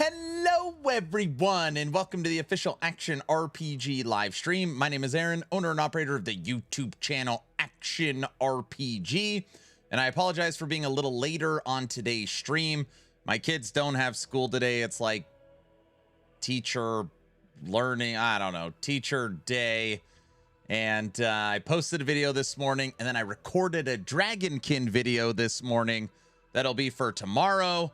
Hello everyone and welcome to the official Action RPG live stream. My name is Aaron, owner and operator of the YouTube channel Action RPG, and I apologize for being a little later on today's stream. My kids don't have school today. It's like teacher learning, I don't know, teacher day. And I posted a video this morning, and then I recorded a Dragonkin video this morning that'll be for tomorrow.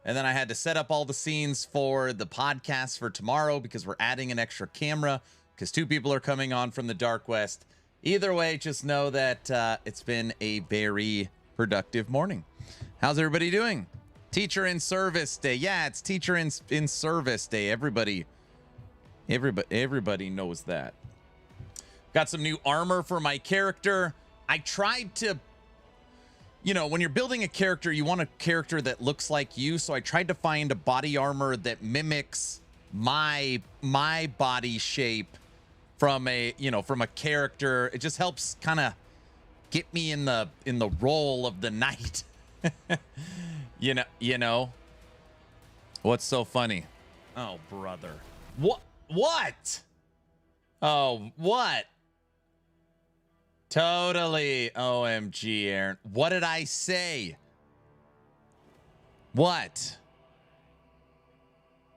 And then I had to set up all the scenes for the podcast for tomorrow because we're adding an extra camera because 2 people are coming on from the Dark West. Either way, just know that it's been a very productive morning. How's everybody doing? Teacher in Service Day. Yeah, it's Teacher in Service Day. Everybody knows that. Got some new armor for my character. I tried to, you know, when you're building a character, you want a character that looks like you. So I tried to find a body armor that mimics my body shape from a, you know, from a character. It just helps kind of get me in the role of the knight. you know. What's so funny? Oh, brother. What? Oh, what? Totally. OMG, Aaron. What did I say? What?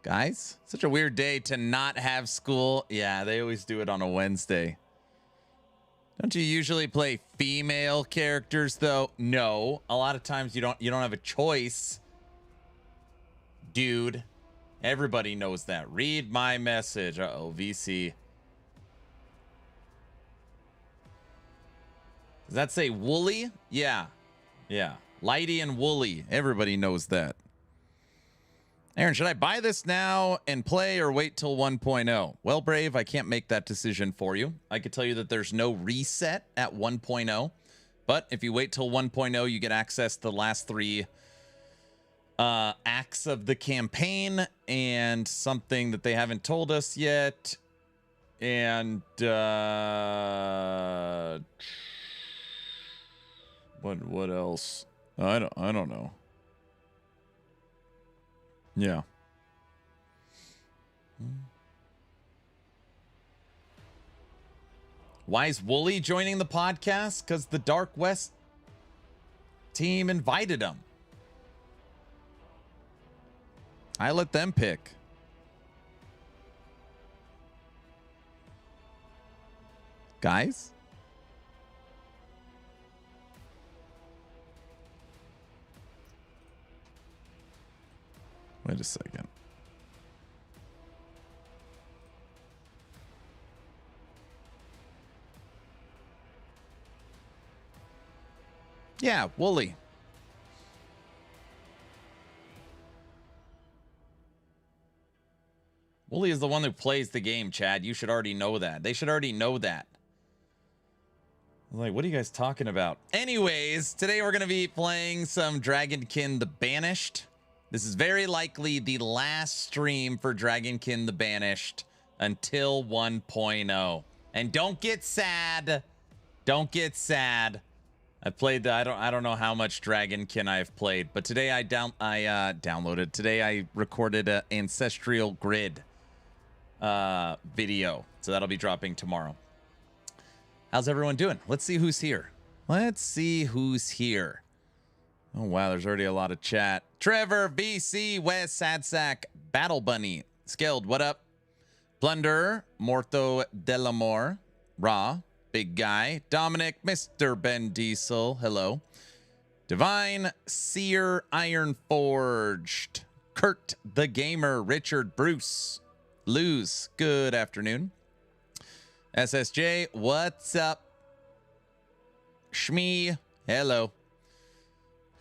Guys, such a weird day to not have school. Yeah, they always do it on a Wednesday. Don't you usually play female characters though? No. A lot of times you don't have a choice. Dude. Everybody knows that. Read my message. Uh-oh, VC. Does that say woolly? Yeah. Yeah. Lighty and woolly. Everybody knows that. Aaron, should I buy this now and play or wait till 1.0? Well, Brave, I can't make that decision for you. I could tell you that there's no reset at 1.0. But if you wait till 1.0, you get access to the last 3 acts of the campaign and something that they haven't told us yet. And what else? I don't know. Yeah. Why is Wooly joining the podcast? Because the Dark West team invited him. I let them pick. Guys? Wait a second. Yeah, Wooly. Wooly is the one who plays the game, Chad. You should already know that. They should already know that. I was like, what are you guys talking about? Anyways, today we're going to be playing some Dragonkin The Banished. This is very likely the last stream for Dragonkin The Banished until 1.0. And don't get sad. Don't get sad. I played the, I don't know how much Dragonkin I've played, but today I downloaded. Today I recorded an Ancestral Grid video. So that'll be dropping tomorrow. How's everyone doing? Let's see who's here. Let's see who's here. Oh, wow, there's already a lot of chat. Trevor, BC, Wes, Sadsack, Battle Bunny, Skilled, what up? Plunder, Morto Delamore, Ra, Big Guy, Dominic, Mr. Ben Diesel, hello. Divine, Seer, Iron Forged, Kurt the Gamer, Richard, Bruce, Luz, good afternoon. SSJ, what's up? Shmee, hello.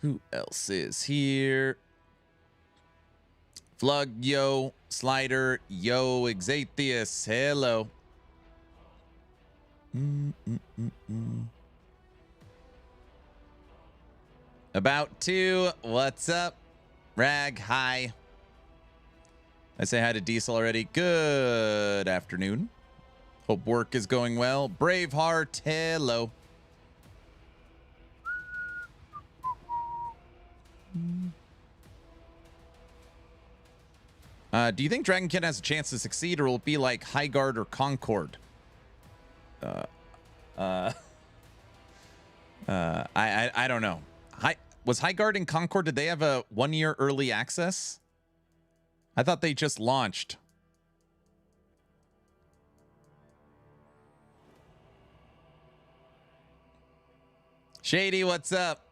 Who else is here? Flug, yo. Slider, yo. Exatheus, hello. About to, what's up? Rag, hi. I say hi to Diesel already. Good afternoon. Hope work is going well. Braveheart, hello. Do you think Dragonkin has a chance to succeed, or will it be like Highguard or Concord? I don't know. Was Highguard and Concord, did they have a 1-year early access? I thought they just launched. Shady, what's up?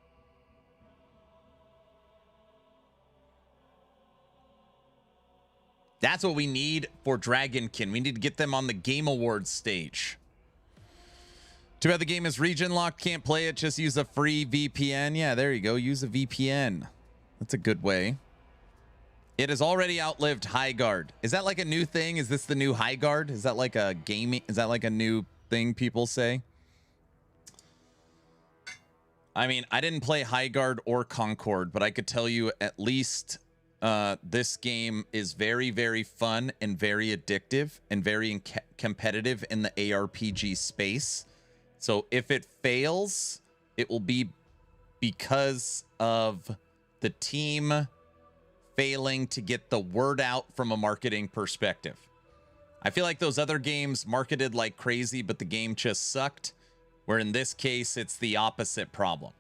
That's what we need for Dragonkin. We need to get them on the Game Awards stage. Too bad the game is region locked. Can't play it. Just use a free VPN. Yeah, there you go. Use a VPN. That's a good way. It has already outlived Highguard. Is that like a new thing? Is this the new Highguard? Is that like a gaming? Is that like a new thing people say? I mean, I didn't play Highguard or Concord, but I could tell you at least this game is very, very fun and very addictive and very competitive in the ARPG space. So if it fails, it will be because of the team failing to get the word out from a marketing perspective. I feel like those other games marketed like crazy, but the game just sucked. Where in this case, it's the opposite problem.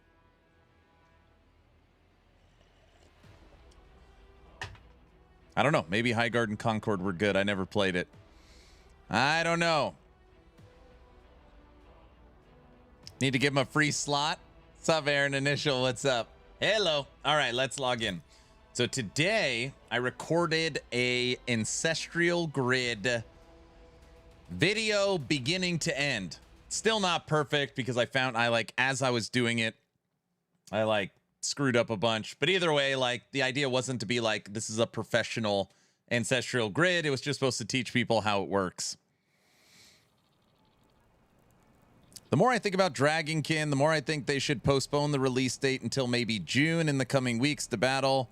I don't know. Maybe Highguard and Concord were good. I never played it. I don't know. Need to give him a free slot. What's up, Aaron Initial? What's up? Hello. All right, let's log in. So today I recorded a Ancestral Grid video beginning to end. Still not perfect because I found as I was doing it, I screwed up a bunch. But either way, the idea wasn't to be like, this is a professional Ancestral Grid. It was just supposed to teach people how it works. The more I think about Dragonkin, the more I think they should postpone the release date until maybe June in the coming weeks to battle.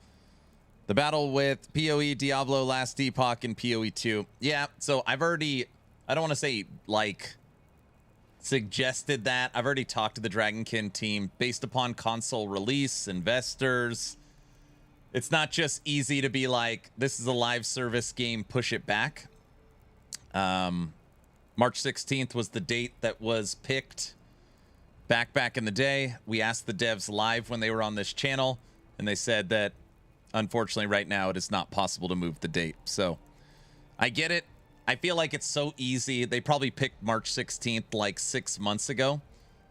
The battle with PoE, Diablo, Last Epoch, and PoE 2. Yeah, so I've already, I don't want to say suggested that. I've already talked to the Dragonkin team based upon console release, investors. It's not just easy to be like, this is a live service game, push it back. March 16th was the date that was picked back in the day. We asked the devs live when they were on this channel, and they said that unfortunately right now it is not possible to move the date. So I get it. I feel like it's so easy. They probably picked March 16th like 6 months ago,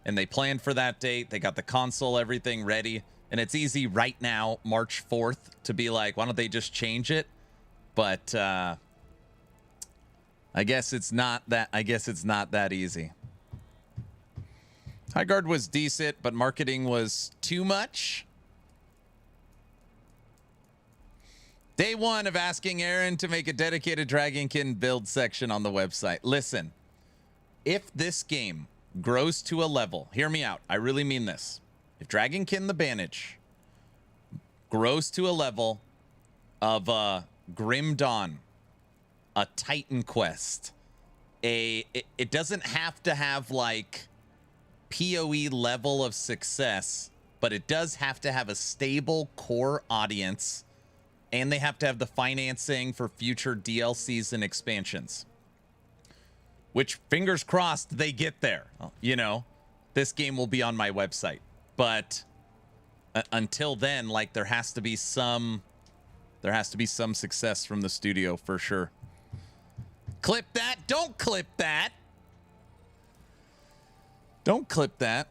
and they planned for that date. They got the console, everything ready, and it's easy right now, March 4th, to be like, why don't they just change it? But I guess it's not that easy. Highguard was decent, but marketing was too much. Day one of asking Aaron to make a dedicated Dragonkin build section on the website. Listen, if this game grows to a level, hear me out, I really mean this. If Dragonkin The Banished grows to a level of Grim Dawn, a Titan Quest, it doesn't have to have like PoE level of success, but it does have to have a stable core audience, and they have to have the financing for future DLCs and expansions. Which, fingers crossed, they get there. You know, this game will be on my website. But until then, there has to be some success from the studio for sure. Clip that. Don't clip that. Don't clip that.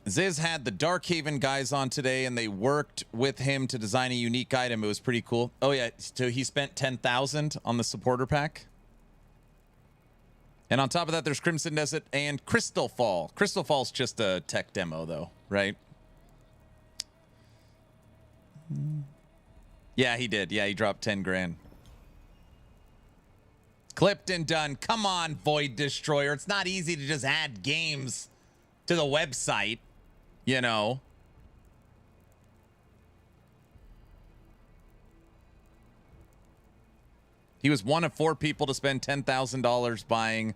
Ziz had the Darkhaven guys on today, and they worked with him to design a unique item. It was pretty cool. Oh yeah, so he spent 10,000 on the supporter pack. And on top of that, there's Crimson Desert and Crystal Fall. Crystal Fall's just a tech demo, though, right? Yeah, he did. Yeah, he dropped 10 grand. Clipped and done. Come on, Void Destroyer. It's not easy to just add games to the website, you know. He was one of 4 people to spend $10,000 buying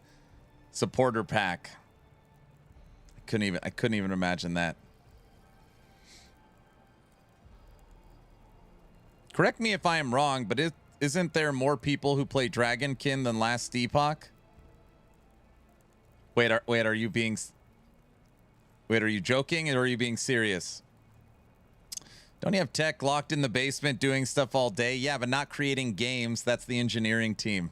supporter pack. I couldn't even imagine that. Correct me if I am wrong, but isn't there more people who play Dragonkin than last Epoch? Wait, are you being... Wait, are you joking or are you being serious? Don't you have tech locked in the basement doing stuff all day? Yeah, but not creating games. That's the engineering team.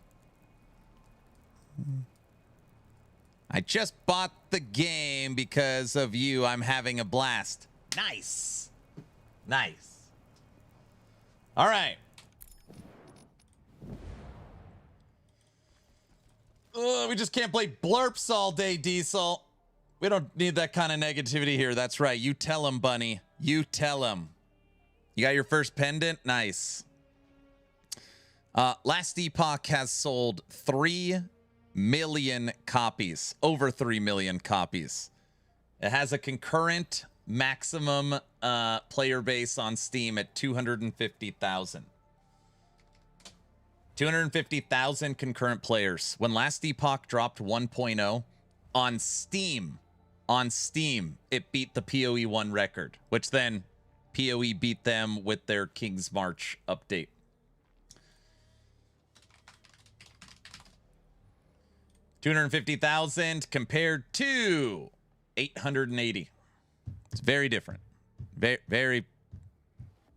I just bought the game because of you. I'm having a blast. Nice. Nice. All right. We just can't play blurps all day, Diesel. We don't need that kind of negativity here. That's right. You tell him, Bunny. You tell him. You got your first pendant? Nice. Last Epoch has sold 3 million copies. Over 3 million copies. It has a concurrent maximum player base on Steam at 250,000. 250,000 concurrent players. When last Epoch dropped 1.0 on Steam, it beat the PoE 1 record, which then PoE beat them with their King's March update. $250,000 compared to 880. It's very different. Very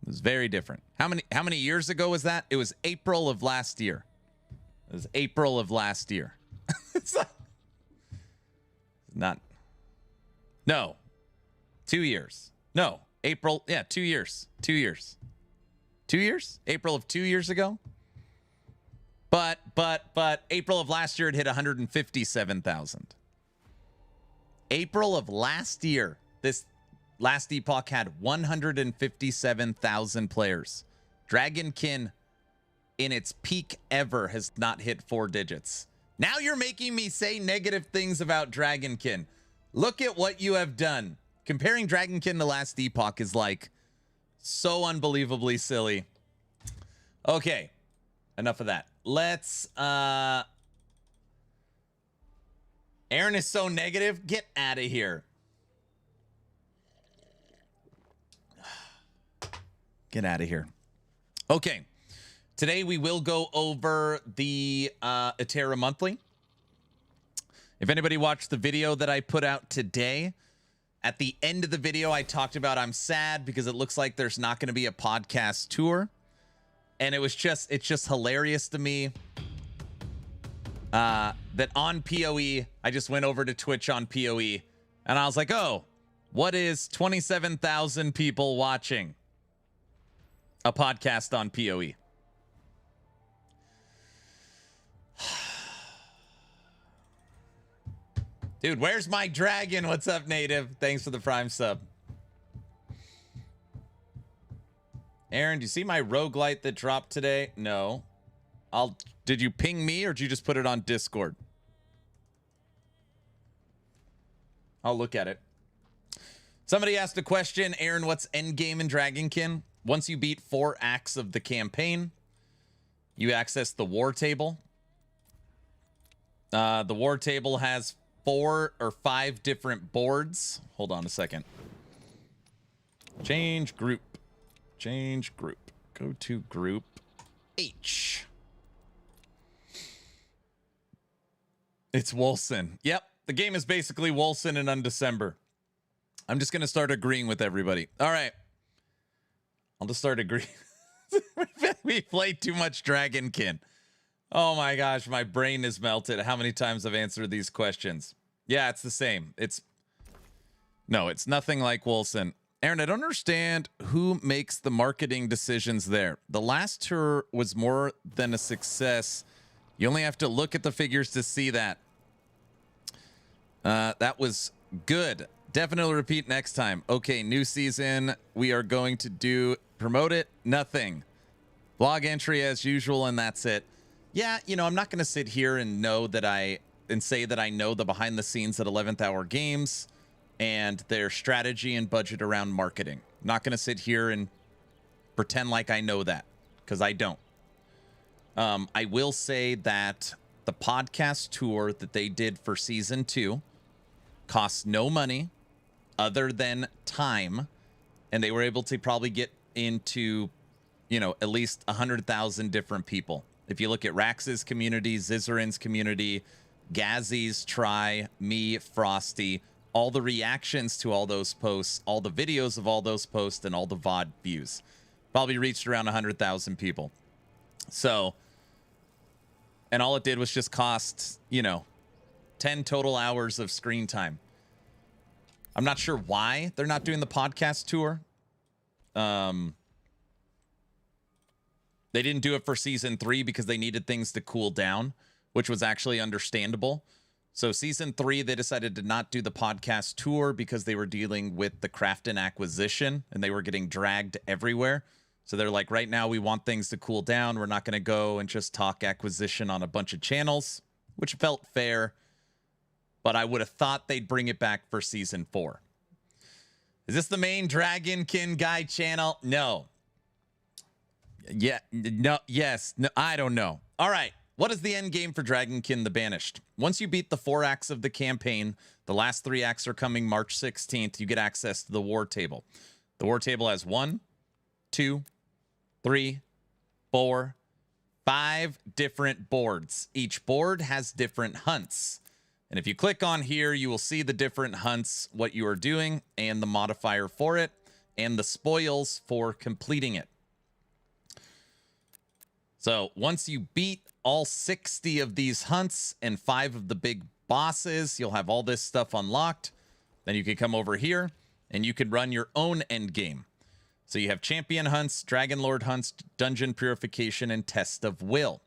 it's very different. How many years ago was that? It was April of last year. It was April of last year. It's not. No. 2 years. No. April. Yeah, 2 years. 2 years. 2 years? April of 2 years ago? But April of last year it hit 157,000. April of last year, this last Epoch had 157,000 players. Dragonkin, in its peak ever, has not hit 4 digits. Now you're making me say negative things about Dragonkin. Look at what you have done. Comparing Dragonkin to last Epoch is like so unbelievably silly. Okay, enough of that. Let's Aaron is so negative. Get out of here. Get out of here. Okay. Today we will go over the Etera Monthly. If anybody watched the video that I put out today, at the end of the video I talked about I'm sad because it looks like there's not going to be a podcast tour. And it's just hilarious to me that on PoE, I just went over to Twitch on PoE and I was like, oh, what is 27,000 people watching a podcast on PoE? Dude, where's my dragon? What's up, Native? Thanks for the Prime sub. Aaron, do you see my roguelite that dropped today? No. Did you ping me or did you just put it on Discord? I'll look at it. Somebody asked a question. Aaron, what's Endgame in Dragonkin? Once you beat 4 acts of the campaign, you access the war table. The war table has 4 or 5 different boards. Hold on a second. Change group. Change group. Go to group H. It's Wolson. Yep. The game is basically Wolson in Undecember. I'm just going to start agreeing with everybody. All right. I'll just start agreeing. We played too much Dragonkin. Oh my gosh, my brain is melted. How many times I've answered these questions? Yeah, it's the same. No, it's nothing like Wolson. Aaron, I don't understand who makes the marketing decisions there. The last tour was more than a success. You only have to look at the figures to see that. That was good. Definitely repeat next time. Okay, new season. We are going to promote it. Nothing. Blog entry as usual, and that's it. Yeah, you know, I'm not going to sit here and say that I know the behind the scenes at 11th Hour Games and their strategy and budget around marketing. I'm not going to sit here and pretend like I know that, because I don't. I will say that the podcast tour that they did for season 2 costs no money other than time, and they were able to probably get into you know, at least 100,000 different people. If you look at Rax's community, Zizarin's community, Gazzy's, Try, me, Frosty, all the reactions to all those posts, all the videos of all those posts, and all the VOD views, probably reached around 100,000 people. So, and all it did was just cost, you know, 10 total hours of screen time. I'm not sure why they're not doing the podcast tour. They didn't do it for season 3 because they needed things to cool down, which was actually understandable. So season 3, they decided to not do the podcast tour because they were dealing with the Crafton acquisition and they were getting dragged everywhere. So they're like, right now we want things to cool down. We're not going to go and just talk acquisition on a bunch of channels, which felt fair. But I would have thought they'd bring it back for season 4. Is this the main Dragonkin guy channel? No. Yeah, no, yes, no, I don't know. All right, what is the end game for Dragonkin The Banished? Once you beat the 4 acts of the campaign, the last 3 acts are coming March 16th, you get access to the war table. The war table has 1, 2, 3, 4, 5 different boards. Each board has different hunts. And if you click on here, you will see the different hunts, what you are doing, and the modifier for it, and the spoils for completing it. So once you beat all 60 of these hunts and 5 of the big bosses, you'll have all this stuff unlocked. Then you can come over here and you can run your own end game. So you have champion hunts, dragon lord hunts, dungeon purification, and test of will.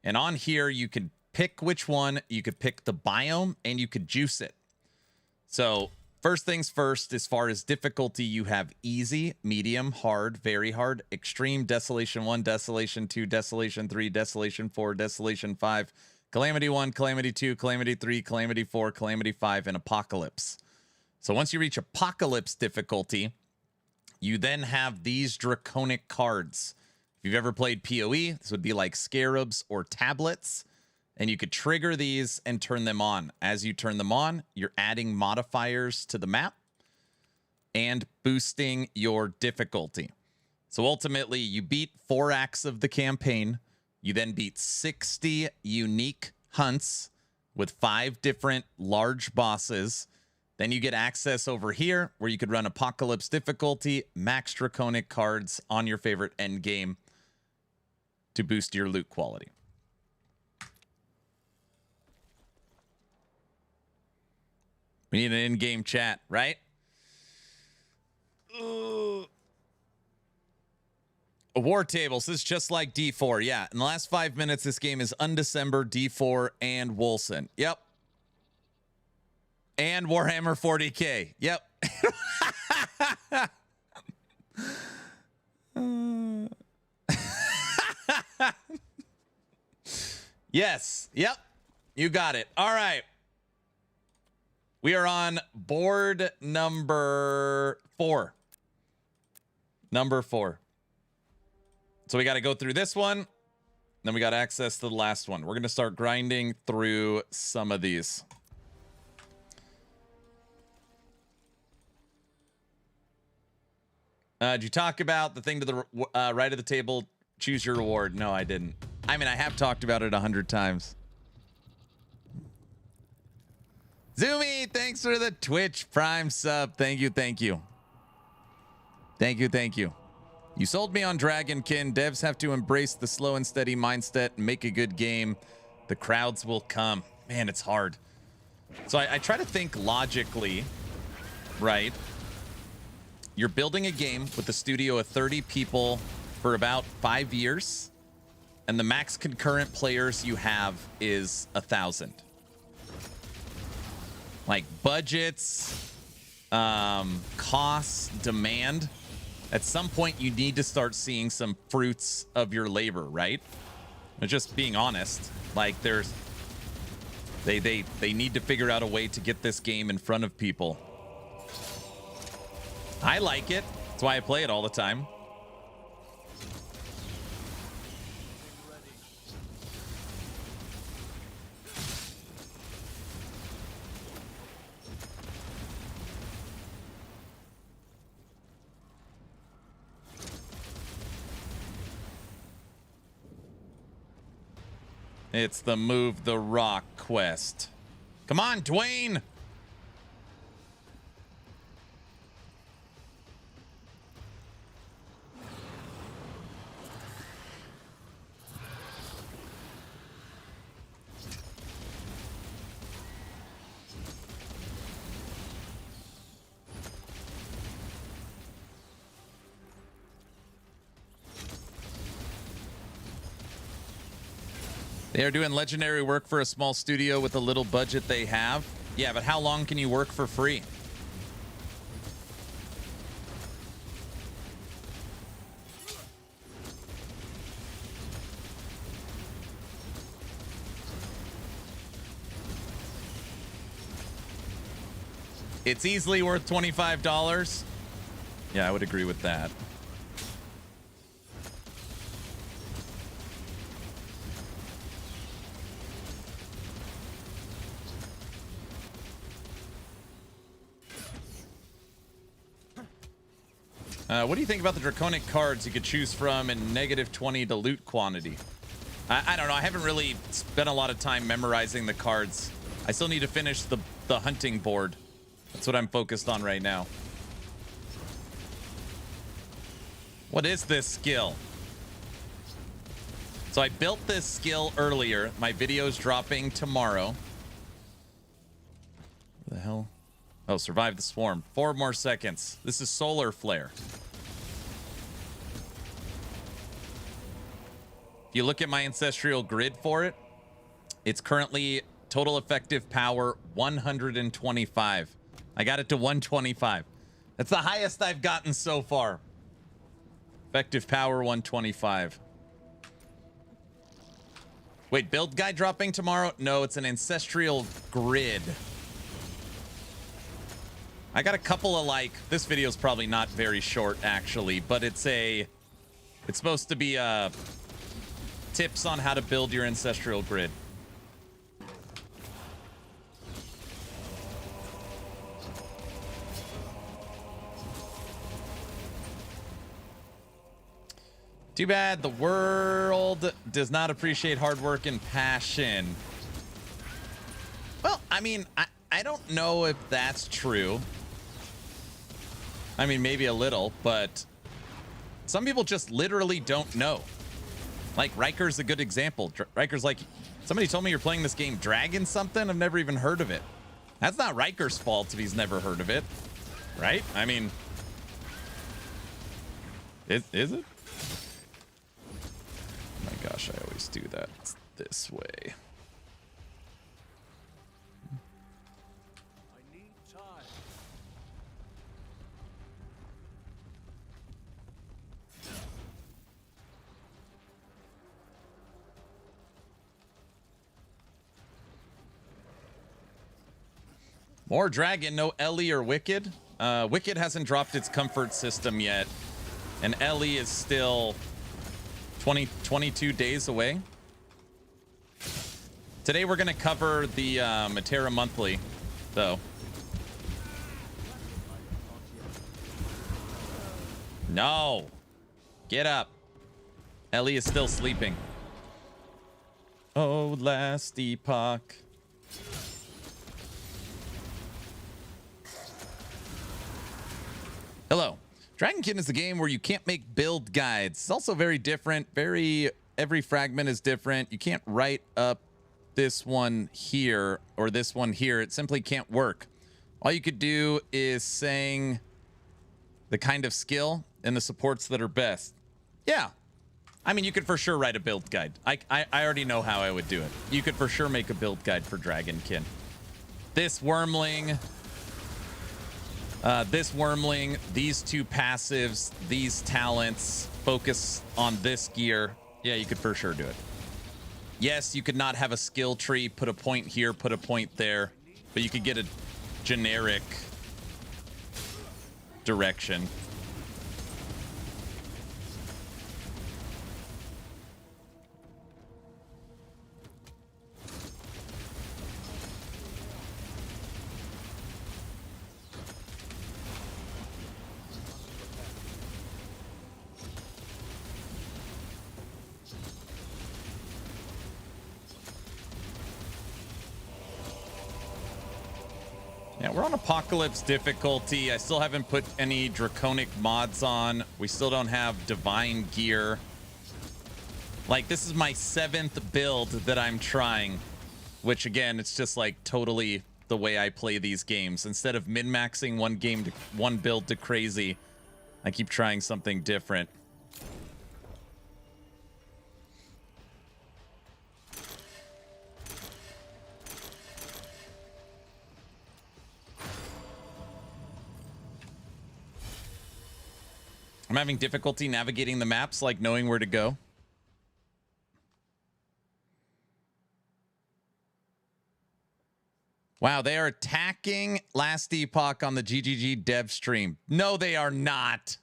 And on here, you can pick which one. You could pick the biome and you could juice it. So first things first, as far as difficulty, you have easy, medium, hard, very hard, extreme, desolation 1, desolation 2, desolation 3, desolation 4, desolation 5, calamity 1, calamity 2, calamity 3, calamity 4, calamity 5, and apocalypse. So once you reach apocalypse difficulty, you then have these draconic cards. If you've ever played PoE, this would be like scarabs or tablets. And you could trigger these and turn them on. As you turn them on, you're adding modifiers to the map and boosting your difficulty. So ultimately, you beat 4 acts of the campaign. You then beat 60 unique hunts with 5 different large bosses. Then you get access over here where you could run Apocalypse difficulty, max Draconic cards on your favorite end game to boost your loot quality. We need an in-game chat, right? War tables. This is just like D4. Yeah, in the last 5 minutes, this game is Undecember, D4, and Wolson. Yep. And Warhammer 40K. Yep. Yes. Yep. You got it. All right. We are on board number 4. Number 4. So we got to go through this one. Then we got access to the last one. We're going to start grinding through some of these. Did you talk about the thing to the right of the table? Choose your reward. No, I didn't. I mean, I have talked about it 100 times. Zoomy, thanks for the Twitch Prime sub. Thank you, thank you. Thank you, thank you. You sold me on Dragonkin. Devs have to embrace the slow and steady mindset and make a good game. The crowds will come. Man, it's hard. So I try to think logically, right? You're building a game with a studio of 30 people for about 5 years, and the max concurrent players you have is 1,000. Like budgets, costs, demand. At some point, you need to start seeing some fruits of your labor, right? Just being honest, like they need to figure out a way to get this game in front of people. I like it. That's why I play it all the time. It's the Move the Rock quest. Come on, Dwayne! They are doing legendary work for a small studio with a little budget they have. Yeah, but how long can you work for free? It's easily worth $25. Yeah, I would agree with that. What do you think about the Draconic cards you could choose from and -20 to loot quantity? I don't know. I haven't really spent a lot of time memorizing the cards. I still need to finish the hunting board. That's what I'm focused on right now. What is this skill? So I built this skill earlier. My video's dropping tomorrow. What the hell? Oh, survive the swarm. 4 more seconds. This is Solar Flare. If you look at my Ancestral Grid for it, it's currently total effective power 125. I got it to 125. That's the highest I've gotten so far. Effective power 125. Wait, build guide dropping tomorrow? No, it's an Ancestral Grid. I got a couple of, like, this video's probably not very short actually, but it's supposed to be tips on how to build your Ancestral Grid. Too bad the world does not appreciate hard work and passion. Well, I mean, I don't know if that's true. I mean, maybe a little, but some people just literally don't know. Like, Riker's a good example. Riker's like, somebody told me you're playing this game Dragon something? I've never even heard of it. That's not Riker's fault if he's never heard of it. Right? I mean, is it? Oh my gosh, I always do that. It's this way. More Dragon, no Ellie or Wicked. Wicked hasn't dropped its comfort system yet. And Ellie is still 22 days away. Today we're going to cover the Matera Monthly, though. No. Get up. Ellie is still sleeping. Oh, last epoch. Hello. Dragonkin is a game where you can't make build guides. It's also very different. Every fragment is different. You can't write up this one here or this one here. It simply can't work. All you could do is saying the kind of skill and the supports that are best. Yeah. I mean, you could for sure write a build guide. I already know how I would do it. You could for sure make a build guide for Dragonkin. This Wormling, these two passives, these talents, focus on this gear. Yeah, you could for sure do it. Yes, you could not have a skill tree, put a point here, put a point there, but you could get a generic direction. Yeah, we're on Apocalypse difficulty. I still haven't put any Draconic mods on. We still don't have Divine gear. Like, this is my 7th build that I'm trying, which again, it's just like totally the way I play these games. Instead of min-maxing one build to crazy, I keep trying something different. I'm having difficulty navigating the maps, like knowing where to go. Wow, they are attacking Last Epoch on the GGG dev stream. No, they are not.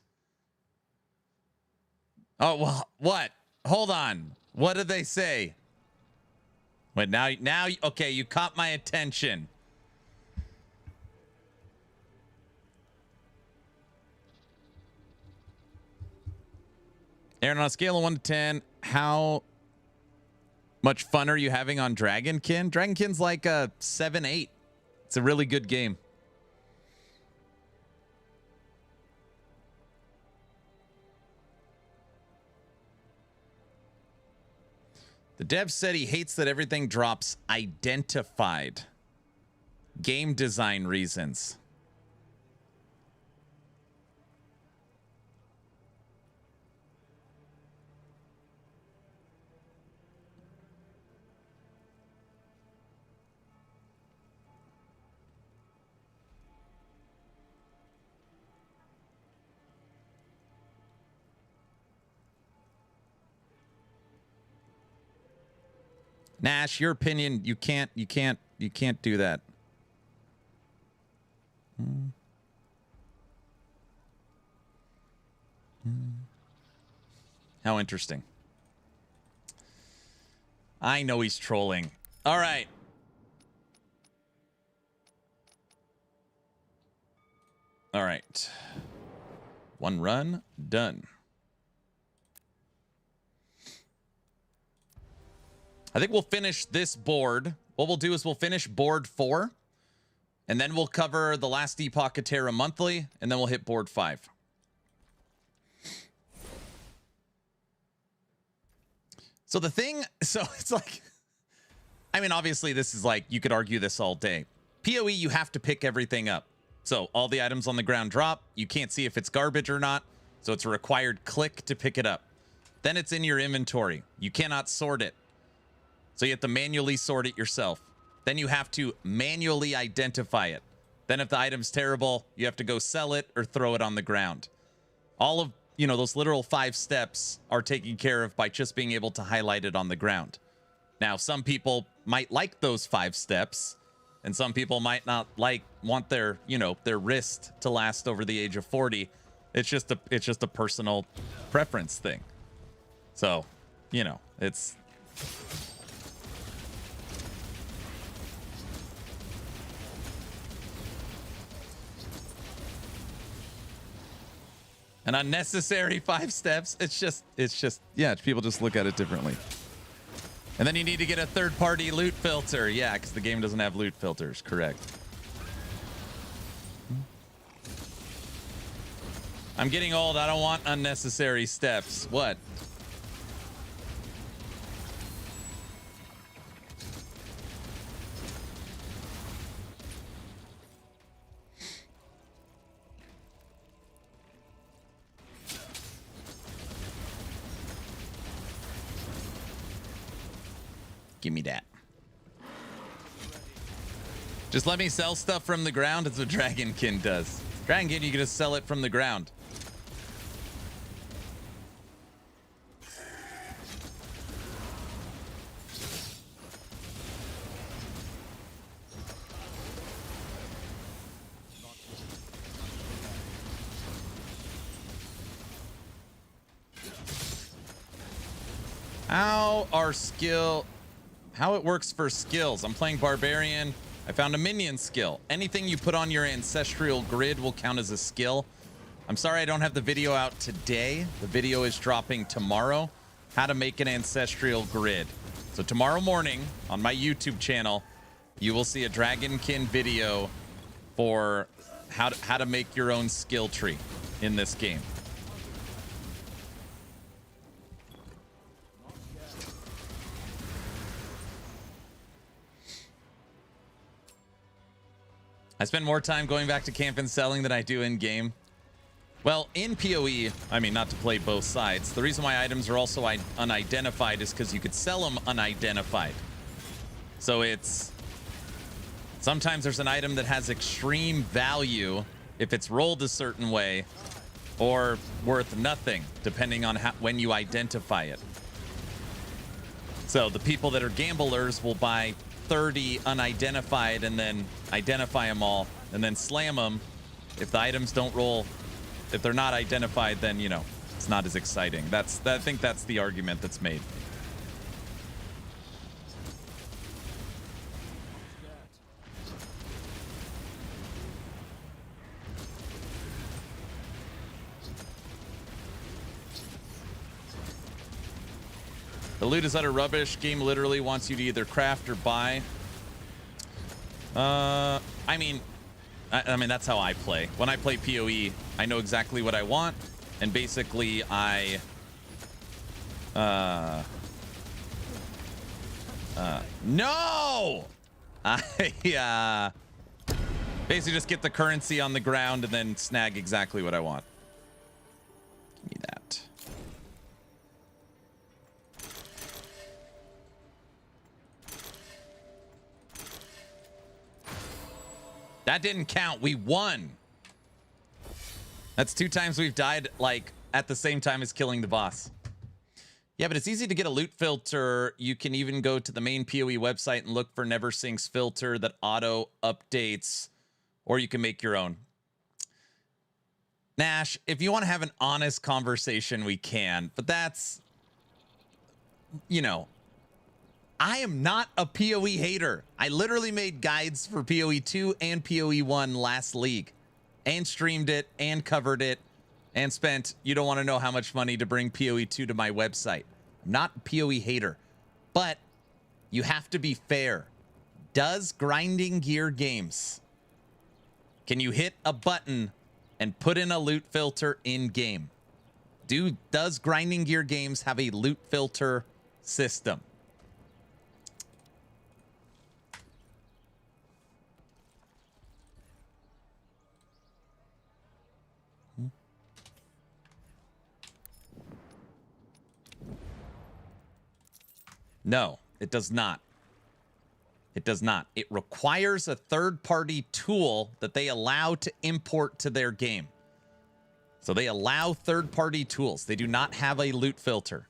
Oh, well, what? Hold on. What did they say? Wait, now, okay, you caught my attention. Aaron, on a scale of 1 to 10, how much fun are you having on Dragonkin? Dragonkin's like a 7-8. It's a really good game. The dev said he hates that everything drops identified. Game design reasons. Nash, your opinion, you can't do that. How interesting. I know he's trolling. All right. All right. One run, done. I think we'll finish this board. What we'll do is we'll finish board 4, and then we'll cover the Last Epoch of Terra monthly, and then we'll hit board 5. So the thing, so it's like, I mean, obviously this is like, you could argue this all day. PoE, you have to pick everything up. So all the items on the ground drop. You can't see if it's garbage or not. So it's a required click to pick it up. Then it's in your inventory. You cannot sort it. So you have to manually sort it yourself. Then you have to manually identify it. Then if the item's terrible, you have to go sell it or throw it on the ground. All of, you know, those literal 5 steps are taken care of by just being able to highlight it on the ground. Now, some people might like those 5 steps, and some people might not want their, you know, their wrist to last over the age of 40. It's just a personal preference thing. So, you know, it's an unnecessary 5 steps. It's just, yeah, people just look at it differently. And then you need to get a third-party loot filter. Yeah, because the game doesn't have loot filters. Correct. I'm getting old. I don't want unnecessary steps. What? Give me that. Just let me sell stuff from the ground. That's what Dragonkin does. Dragonkin, you can just sell it from the ground. How it works for skills. I'm playing Barbarian. I found a minion skill. Anything you put on your Ancestral Grid will count as a skill. I'm sorry I don't have the video out today. The video is dropping tomorrow. How to make an Ancestral Grid. So tomorrow morning on my YouTube channel, you will see a Dragonkin video for how to make your own skill tree in this game. I spend more time going back to camp and selling than I do in game. Well, in PoE, I mean, not to play both sides, the reason why items are also unidentified is because you could sell them unidentified. So it's... sometimes there's an item that has extreme value if it's rolled a certain way, or worth nothing, depending on when you identify it. So the people that are gamblers will buy 30 unidentified and then identify them all and then slam them. If the items don't roll, if they're not identified, then, you know, it's not as exciting. I think that's the argument that's made. The loot is utter rubbish. Game literally wants you to either craft or buy. I mean, that's how I play. When I play PoE, I know exactly what I want, and basically no! I basically just get the currency on the ground and then snag exactly what I want. Give me that. That didn't count. We won. That's 2 times we've died, like, at the same time as killing the boss. Yeah, but it's easy to get a loot filter. You can even go to the main PoE website and look for NeverSync's filter that auto updates, or you can make your own. Nash, if you want to have an honest conversation, we can, but that's, you know, I am not a PoE hater. I literally made guides for PoE 2 and PoE 1 last league, and streamed it and covered it and spent, you don't want to know how much money to bring PoE 2 to my website. I'm not a PoE hater, but you have to be fair. Does Grinding Gear Games, can you hit a button and put in a loot filter in game? Does Grinding Gear Games have a loot filter system? No, it does not. It does not. It requires a third-party tool that they allow to import to their game. So they allow third-party tools. They do not have a loot filter.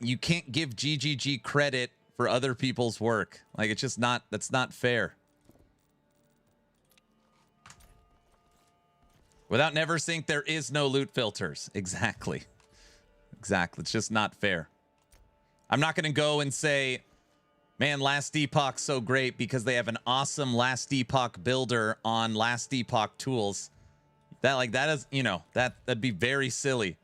You can't give GGG credit for other people's work. Like, it's just not, that's not fair. Without NeverSync, there is no loot filters. Exactly. Exactly. It's just not fair. I'm not going to go and say, man, Last Epoch's so great because they have an awesome Last Epoch builder on Last Epoch tools. That is, you know, that'd be very silly.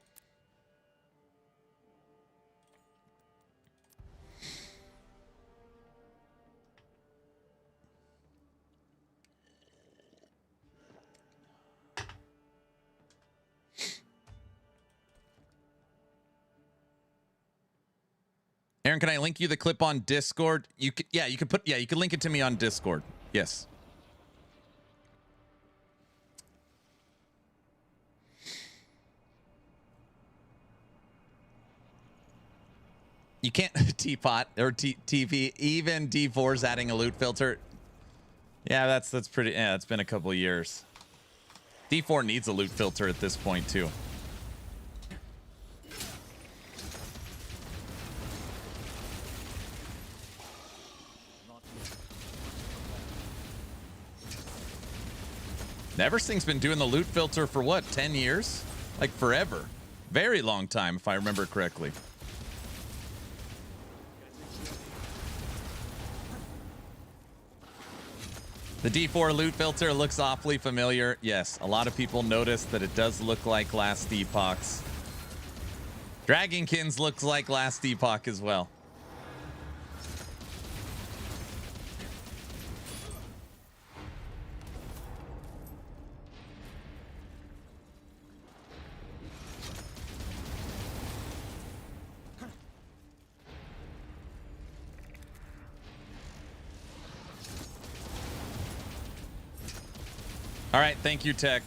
Aaron, can I link you the clip on Discord? You could, yeah, you could link it to me on Discord. Yes. You can't Teapot or TV. Even D4's adding a loot filter. Yeah, that's pretty. Yeah, it's been a couple of years. D4 needs a loot filter at this point too. NeverSync's been doing the loot filter for what, 10 years? Like forever. Very long time, if I remember correctly. The D4 loot filter looks awfully familiar. Yes, a lot of people noticed that it does look like Last Epoch's. Dragonkin's looks like Last Epoch as well. All right, thank you, Tech.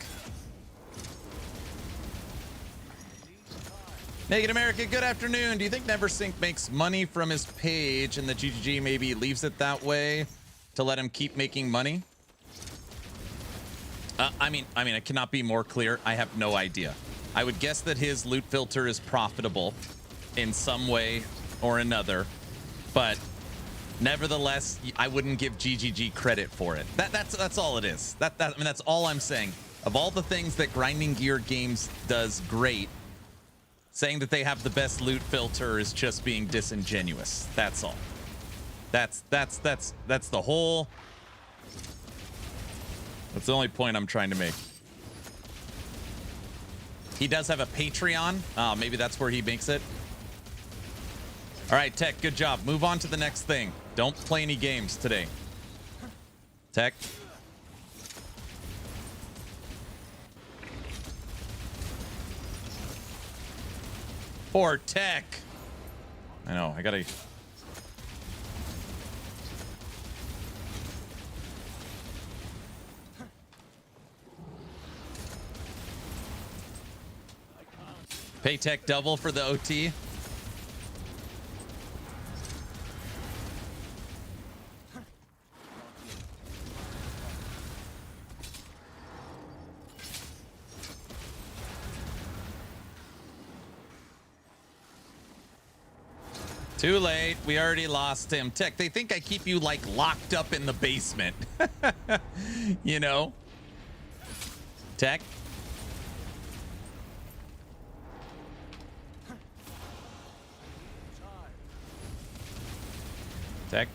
Naked America, good afternoon. Do you think Neversink makes money from his page and the GGG maybe leaves it that way to let him keep making money? I mean, I cannot be more clear. I have no idea. I would guess that his loot filter is profitable in some way or another, but nevertheless, I wouldn't give GGG credit for it. That's all it is. I mean, that's all I'm saying. Of all the things that Grinding Gear Games does great, saying that they have the best loot filter is just being disingenuous. That's all. That's the whole. That's the only point I'm trying to make. He does have a Patreon. Maybe that's where he makes it. All right, Tech, good job. Move on to the next thing. Don't play any games today. Tech. Poor Tech. I know, I gotta... Pay Tech double for the OT. Too late. We already lost him. Tech, they think I keep you like locked up in the basement. You know? Tech? Tech?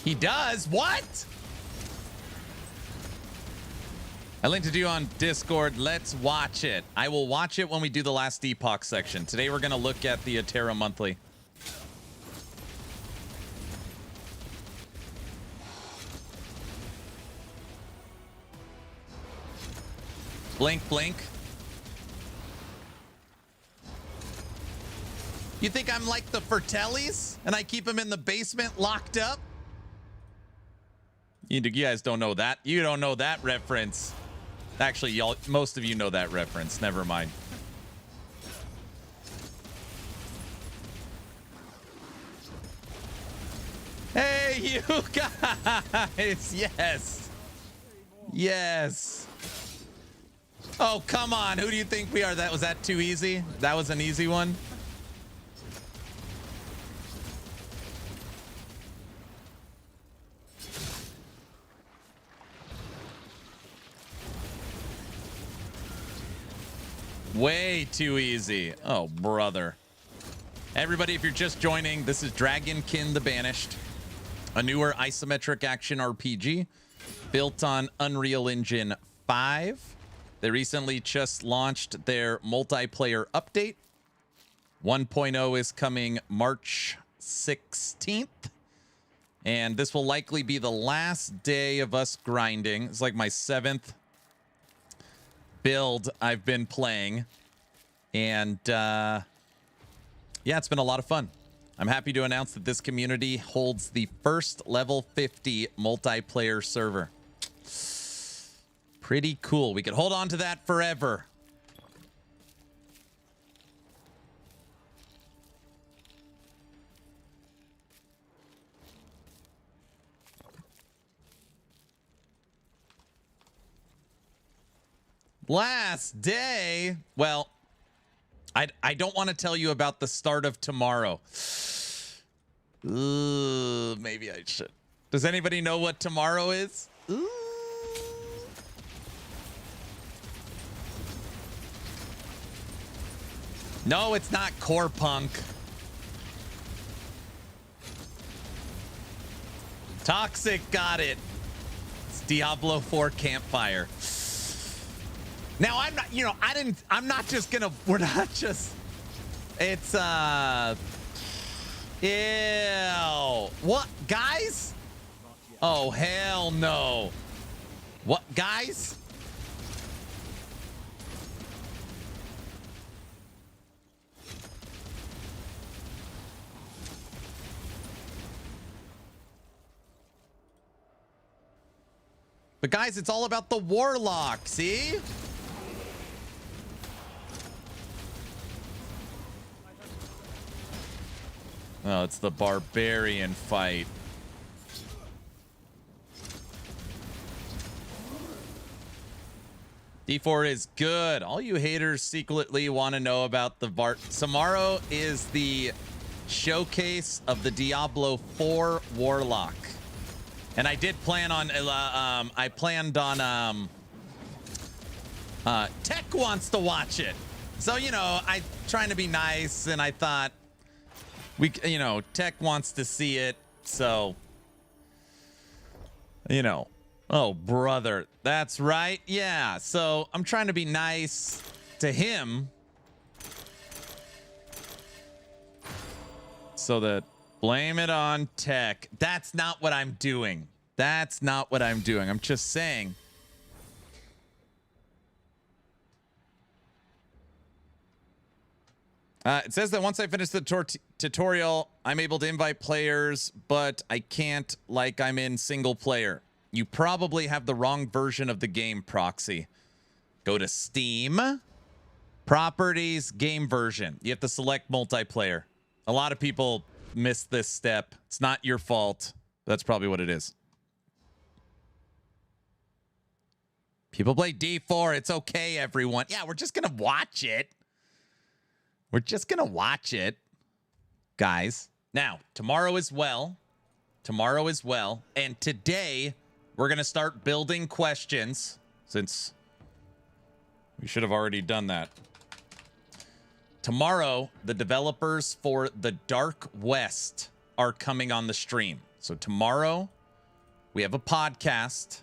He does? What? I linked it to you on Discord. Let's watch it. I will watch it when we do the last Epoch section. Today we're going to look at the Atera Monthly. Blink, blink. You think I'm like the Fertellis and I keep them in the basement locked up? You guys don't know that. You don't know that reference. Actually, y'all, most of you know that reference. Never mind. Hey, you guys. Yes. Yes. Oh, come on. Who do you think we are? Was that too easy? That was an easy one. Way too easy. Oh, brother. Everybody, if you're just joining, this is Dragonkin The Banished, a newer isometric action RPG built on Unreal Engine 5. They recently just launched their multiplayer update. 1.0 is coming March 16th. And this will likely be the last day of us grinding. It's like my 7th build I've been playing, and yeah, it's been a lot of fun. I'm happy to announce that this community holds the first level 50 multiplayer server. Pretty cool. We could hold on to that forever. Last day. Well, I don't want to tell you about the start of tomorrow. Ooh, maybe I should. Does anybody know what tomorrow is? Ooh. No, it's not Core Punk. Toxic got it. It's Diablo 4 Campfire. Now, I'm not, you know, I'm not just gonna, we're not just, it's, ew. What, guys? Oh, hell no. What, guys? But guys, it's all about the warlock, see? Oh, it's the barbarian fight. D4 is good. All you haters secretly want to know about the Vart. Tomorrow is the showcase of the Diablo 4 Warlock. And I did plan on, I planned on, Tech wants to watch it. So, you know, I trying to be nice, and I thought, Tech wants to see it, so, oh, brother, that's right. Yeah, so I'm trying to be nice to him so that blame it on Tech. That's not what I'm doing. That's not what I'm doing. I'm just saying. It says that once I finish the tutorial, I'm able to invite players, but I can't like I'm in single player. You probably have the wrong version of the game, Proxy. Go to Steam, Properties, Game Version. You have to select multiplayer. A lot of people miss this step. It's not your fault. That's probably what it is. People play D4. It's okay, everyone. Yeah, we're just going to watch it. We're just going to watch it, guys. Now, tomorrow as well. Tomorrow as well. And today, we're going to start building questions, since we should have already done that. Tomorrow, the developers for the Dark West are coming on the stream. So tomorrow, we have a podcast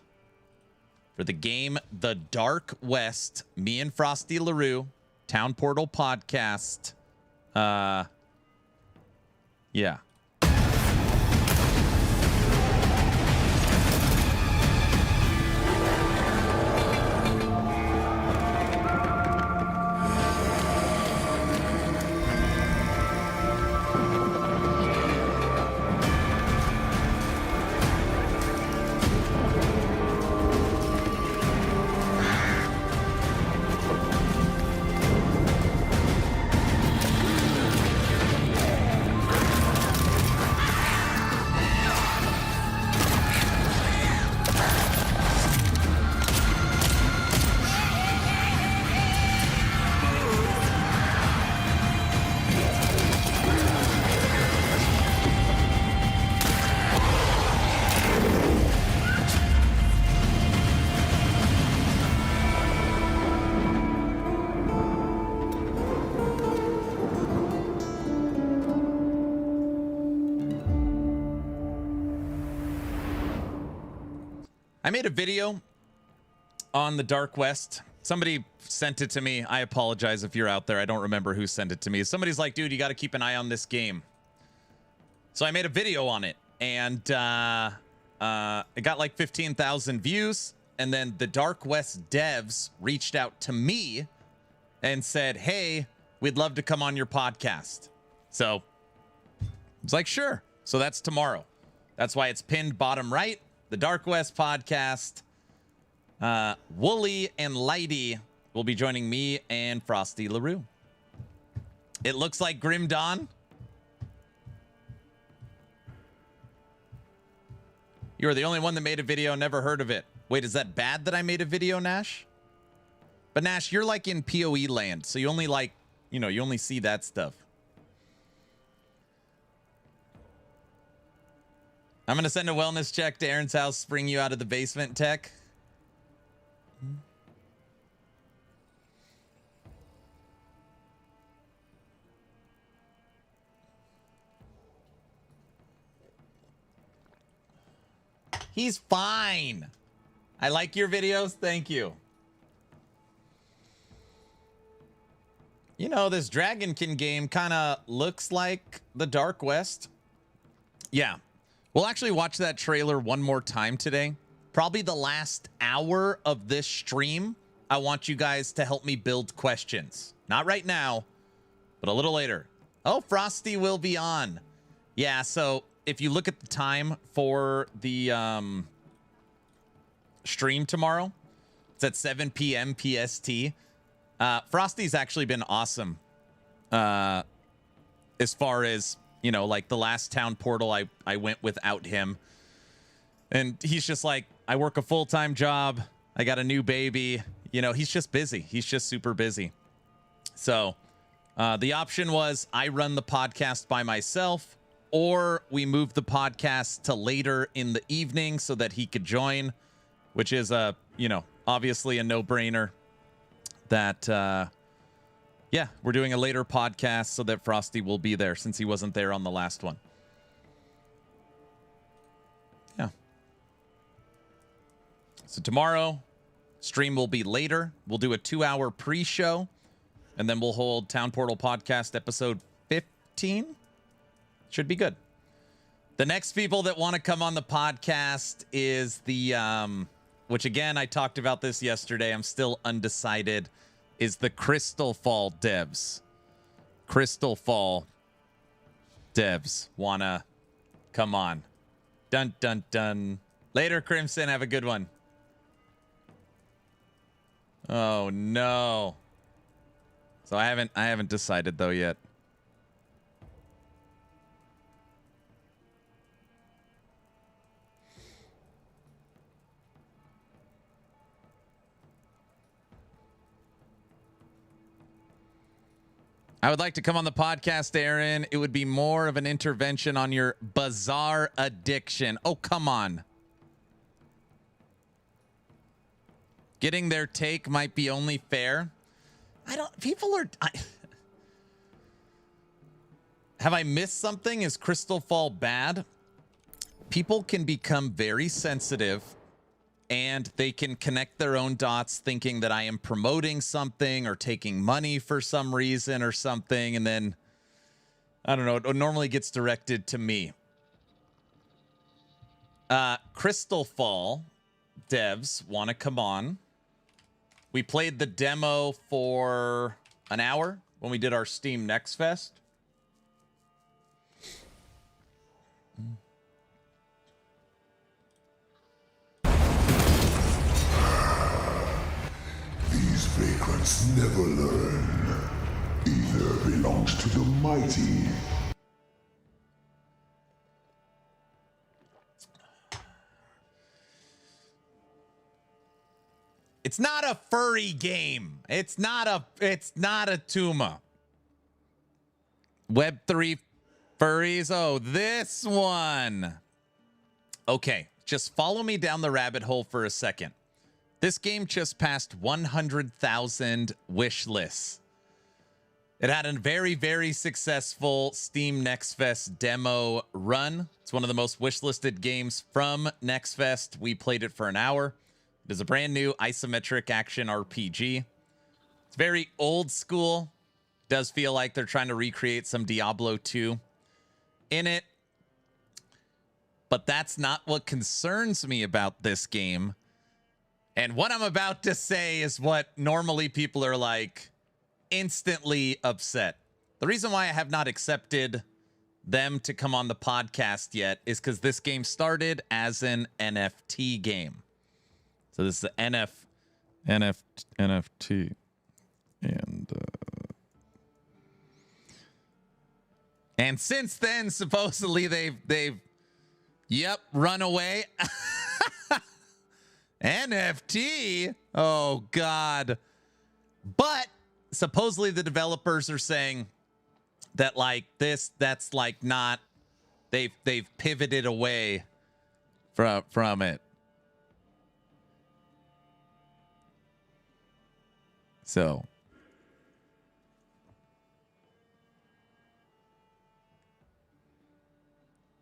for the game The Dark West. Me and Frosty LaRue. Town Portal podcast. Yeah. I made a video on the Dark West. Somebody sent it to me. I apologize if you're out there. I don't remember who sent it to me. Somebody's like, dude, you got to keep an eye on this game. So I made a video on it, and it got like 15,000 views. And then the Dark West devs reached out to me and said, hey, we'd love to come on your podcast. So it's like, sure. So that's tomorrow. That's why it's pinned bottom right. The Dark West podcast. Wooly and Lighty will be joining me and Frosty LaRue. It looks like Grim Dawn. You're the only one that made a video, never heard of it. Wait, is that bad that I made a video, Nash? But Nash, you're like in PoE land, so you only like, you only see that stuff. I'm going to send a wellness check to Aaron's house, spring you out of the basement, Tech. He's fine. I like your videos. Thank you. This Dragonkin game kind of looks like the Dark West. Yeah. We'll actually watch that trailer one more time today. Probably the last hour of this stream. I want you guys to help me build questions. Not right now, but a little later. Oh, Frosty will be on. Yeah, so if you look at the time for the stream tomorrow. It's at 7 p.m. PST. Frosty's actually been awesome. As far as, you know, like the last town portal, I went without him. And he's just like, I work a full-time job. I got a new baby. You know, he's just busy. He's just super busy. So the option was I run the podcast by myself, or we move the podcast to later in the evening so that he could join, which is you know, obviously a no-brainer that, yeah, we're doing a later podcast so that Frosty will be there since he wasn't there on the last one. Yeah. So tomorrow, stream will be later. We'll do a 2-hour pre-show, and then we'll hold Town Portal Podcast episode 15. Should be good. The next people that want to come on the podcast is the, which again, I talked about this yesterday. I'm still undecided, is the Crystal Fall devs. Crystal Fall devs want to come on. Dun, dun, dun. Later, Crimson. Have a good one. Oh, no. So I haven't decided though yet. I would like to come on the podcast, Aaron. It would be more of an intervention on your bizarre addiction. Oh, come on. Getting their take might be only fair. Have I missed something? Is Crystal Fall bad? People can become very sensitive and they can connect their own dots thinking that I am promoting something or taking money for some reason or something. And then, I don't know, it normally gets directed to me. Crystal Fall devs want to come on. We played the demo for an hour when we did our Steam Next Fest. These vagrants never learn. Either belongs to the mighty. It's not a furry game. It's not a Tuma. Web3 furries. Oh, this one. Okay, just follow me down the rabbit hole for a second. This game just passed 100,000 wish lists. It had a very, very successful Steam Next Fest demo run. It's one of the most wishlisted games from Next Fest. We played it for an hour. It is a brand new isometric action RPG. It's very old school. Does feel like they're trying to recreate some Diablo 2 in it. But that's not what concerns me about this game. And what I'm about to say is what normally people are like instantly upset. The reason why I have not accepted them to come on the podcast yet is because this game started as an NFT game. So this is the NFT. And since then, supposedly they've run away. NFT? Oh, God. But supposedly the developers are saying that like that's like not, they've pivoted away from it. So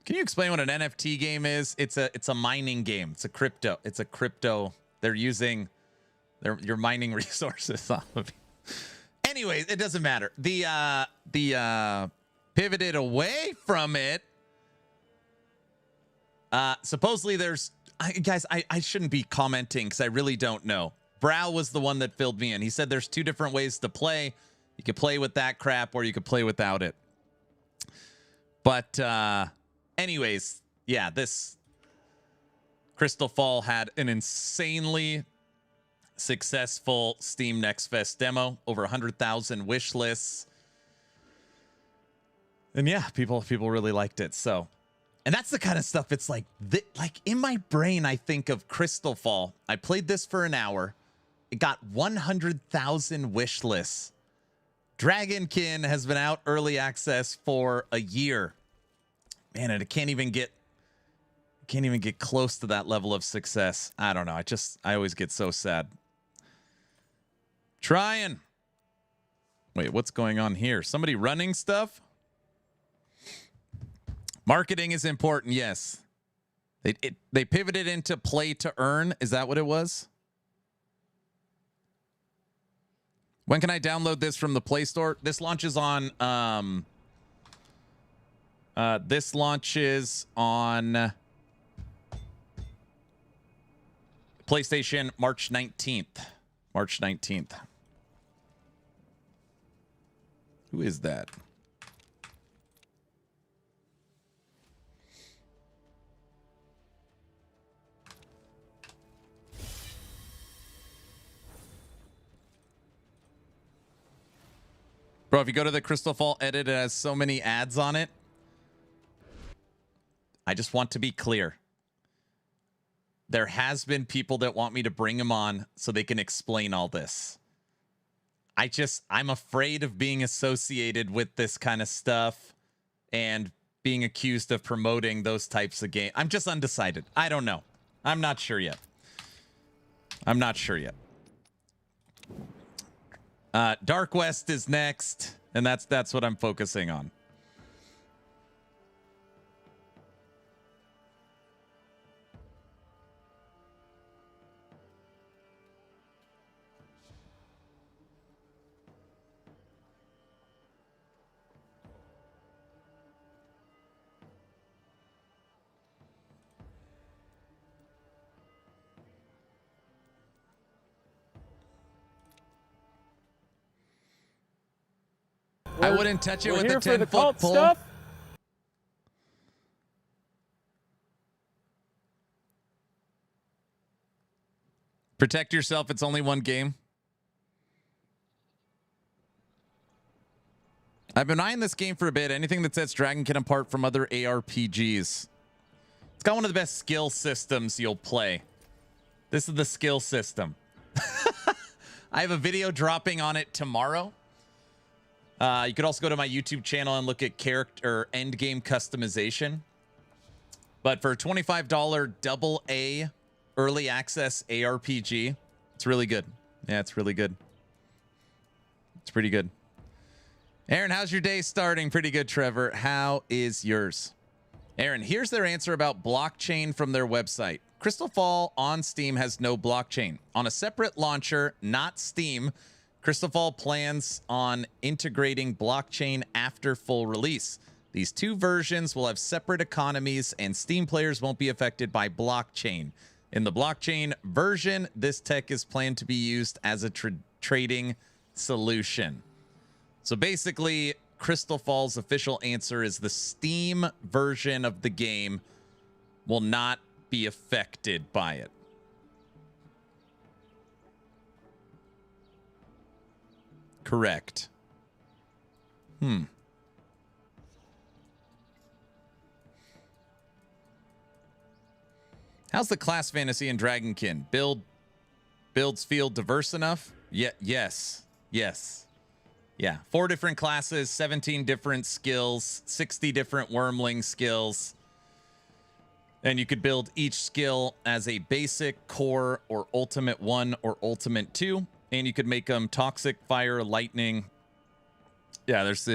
can you explain what an NFT game is? It's a mining game. It's a crypto. They're using you're mining resources off of you. Anyways, it doesn't matter. The pivoted away from it. Supposedly there's guys, I shouldn't be commenting because I really don't know. Brow was the one that filled me in. He said there's 2 different ways to play. You could play with that crap or you could play without it. But anyways, yeah, this Crystal Fall had an insanely successful Steam Next Fest demo, over 100,000 wish lists. And yeah, people really liked it. So, and that's the kind of stuff it's like in my brain I think of Crystal Fall. I played this for an hour. It got 100,000 wish lists. Dragonkin has been out early access for a year. Man, and it can't even get close to that level of success. I don't know. I always get so sad. Trying. Wait, what's going on here? Somebody running stuff? Marketing is important, yes. They pivoted into play to earn. Is that what it was? When can I download this from the Play Store? This launches on PlayStation March 19th. March 19th. Who is that? Bro, if you go to the Crystal Fall edit, it has so many ads on it. I just want to be clear. There has been people that want me to bring them on so they can explain all this. I'm afraid of being associated with this kind of stuff and being accused of promoting those types of games. I'm just undecided. I don't know. I'm not sure yet. Dark West is next, and that's what I'm focusing on. I wouldn't touch it with a 10-foot pole. Stuff. Protect yourself. It's only one game. I've been eyeing this game for a bit. Anything that sets Dragonkin apart from other ARPGs. It's got one of the best skill systems you'll play. This is the skill system. I have a video dropping on it tomorrow. You could also go to my YouTube channel and look at character endgame customization. But for a $25 double A early access ARPG, it's really good. Yeah, it's really good. It's pretty good. Aaron, how's your day starting? Pretty good, Trevor. How is yours? Aaron, here's their answer about blockchain from their website. Crystal Fall on Steam has no blockchain. On a separate launcher, not Steam, Crystal Fall plans on integrating blockchain after full release. These two versions will have separate economies, and Steam players won't be affected by blockchain. In the blockchain version, this tech is planned to be used as a trading solution. So basically, Crystal Fall's official answer is the Steam version of the game will not be affected by it. Correct. How's the class fantasy in Dragonkin? Builds feel diverse enough? Yes. Yeah, 4 different classes, 17 different skills, 60 different wormling skills. And you could build each skill as a basic, core, or ultimate 1 or ultimate 2. And you could make them toxic, fire, lightning. Yeah, there's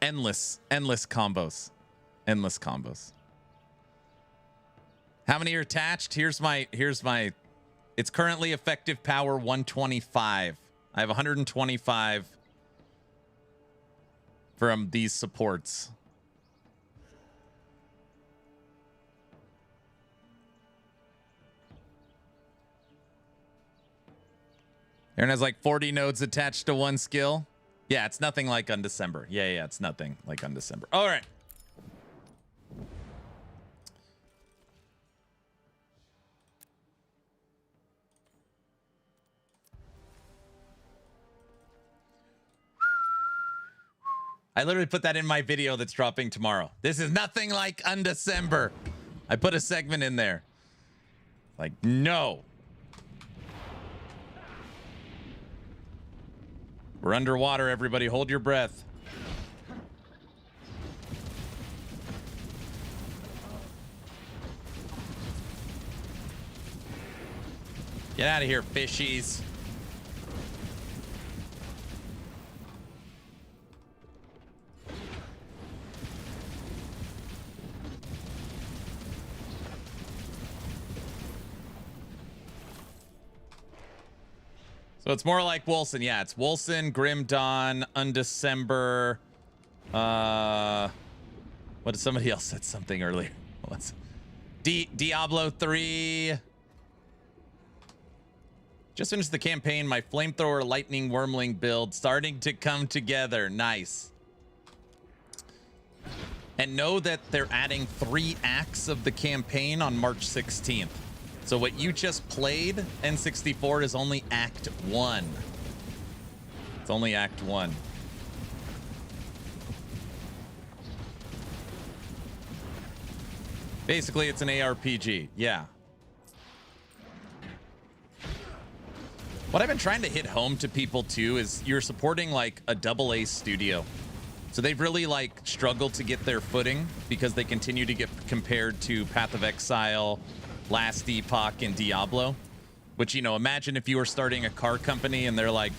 endless combos. Endless combos. How many are attached? Here's my it's currently effective power 125. I have 125 from these supports. Aaron has like 40 nodes attached to one skill. Yeah, it's nothing like Undecember. Yeah, it's nothing like Undecember. All right. I literally put that in my video that's dropping tomorrow. This is nothing like Undecember. I put a segment in there. Like, no. We're underwater, everybody. Hold your breath. Get out of here, fishies. So it's more like Wolson. Yeah, it's Wolson, Grim Dawn, Undecember. What did somebody else said something earlier? What's Diablo 3? Just finished the campaign. My flamethrower lightning wormling build starting to come together. Nice. And know that they're adding 3 acts of the campaign on March 16th. So what you just played, N64, is only Act 1. It's only Act 1. Basically, it's an ARPG. Yeah. What I've been trying to hit home to people, too, is you're supporting, like, a AA studio. So they've really, like, struggled to get their footing because they continue to get compared to Path of Exile, Last Epoch, and Diablo, which, you know, imagine if you were starting a car company and they're like,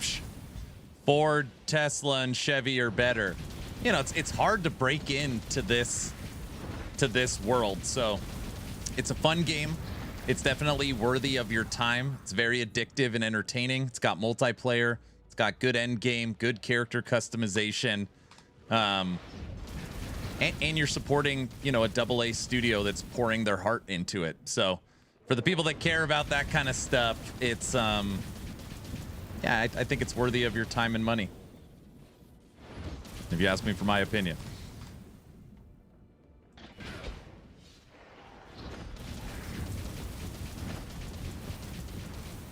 Ford, Tesla, and Chevy are better. You know, it's hard to break into this world. So it's a fun game. It's definitely worthy of your time. It's very addictive and entertaining. It's got multiplayer. It's got good end game, good character customization. And you're supporting, you know, a AA studio that's pouring their heart into it. So for the people that care about that kind of stuff, it's, yeah, I think it's worthy of your time and money. If you ask me for my opinion.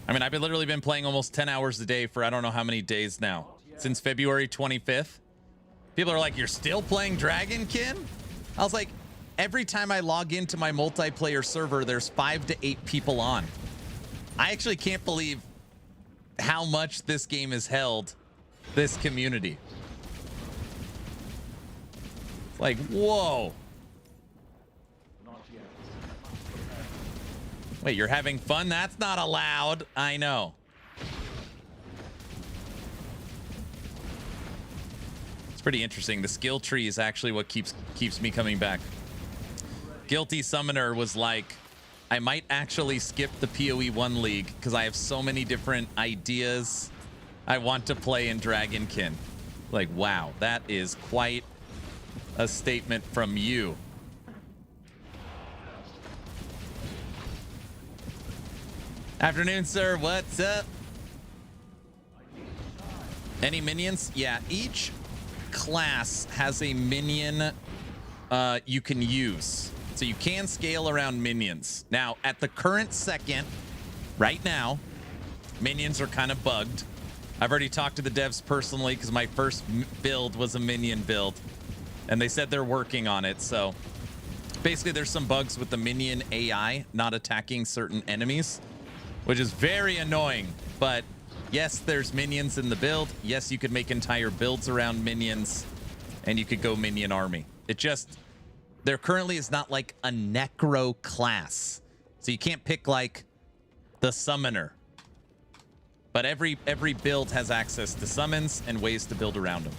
I mean, I've literally been playing almost 10 hours a day for I don't know how many days now. Since February 25th. People are like, you're still playing Dragonkin? I was like, every time I log into my multiplayer server, there's 5 to 8 people on. I actually can't believe how much this game has held this community. It's like, whoa. Wait, you're having fun? That's not allowed. I know. It's pretty interesting. The skill tree is actually what keeps me coming back. Guilty Summoner was like, I might actually skip the PoE 1 League because I have so many different ideas I want to play in Dragonkin. Like, wow, that is quite a statement from you. Afternoon, sir. What's up? Any minions? Yeah, each class has a minion you can use. So you can scale around minions. Now, at the current second, right now, minions are kind of bugged. I've already talked to the devs personally because my first build was a minion build. And they said they're working on it. So basically, there's some bugs with the minion AI not attacking certain enemies, which is very annoying. But yes, there's minions in the build. Yes, you could make entire builds around minions, and you could go minion army. It just, there currently is not like a necro class. So you can't pick like the summoner. But every build has access to summons and ways to build around them.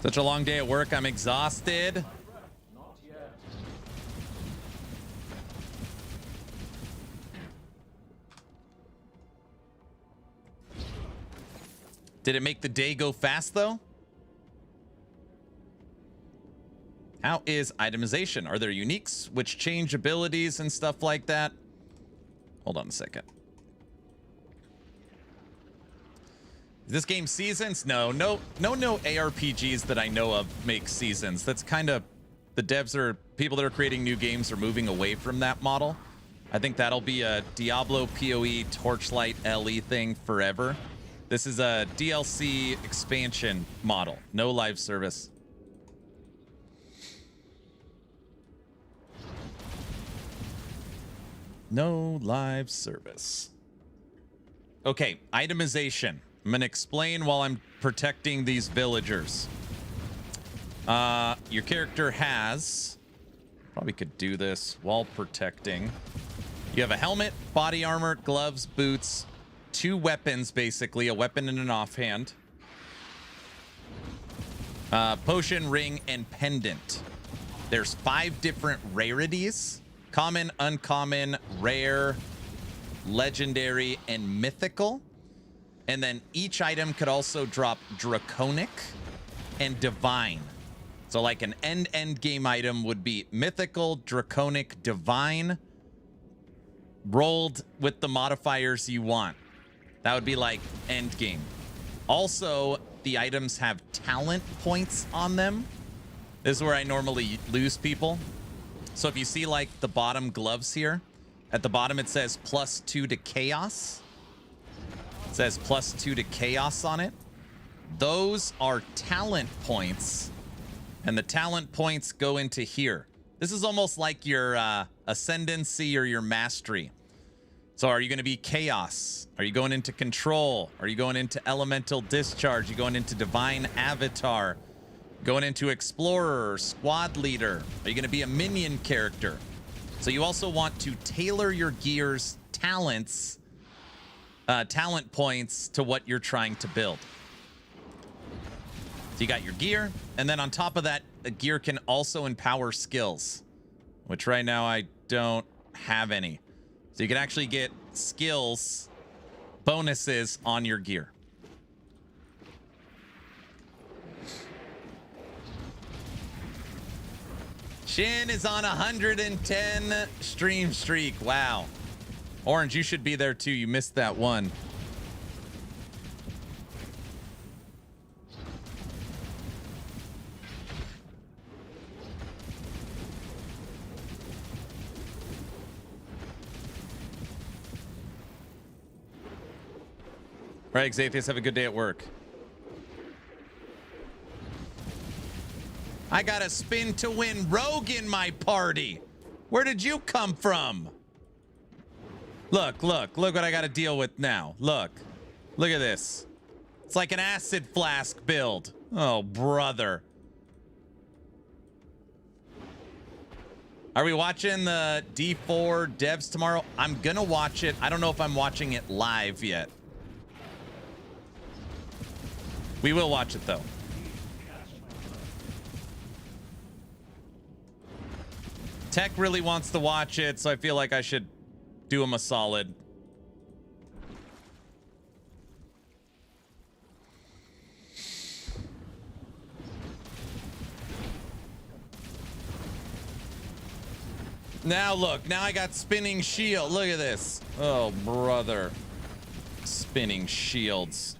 Such a long day at work. I'm exhausted. Did it make the day go fast, though? How is itemization? Are there uniques which change abilities and stuff like that? Hold on a second. Is this game seasons? No ARPGs that I know of make seasons. That's kind of, the devs or people that are creating new games are moving away from that model. I think that'll be a Diablo PoE Torchlight LE thing forever. This is a DLC expansion model, no live service. No live service. Okay, itemization. I'm gonna explain while I'm protecting these villagers. Your character has, probably could do this while protecting. You have a helmet, body armor, gloves, boots, 2 weapons, basically, a weapon and an offhand. Potion, ring, and pendant. There's 5 different rarities: common, uncommon, rare, legendary, and mythical. And then each item could also drop Draconic and Divine. So like an end game item would be mythical, Draconic, Divine, rolled with the modifiers you want. That would be like end game. Also, the items have talent points on them. This is where I normally lose people. So if you see like the bottom gloves here, at the bottom it says +2 to chaos. It says +2 to chaos on it. Those are talent points, and the talent points go into here. This is almost like your ascendancy or your mastery. So are you going to be chaos? Are you going into control? Are you going into elemental discharge? Are you going into divine avatar? Going into explorer or squad leader? Are you going to be a minion character? So you also want to tailor your gear's talents, talent points to what you're trying to build. So you got your gear, and then on top of that, the gear can also empower skills, which right now I don't have any. So you can actually get skills bonuses on your gear. Shin is on 110 stream streak. Wow. Orange, you should be there too. You missed that one. All right, Xathius, have a good day at work. I got a spin to win rogue in my party. Where did you come from? Look what I got to deal with now. Look at this. It's like an acid flask build. Oh, brother. Are we watching the D4 devs tomorrow? I'm gonna watch it. I don't know if I'm watching it live yet. We will watch it though. Tech really wants to watch it, so I feel like I should do him a solid. Now look, now I got spinning shield. Look at this. Oh, brother. Spinning shields.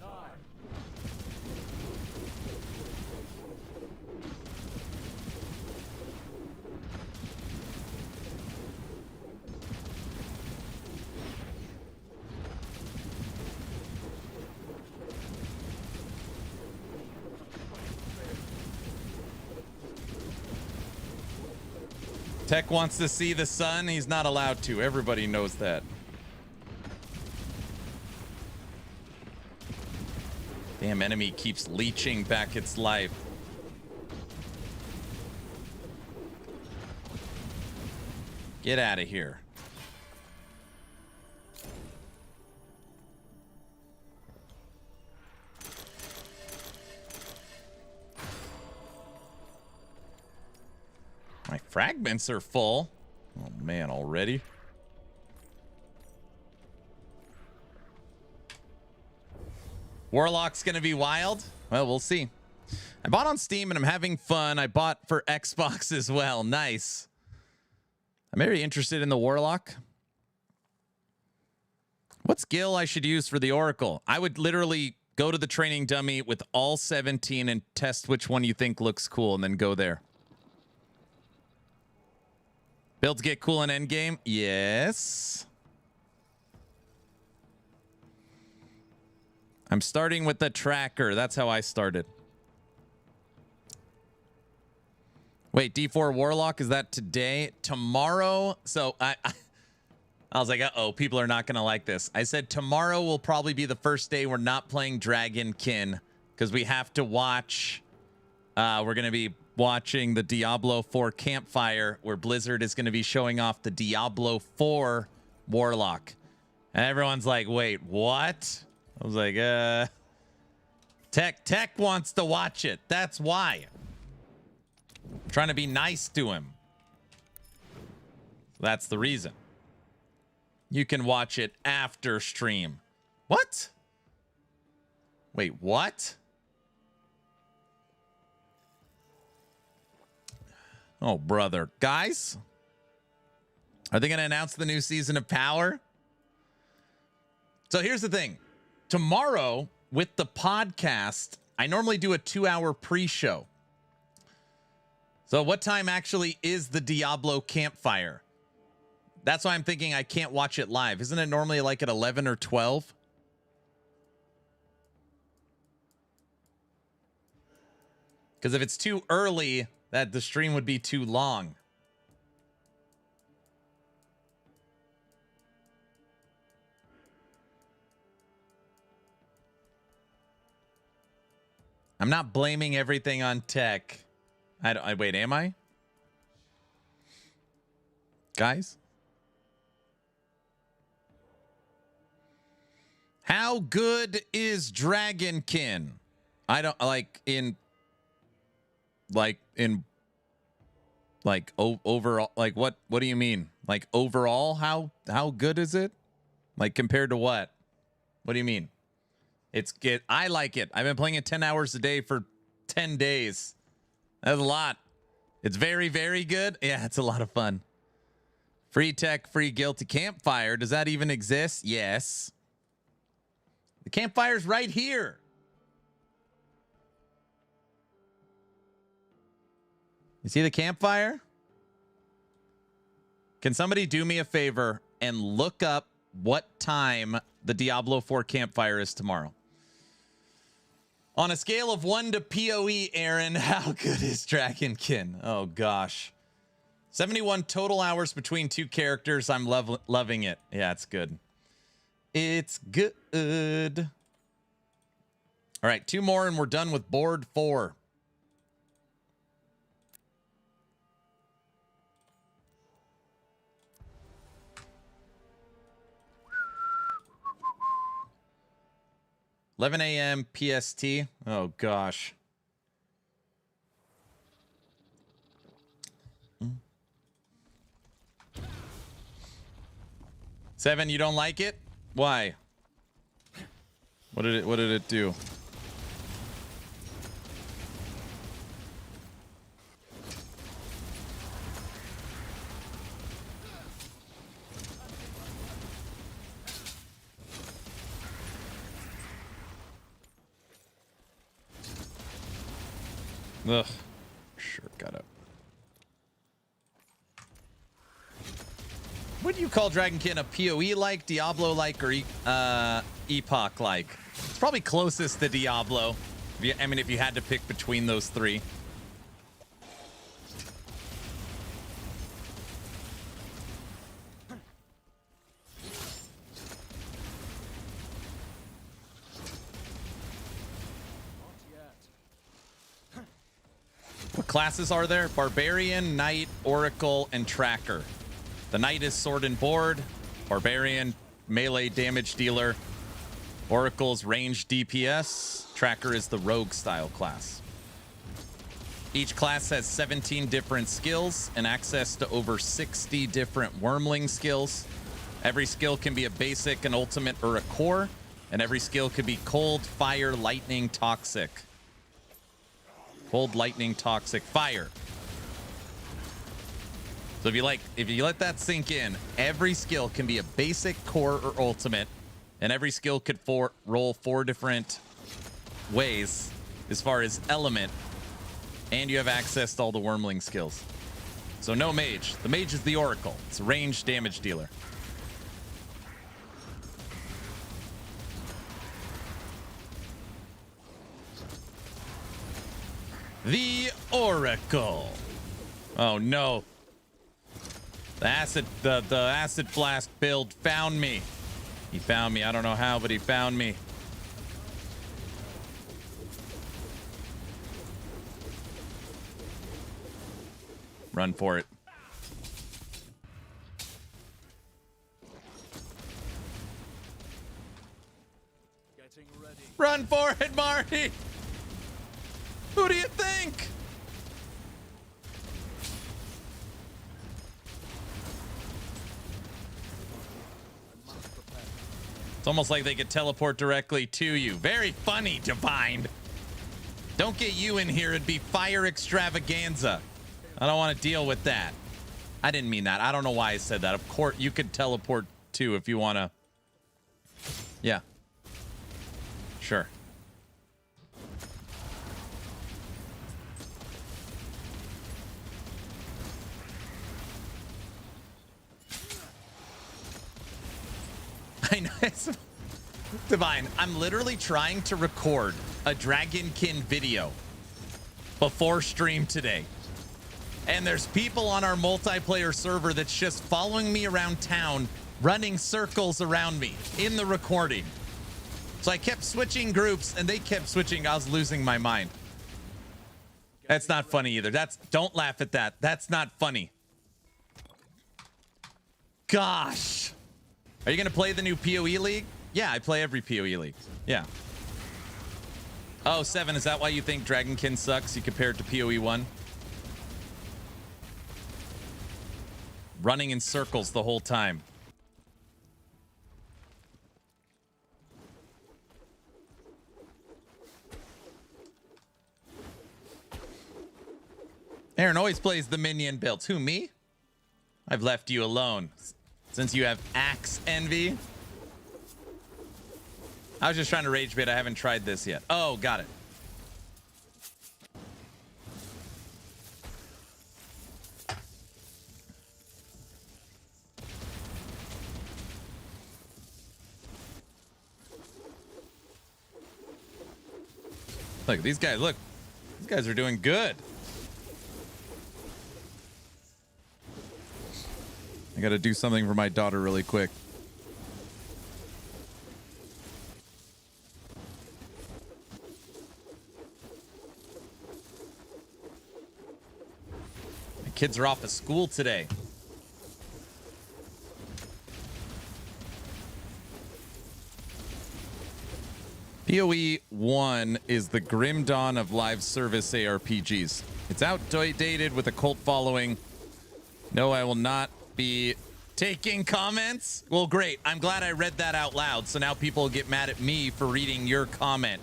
Tech wants to see the sun. He's not allowed to. Everybody knows that. Damn enemy keeps leeching back its life. Get out of here. My fragments are full. Oh man, already. Warlock's gonna be wild? Well, we'll see. I bought on Steam and I'm having fun. I bought for Xbox as well. Nice. I'm very interested in the Warlock. What skill I should use for the Oracle? I would literally go to the training dummy with all 17 and test which one you think looks cool and then go there. Builds get cool in Endgame? Yes. I'm starting with the tracker. That's how I started. Wait, D4 Warlock, is that today? Tomorrow? So I was like, uh-oh, people are not going to like this. I said tomorrow will probably be the first day we're not playing Dragonkin because we have to watch. We're going to be watching the Diablo 4 campfire where Blizzard is going to be showing off the Diablo 4 Warlock. And everyone's like, wait, what? I was like, Tech wants to watch it. That's why. I'm trying to be nice to him. That's the reason. You can watch it after stream. What? Wait, what? Oh, brother. Guys, are they going to announce the new season of Power? So here's the thing. Tomorrow, with the podcast, I normally do a 2-hour pre-show. So what time actually is the Diablo campfire? That's why I'm thinking I can't watch it live. Isn't it normally like at 11 or 12? Because if it's too early, that the stream would be too long. I'm not blaming everything on tech. Wait, am I? Guys? How good is Dragonkin? I don't overall, like what do you mean? Like overall, how good is it? Like compared to what? What do you mean? I like it. I've been playing it 10 hours a day for 10 days. That's a lot. It's very, very good. Yeah, it's a lot of fun. Free tech, free guilty campfire. Does that even exist? Yes. The campfire's right here. You see the campfire? Can somebody do me a favor and look up what time the Diablo 4 campfire is tomorrow? On a scale of 1 to PoE, Aaron, how good is Dragonkin? Oh, gosh. 71 total hours between two characters. I'm loving it. Yeah, it's good. It's good. All right, 2 more and we're done with board 4. $11 a.m. PST. Oh, gosh. Seven, you don't like it? Why? What did it do? Ugh. Sure, got it. What do you call Dragonkin? A PoE-like, Diablo-like, or Epoch-like? It's probably closest to Diablo. If you had to pick between those 3. What classes are there? Barbarian, Knight, Oracle, and Tracker. The Knight is Sword and Board. Barbarian, melee damage dealer. Oracle's range DPS. Tracker is the rogue style class. Each class has 17 different skills and access to over 60 different wormling skills. Every skill can be a basic, an ultimate, or a core. And every skill could be cold, fire, lightning, toxic. Cold, lightning, toxic, fire. So if you let that sink in, every skill can be a basic, core, or ultimate, and every skill could roll 4 different ways as far as element, and you have access to all the wormling skills. So no mage. The mage is the oracle. It's a ranged damage dealer. The oracle. Oh no. The acid flask build found me. He found me. I don't know how, but he found me. Run for it. Getting ready. Run for it, Marty. Who do you think? It's almost like they could teleport directly to you. Very funny, Divine. Don't get you in here. It'd be fire extravaganza. I don't want to deal with that. I didn't mean that. I don't know why I said that. Of course, you could teleport too if you want to. Yeah. Sure. I know. It's Divine, I'm literally trying to record a Dragonkin video before stream today. And there's people on our multiplayer server that's just following me around town, running circles around me in the recording. So I kept switching groups and they kept switching. I was losing my mind. That's not funny either. Don't laugh at that. That's not funny. Gosh. Are you going to play the new PoE League? Yeah, I play every PoE League. Yeah. Oh, 7, is that why you think Dragonkin sucks? You compare it to PoE 1? Running in circles the whole time. Aaron always plays the minion builds. Who, me? I've left you alone. Since you have axe envy. I was just trying to rage bait. I haven't tried this yet. Oh, got it. Look, these guys, look. These guys are doing good. I gotta do something for my daughter really quick. My kids are off of school today. PoE 1 is the grim dawn of live service ARPGs. It's outdated with a cult following. No, I will not be taking comments. Well, great. I'm glad I read that out loud, so now people will get mad at me for reading your comment.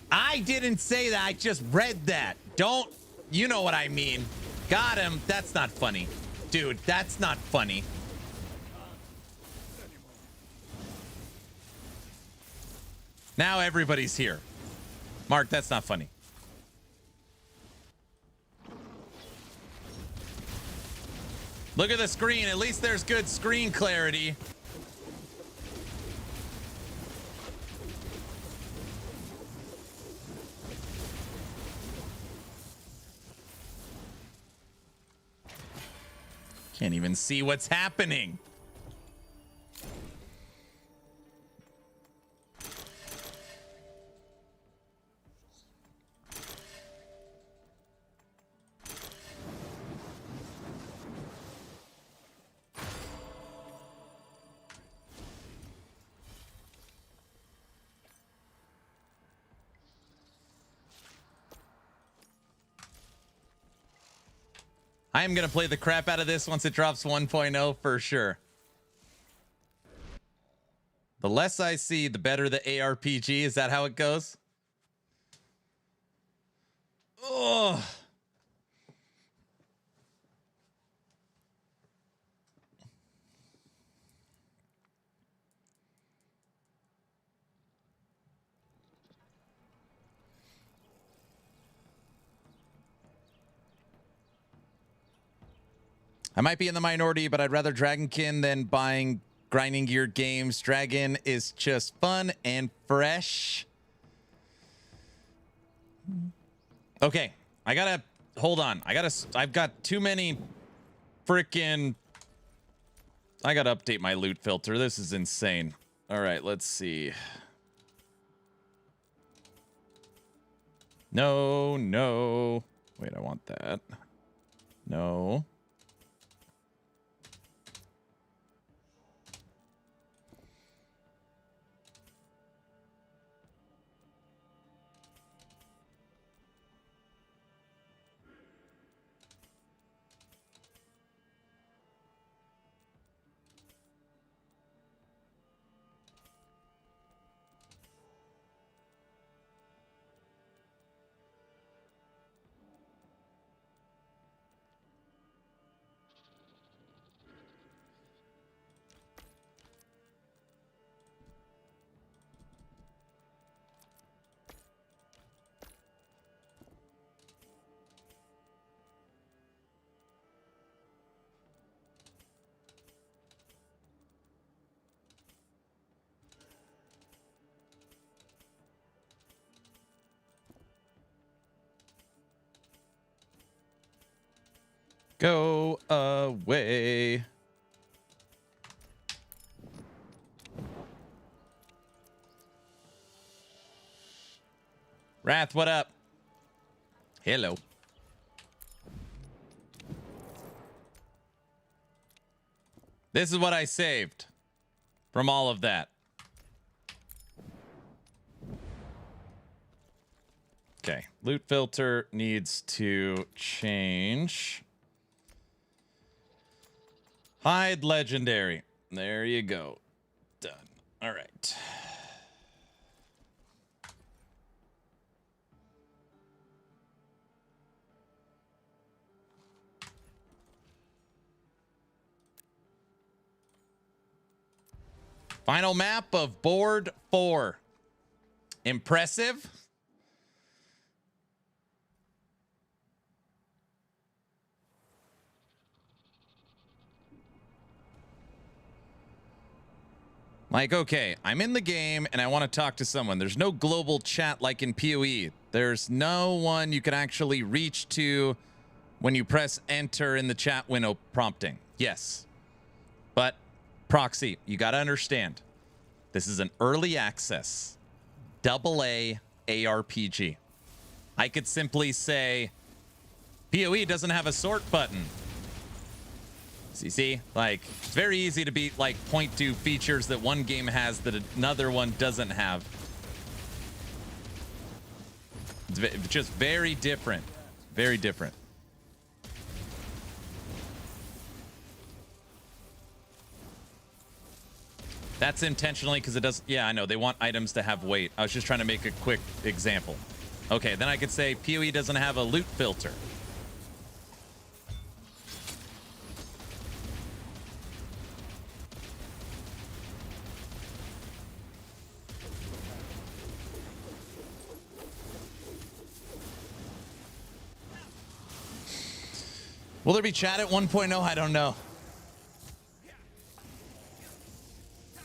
I didn't say that. I just read that. Don't, you know what I mean. Got him. That's not funny. Dude, that's not funny. Now everybody's here. Mark, that's not funny. Look at the screen. At least there's good screen clarity. Can't even see what's happening. I am going to play the crap out of this once it drops 1.0 for sure. The less I see, the better the ARPG. Is that how it goes? Oh. I might be in the minority, but I'd rather Dragonkin than buying grinding gear games. Dragon is just fun and fresh. Okay, I gotta hold on. I've got too many freaking. I gotta update my loot filter. This is insane. All right, let's see. No, no. Wait, I want that. No. Go away. Wrath, what up? Hello. This is what I saved from all of that. Okay, loot filter needs to change. Hide legendary. There you go. Done. All right. Final map of board 4. Impressive. Like, okay, I'm in the game and I want to talk to someone. There's no global chat like in PoE. There's no one you can actually reach to when you press enter in the chat window prompting. Yes. But proxy, you got to understand. This is an early access AA ARPG. I could simply say PoE doesn't have a sort button. See, like, it's very easy to be like point to features that one game has that another one doesn't have. It's just very different. Very different. That's intentionally because it does. Yeah, I know. They want items to have weight. I was just trying to make a quick example. Okay, then I could say PoE doesn't have a loot filter. Will there be chat at 1.0? I don't know.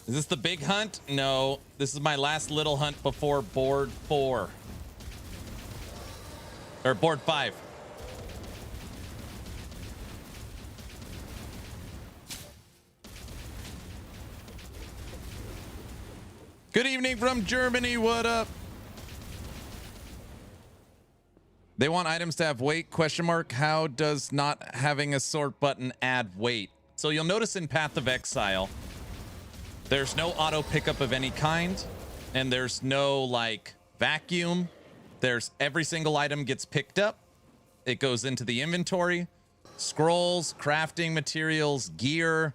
Is this the big hunt? No. This is my last little hunt before board 4. Or board 5. Good evening from Germany. What up? They want items to have weight, question mark. How does not having a sort button add weight? So you'll notice in Path of Exile, there's no auto pickup of any kind, and there's no like vacuum. There's every single item gets picked up. It goes into the inventory, scrolls, crafting materials, gear,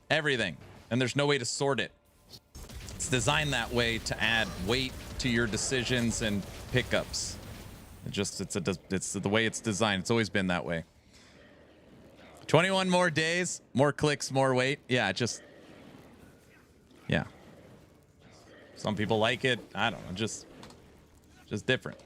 everything. And there's no way to sort it. It's designed that way to add weight to your decisions and pickups. It's the way it's designed. It's always been that way. 21 more days, more clicks, more weight. Yeah, yeah. Some people like it. I don't know, just different.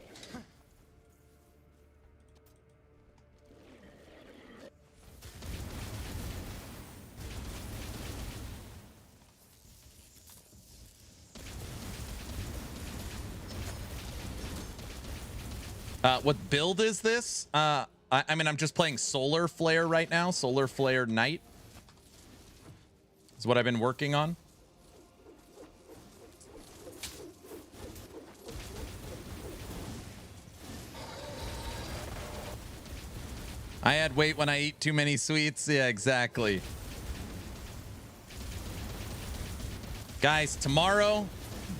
What build is this? I mean, I'm just playing Solar Flare right now. Solar Flare Knight is what I've been working on. I add weight when I eat too many sweets. Yeah, exactly. Guys, tomorrow,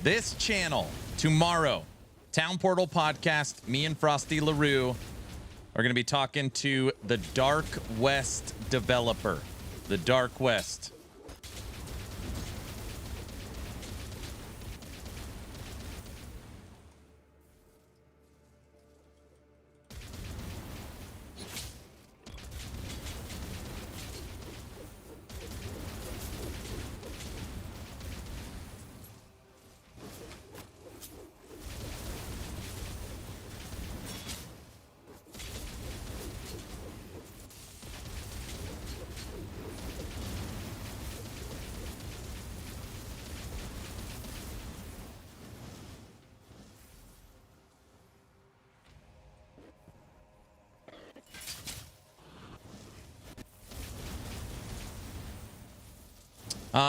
this channel, tomorrow, Town Portal Podcast, me and Frosty LaRue are going to be talking to the Dark West developer. The Dark West.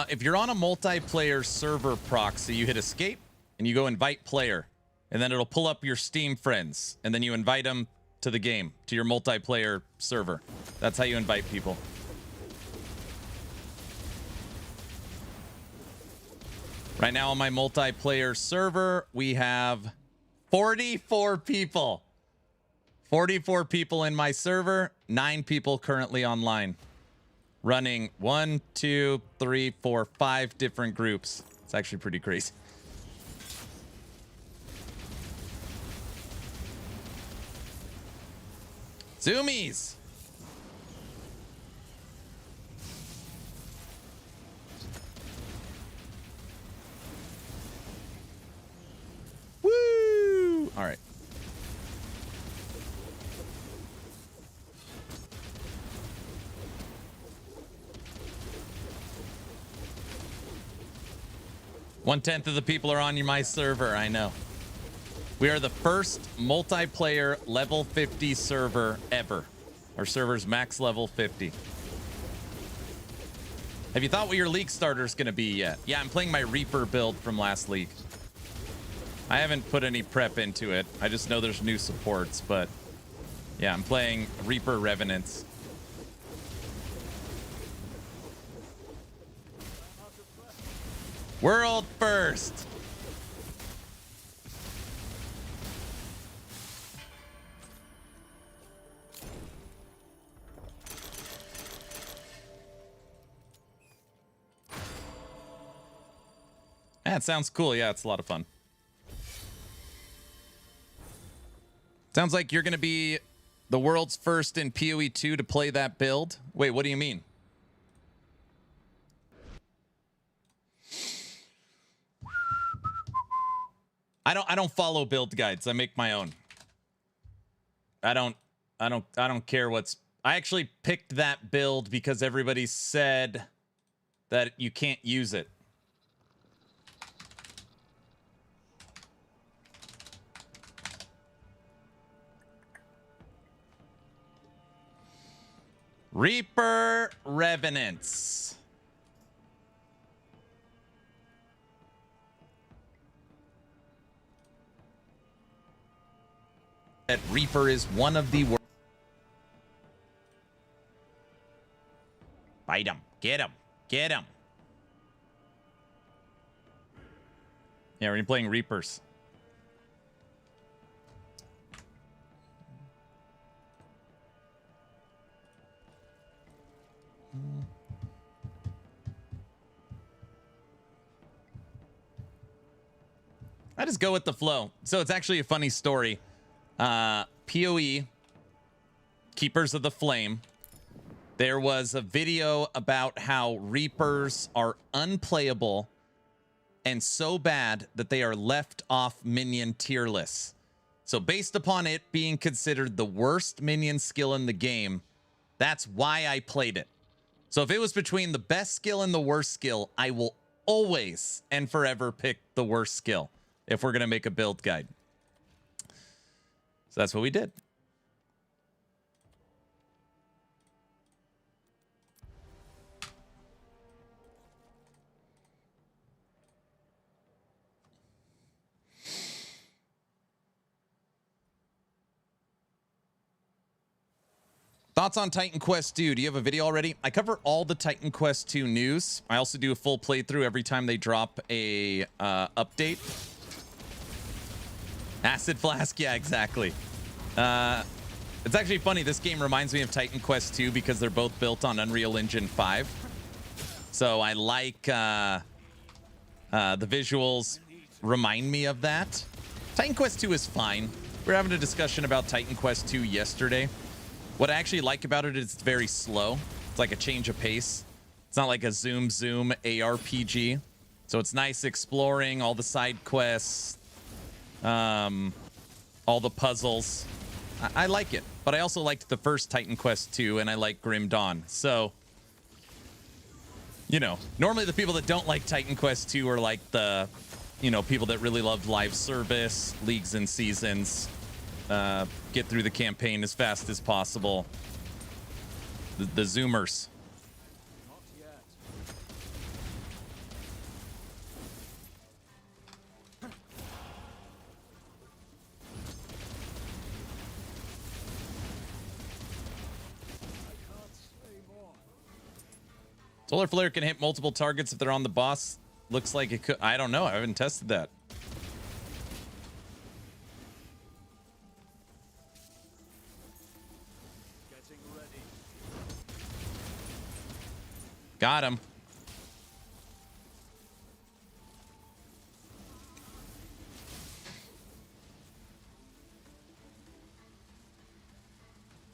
If you're on a multiplayer server proxy, you hit escape and you go invite player, and then it'll pull up your Steam friends, and then you invite them to the game, to your multiplayer server. That's how you invite people. Right now on my multiplayer server, we have 44 people. 44 people in my server, 9 people currently online. Running 1, 2, 3, 4, 5 different groups. It's actually pretty crazy. Zoomies! Woo! All right. One-tenth of the people are on my server, I know. We are the first multiplayer level 50 server ever. Our server's max level 50. Have you thought what your league starter is going to be yet? Yeah, I'm playing my Reaper build from last league. I haven't put any prep into it. I just know there's new supports, but yeah, I'm playing Reaper Revenants. World first. That sounds cool. Yeah, it's a lot of fun. Sounds like you're going to be the world's first in PoE 2 to play that build. Wait, what do you mean? I don't follow build guides. I make my own. I don't care what's... I actually picked that build because everybody said that you can't use it. Reaper Revenants. That Reaper is one of the worst. Bite him. Get him. Get him. Yeah, we're playing Reapers. I just go with the flow. So it's actually a funny story. PoE, Keepers of the Flame. There was a video about how Reapers are unplayable and so bad that they are left off minion tier lists. So based upon it being considered the worst minion skill in the game, that's why I played it. So if it was between the best skill and the worst skill, I will always and forever pick the worst skill if we're going to make a build guide. So that's what we did. Thoughts on Titan Quest 2? Do you have a video already? I cover all the Titan Quest 2 news. I also do a full playthrough every time they drop a update. Acid Flask, yeah, exactly. It's actually funny. This game reminds me of Titan Quest 2 because they're both built on Unreal Engine 5. So I like the visuals remind me of that. Titan Quest 2 is fine. We were having a discussion about Titan Quest 2 yesterday. What I actually like about it is it's very slow. It's like a change of pace. It's not like a zoom ARPG. So it's nice exploring all the side quests, all the puzzles. I like it, but I also liked the first Titan Quest 2, and I like Grim Dawn. So, you know, normally the people that don't like Titan Quest 2 are like the, you know, people that really love live service, leagues and seasons, get through the campaign as fast as possible. The Zoomers. Not yet. I can't say more. Solar Flare can hit multiple targets if they're on the boss. Looks like it could. I don't know. I haven't tested that. Getting ready. Got him.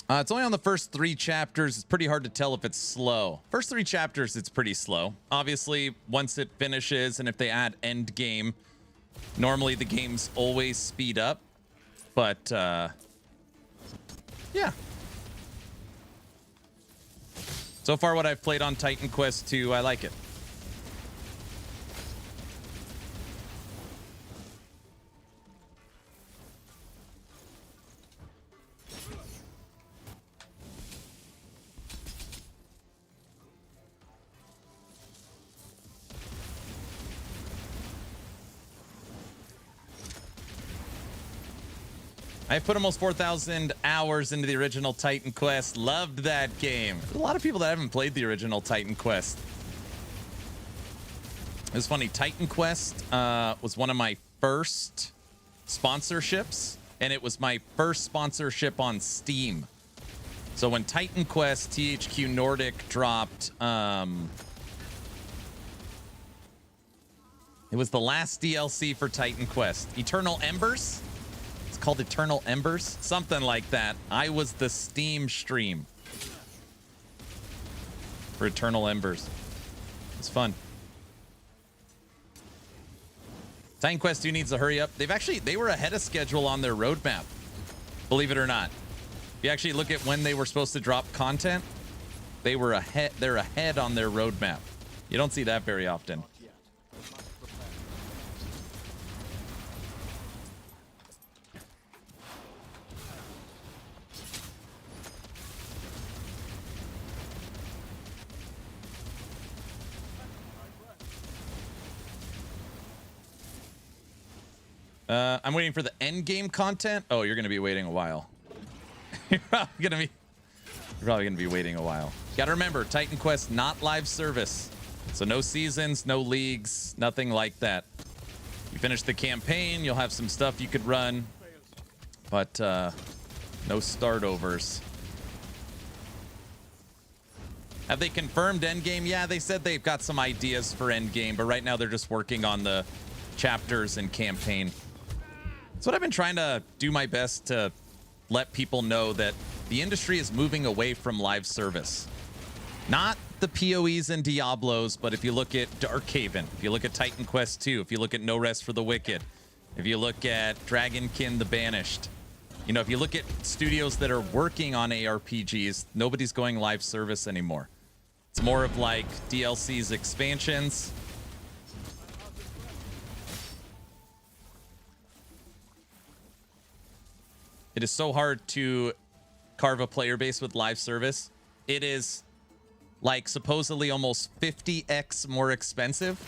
It's only on the first 3 chapters. It's pretty hard to tell if it's slow. First 3 chapters, it's pretty slow. Obviously, once it finishes and if they add Endgame, normally the games always speed up. But, yeah. So far, what I've played on Titan Quest 2, I like it. I put almost 4,000 hours into the original Titan Quest. Loved that game. There's a lot of people that haven't played the original Titan Quest. It was funny. Titan Quest was one of my first sponsorships, and it was my first sponsorship on Steam. So when Titan Quest THQ Nordic dropped, it was the last DLC for Titan Quest. Eternal Embers? Called Eternal Embers, something like that. I was the Steam stream for Eternal Embers. It's fun. Titan Quest 2 needs to hurry up. They were ahead of schedule on their roadmap, believe it or not. If you actually look at when they were supposed to drop content, they're ahead on their roadmap. You don't see that very often. Not yet. I must prepare. I'm waiting for the end game content. Oh, you're gonna be waiting a while. You're probably gonna be waiting a while. Gotta remember, Titan Quest not live service, so no seasons, no leagues, nothing like that. You finish the campaign, you'll have some stuff you could run, but no start overs. Have they confirmed Endgame? Yeah, they said they've got some ideas for Endgame, but right now they're just working on the chapters and campaign. That's what I've been trying to do my best to let people know, that the industry is moving away from live service. Not the PoEs and Diablos, but if you look at Darkhaven, if you look at Titan Quest 2, if you look at No Rest for the Wicked, if you look at Dragonkin The Banished, you know, if you look at studios that are working on ARPGs, nobody's going live service anymore. It's more of like DLCs, expansions. It is so hard to carve a player base with live service. It is like supposedly almost 50x more expensive.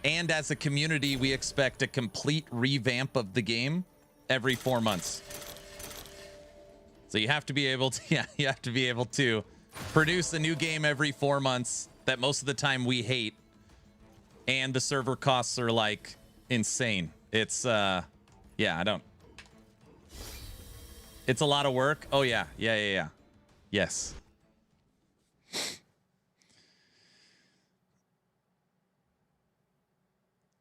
And as a community, we expect a complete revamp of the game every 4 months. So you have to be able to, yeah, you have to be able to produce a new game every 4 months that most of the time we hate. And the server costs are like insane. It's, yeah, I don't. It's a lot of work. Oh, yeah. Yeah. Yes.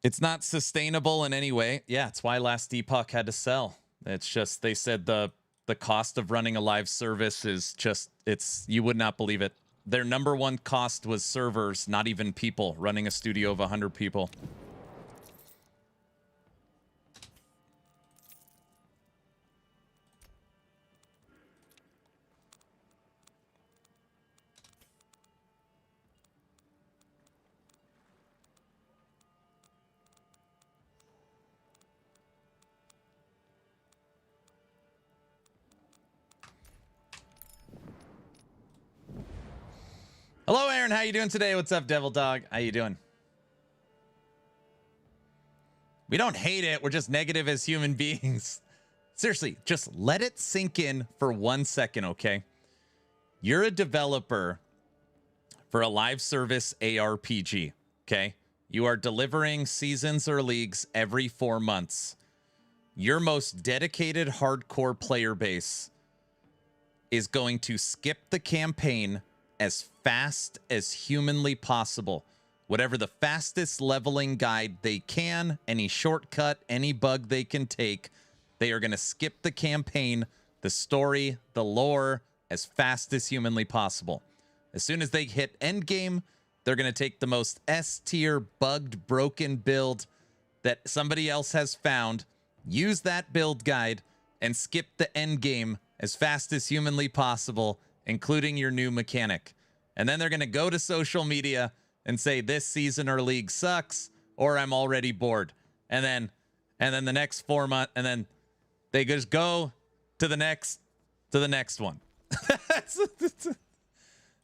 It's not sustainable in any way. Yeah, it's why Last Epoch had to sell. It's just, they said the cost of running a live service is just, you would not believe it. Their number one cost was servers, not even people, running a studio of 100 people. Hello, Aaron. How you doing today? What's up, Devil Dog? How you doing? We don't hate it. We're just negative as human beings. Seriously, just let it sink in for 1 second, okay? You're a developer for a live service ARPG, okay? You are delivering seasons or leagues every 4 months. Your most dedicated hardcore player base is going to skip the campaign as fast as humanly possible. Whatever the fastest leveling guide they can, any shortcut, any bug they can take, they are going to skip the campaign, the story, the lore, as fast as humanly possible. As soon as they hit Endgame, they're going to take the most S-tier, bugged, broken build that somebody else has found, use that build guide, and skip the Endgame as fast as humanly possible, including your new mechanic. And then they're going to go to social media and say this season or league sucks, or I'm already bored. And then the next 4 months, and then they just go to the next one.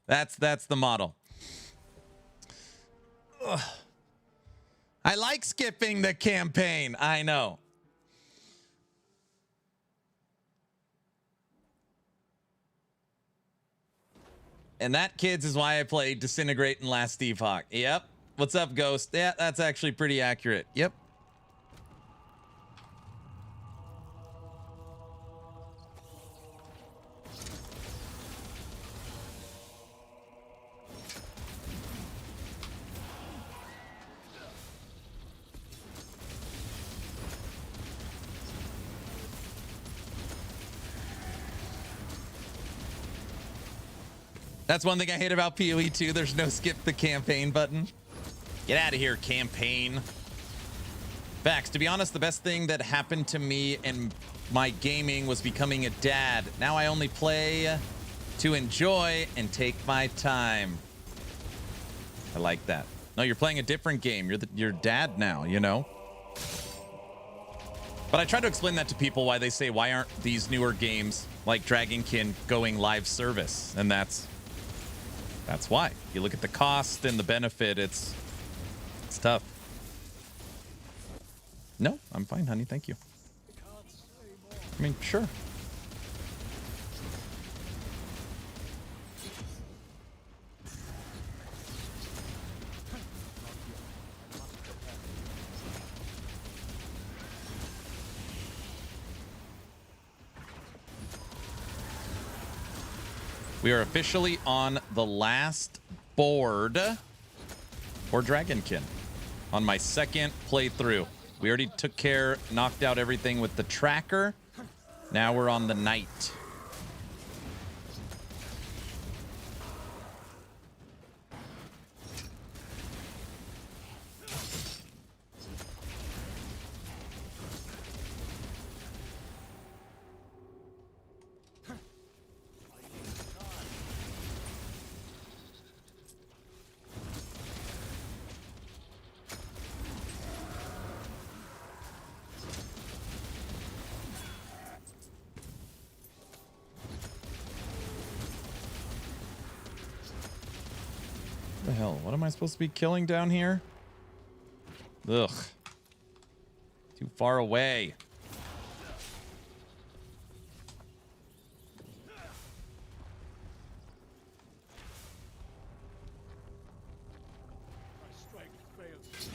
That's the model. Ugh. I like skipping the campaign. I know. And that, kids, is why I played Disintegrate and Last Epoch. Yep. What's up, Ghost? Yeah, that's actually pretty accurate. Yep. That's one thing I hate about PoE 2. There's no skip the campaign button. Get out of here, campaign. Facts. To be honest, the best thing that happened to me in my gaming was becoming a dad. Now I only play to enjoy and take my time. I like that. No, you're playing a different game. You're dad now, you know? But I try to explain that to people, why they say, why aren't these newer games like Dragonkin going live service? And that's why. You look at the cost and the benefit, it's tough. No, I'm fine, honey. Thank you. I mean, sure. We are officially on the last board for Dragonkin on my second playthrough. We already knocked out everything with the tracker. Now we're on the knight. hell? What am I supposed to be killing down here? Ugh. Too far away. My strength fails.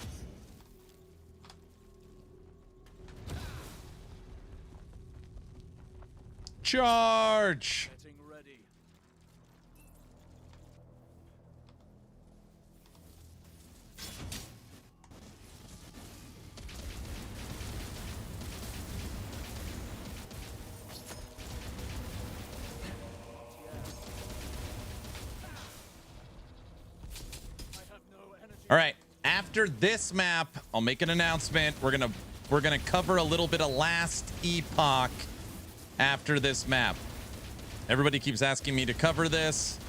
Charge! Getting ready. I have no energy. All right. After this map, I'll make an announcement. We're gonna cover a little bit of last Epoch after this map. Everybody keeps asking me to cover this.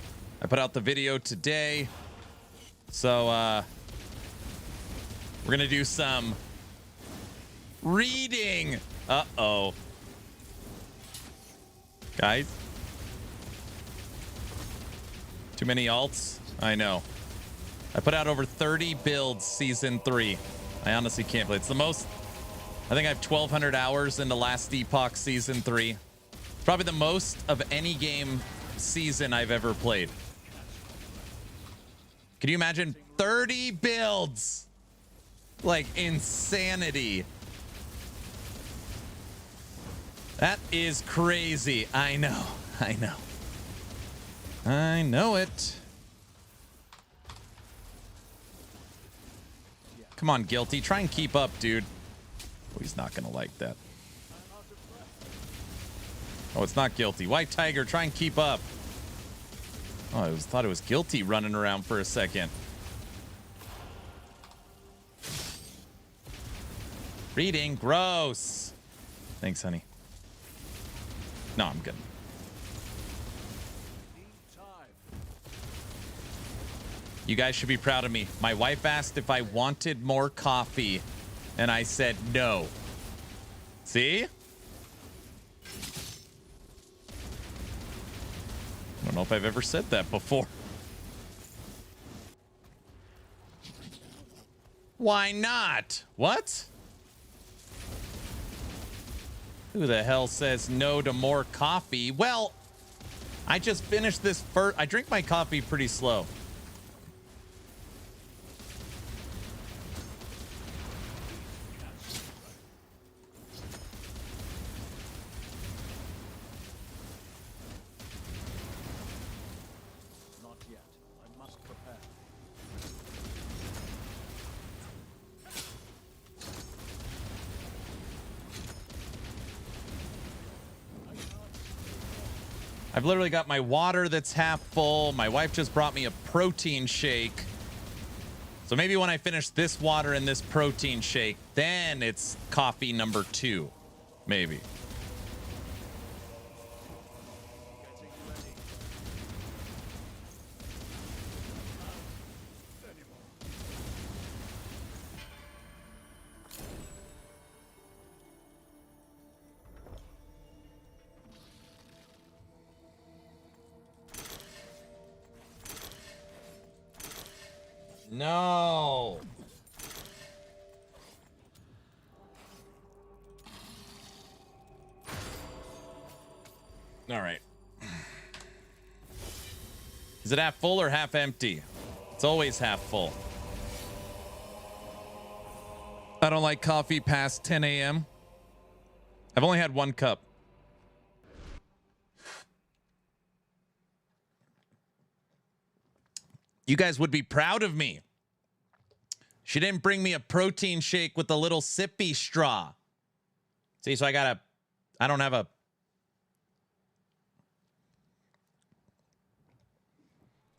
I put out the video today. So we're gonna do some reading. Uh-oh. Guys. Too many alts? I know. I put out over 30 builds season 3. I honestly can't believe it's the most. I think I have 1,200 hours in the last Epoch season 3. It's probably the most of any game season I've ever played. Can you imagine 30 builds? Like insanity. That is crazy. I know. I know. I know it. Come on, Guilty. Try and keep up, dude. Oh, he's not gonna like that. Oh, it's not Guilty. White Tiger, try and keep up. Oh, I thought it was Guilty running around for a second. Reading, gross. Thanks, honey. No, I'm good. You guys should be proud of me. My wife asked if I wanted more coffee, and I said no. See? I don't know if I've ever said that before. Why not? What? Who the hell says no to more coffee? Well, I just finished this first. I drink my coffee pretty slow. Not yet. I must prepare. I've literally got my water that's half full. My wife just brought me a protein shake. So maybe when I finish this water and this protein shake, then it's coffee number 2. Maybe. No. All right. Is it half full or half empty? It's always half full. I don't like coffee past 10 a.m. I've only had 1 cup. You guys would be proud of me. She didn't bring me a protein shake with a little sippy straw. See, so I don't have a.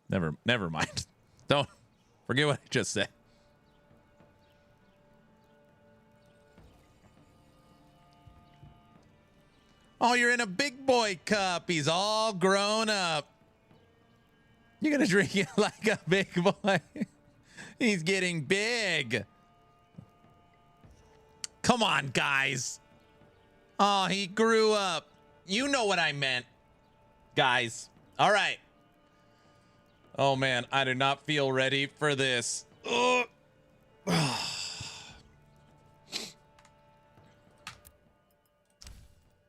Never mind. Don't forget what I just said. Oh, you're in a big boy cup. He's all grown up. You're going to drink it like a big boy. He's getting big. Come on, guys. Oh, he grew up. You know what I meant, guys. All right. Oh man, I do not feel ready for this. Ugh.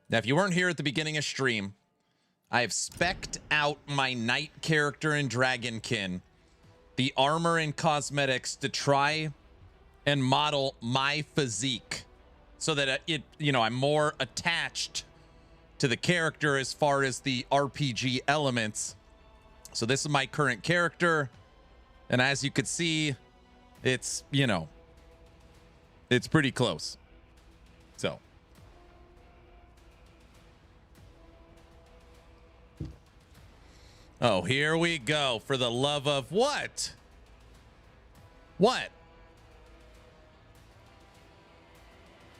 Now, if you weren't here at the beginning of stream, I have spec'd out my knight character in Dragonkin, the armor and cosmetics to try and model my physique so that I'm more attached to the character as far as the RPG elements. So this is my current character. And as you could see, it's, it's pretty close. So. Oh, here we go. For the love of what? What?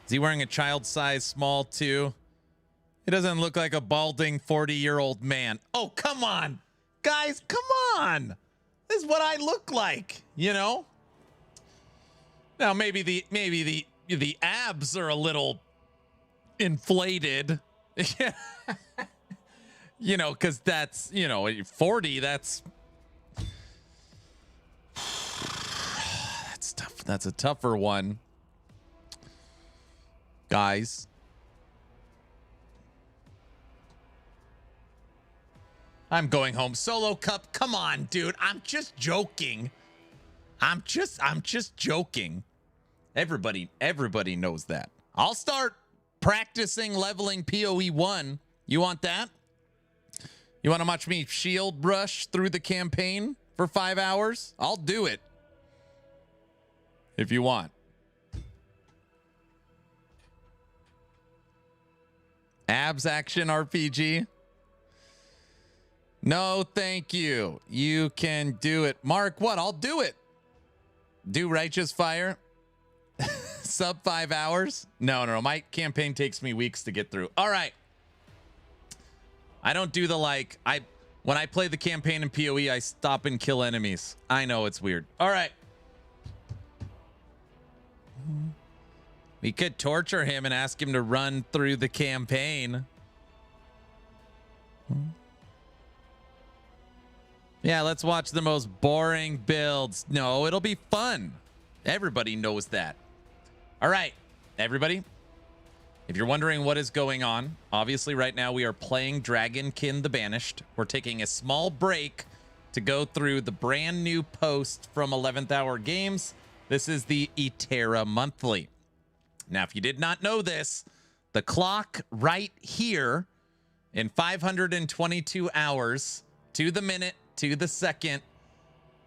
Is he wearing a child size small too? He doesn't look like a balding 40-year-old man. Oh, come on. Guys, come on. This is what I look like, Now maybe the abs are a little inflated. Because that's, 40, that's tough. That's a tougher one. Guys. I'm going home solo cup. Come on, dude. I'm just joking. I'm just joking. Everybody knows that. I'll start practicing leveling PoE 1. You want that? You want to watch me shield rush through the campaign for 5 hours? I'll do it. If you want. Abs action RPG? No, thank you. You can do it. Mark, what? I'll do it. Do Righteous Fire? Sub 5 hours? No. My campaign takes me weeks to get through. All right. I don't do the when I play the campaign in PoE, I stop and kill enemies. I know it's weird. All right. We could torture him and ask him to run through the campaign. Yeah, let's watch the most boring builds. No, it'll be fun. Everybody knows that. All right, everybody. If you're wondering what is going on, obviously right now we are playing Dragonkin The Banished. We're taking a small break to go through the brand new post from 11th Hour Games. This is the Itera Monthly. Now, if you did not know this, the clock right here in 522 hours to the minute, to the second,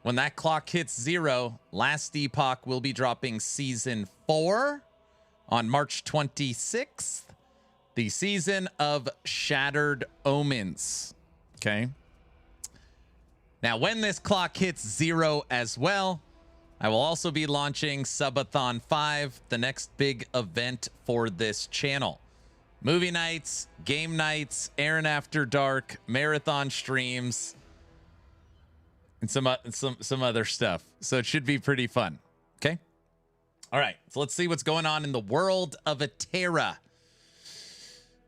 when that clock hits 0, Last Epoch will be dropping Season 4 on March 26th, the Season of Shattered Omens. Okay. Now, when this clock hits 0 as well, I will also be launching Subathon 5, the next big event for this channel. Movie nights, game nights, Aaron After Dark, marathon streams, and some other stuff. So it should be pretty fun. Okay. All right. So let's see what's going on in the world of Itera.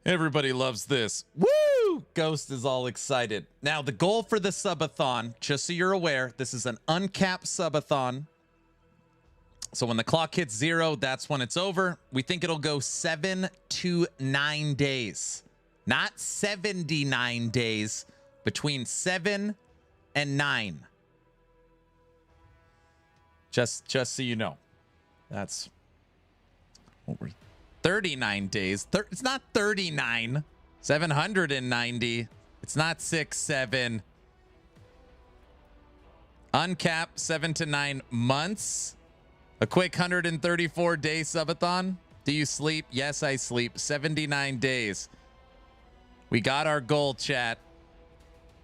Everybody loves this. Woo! Ghost is all excited. Now, the goal for the subathon, just so you're aware, this is an uncapped subathon. So when the clock hits 0, that's when it's over. We think it'll go 7 to 9 days. Not 79 days. Between 7 and 9. Just so you know. That's what we're 39 days. It's not 39. 790. It's not 6, 7. Uncapped 7 to 9 months. A quick 134-day subathon. Do you sleep? Yes, I sleep. 79 days. We got our goal, chat.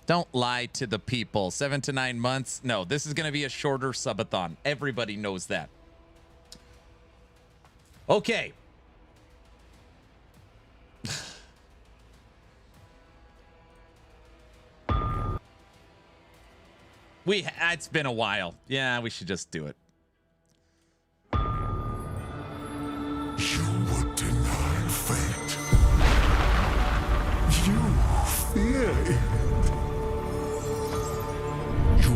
Don't lie to the people. 7 to 9 months. No, this is going to be a shorter subathon. Everybody knows that. Okay. It's been a while. Yeah, we should just do it. You would deny fate. You fear it. You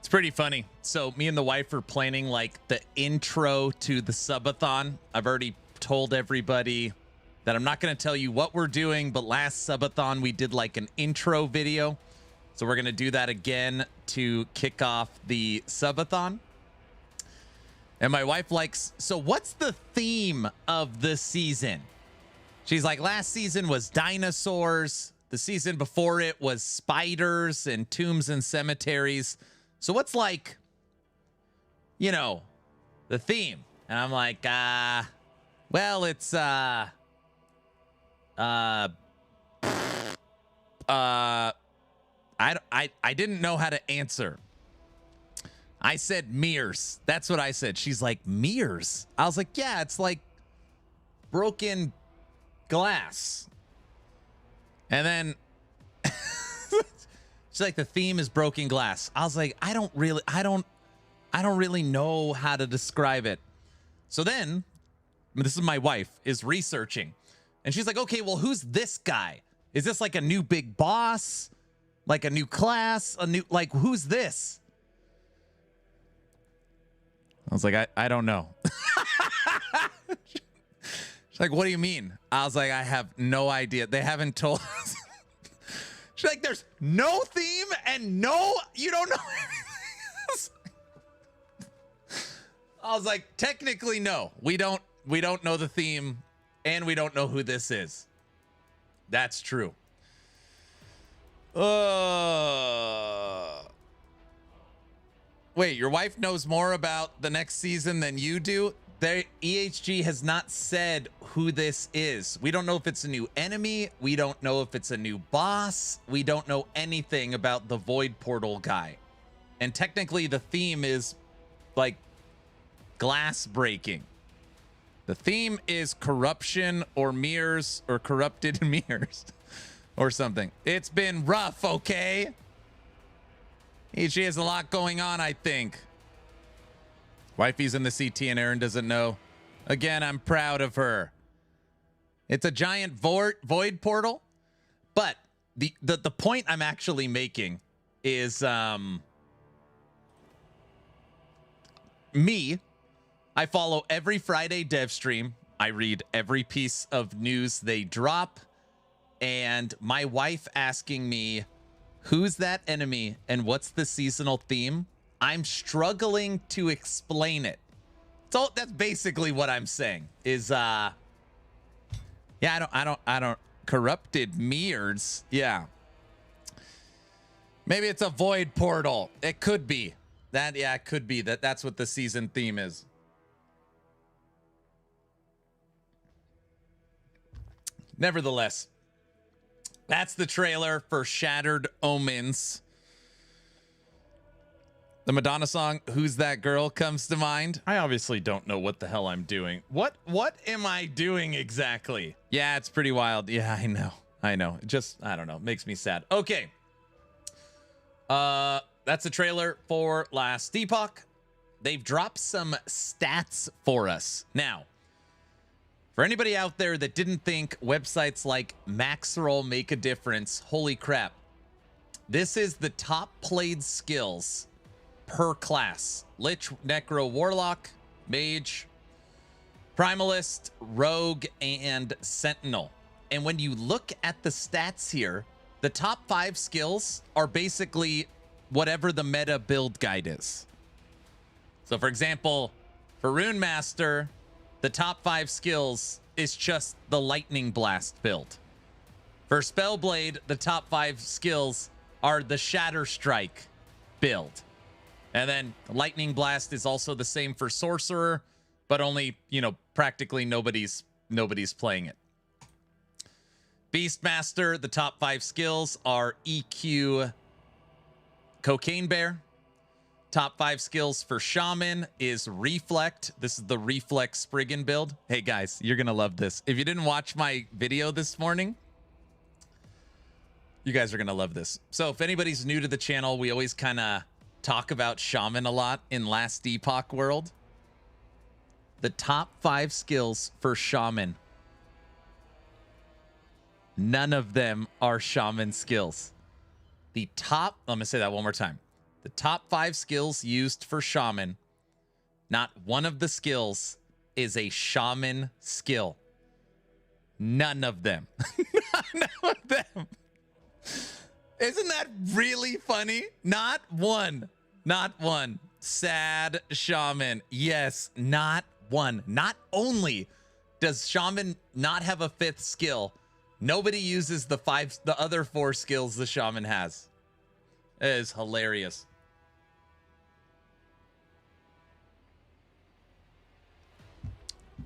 It's pretty funny. So me and the wife are planning like the intro to the subathon. I've already told everybody that I'm not going to tell you what we're doing, but last subathon we did like an intro video. So we're going to do that again to kick off the subathon. And my wife likes, so what's the theme of the season? She's like, last season was dinosaurs. The season before it was spiders and tombs and cemeteries. So what's like, you know, the theme? And I'm like, well, it's, I didn't know how to answer. I said mirrors. That's what I said. She's like, mirrors? I was like, yeah, it's like broken glass. And then she's like, the theme is broken glass. I was like, I don't really know how to describe it. So then, this is my wife, is researching. And she's like, okay, well, who's this guy? Is this like a new big boss? Like a new class? Like, who's this? I was like, I don't know. She's like, what do you mean? I was like, I have no idea. They haven't told us. She's like, there's no theme and you don't know. I was like, technically, no. We don't know the theme and we don't know who this is. That's true. Wait, your wife knows more about the next season than you do? EHG has not said who this is. We don't know if it's a new enemy. We don't know if it's a new boss. We don't know anything about the Void Portal guy. And technically the theme is like glass breaking. The theme is corruption or mirrors or corrupted mirrors or something. It's been rough, okay? She has a lot going on, I think. Wifey's in the CT and Aaron doesn't know. Again, I'm proud of her. It's a giant void portal. But the point I'm actually making is me. I follow every Friday dev stream. I read every piece of news they drop. And my wife asking me, who's that enemy and what's the seasonal theme? I'm struggling to explain it. So that's basically what I'm saying is, yeah, I don't corrupted mirrors. Yeah. Maybe it's a void portal. It could be that. Yeah, it could be that. That's what the season theme is. Nevertheless, that's the trailer for Shattered Omens. The Madonna song, Who's That Girl, comes to mind. I obviously don't know what the hell I'm doing. What am I doing exactly? Yeah, it's pretty wild. Yeah, I know. It just, I don't know. Makes me sad. Okay. That's a trailer for last Epoch. They've dropped some stats for us. Now, for anybody out there that didn't think websites like Maxroll make a difference, holy crap. This is the top played skills per class. Lich, Necro, Warlock, Mage, Primalist, Rogue, and Sentinel. And when you look at the stats here, the top 5 skills are basically whatever the meta build guide is. So for example, for Rune Master, the top 5 skills is just the Lightning Blast build. For Spellblade, the top 5 skills are the Shatter Strike build. And then Lightning Blast is also the same for Sorcerer, but only, practically nobody's playing it. Beastmaster, the top 5 skills are EQ Cocaine Bear. Top 5 skills for Shaman is Reflect. This is the Reflect Spriggan build. Hey guys, you're gonna love this. If you didn't watch my video this morning, you guys are gonna love this. So if anybody's new to the channel, we always kind of talk about Shaman a lot in Last Epoch world. The top 5 skills for Shaman, none of them are Shaman skills. The top, let me say that one more time. The top 5 skills used for Shaman, not one of the skills is a Shaman skill. None of them. None of them. Isn't that really funny? Not one. Not one. Sad Shaman. Yes, not one. Not only does Shaman not have a 5th skill, nobody uses the other 4 skills the Shaman has. It is hilarious.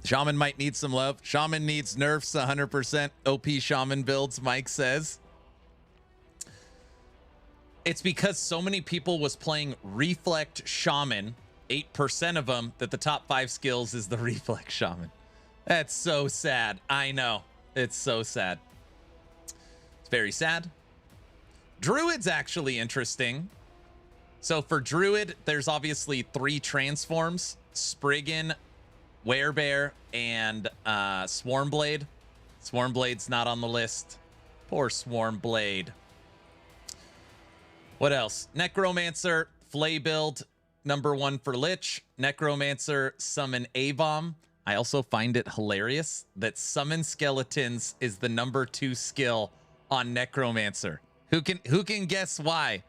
Shaman might need some love. Shaman needs nerfs 100%. OP Shaman builds, Mike says. It's because so many people was playing Reflect Shaman, 8% of them, that the top 5 skills is the Reflect Shaman. That's so sad. I know. It's so sad. It's very sad. Druid's actually interesting. So for Druid, there's obviously 3 transforms. Spriggan, Werebear, and Swarmblade. Swarmblade's not on the list. Poor Swarmblade. What else? Necromancer, Flay build, #1 for Lich. Necromancer, summon A-Bomb. I also find it hilarious that summon skeletons is the #2 skill on Necromancer. Who can guess why?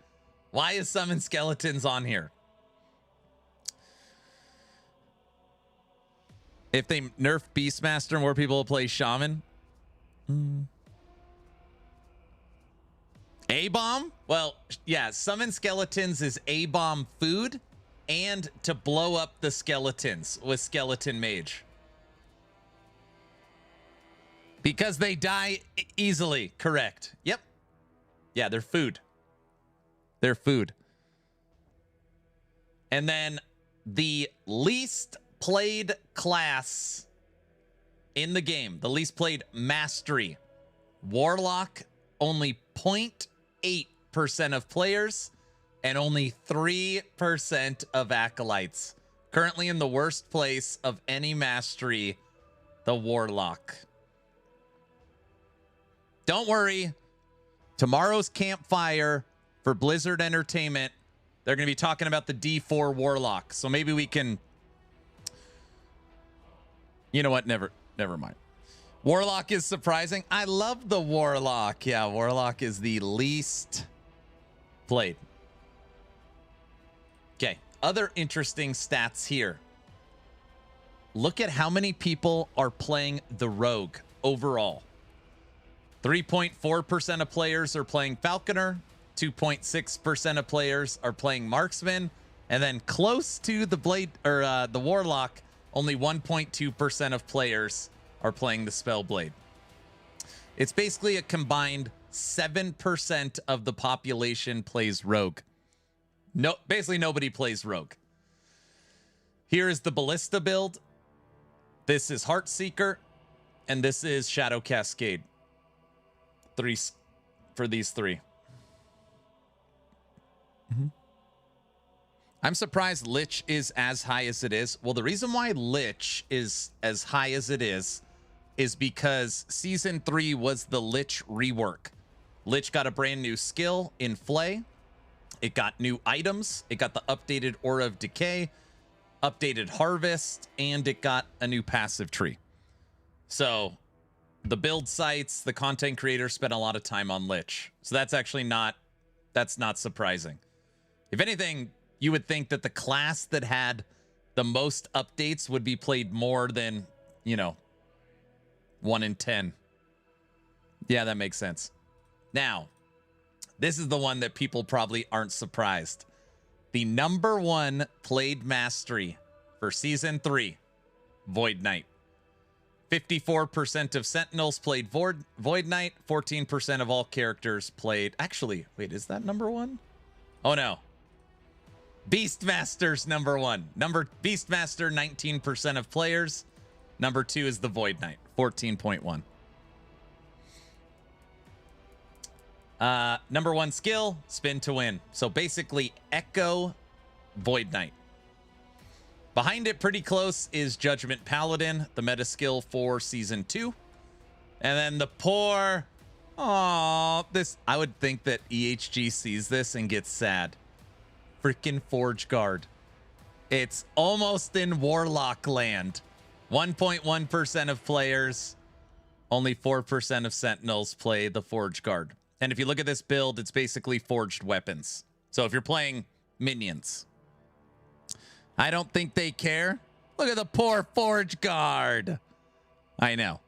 Why is summon skeletons on here? If they nerf Beastmaster, more people will play Shaman. A-Bomb? Well, yeah, summon skeletons is A-Bomb food and to blow up the skeletons with Skeleton Mage. Because they die easily. Correct. Yep. Yeah, they're food. They're food. And then the least played class in the game, the least played mastery, Warlock, only 0.8% of players and only 3% of acolytes. Currently in the worst place of any mastery, the Warlock. Don't worry. Tomorrow's campfire for Blizzard Entertainment, they're going to be talking about the D4 Warlock. So maybe we can... You know what? Never mind. Warlock is surprising. I love the Warlock. Yeah, Warlock is the least played. Okay, other interesting stats here. Look at how many people are playing the Rogue overall. 3.4% of players are playing Falconer. 2.6% of players are playing Marksman. And then close to the Blade or the Warlock, only 1.2% of players are playing the Spellblade. It's basically a combined 7% of the population plays Rogue. No, basically nobody plays Rogue. Here is the Ballista build. This is Heartseeker, and this is Shadow Cascade. 3 for these 3. I'm surprised Lich is as high as it is. Well, the reason why Lich is as high as it is because Season 3 was the Lich rework. Lich got a brand new skill in Flay. It got new items. It got the updated Aura of Decay, updated Harvest, and it got a new passive tree. So the build sites, the content creators spent a lot of time on Lich. So that's actually not surprising. If anything, you would think that the class that had the most updates would be played more than, 1 in 10. Yeah, that makes sense. Now, this is the one that people probably aren't surprised. The #1 played mastery for Season 3, Void Knight. 54% of Sentinels played Void Knight. 14% of all characters played... Actually, wait, is that #1? Oh, no. Beastmaster's #1. Beastmaster, 19% of players. #2 is the Void Knight, 14.1. #1 skill, spin to win. So basically, Echo Void Knight. Behind it, pretty close, is Judgment Paladin, the meta skill for Season 2. And then the poor... Aww, this... I would think that EHG sees this and gets sad. freaking Forge Guard. It's almost in Warlock land. 1.1% of players, only 4% of Sentinels play the Forge Guard. And if you look at this build, it's basically forged weapons. So if you're playing minions, I don't think they care. Look at the poor Forge Guard. I know.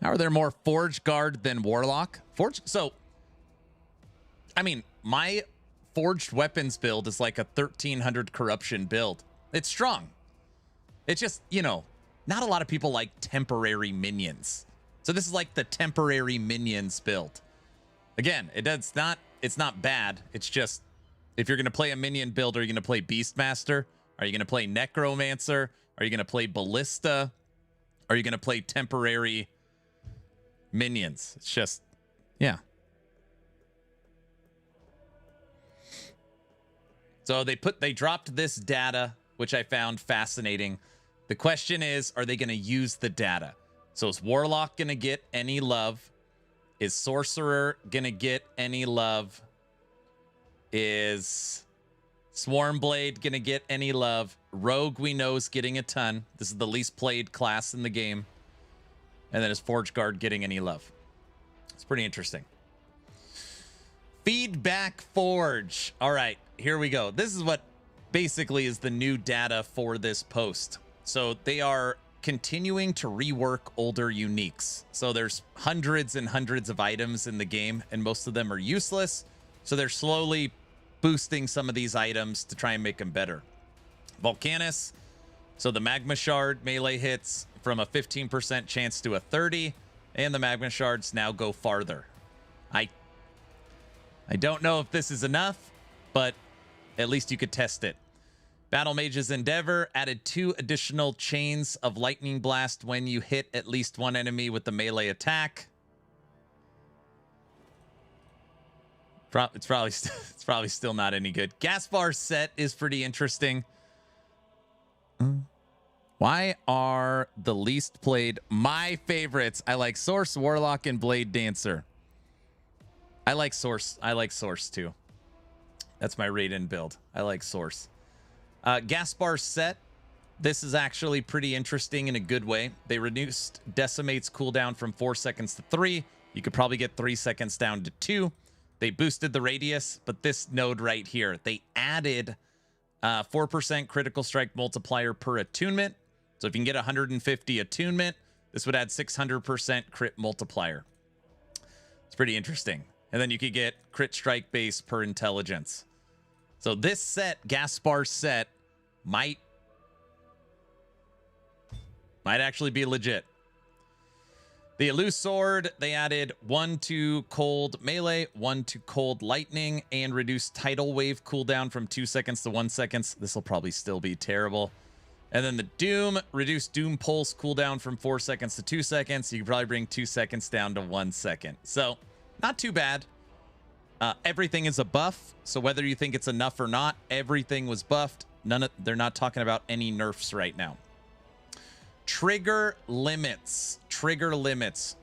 How are there more Forge Guard than Warlock? So, I mean, my forged weapons build is like a 1300 corruption build. It's strong. It's just, you know, not a lot of people like temporary minions. So this is like the temporary minions build. Again, it's not bad. It's just, if you're going to play a minion build, are you going to play Beastmaster? Are you going to play Necromancer? Are you going to play Ballista? Are you going to play temporary minions? It's just, yeah. So they dropped this data, which I found fascinating. The question is, are they going to use the data? So is Warlock going to get any love? Is Sorcerer going to get any love? Is Swarmblade going to get any love? Rogue, we know, is getting a ton. This is the least played class in the game. And then is Forge Guard getting any love? It's pretty interesting. Feedback Forge. All right, here we go. This is what basically is the new data for this post. So they are continuing to rework older uniques. So there's hundreds and hundreds of items in the game, and most of them are useless. So they're slowly boosting some of these items to try and make them better. Volcanus. So the Magma Shard melee hits from a 15% chance to a 30, and the Magma Shards now go farther. I don't know if this is enough, but at least you could test it. Battle Mage's Endeavor added 2 additional chains of Lightning Blast when you hit at least one enemy with the melee attack. It's probably still not any good. Gaspar set is pretty interesting. Why are the least played my favorites? I like Source, Warlock, and Blade Dancer. I like Source too. That's my raid-in build. I like Source. Gaspar set. This is actually pretty interesting in a good way. They reduced Decimate's cooldown from 4 seconds to 3. You could probably get 3 seconds down to 2. They boosted the radius, but this node right here, they added 4% critical strike multiplier per attunement. So if you can get 150 attunement, this would add 600% crit multiplier. It's pretty interesting. And then you could get crit strike base per intelligence. So this set, Gaspar set, might actually be legit. The Elusive Sword, they added 1 to cold melee, 1 to cold lightning, and reduced tidal wave cooldown from 2 seconds to 1 second. This will probably still be terrible. And then the Doom, reduced Doom pulse cooldown from 4 seconds to 2 seconds. You can probably bring 2 seconds down to 1 second. So not too bad. Everything is a buff. So whether you think it's enough or not, everything was buffed. They're not talking about any nerfs right now. Trigger limits. Trigger limits.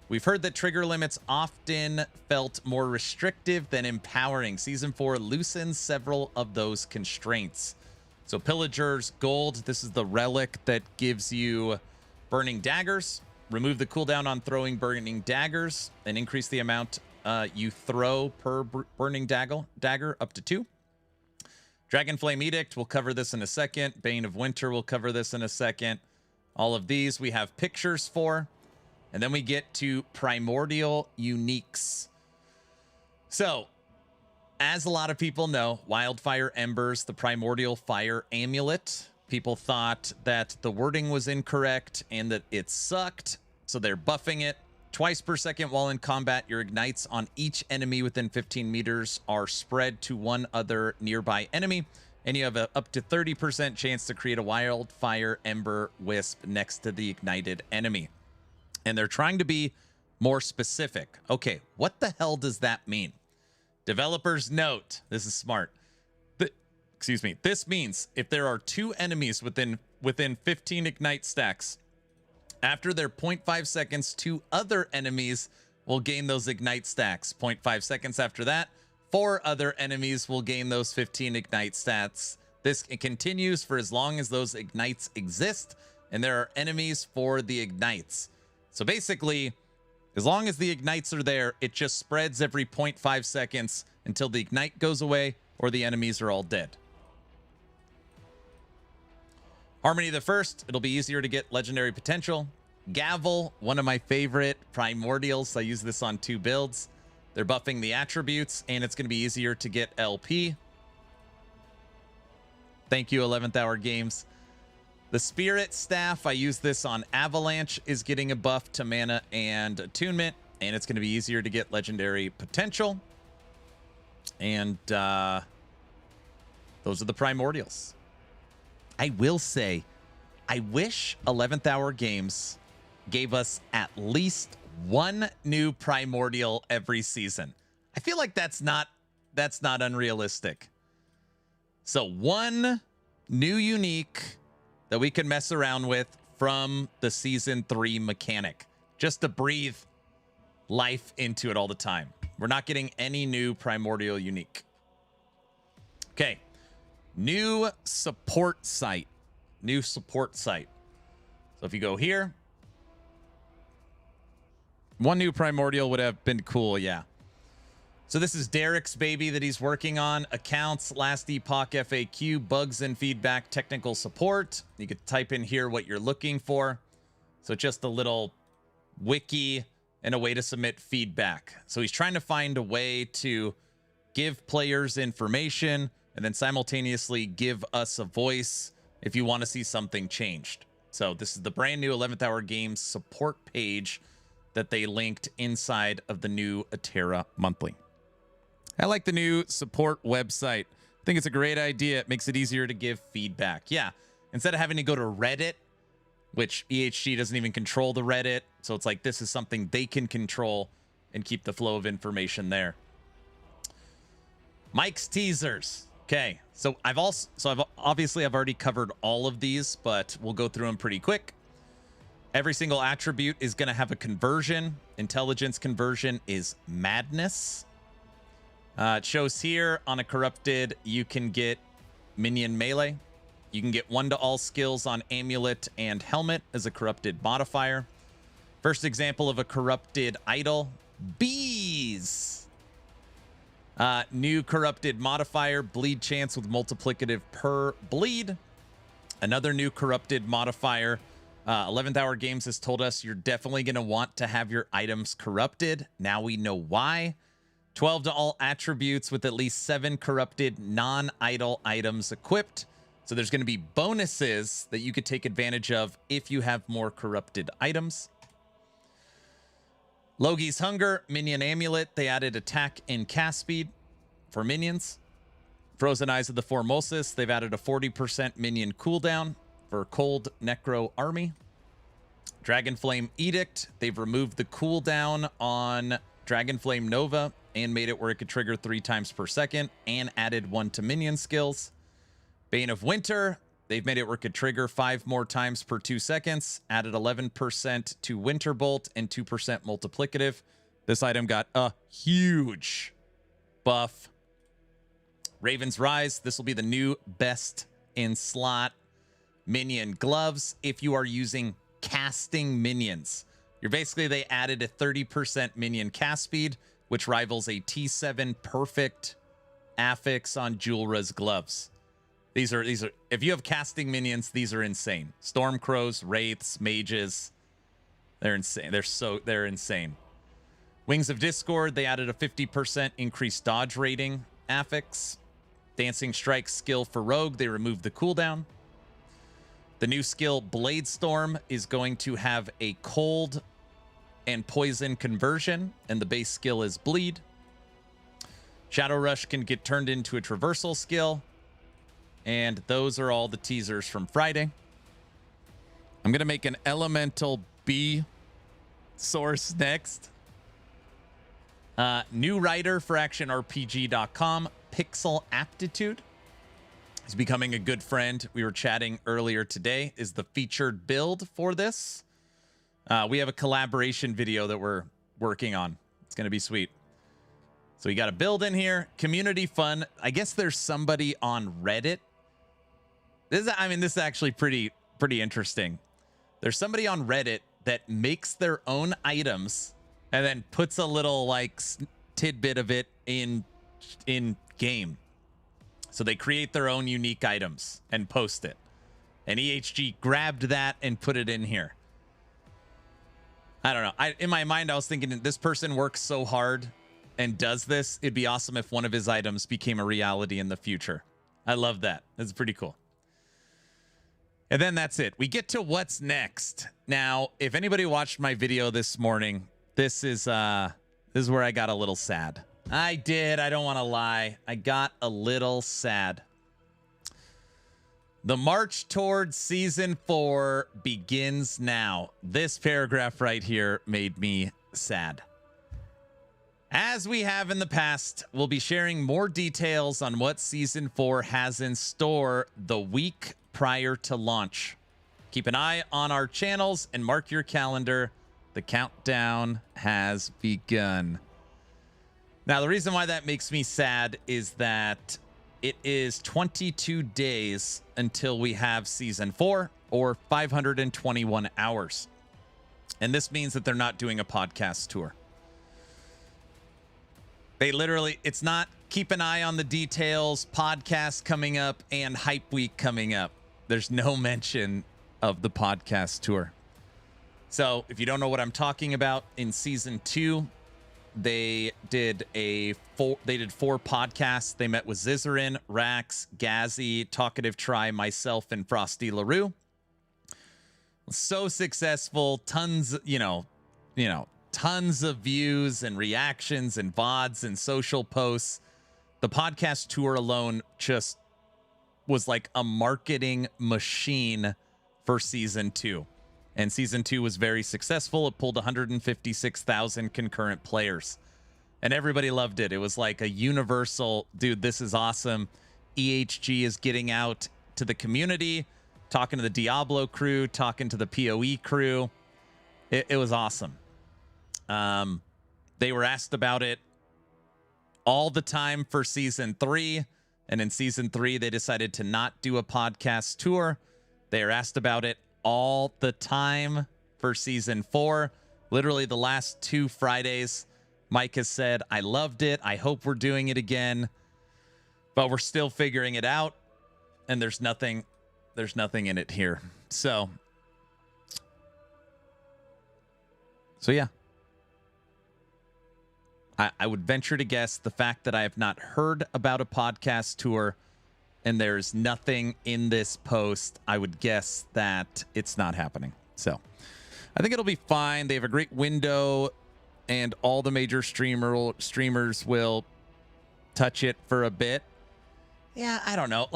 We've heard that trigger limits often felt more restrictive than empowering. Season 4 loosens several of those constraints. So Pillager's Gold. This is the relic that gives you burning daggers. Remove the cooldown on throwing burning daggers and increase the amount you throw per burning dagger up to 2. Dragonflame Edict, we'll cover this in a second. Bane of Winter, we'll cover this in a second. All of these we have pictures for. And then we get to Primordial Uniques. So, as a lot of people know, Wildfire Embers, the Primordial Fire Amulet. People thought that the wording was incorrect and that it sucked, so they're buffing it. Twice per second while in combat, your ignites on each enemy within 15 meters are spread to one other nearby enemy, and you have a up to 30% chance to create a Wildfire Ember Wisp next to the ignited enemy. And they're trying to be more specific. Okay, what the hell does that mean? Developers note, this is smart. Excuse me. This means if there are 2 enemies within 15 ignite stacks, after their 0.5 seconds, 2 other enemies will gain those ignite stacks. 0.5 seconds after that, 4 other enemies will gain those 15 ignite stats. It continues for as long as those ignites exist, and there are enemies for the ignites. So basically, as long as the ignites are there, it just spreads every 0.5 seconds until the ignite goes away or the enemies are all dead. Harmony the First, it'll be easier to get legendary potential. Gavel, one of my favorite primordials. I use this on 2 builds. They're buffing the attributes, and it's going to be easier to get LP. Thank you, 11th Hour Games. The Spirit Staff, I use this on Avalanche, is getting a buff to mana and attunement, and it's going to be easier to get legendary potential. And those are the primordials. I will say, I wish 11th Hour Games gave us at least 1 new primordial every season. I feel like that's not unrealistic. So 1 new unique that we can mess around with from the season 3 mechanic, just to breathe life into it all the time. We're not getting any new primordial unique. Okay. New support site. New support site. So if you go here, 1 new primordial would have been cool, yeah. So this is Derek's baby that he's working on. Accounts, last epoch FAQ, bugs and feedback, technical support. You could type in here what you're looking for. So just a little wiki and a way to submit feedback. So he's trying to find a way to give players information and then simultaneously give us a voice if you want to see something changed. So this is the brand new 11th Hour Games support page that they linked inside of the new Atera Monthly. I like the new support website. I think it's a great idea. It makes it easier to give feedback. Yeah, instead of having to go to Reddit, which EHG doesn't even control the Reddit. So it's like this is something they can control and keep the flow of information there. Mike's teasers. Okay, so I've already covered all of these, but we'll go through them pretty quick. Every single attribute is going to have a conversion. Intelligence conversion is madness. It shows here on a corrupted, you can get minion melee. You can get 1 to all skills on amulet and helmet as a corrupted modifier. First example of a corrupted idol, bees. New corrupted modifier, bleed chance with multiplicative per bleed. Another new corrupted modifier. 11th Hour Games has told us you're definitely going to want to have your items corrupted. Now we know why. 12 to all attributes with at least 7 corrupted non-idol items equipped. So there's going to be bonuses that you could take advantage of if you have more corrupted items. Logi's Hunger, Minion Amulet. They added attack and cast speed for minions. Frozen Eyes of the Formosus. They've added a 40% minion cooldown for Cold Necro Army. Dragonflame Edict. They've removed the cooldown on Dragonflame Nova and made it where it could trigger 3 times per second and added 1 to minion skills. Bane of Winter. They've made it where it could trigger 5 more times per 2 seconds, added 11% to Winter Bolt and 2% multiplicative. This item got a huge buff. Raven's Rise. This will be the new best in slot minion gloves if you are using casting minions. They added a 30% minion cast speed, which rivals a T7 perfect affix on Julra's gloves. These are if you have casting minions, these are insane. Stormcrows, wraiths, mages, they're insane. They're insane. Wings of Discord, they added a 50% increased dodge rating affix. Dancing Strike skill for rogue, they removed the cooldown. The new skill Blade Storm is going to have a cold and poison conversion, and the base skill is bleed. Shadow Rush can get turned into a traversal skill. And those are all the teasers from Friday. I'm going to make an elemental B source next. New writer for actionrpg.com, Pixel Aptitude. He's becoming a good friend. We were chatting earlier today. Is the featured build for this. We have a collaboration video that we're working on. going to be sweet. So we got a build in here. Community fun. I guess there's somebody on Reddit. This is actually pretty interesting. There's somebody on Reddit that makes their own items and then puts a little like tidbit of it in game. So they create their own unique items and post it. And EHG grabbed that and put it in here. I don't know. In my mind, I was thinking this person works so hard and does this. It'd be awesome if one of his items became a reality in the future. I love that. That's pretty cool. And then that's it. We get to what's next. Now, if anybody watched my video this morning, this is where I got a little sad. I did. I don't want to lie. I got a little sad. The march towards season 4 begins now. This paragraph right here made me sad. As we have in the past, we'll be sharing more details on what season 4 has in store the week prior to launch. Keep an eye on our channels and mark your calendar. The countdown has begun. Now, the reason why that makes me sad is that it is 22 days until we have season 4, or 521 hours. And this means that they're not doing a podcast tour. They literally, it's not keep an eye on the details, podcast coming up, and hype week coming up. There's no mention of the podcast tour. So if you don't know what I'm talking about, in season 2, they did 4 podcasts. They met with Zizarin, Rax, Gazzy, Talkative Try, myself, and Frosty LaRue. So successful, tons of views and reactions and VODs and social posts. The podcast tour alone just was like a marketing machine for season 2. And season 2 was very successful. It pulled 156,000 concurrent players. And everybody loved it. It was like a universal, dude, this is awesome. EHG is getting out to the community, talking to the Diablo crew, talking to the PoE crew. It was awesome. They were asked about it all the time for season 3. And in season 3, they decided to not do a podcast tour. They are asked about it all the time for season 4. Literally the last 2 Fridays, Mike has said, I loved it. I hope we're doing it again. But we're still figuring it out. And there's nothing in it here. So yeah. I would venture to guess the fact that I have not heard about a podcast tour and there's nothing in this post, I would guess that it's not happening. So I think it'll be fine. They have a great window and all the major streamers will touch it for a bit. Yeah, I don't know.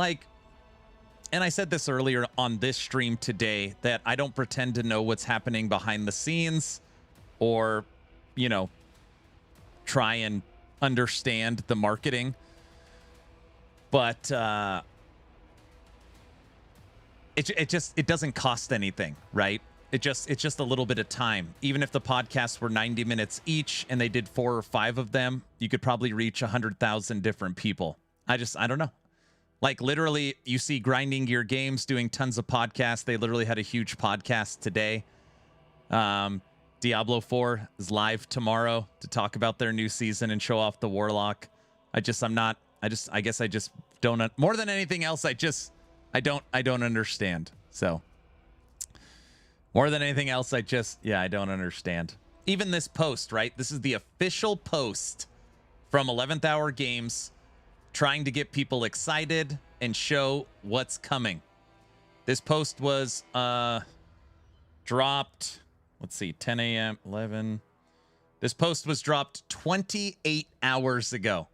And I said this earlier on this stream today, that I don't pretend to know what's happening behind the scenes or, try and understand the marketing. But it doesn't cost anything, right? It's just a little bit of time. Even if the podcasts were 90 minutes each and they did 4 or 5 of them, you could probably reach 100,000 different people. I don't know. Like literally, you see Grinding Gear Games doing tons of podcasts. They literally had a huge podcast today. Diablo 4 is live tomorrow to talk about their new season and show off the warlock. I guess I just don't, more than anything else, I don't understand. So more than anything else, I don't understand. Even this post, right? This is the official post from 11th Hour Games trying to get people excited and show what's coming. This post was dropped, let's see, 10 a.m., 11. This post was dropped 28 hours ago.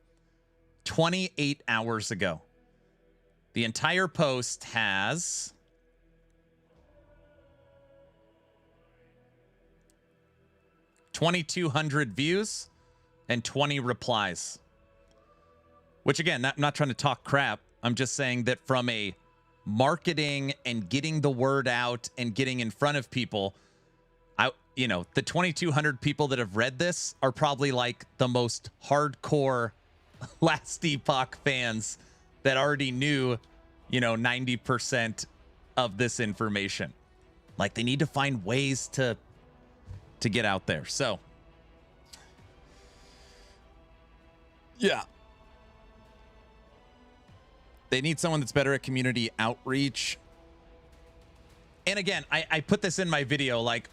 28 hours ago. The entire post has 2,200 views and 20 replies. Which again, I'm not trying to talk crap. I'm just saying that from a marketing and getting the word out and getting in front of people, you know, the 2,200 people that have read this are probably like the most hardcore Last Epoch fans that already knew, you know, 90% of this information. Like, they need to find ways to get out there. So, yeah. They need someone that's better at community outreach. And again, I put this in my video, like,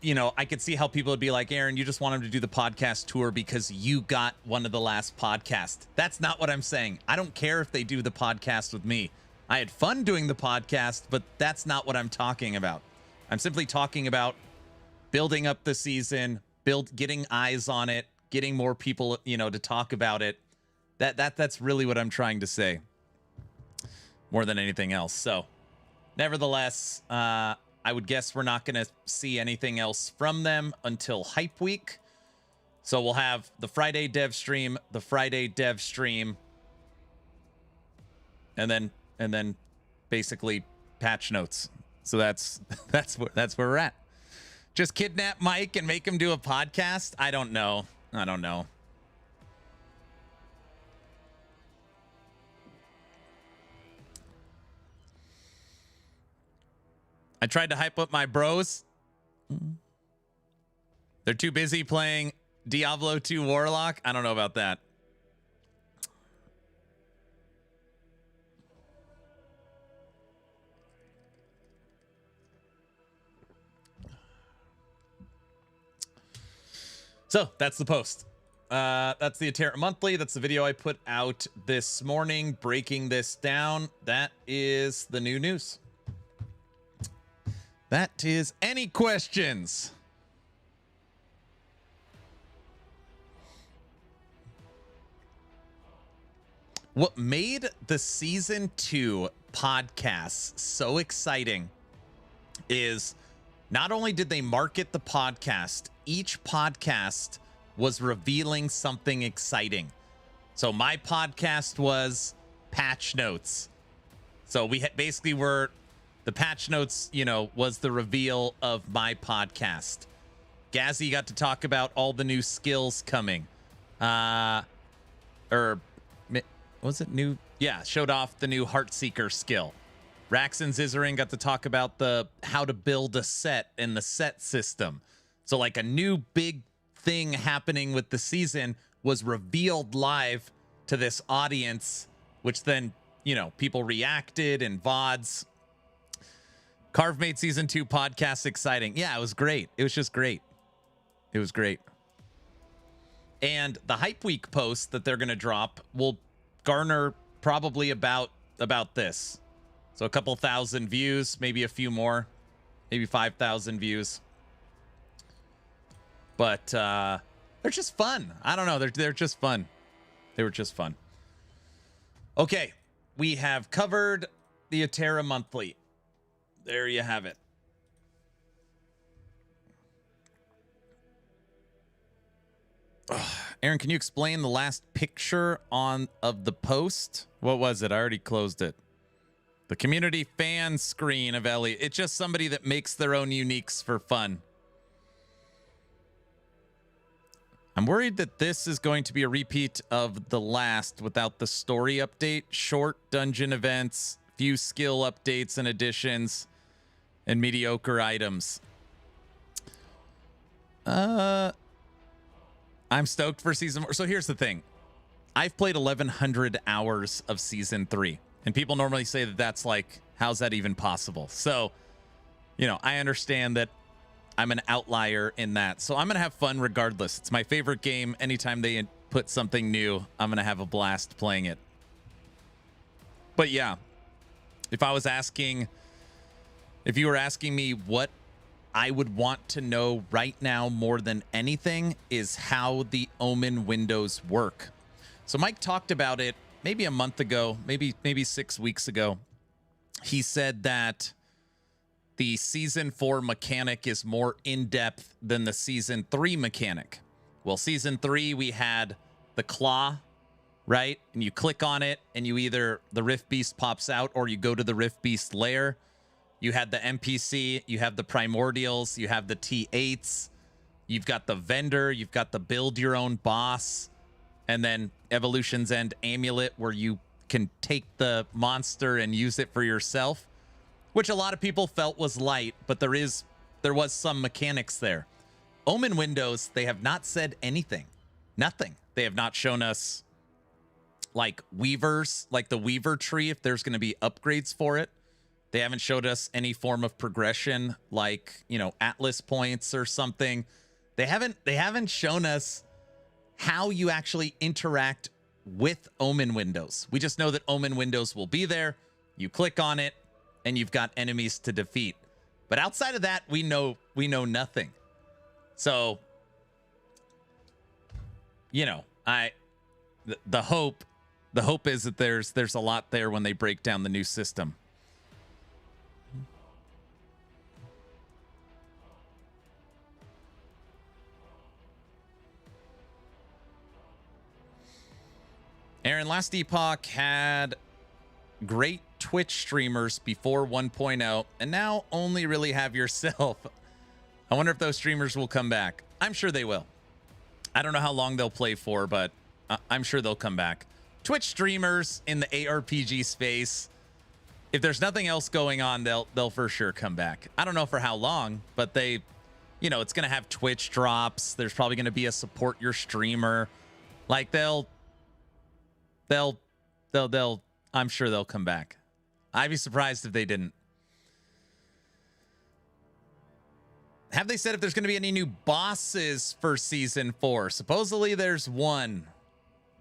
you know, I could see how people would be like, Aaron, you just want him to do the podcast tour because you got one of the last podcasts. That's not what I'm saying. I don't care if they do the podcast with me. I had fun doing the podcast, but that's not what I'm talking about. I'm simply talking about building up the season, getting eyes on it, getting more people, you know, to talk about it. That's really what I'm trying to say, more than anything else. So, nevertheless, I would guess we're not going to see anything else from them until Hype Week. So we'll have the Friday dev stream, and then basically patch notes. So that's where we're at. Just kidnap Mike and make him do a podcast? I don't know. I tried to hype up my bros. They're too busy playing Diablo 2 Warlock. I don't know about that. So that's the post. That's the Atera Monthly. That's the video I put out this morning, breaking this down. That is the new news. That is any questions? What made the season 2 podcasts so exciting is not only did they market the podcast, each podcast was revealing something exciting. So my podcast was patch notes. So we basically were, the patch notes, you know, was the reveal of my podcast. Gazzy got to talk about all the new skills coming. Or was it new? Yeah, showed off the new Heartseeker skill. Rax and Zizarin got to talk about the how to build a set and the set system. So like a new big thing happening with the season was revealed live to this audience, which then, you know, people reacted and VODs. Carve made season 2 podcast exciting. Yeah, it was great. It was just great. It was great. And the Hype Week post that they're going to drop will garner probably about this. So a couple thousand views, maybe a few more, maybe 5,000 views. But they're just fun. I don't know. They're just fun. They were just fun. Okay, we have covered the Atera Monthly. There you have it. Aaron, can you explain the last picture of the post? What was it? I already closed it. The community fan screen of Ellie. It's just somebody that makes their own uniques for fun. I'm worried that this is going to be a repeat of the last without the story update, short dungeon events, few skill updates and additions, and mediocre items. I'm stoked for season 4. So here's the thing. I've played 1,100 hours of season 3. And people normally say that that's like, how's that even possible? So, you know, I understand that I'm an outlier in that. So I'm going to have fun regardless. It's my favorite game. Anytime they put something new, I'm going to have a blast playing it. But yeah, if you were asking me what I would want to know right now more than anything is how the Omen windows work. So Mike talked about it maybe a month ago, maybe 6 weeks ago. He said that the season 4 mechanic is more in-depth than the season 3 mechanic. Well, season 3, we had the claw, right? And you click on it and you either, the Rift Beast pops out or you go to the Rift Beast lair. You had the NPC, you have the primordials, you have the T8s, you've got the vendor, you've got the build your own boss, and then Evolution's End Amulet, where you can take the monster and use it for yourself, which a lot of people felt was light, but there was some mechanics there. Omen Windows, they have not said anything. Nothing. They have not shown us like weavers, like the weaver tree, if there's going to be upgrades for it. They haven't showed us any form of progression, like, you know, Atlas points or something. They haven't shown us how you actually interact with Omen Windows. We just know that Omen Windows will be there. You click on it and you've got enemies to defeat. But outside of that, we know nothing. So, you know, the hope is that there's a lot there when they break down the new system. Aaron, last Epoch had great Twitch streamers before 1.0, and now only really have yourself. I wonder if those streamers will come back. I'm sure they will. I don't know how long they'll play for, but I'm sure they'll come back. Twitch streamers in the ARPG space, if there's nothing else going on, they'll for sure come back. I don't know for how long, but they, you know, it's going to have Twitch drops. There's probably going to be a support your streamer. Like they'll I'm sure they'll come back. I'd be surprised if they didn't. Have they said if there's going to be any new bosses for season 4? Supposedly there's one.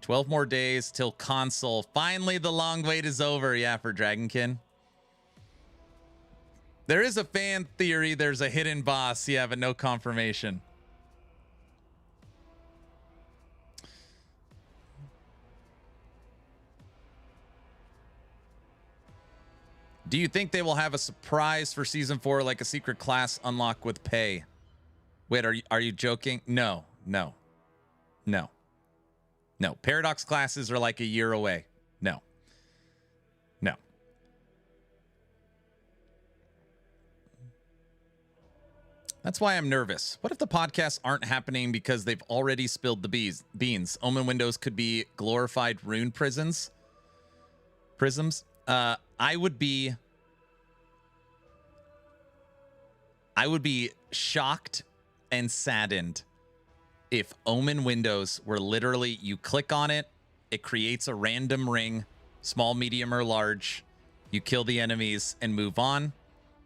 12 more days till console. Finally, the long wait is over. Yeah, for Dragonkin. There is a fan theory there's a hidden boss. Yeah, but no confirmation. Do you think they will have a surprise for season 4, like a secret class unlock with pay? Wait, are you joking? No. Paradox classes are like a year away. No. That's why I'm nervous. What if the podcasts aren't happening because they've already spilled the beans? Omen Windows could be glorified rune prisms. I would be shocked and saddened if Omen Windows were literally, you click on it, it creates a random ring, small, medium, or large. You kill the enemies and move on,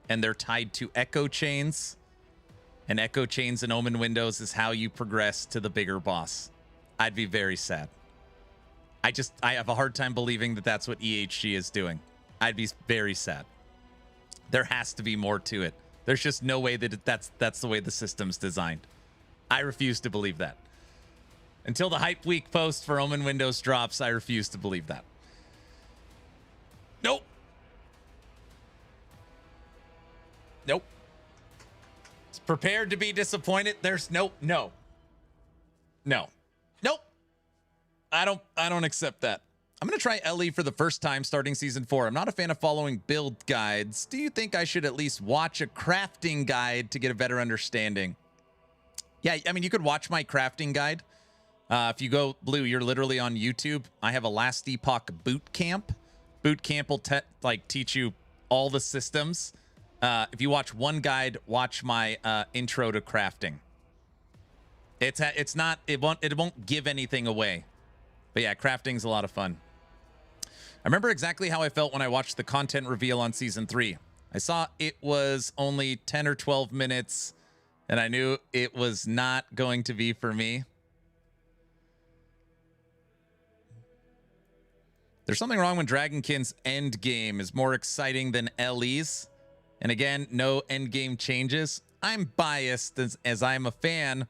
and they're tied to echo chains. And echo chains in Omen Windows is how you progress to the bigger boss. I'd be very sad. I have a hard time believing that that's what EHG is doing. I'd be very sad. There has to be more to it. There's just no way that that's the way the system's designed. I refuse to believe that. Until the Hype Week post for Omen Windows drops, I refuse to believe that. Nope. It's prepared to be disappointed. There's no. I don't accept that. I'm going to try LE for the first time starting season 4. I'm not a fan of following build guides. Do you think I should at least watch a crafting guide to get a better understanding? Yeah, I mean, you could watch my crafting guide. If you go Blue, you're literally on YouTube. I have a Last Epoch boot camp. Boot camp will teach you all the systems. If you watch one guide, watch my intro to crafting. It won't give anything away. But yeah, crafting's a lot of fun. I remember exactly how I felt when I watched the content reveal on season 3. I saw it was only 10 or 12 minutes, and I knew it was not going to be for me. There's something wrong when Dragonkin's Endgame is more exciting than LE's. And again, no Endgame changes. I'm biased as I'm a fan,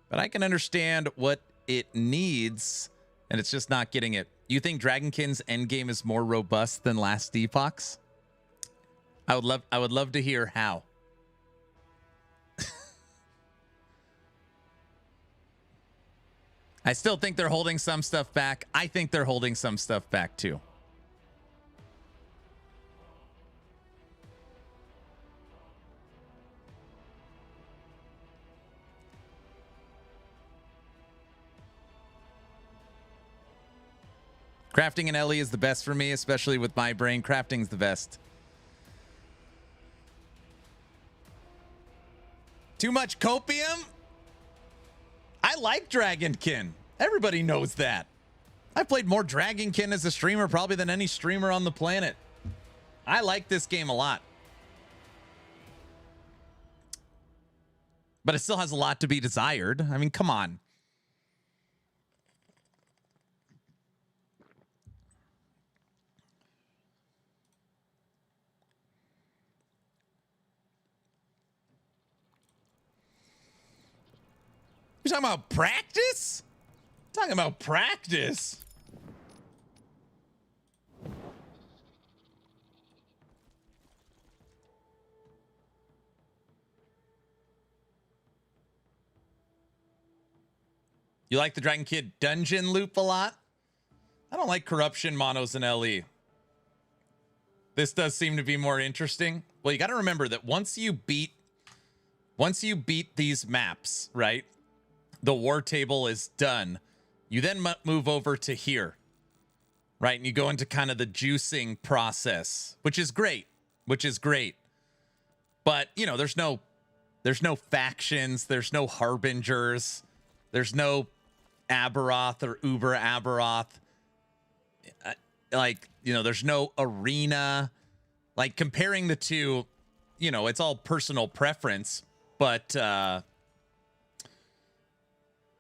but I can understand what it needs, and it's just not getting it. You think Dragonkin's Endgame is more robust than Last Epoch's? I would love to hear how. I still think they're holding some stuff back. I think they're holding some stuff back too. Crafting and LE is the best for me, especially with my brain. Crafting's the best. Too much copium? I like Dragonkin. Everybody knows that. I played more Dragonkin as a streamer probably than any streamer on the planet. I like this game a lot. But it still has a lot to be desired. I mean, come on. You're talking about practice? Talking about practice. You like the Dragon Kid dungeon loop a lot? I don't like corruption monos in LE. This does seem to be more interesting. Well, you got to remember that once you beat these maps, right? The war table is done. You then move over to here, right? And you go into kind of the juicing process, which is great, But, you know, there's no factions, there's no harbingers, there's no Aberoth or Uber Aberoth. Like, you know, there's no arena. Like, comparing the two, you know, it's all personal preference, but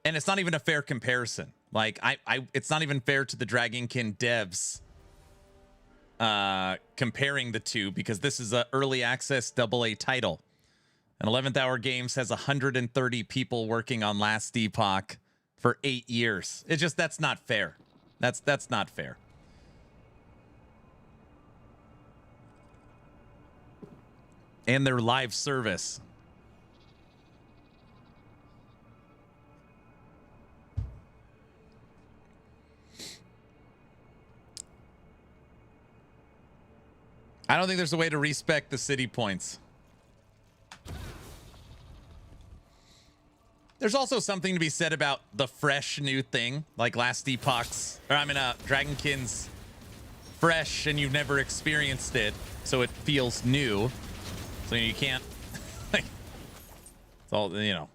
and it's not even a fair comparison. Like, it's not even fair to the Dragonkin devs comparing the two, because this is a early access AA title. And 11th Hour Games has 130 people working on Last Epoch for 8 years. It's just, that's not fair. That's not fair. And their live service. I don't think there's a way to respec the city points. There's also something to be said about the fresh new thing, like Last Epoch's, or I mean, Dragonkin's fresh and you've never experienced it, so it feels new. So you can't, like, it's all, you know.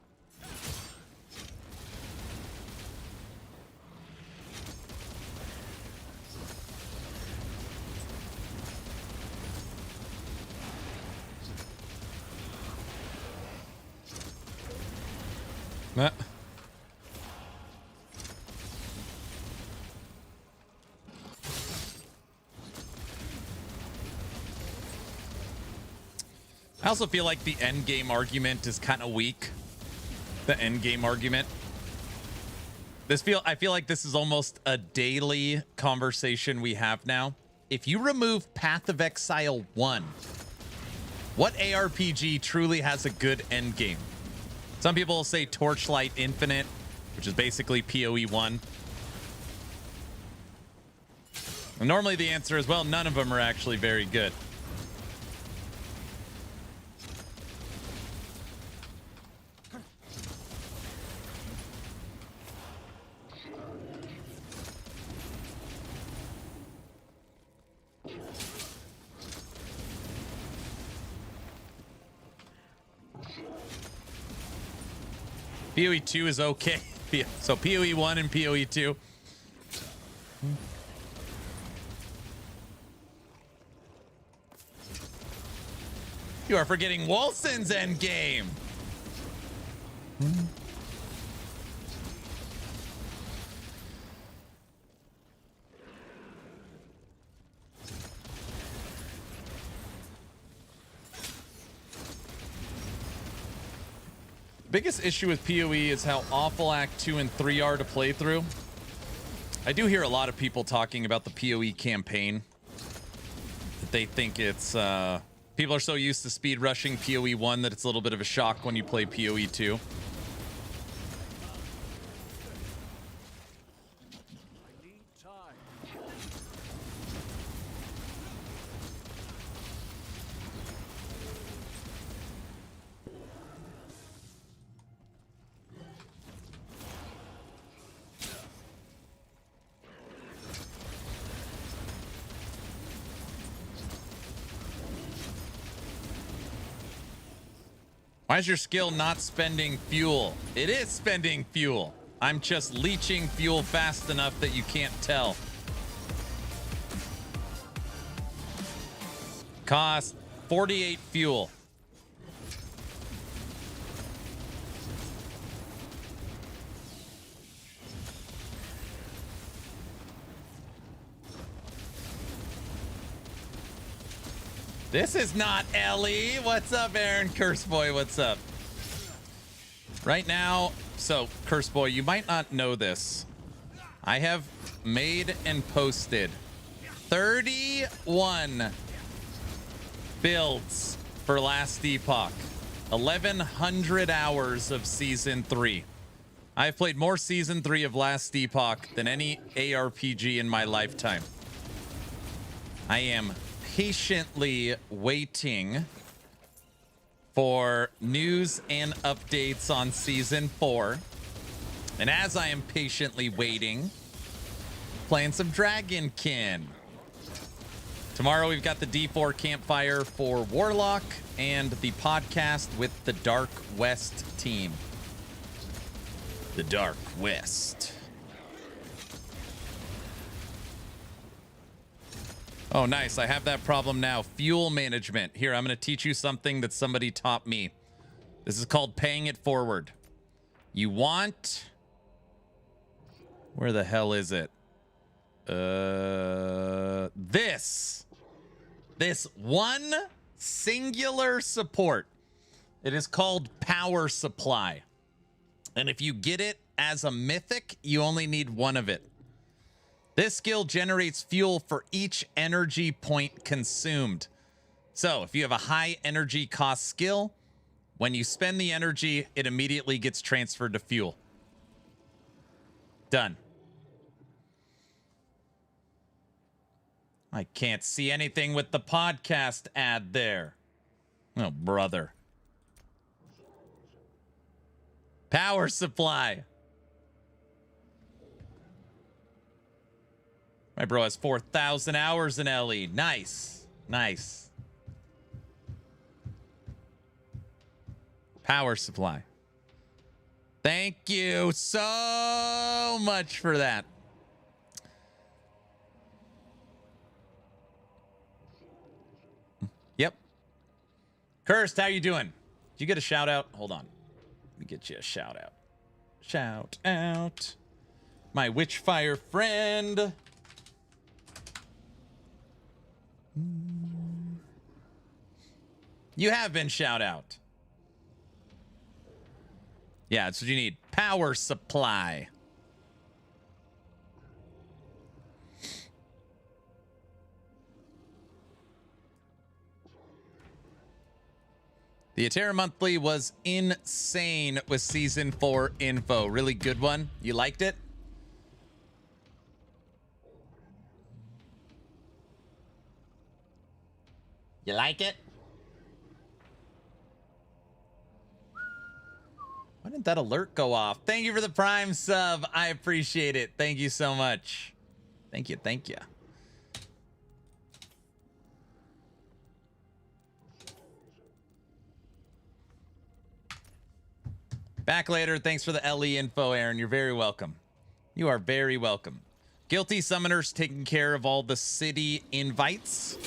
I also feel like the endgame argument is kind of weak. The endgame argument. I feel like this is almost a daily conversation we have now. If you remove Path of Exile 1, what ARPG truly has a good endgame? Some people will say Torchlight Infinite, which is basically PoE 1. And normally the answer is, well, none of them are actually very good. PoE 2 is okay. So PoE 1 and PoE 2. You are forgetting Wolson's endgame. Biggest issue with PoE is how awful Act 2 and 3 are to play through. I do hear a lot of people talking about the PoE campaign. That they think it's people are so used to speed rushing PoE 1 that it's a little bit of a shock when you play PoE 2. Why is your skill not spending fuel? It is spending fuel. I'm just leeching fuel fast enough that you can't tell. Cost 48 fuel. This is not Ellie. What's up, Aaron? Curse Boy, what's up? Right now, so Curse Boy, you might not know this. I have made and posted 31 builds for Last Epoch. 1,100 hours of Season 3. I've played more Season 3 of Last Epoch than any ARPG in my lifetime. I am patiently waiting for news and updates on Season 4. And as I am patiently waiting, playing some Dragonkin. Tomorrow we've got the D4 campfire for Warlock and the podcast with the Dark West team. The Dark West. Oh, nice. I have that problem now. Fuel management. Here, I'm going to teach you something that somebody taught me. This is called paying it forward. You want... Where the hell is it? This one singular support. It is called power supply. And if you get it as a mythic, you only need one of it. This skill generates fuel for each energy point consumed. So if you have a high energy cost skill, when you spend the energy, it immediately gets transferred to fuel. Done. I can't see anything with the podcast ad there. Oh, brother. Power supply. My bro has 4,000 hours in LE. Nice. Nice. Power supply. Thank you so much for that. Yep. Cursed, how you doing? Did you get a shout out? Hold on. Let me get you a shout out. Shout out. My Witchfire friend. You have been shout out. Yeah, that's what you need. Power supply. The Atera Monthly was insane with Season 4 info. Really good one. You liked it? You like it? Why didn't that alert go off? Thank you for the Prime sub. I appreciate it. Thank you so much. Thank you. Thank you. Back later. Thanks for the LE info, Aaron. You're very welcome. You are very welcome. Guilty Summoner's taking care of all the city invites.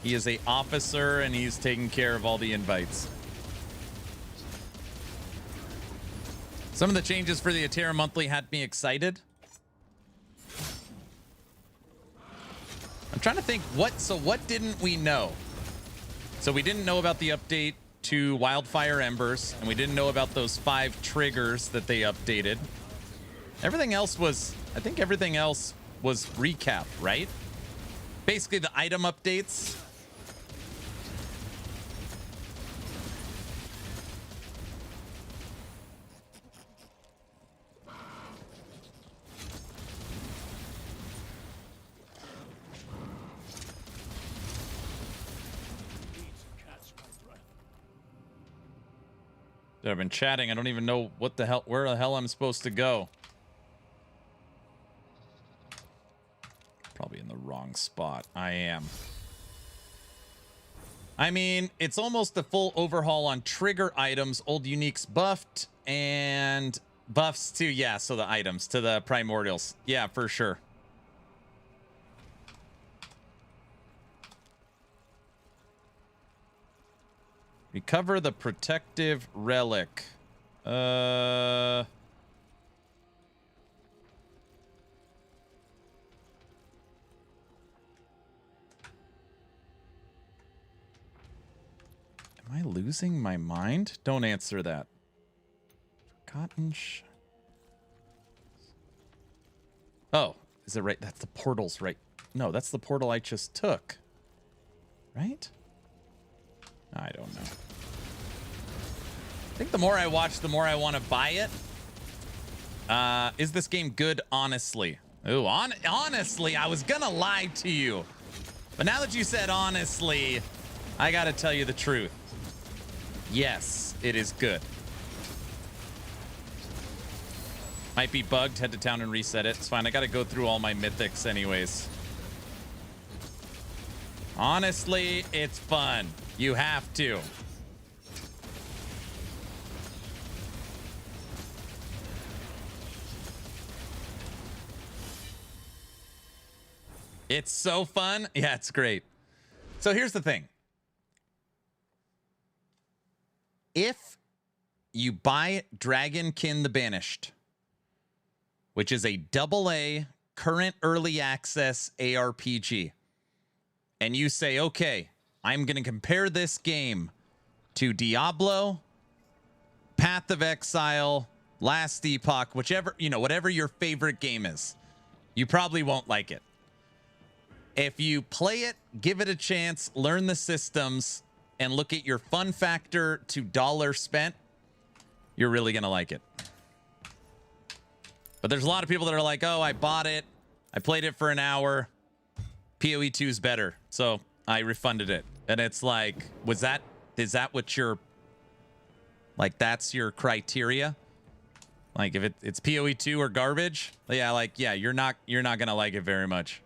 He is a officer and he's taking care of all the invites. Some of the changes for the Atera Monthly had me excited. I'm trying to think what didn't we know? So we didn't know about the update to Wildfire Embers, and we didn't know about those 5 triggers that they updated. Everything else was, I think everything else was recap, right? Basically the item updates. I've been chatting. I don't even know what the hell, where the hell I'm supposed to go. Probably in the wrong spot. I am I mean, it's almost a full overhaul on trigger items, old uniques buffed, and buffs to, yeah, so the items, to the primordials. Yeah, for sure. Recover the protective relic. Am I losing my mind? Don't answer that. Forgotten Oh, is it right? That's the portal's right. No, that's the portal I just took. Right? I don't know. I think the more I watch, the more I want to buy it. Is this game good? Honestly. Ooh, honestly, I was gonna lie to you. But now that you said honestly, I gotta tell you the truth. Yes, it is good. Might be bugged. Head to town and reset it. It's fine. I gotta go through all my mythics anyways. Honestly, it's fun. You have to. It's so fun. Yeah, it's great. So here's the thing. If you buy Dragonkin The Banished, which is a AA current early access ARPG, and you say, okay, I'm going to compare this game to Diablo, Path of Exile, Last Epoch, whichever, whatever your favorite game is, you probably won't like it. If you play it, give it a chance, learn the systems, and look at your fun factor to dollar spent, you're really going to like it. But there's a lot of people that are like, oh, I bought it. I played it for an hour. PoE 2 is better. So I refunded it. And it's like, is that what you're, like, that's your criteria? Like, if it's PoE 2 or garbage, yeah, you're not going to like it very much.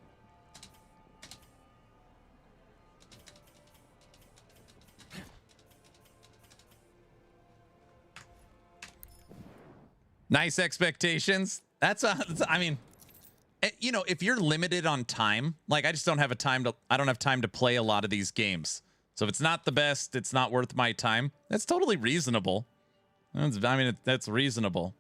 Nice expectations. I mean, if you're limited on time, like I just don't have I don't have time to play a lot of these games. So if it's not the best, it's not worth my time. That's totally reasonable. That's reasonable.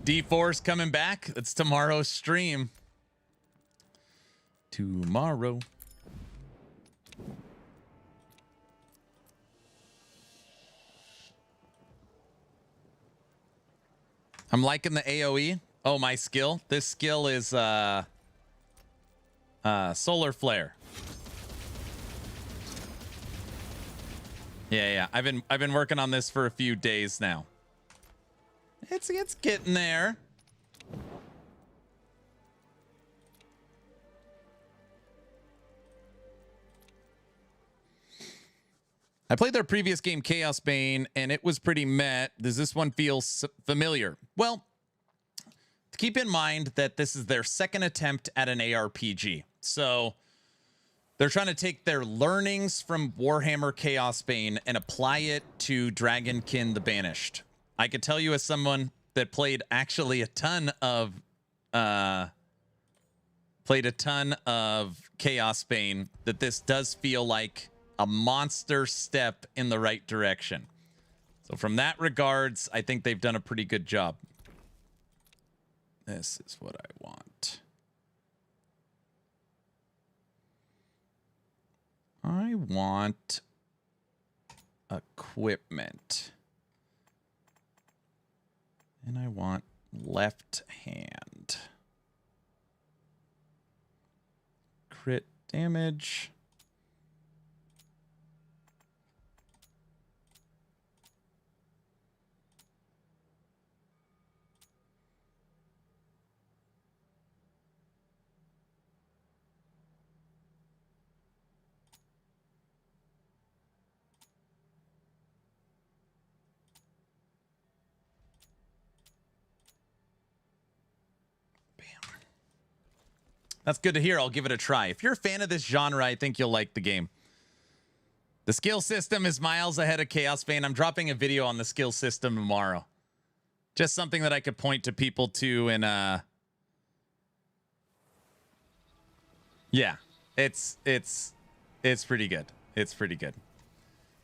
D4's coming back. It's tomorrow's stream. Tomorrow. I'm liking the AOE. Oh, my skill. This skill is Solar Flare. Yeah. I've been working on this for a few days now. It's getting there. I played their previous game, Chaos Bane, and it was pretty meh. Does this one feel familiar? Well, keep in mind that this is their second attempt at an ARPG. So they're trying to take their learnings from Warhammer Chaos Bane and apply it to Dragonkin The Banished. I could tell you as someone that played actually a ton of Chaos Bane that this does feel like a monster step in the right direction. So from that regards, I think they've done a pretty good job. This is what I want. I want equipment. And I want left hand. Crit damage. That's good to hear. I'll give it a try. If you're a fan of this genre, I think you'll like the game. The skill system is miles ahead of Chaos Bane. I'm dropping a video on the skill system tomorrow. Just something that I could point to people to and yeah, it's pretty good. It's pretty good.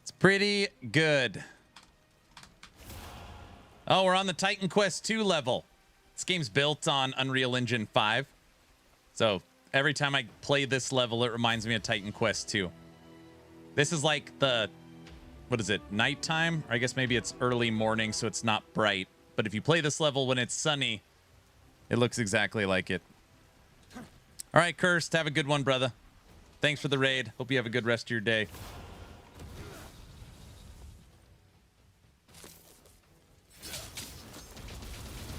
It's pretty good. Oh, we're on the Titan Quest 2 level. This game's built on Unreal Engine 5. So every time I play this level, it reminds me of Titan Quest 2. This is like the, what is it, nighttime? Or I guess maybe it's early morning, so it's not bright. But if you play this level when it's sunny, it looks exactly like it. All right, Cursed, have a good one, brother. Thanks for the raid. Hope you have a good rest of your day.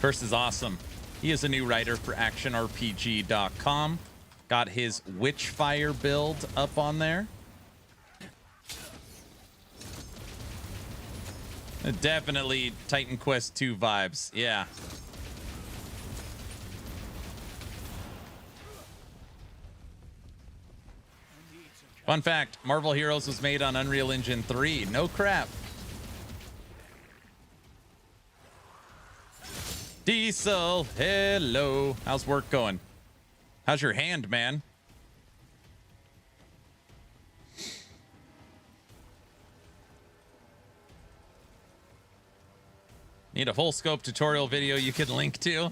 Curse is awesome. He is a new writer for actionrpg.com. Got his Witchfire build up on there. Definitely Titan Quest 2 vibes. Yeah. Fun fact, Marvel Heroes was made on Unreal Engine 3. No crap. Diesel, hello. How's work going? How's your hand, man? Need a full scope tutorial video you could link to?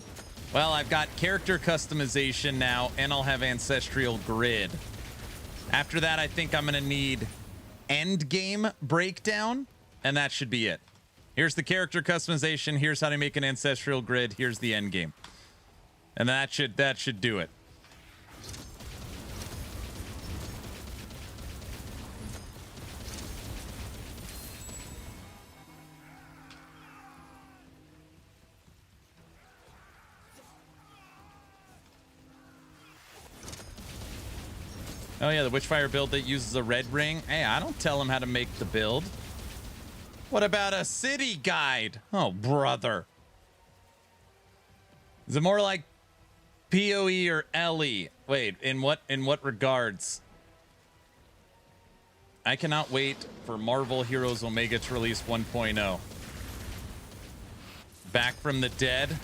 Well, I've got character customization now, and I'll have Ancestral Grid. After that, I think I'm going to need Endgame breakdown, and that should be it. Here's the character customization. Here's how to make an Ancestral Grid. Here's the Endgame. And that should do it. Oh yeah, the Witchfire build that uses a red ring. Hey, I don't tell him how to make the build. What about a city guide? Oh, brother. Is it more like PoE or LE? Wait, in what regards? I cannot wait for Marvel Heroes Omega to release 1.0. Back from the Dead.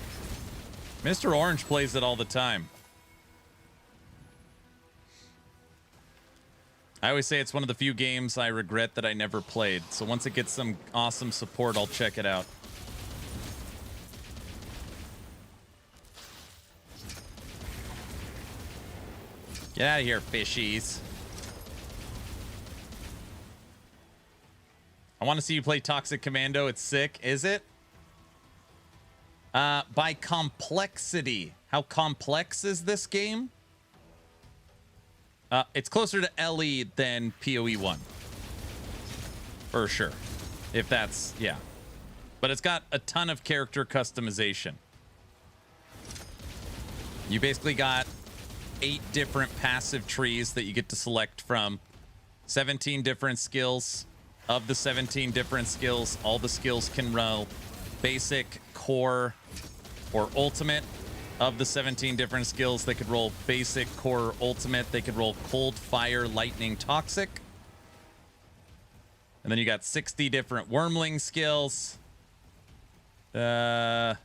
Mr. Orange plays it all the time. I always say it's one of the few games I regret that I never played. So once it gets some awesome support, I'll check it out. Get out of here, fishies. I want to see you play Toxic Commando. It's sick. Is it? By complexity. How complex is this game? It's closer to LE than PoE 1. For sure. If that's, yeah. But it's got a ton of character customization. You basically got 8 different passive trees that you get to select from. 17 different skills. Of the 17 different skills, all the skills can roll basic, core, or ultimate. Of the 17 different skills, they could roll basic, core, ultimate. They could roll cold, fire, lightning, toxic. And then you got 60 different wormling skills. You've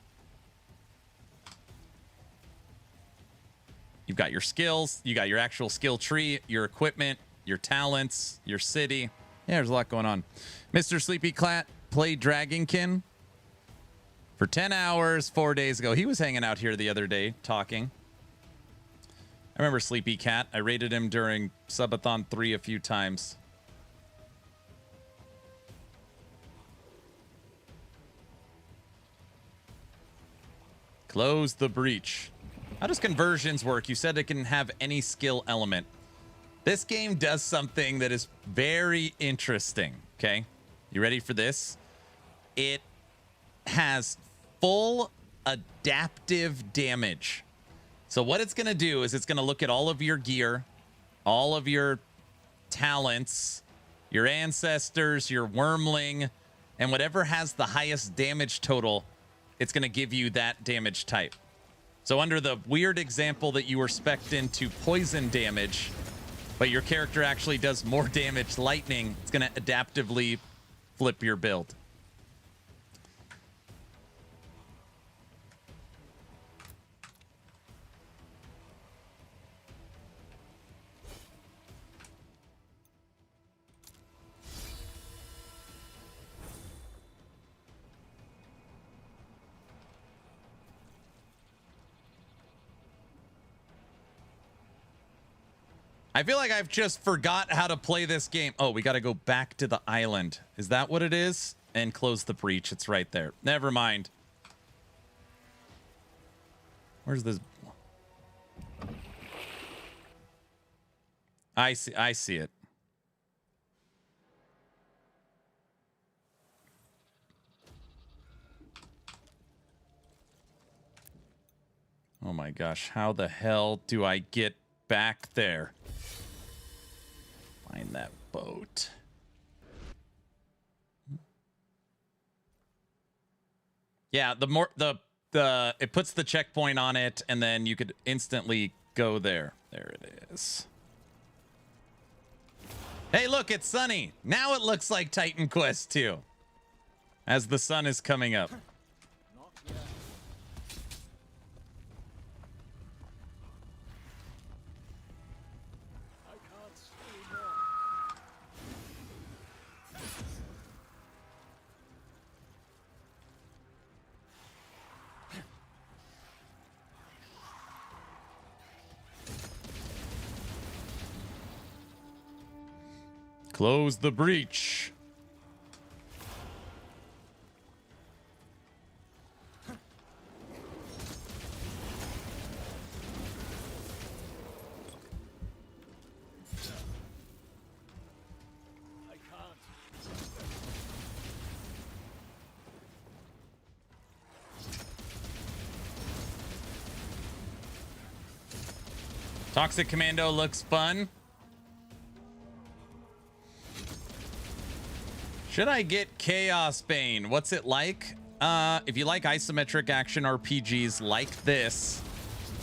got your skills. You got your actual skill tree, your equipment, your talents, your city. Yeah, there's a lot going on. Mr. Sleepy Clat played Dragonkin for 10 hours 4 days ago. He was hanging out here the other day talking. I remember Sleepy Cat. I raided him during Subathon 3 a few times. Close the breach. How does conversions work? You said it can have any skill element. This game does something that is very interesting. Okay, you ready for this? It has full adaptive damage. So what it's going to do is it's going to look at all of your gear, all of your talents, your ancestors, your wormling, and whatever has the highest damage total, it's going to give you that damage type. So under the weird example that you were spec'd into poison damage, but your character actually does more damage lightning, it's going to adaptively flip your build. I feel like I've just forgot how to play this game. Oh, we got to go back to the island. Is that what it is? And close the breach. It's right there. Never mind. Where's this? I see it. Oh my gosh, how the hell do I get back there? Find that boat. Yeah, the more the it puts the checkpoint on it, and then you could instantly go there. There it is. Hey, look, it's sunny. Now it looks like Titan Quest 2 as the sun is coming up. Not yet. I can't stay more. Close the breach. I can't. Toxic Commando looks fun. Should I get Chaos Bane? What's it like? If you like isometric action RPGs like this,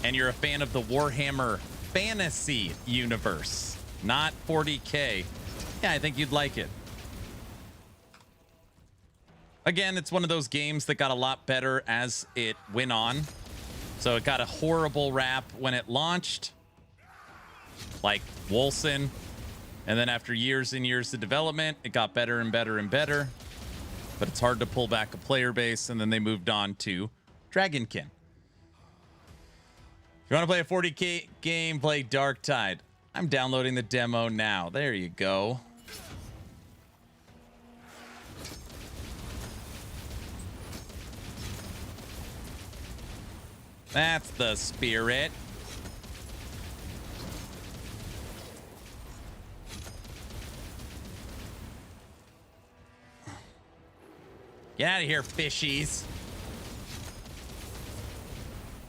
and you're a fan of the Warhammer fantasy universe, not 40K, yeah, I think you'd like it. Again, it's one of those games that got a lot better as it went on. So it got a horrible rap when it launched, like Wolcen. And then after years and years of development, it got better and better and better. But it's hard to pull back a player base, and then they moved on to Dragonkin. If you want to play a 40K game, play Darktide. I'm downloading the demo now. There you go. That's the spirit. Get out of here, fishies.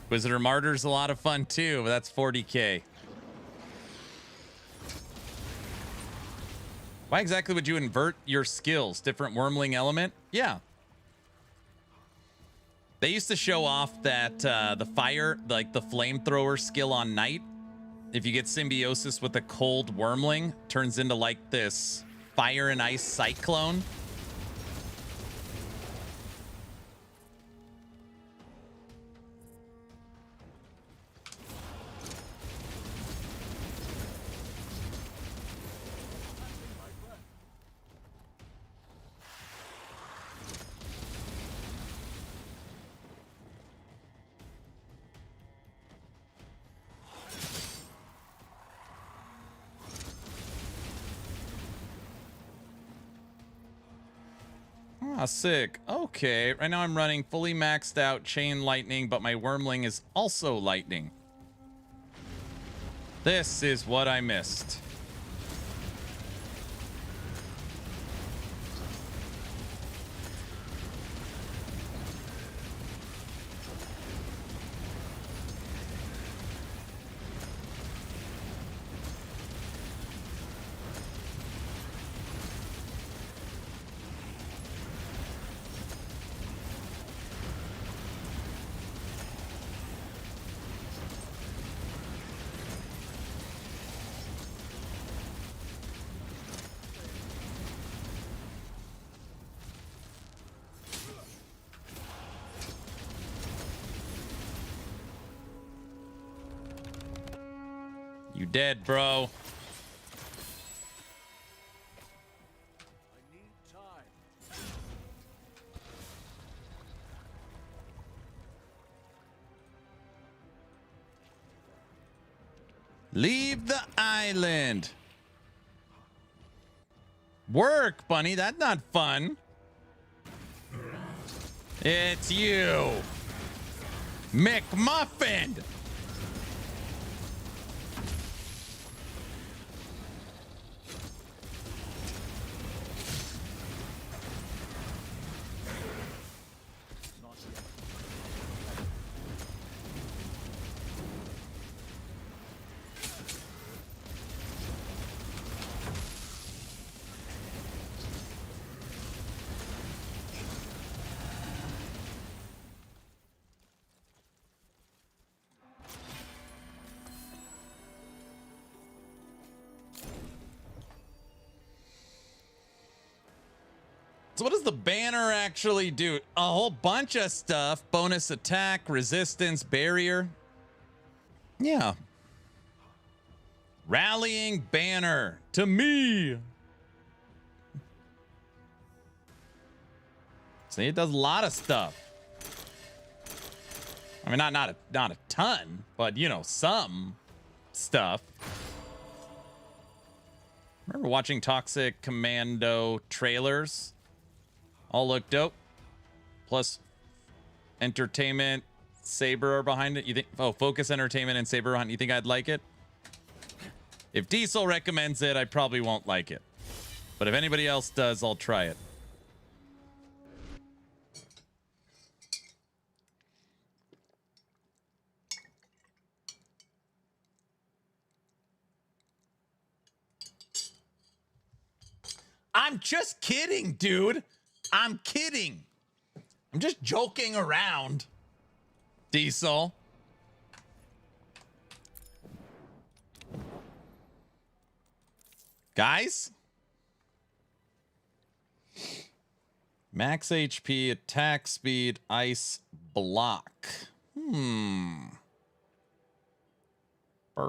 Visitor Martyr's a lot of fun too, but that's 40K. Why exactly would you invert your skills? Different wormling element? Yeah. They used to show off that the fire, like the flamethrower skill on Knight, if you get symbiosis with a cold wormling, turns into like this fire and ice cyclone. Ah, sick. Okay, right now I'm running fully maxed out chain lightning, but my wormling is also lightning. This is what I missed. You dead, bro. I need time. Leave the island. Work, bunny. That's not fun. It's you, McMuffin. Not yet. So what does the banner actually do? A whole bunch of stuff. Bonus attack, resistance, barrier. Yeah. Rallying banner to me. See, it does a lot of stuff. I mean, not a ton, but you know, some stuff. Remember watching Toxic Commando trailers? All look dope. Plus, Entertainment, Saber are behind it. You think? Oh, Focus Entertainment and Saber behind. You think I'd like it? If Diesel recommends it, I probably won't like it. But if anybody else does, I'll try it. I'm just kidding, dude. I'm kidding. I'm just joking around. Diesel. Guys? Max HP, attack speed, ice block. Berber. I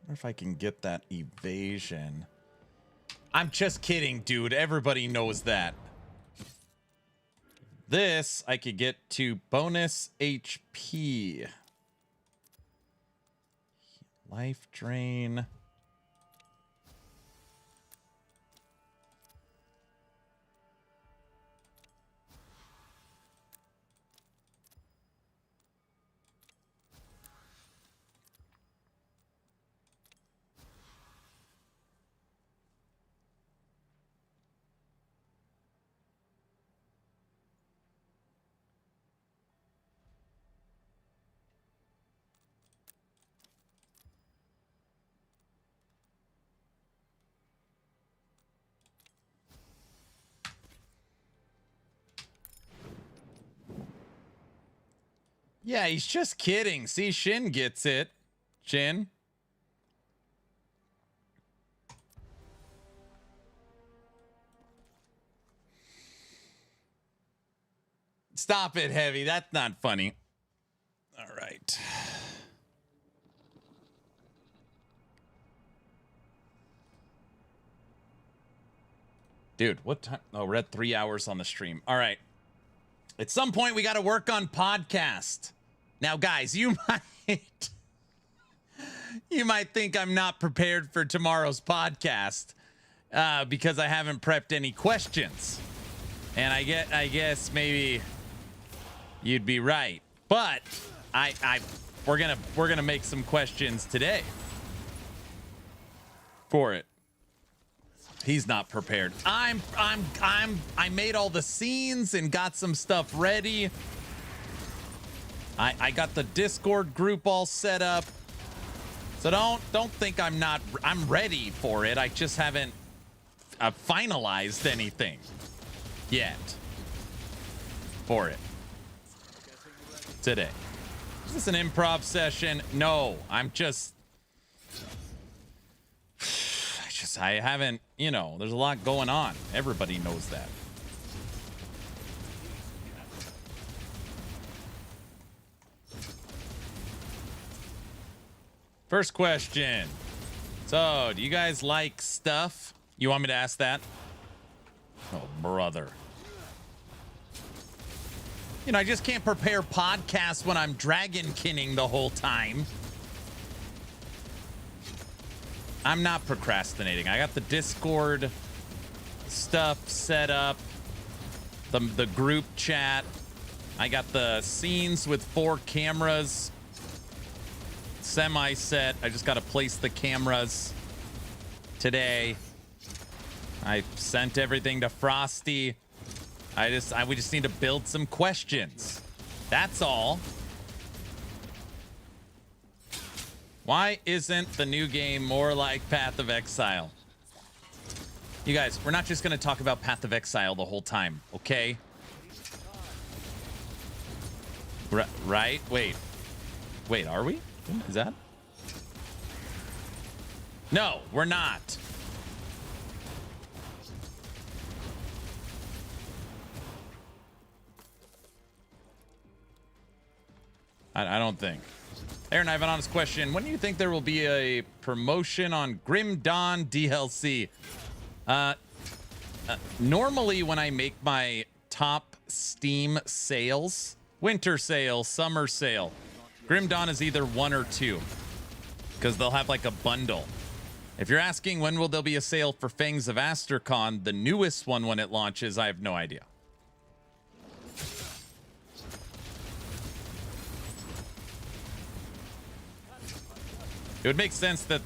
wonder if I can get that evasion. I'm just kidding, dude. Everybody knows that. This, I could get to bonus HP. Life drain. Yeah, he's just kidding. See, Shin gets it. Shin. Stop it, Heavy. That's not funny. All right. Dude, what time? Oh, we're at 3 hours on the stream. All right. At some point, we got to work on podcast. Now, guys, you might think I'm not prepared for tomorrow's podcast because I haven't prepped any questions, and I guess maybe you'd be right. But we're gonna make some questions today for it. He's not prepared. I made all the scenes and got some stuff ready. I got the Discord group all set up. So don't think I'm ready for it. I just haven't finalized anything yet for it today. Is this an improv session? No, I haven't, you know, there's a lot going on. Everybody knows that. First question. So, do you guys like stuff? You want me to ask that? Oh, brother. You know, I just can't prepare podcasts when I'm dragonkinning the whole time. I'm not procrastinating. I got the Discord stuff set up. The group chat. I got the scenes with 4 cameras semi-set. I just got to place the cameras today. I sent everything to Frosty. We just need to build some questions. That's all. Why isn't the new game more like Path of Exile? You guys, we're not just going to talk about Path of Exile the whole time, okay? Right? Wait, are we? Is that? No, we're not. I don't think. Aaron, I have an honest question. When do you think there will be a promotion on Grim Dawn DLC? Normally when I make my top Steam sales, winter sale, summer sale, Grim Dawn is either 1 or 2 because they'll have like a bundle. If you're asking when will there be a sale for Fangs of Astercon, the newest one when it launches, I have no idea. It would make sense that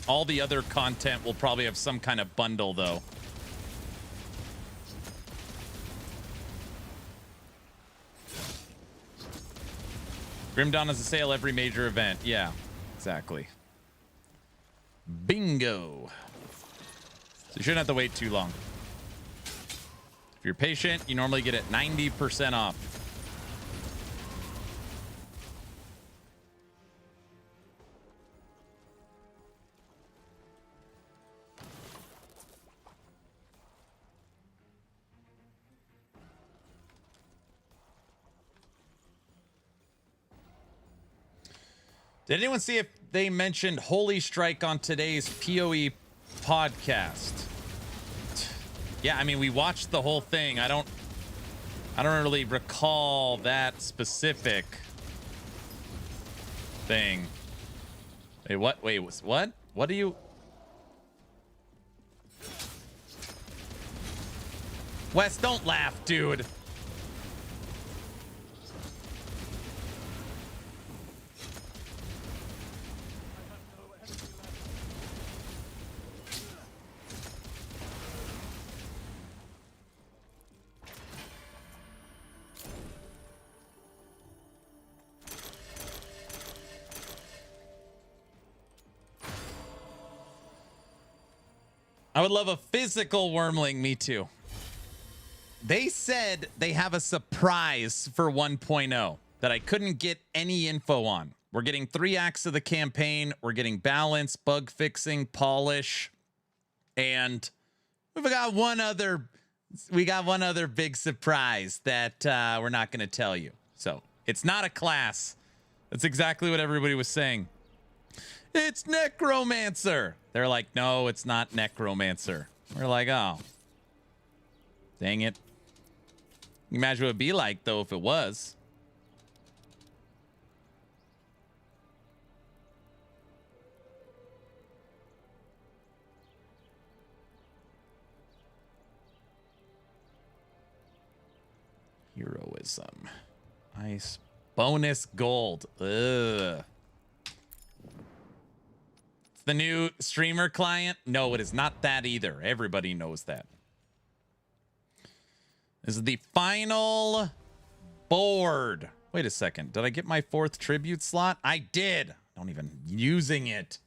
all the other content will probably have some kind of bundle, though. Grim Dawn has a sale every major event. Yeah, exactly. Bingo. So you shouldn't have to wait too long. If you're patient, you normally get it 90% off. Did anyone see if they mentioned Holy Strike on today's PoE podcast? Yeah, I mean, we watched the whole thing. I don't really recall that specific thing. Wait, what? Wait, what? What do you... Wes, don't laugh, dude. I would love a physical wormling, me too. They said they have a surprise for 1.0 that I couldn't get any info on. We're getting 3 acts of the campaign. We're getting balance, bug fixing, polish, and we got one other big surprise that we're not going to tell you. So it's not a class. That's exactly what everybody was saying. It's Necromancer. They're like, no, it's not Necromancer. We're like, oh, dang it. Imagine what it'd be like, though, if it was. Heroism. Nice. Bonus gold. Ugh. It's the new streamer client. No, it is not that either. Everybody knows that. This is the final board. Wait a second. Did I get my 4th tribute slot? I did. Don't even using it.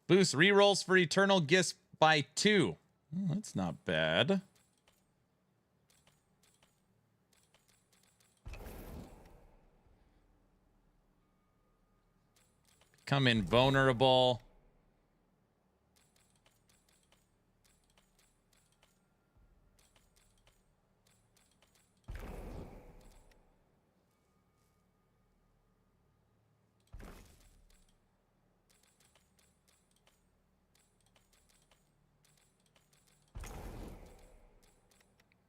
Boost rerolls for Eternal Gifts by 2. Oh, that's not bad. Become invulnerable.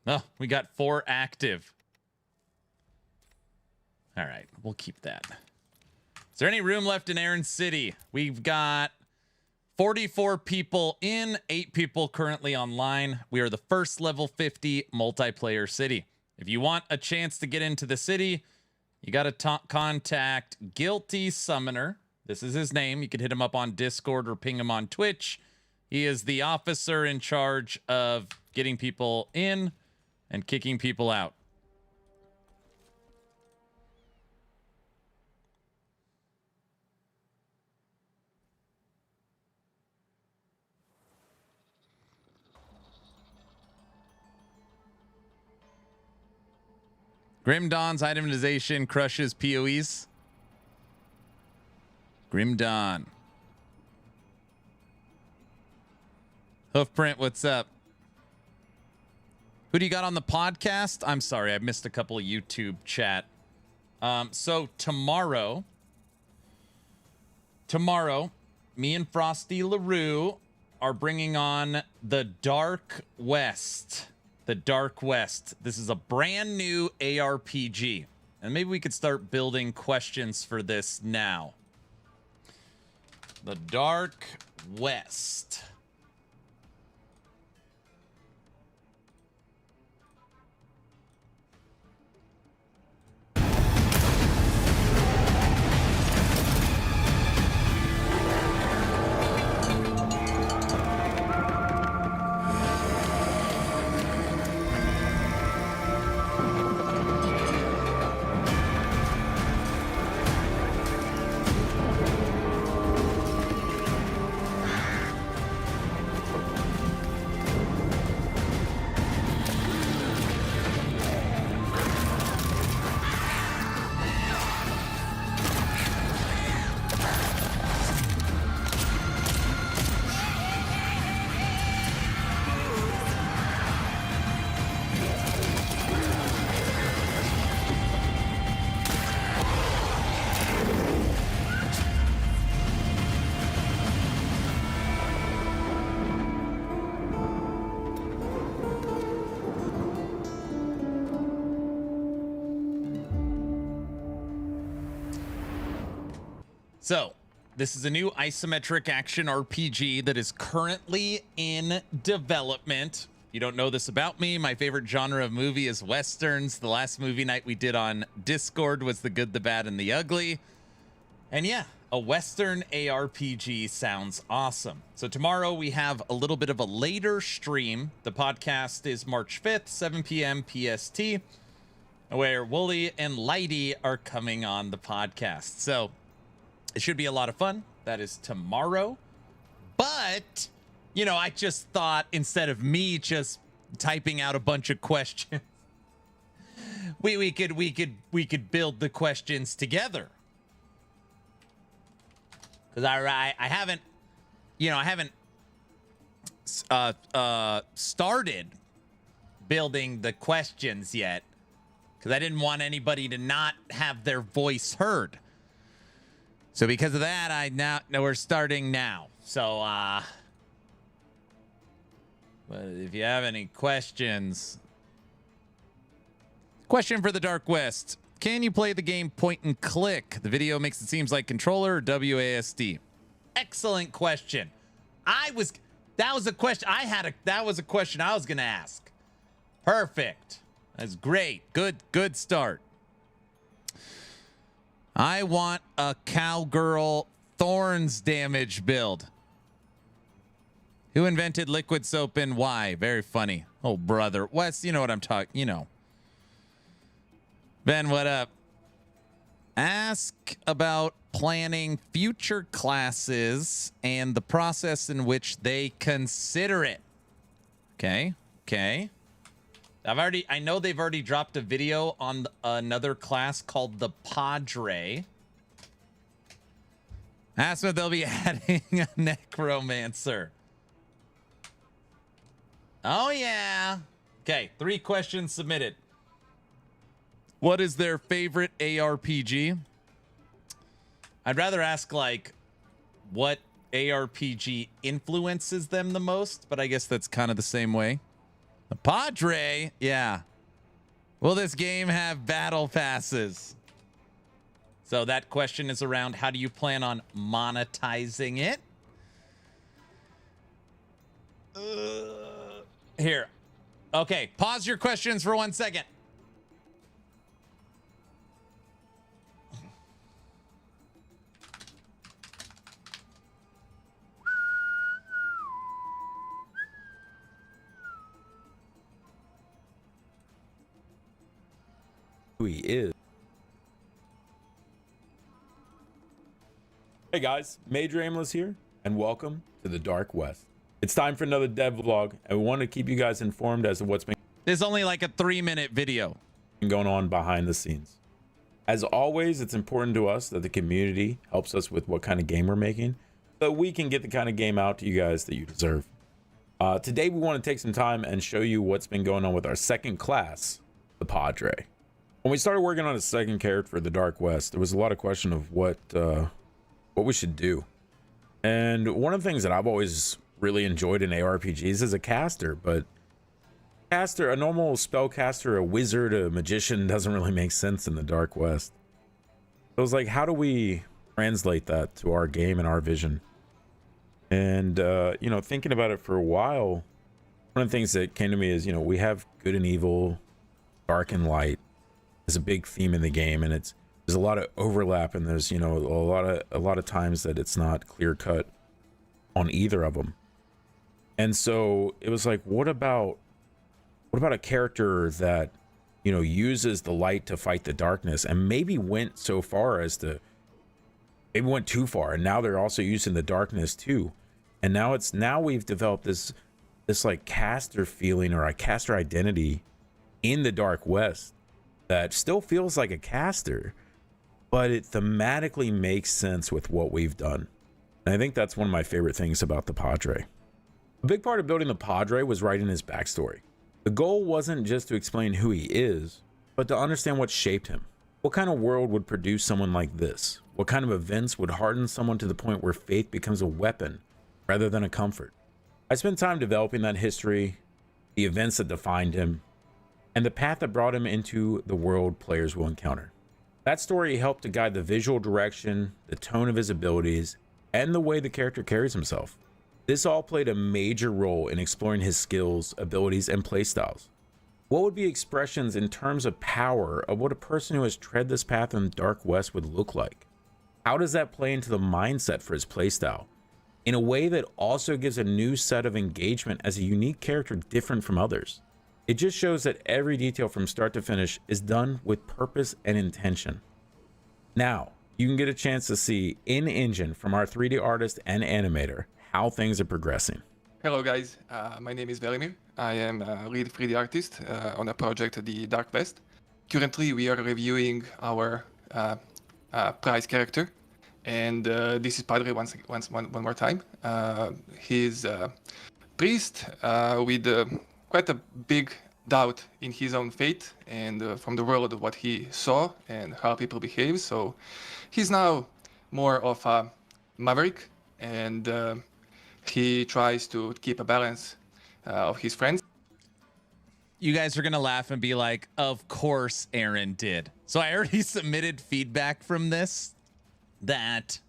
Oh, we got 4 active. All right, we'll keep that. Is there any room left in Aaron City? We've got 44 people in, 8 people currently online. We are the first level 50 multiplayer city. If you want a chance to get into the city, you got to contact Guilty Summoner. This is his name. You can hit him up on Discord or ping him on Twitch. He is the officer in charge of getting people in and kicking people out. Grim Dawn's itemization crushes PoEs. Grim Dawn. Hoofprint, what's up? Who do you got on the podcast? I'm sorry, I missed a couple of YouTube chat. So tomorrow, me and Frosty LaRue are bringing on the Dark West. The Dark West. This is a brand new ARPG. And maybe we could start building questions for this now. The Dark West. So, this is a new isometric action RPG that is currently in development. You don't know this about me. My favorite genre of movie is Westerns. The last movie night we did on Discord was The Good, the Bad, and the Ugly. And yeah, a Western ARPG sounds awesome. So tomorrow we have a little bit of a later stream. The podcast is March 5th, 7 p.m. PST, where Wooly and Lighty are coming on the podcast. So it should be a lot of fun. That is tomorrow. But, you know, I just thought instead of me just typing out a bunch of questions, we could build the questions together. Because I haven't started building the questions yet, because I didn't want anybody to not have their voice heard. So because of that, we're starting now. So but if you have any questions, question for the Dark West: can you play the game point and click? The video makes it seems like controller or WASD. Excellent question. That was a question I was gonna ask. Perfect. That's great. Good start. I want a Cowgirl Thorns damage build. Who invented liquid soap and why? Very funny. Oh, brother. Wes, you know what I'm talking, you know. Ben, what up? Ask about planning future classes and the process in which they consider it. Okay. I know they've already dropped a video on another class called the Padre. Ask what they'll be adding a necromancer. Oh yeah. Okay, 3 questions submitted. What is their favorite ARPG? I'd rather ask like what ARPG influences them the most, but I guess that's kind of the same way. The Padre, yeah. Will this game have battle passes? So that question is around how do you plan on monetizing it? Here. Okay, pause your questions for 1 second. Who he is. Hey guys, Major Aimless here, and welcome to the Dark West. It's time for another dev vlog, and we want to keep you guys informed as to what's been There's only like a 3-minute video going on behind the scenes. As always, it's important to us that the community helps us with what kind of game we're making, so we can get the kind of game out to you guys that you deserve. Today we want to take some time and show you what's been going on with our second class, the Padre. When we started working on a second character for the Dark West, there was a lot of question of what we should do. And one of the things that I've always really enjoyed in ARPGs is a caster, but a normal spellcaster, a wizard, a magician doesn't really make sense in the Dark West. So I was like, how do we translate that to our game and our vision? And you know, thinking about it for a while, one of the things that came to me is, you know, we have good and evil, dark and light is a big theme in the game, and there's a lot of overlap, and there's, you know, a lot of times that it's not clear cut on either of them. And so it was like, what about a character that, you know, uses the light to fight the darkness, and maybe went so far as to maybe went too far, and now they're also using the darkness too. And now we've developed this like caster feeling, or a caster identity in the Dark West that still feels like a caster, but it thematically makes sense with what we've done. And I think that's one of my favorite things about the Padre. A big part of building the Padre was writing his backstory. The goal wasn't just to explain who he is, but to understand what shaped him. What kind of world would produce someone like this? What kind of events would harden someone to the point where faith becomes a weapon rather than a comfort? I spent time developing that history, the events that defined him, and the path that brought him into the world players will encounter. That story helped to guide the visual direction, the tone of his abilities, and the way the character carries himself. This all played a major role in exploring his skills, abilities, and playstyles. What would be expressions in terms of power of what a person who has tread this path in the Dark West would look like? How does that play into the mindset for his playstyle, in a way that also gives a new set of engagement as a unique character different from others? It just shows that every detail from start to finish is done with purpose and intention. Now, you can get a chance to see in-engine from our 3D artist and animator how things are progressing. Hello guys, my name is Velimir. I am a lead 3D artist on a project, The Dark West. Currently we are reviewing our prize character, and this is Padre one more time. He's a priest with quite a big doubt in his own fate and from the world of what he saw and how people behave. So he's now more of a maverick, and he tries to keep a balance of his friends. You guys are gonna laugh and be like, of course Aaron did. So I already submitted feedback from this, that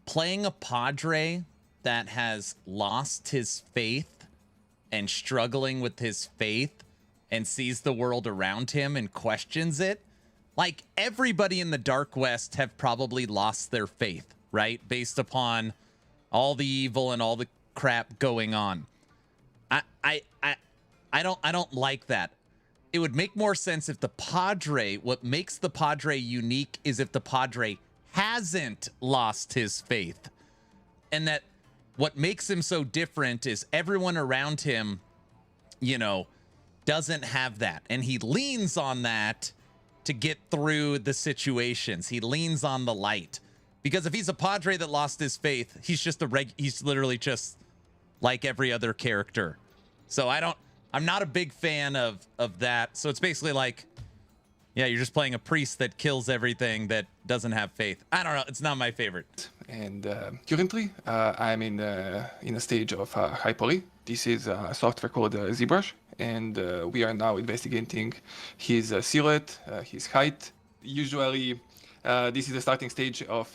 playing a Padre that has lost his faith and struggling with his faith and sees the world around him and questions it, like, everybody in the Dark West have probably lost their faith, right? Based upon all the evil and all the crap going on. I don't like that. It would make more sense if the Padre, what makes the Padre unique is if the Padre hasn't lost his faith, and that what makes him so different is everyone around him, you know, doesn't have that, and he leans on that to get through the situations. He leans on the light, because if he's a Padre that lost his faith, he's just he's literally just like every other character. So I'm not a big fan of that. So it's basically like, yeah, you're just playing a priest that kills everything that doesn't have faith. I don't know. It's not my favorite. And currently, I'm in a stage of high poly. This is a software called ZBrush, and we are now investigating his silhouette, his height. Usually, this is the starting stage of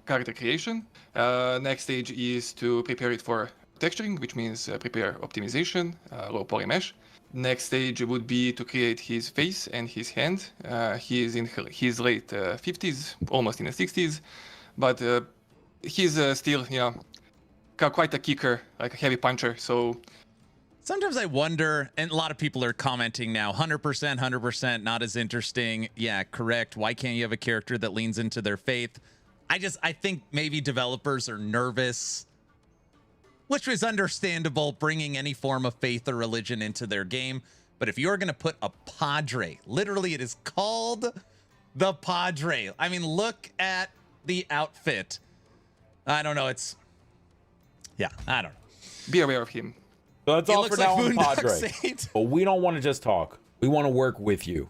character creation. Next stage is to prepare it for texturing, which means prepare optimization, low poly mesh. Next stage would be to create his face and his hand. He is in his late 50s, almost in the 60s, but he's still, quite a kicker, like a heavy puncher. So Sometimes I wonder, and a lot of people are commenting now, 100%, not as interesting. Yeah, correct. Why can't you have a character that leans into their faith? I think maybe developers are nervous, which is understandable, bringing any form of faith or religion into their game. But if you're going to put a Padre, literally it is called the Padre. I mean, look at the outfit. I don't know. I don't know. be aware of him. So that's It all looks for now like on the Boondock Padre. Saint. But we don't want to just talk. We want to work with you.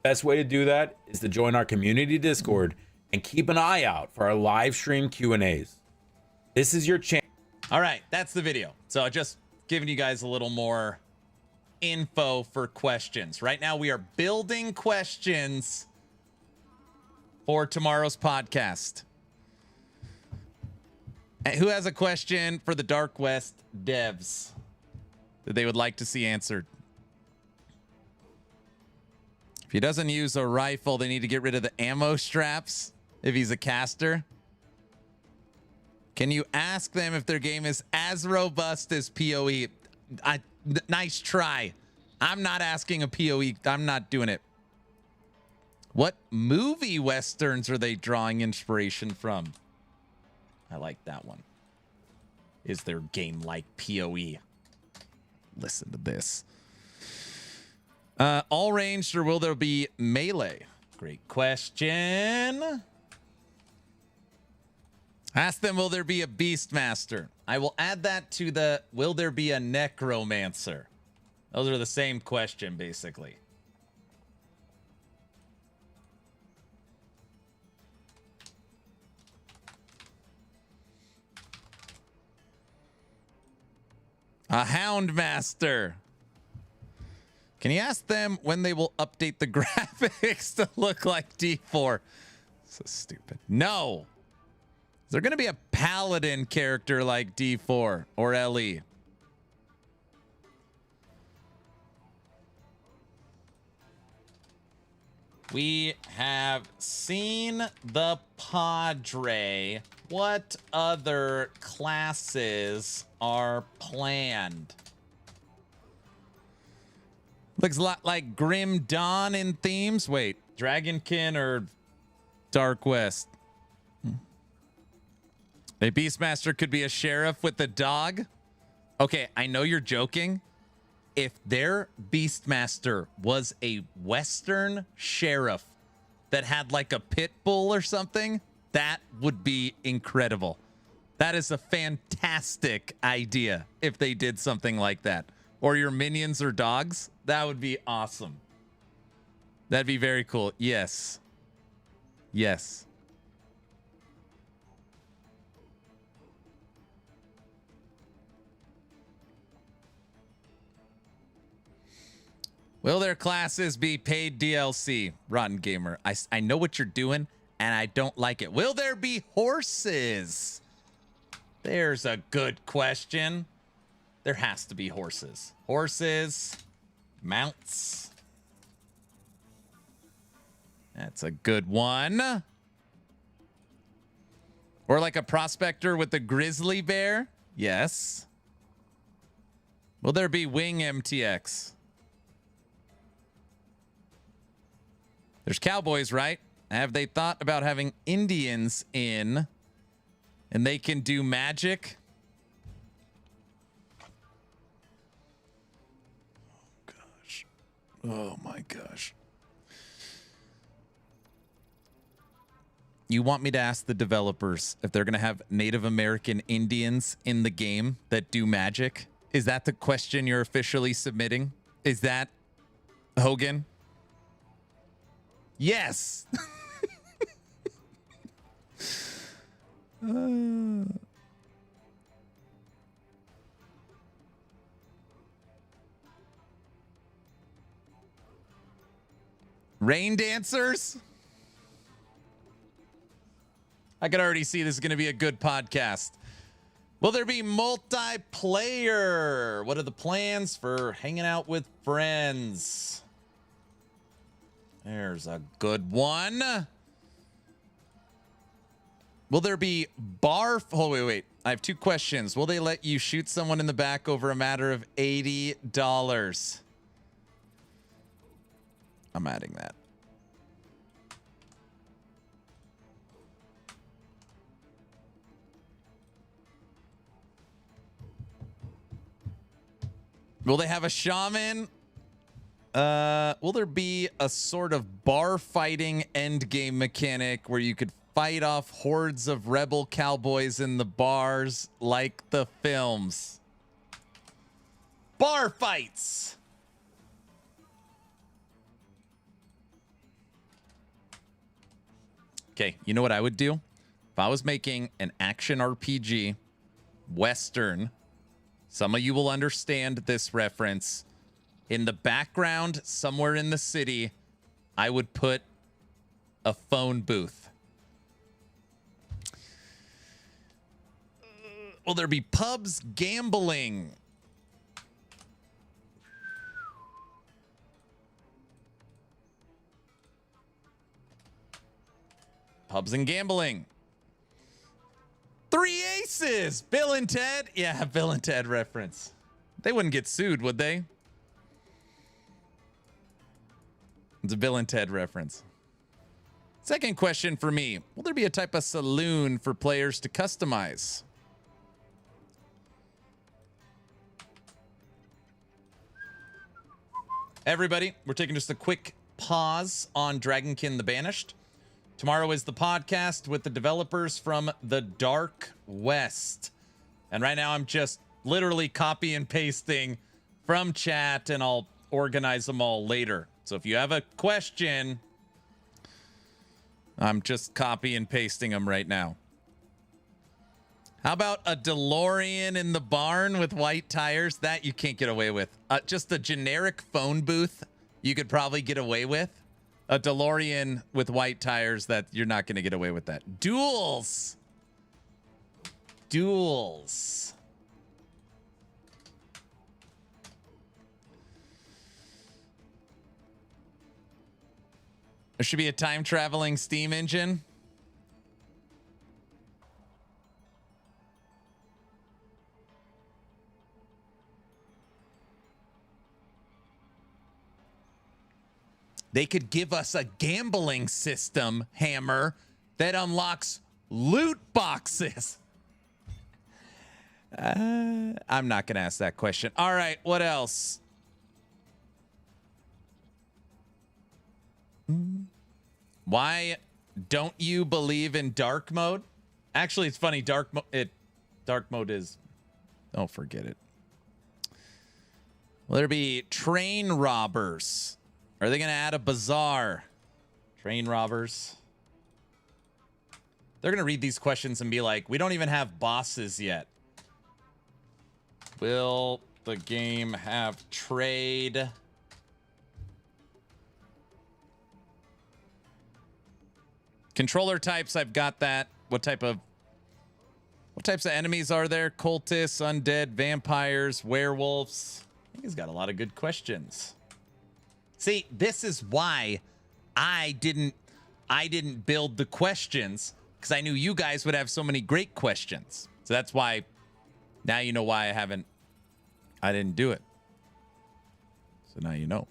Best way to do that is to join our community Discord and keep an eye out for our live stream Q&As. This is your chance. All right, that's the video. So just giving you guys a little more info for questions. Right now we are building questions for tomorrow's podcast. And who has a question for the Dark West devs that they would like to see answered? If he doesn't use a rifle, they need to get rid of the ammo straps if he's a caster. Can you ask them if their game is as robust as PoE? Nice try. I'm not asking a PoE. I'm not doing it. What movie westerns are they drawing inspiration from? I like that one. Is their game like PoE? Listen to this. All ranged, or will there be melee? Great question. Ask them, will there be a Beastmaster? I will add that to the, will there be a Necromancer? Those are the same question, basically. A Houndmaster. Can you ask them when they will update the graphics to look like D4? So stupid. No. Is there going to be a paladin character like D4 or LE? We have seen the Padre. What other classes are planned? Looks a lot like Grim Dawn in themes. Wait, Dragonkin or Dark West? A Beastmaster could be a sheriff with a dog. Okay, I know you're joking. If their Beastmaster was a Western sheriff that had like a pit bull or something, that would be incredible. That is a fantastic idea if they did something like that. Or your minions or dogs, that would be awesome. That'd be very cool. Yes. Yes. Will their classes be paid DLC? Rotten Gamer, I know what you're doing, and I don't like it. Will there be horses? There's a good question. There has to be horses. Horses, mounts. That's a good one. Or like a prospector with a grizzly bear? Yes. Will there be wing MTX? There's cowboys, right? Have they thought about having Indians in and they can do magic? Oh, gosh. Oh, my gosh. You want me to ask the developers if they're going to have Native American Indians in the game that do magic? Is that the question you're officially submitting? Is that Hogan? Yes. Rain dancers? I can already see this is going to be a good podcast. Will there be multiplayer? What are the plans for hanging out with friends? There's a good one. Will there be bar? Oh, wait. I have 2 questions. Will they let you shoot someone in the back over a matter of $80? I'm adding that. Will they have a shaman? Will there be a sort of bar fighting endgame mechanic where you could fight off hordes of rebel cowboys in the bars like the films? Bar fights! Okay, you know what I would do? If I was making an action RPG, Western, some of you will understand this reference. In the background, somewhere in the city, I would put a phone booth. Will there be pubs gambling? Pubs and gambling. 3 Aces! Bill and Ted? Yeah, Bill and Ted reference. They wouldn't get sued, would they? It's a Bill and Ted reference. Second question for me. Will there be a type of saloon for players to customize? Everybody, we're taking just a quick pause on Dragonkin The Banished. Tomorrow is the podcast with the developers from the Dark West. And right now I'm just literally copy and pasting from chat, and I'll organize them all later. So if you have a question, I'm just copy and pasting them right now. How about a DeLorean in the barn with white tires? That you can't get away with. Just a generic phone booth you could probably get away with. A DeLorean with white tires, that you're not going to get away with that. Duels. Duels. There should be a time traveling steam engine. They could give us a gambling system, Hammer, that unlocks loot boxes. I'm not going to ask that question. All right, what else? Why don't you believe in dark mode? Actually, it's funny. Dark mode is... Don't forget it. Will there be train robbers? Are they going to add a bazaar? Train robbers. They're going to read these questions and be like, we don't even have bosses yet. Will the game have trade? Controller types, I've got that. What types of enemies are there? Cultists, undead, vampires, werewolves. I think he's got a lot of good questions. See, this is why I didn't build the questions, because I knew you guys would have so many great questions. So that's why, now you know why I didn't do it. So now you know.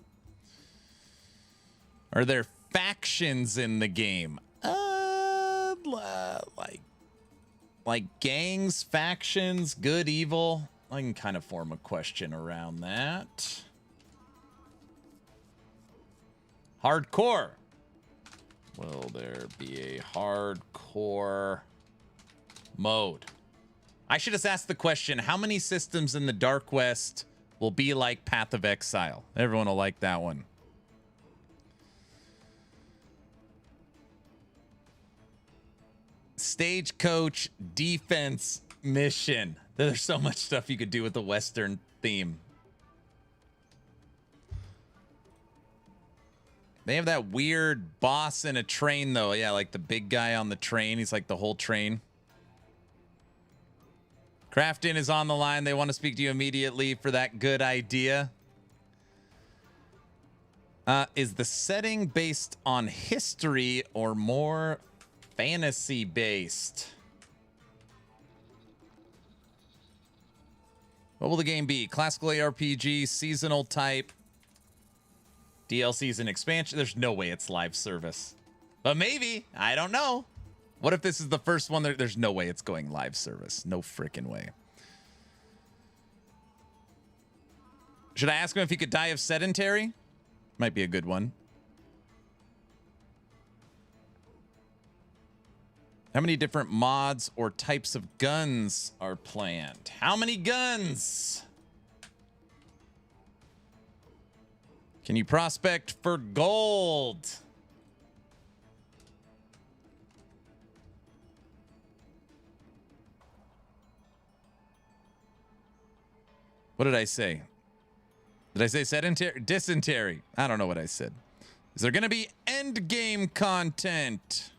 Are there factions in the game? Like gangs, factions, good, evil. I can kind of form a question around that. Hardcore. Will there be a hardcore mode? I should have asked the question, how many systems in the Dark West will be like Path of Exile? Everyone will like that one. Stagecoach defense mission. There's so much stuff you could do with the Western theme. They have that weird boss in a train, though. Yeah, like the big guy on the train. He's like the whole train. Crafton is on the line. They want to speak to you immediately for that good idea. Is the setting based on history or more fantasy based? What will the game be? Classical ARPG, seasonal type, DLCs and expansion? There's no way it's live service. But maybe. I don't know. What if this is the first one? There's no way it's going live service. No freaking way. Should I ask him if he could die of sedentary? Might be a good one. How many different mods or types of guns are planned? How many guns? Can you prospect for gold? What did I say? Did I say sedentary? Dysentery. I don't know what I said. Is there going to be endgame content?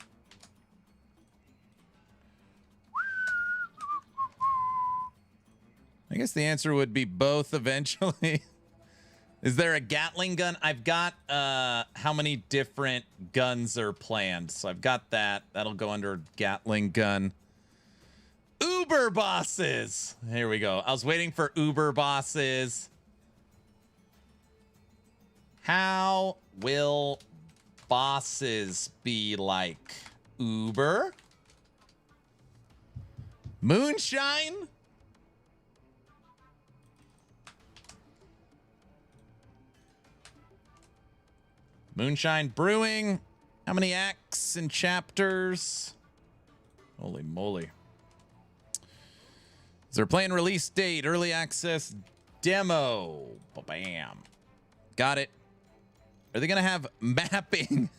I guess the answer would be both eventually. Is there a Gatling gun? I've got how many different guns are planned. So I've got that. That'll go under Gatling gun. Uber bosses. Here we go. I was waiting for Uber bosses. How will bosses be like? Uber? Moonshine? Moonshine Brewing. How many acts and chapters? Holy moly. Is there a planned release date? Early access demo. Bam. Got it. Are they going to have mapping?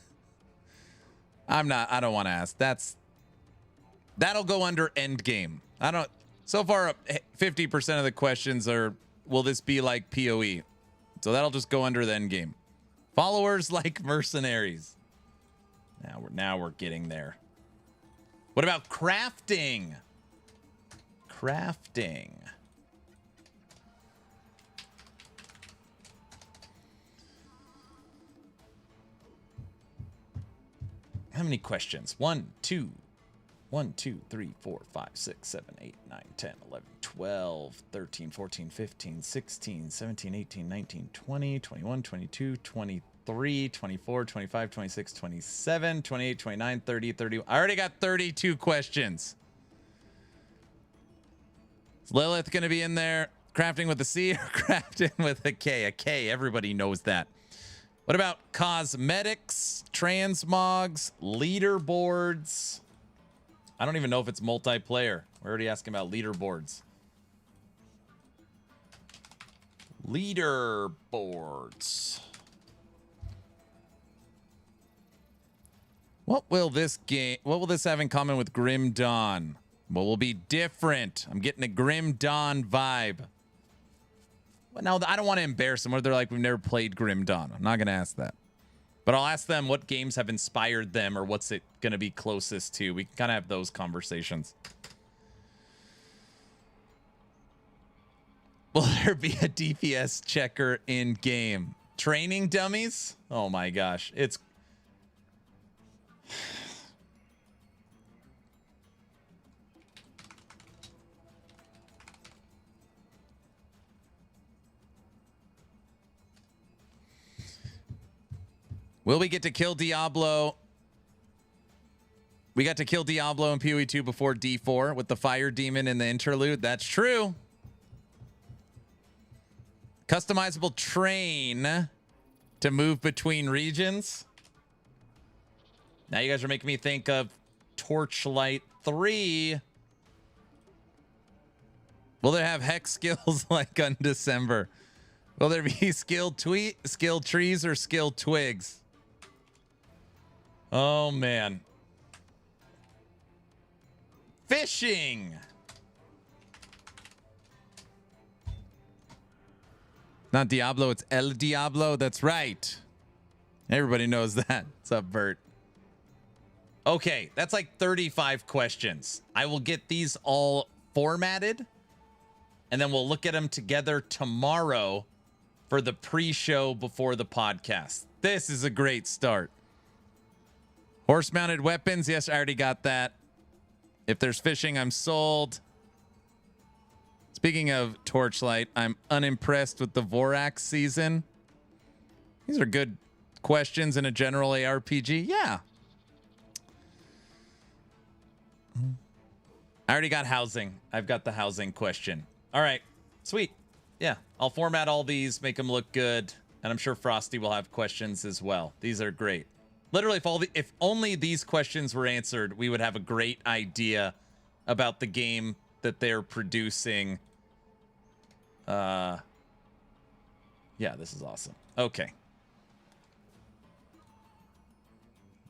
I don't want to ask. That'll go under Endgame. So far 50% of the questions are, will this be like PoE? So that'll just go under the Endgame. Followers like mercenaries. Now we're getting there. What about crafting? Crafting. How many questions? 1, 2, 3, 4, 5, 6, 7, 8, 9, 10, 11, 12, 13, 14, 15, 16, 17, 18, 19, 20, 21, 22, 23, 24, 25, 26, 27, 28, 29, 30, 31. I already got 32 questions. Is Lilith going to be in there? Crafting with a C or crafting with a K? A K, everybody knows that. What about cosmetics, transmogs, leaderboards? I don't even know if it's multiplayer. We're already asking about leaderboards. Leaderboards. What will this have in common with Grim Dawn? What will be different? I'm getting a Grim Dawn vibe. But now I don't want to embarrass them, or they're like, we've never played Grim Dawn. I'm not going to ask that. But I'll ask them what games have inspired them, or what's it going to be closest to. We can kind of have those conversations. Will there be a DPS checker in game? Training dummies? Oh my gosh. It's... Will we get to kill Diablo? We got to kill Diablo in PoE 2 before D4 with the fire demon in the interlude. That's true. Customizable train to move between regions. Now you guys are making me think of Torchlight 3. Will they have hex skills like on December? Will there be skilled trees or skilled twigs? Oh, man. Fishing. Not Diablo, it's El Diablo. That's right. Everybody knows that. What's up, Bert? Okay, that's like 35 questions. I will get these all formatted, and then we'll look at them together tomorrow for the pre-show before the podcast. This is a great start. Horse-mounted weapons. Yes, I already got that. If there's fishing, I'm sold. Speaking of Torchlight, I'm unimpressed with the Vorax season. These are good questions in a general ARPG. Yeah. I already got housing. I've got the housing question. All right. Sweet. Yeah. I'll format all these, make them look good. And I'm sure Frosty will have questions as well. These are great. Literally, if only these questions were answered, we would have a great idea about the game that they're producing. Yeah, this is awesome. Okay.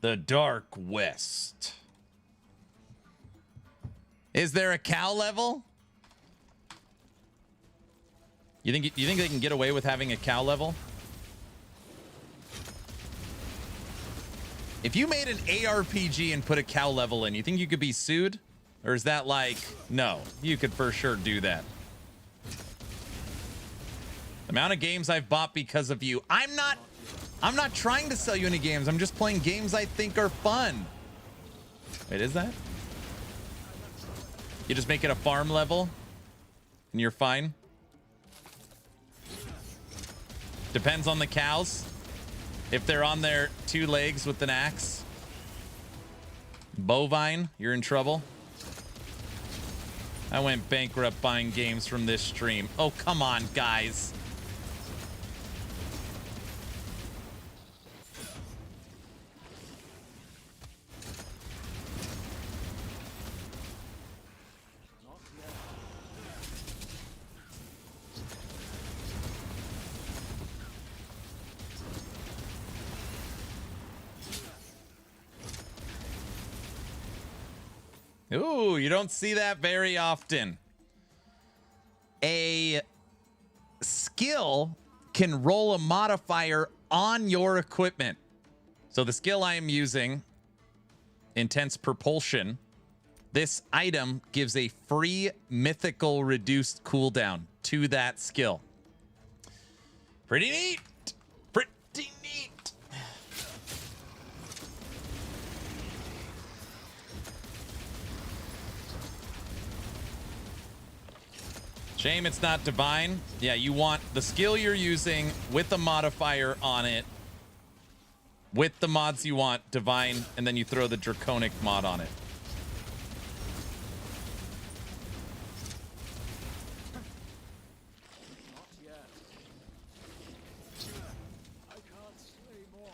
The Dark West. Is there a cow level? You think they can get away with having a cow level? If you made an ARPG and put a cow level in, you think you could be sued? Or is that like, no, you could for sure do that. The amount of games I've bought because of you. I'm not trying to sell you any games. I'm just playing games I think are fun. Wait, is that? You just make it a farm level and you're fine. Depends on the cows. If they're on their 2 legs with an axe. Bovine, you're in trouble. I went bankrupt buying games from this stream. Oh, come on, guys. Ooh, you don't see that very often. A skill can roll a modifier on your equipment. So the skill I am using, Intense Propulsion, this item gives a free mythical reduced cooldown to that skill. Pretty neat. Pretty neat. Shame it's not divine. Yeah, you want the skill you're using with the modifier on it, with the mods you want, divine, and then you throw the Draconic mod on it. Not yet. I can't slay more.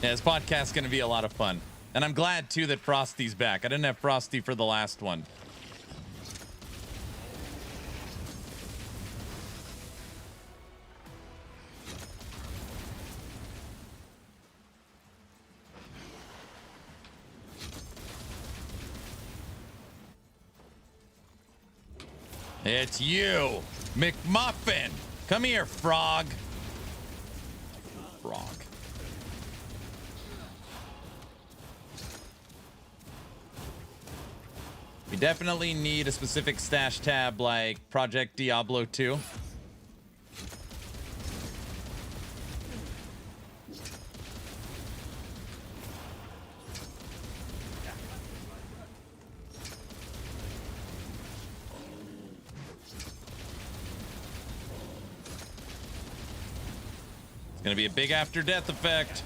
Yeah, this podcast's going to be a lot of fun. And I'm glad, too, that Frosty's back. I didn't have Frosty for the last one. It's you, McMuffin. Come here, frog. Frog. We definitely need a specific stash tab like Project Diablo 2. It's gonna be a big after death effect.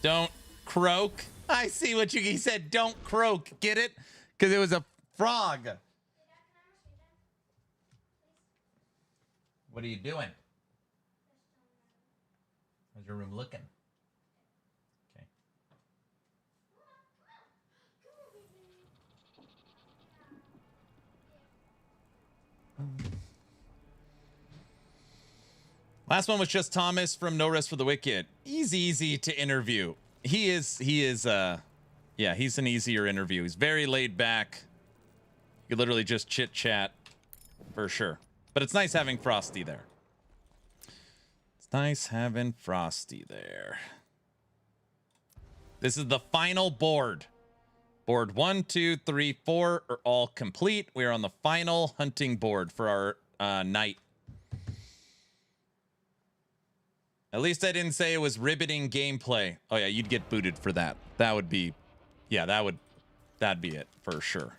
Don't croak. I see what he said. Don't croak. Get it? Because it was a frog. What are you doing? How's your room looking? Okay. Last one was just Thomas from No Rest for the Wicked. He's easy to interview. He's an easier interview. He's very laid back. You could literally just chit chat for sure. But it's nice having Frosty there. It's nice having Frosty there. This is the final board. Board 1, 2, 3, 4 are all complete. We are on the final hunting board for our night. At least I didn't say it was riveting gameplay. Oh yeah, you'd get booted for that. That would be, yeah, that'd be it for sure.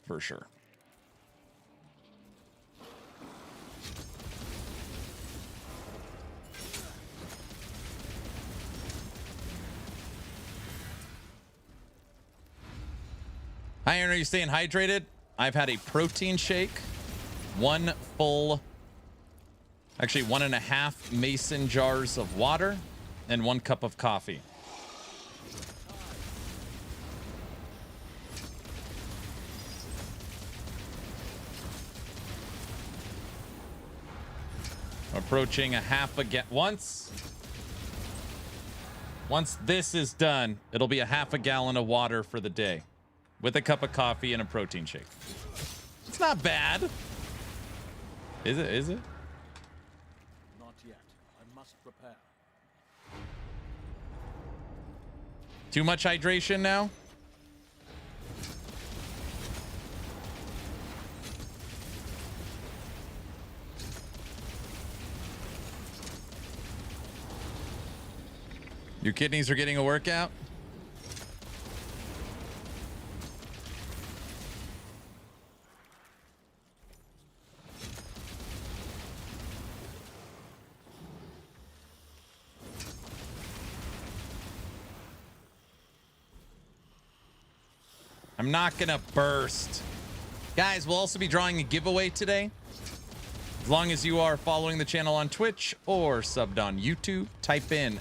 For sure. Hi, Aaron, are you staying hydrated? I've had a protein shake. 1 full, actually 1.5 mason jars of water and 1 cup of coffee. Approaching a half a once this is done, it'll be a half a gallon of water for the day with a cup of coffee and a protein shake. It's not bad. Is it? Is it? Not yet. I must prepare. Too much hydration now? Your kidneys are getting a workout? I'm not gonna burst. Guys, we'll also be drawing a giveaway today. As long as you are following the channel on Twitch or subbed on YouTube, type in !,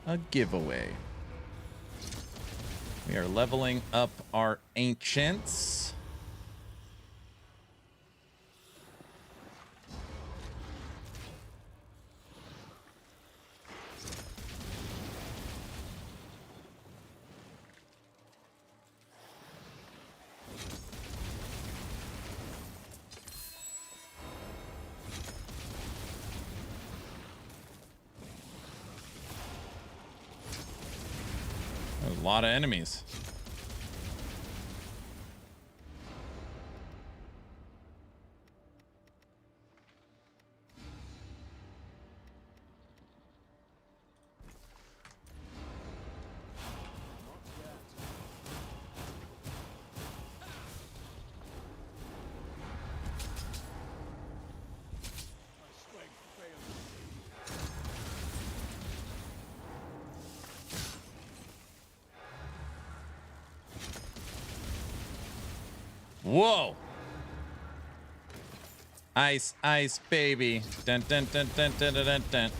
a giveaway. We are leveling up our ancients. There's a lot of enemies. Whoa. Ice, ice, baby. Dun, dun, dun, dun, dun, dun, dun, dun.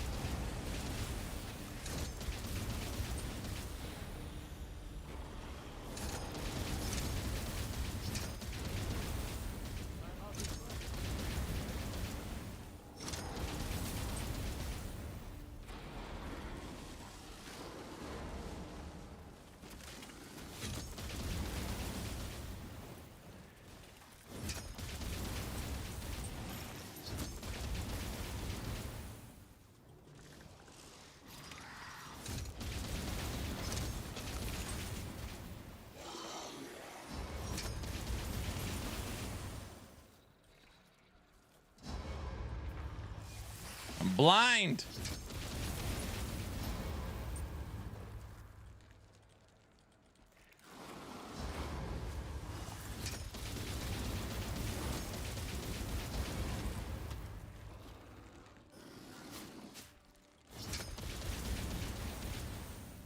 I'm blind.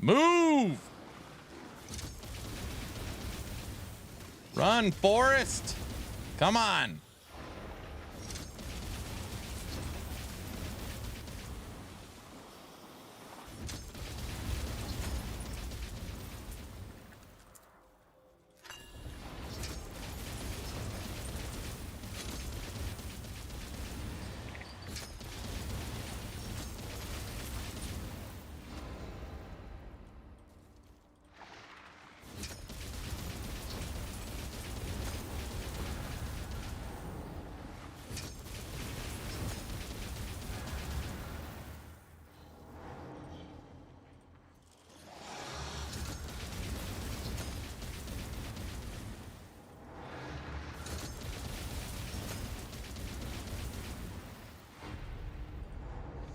Move! Run, Forest! Come on!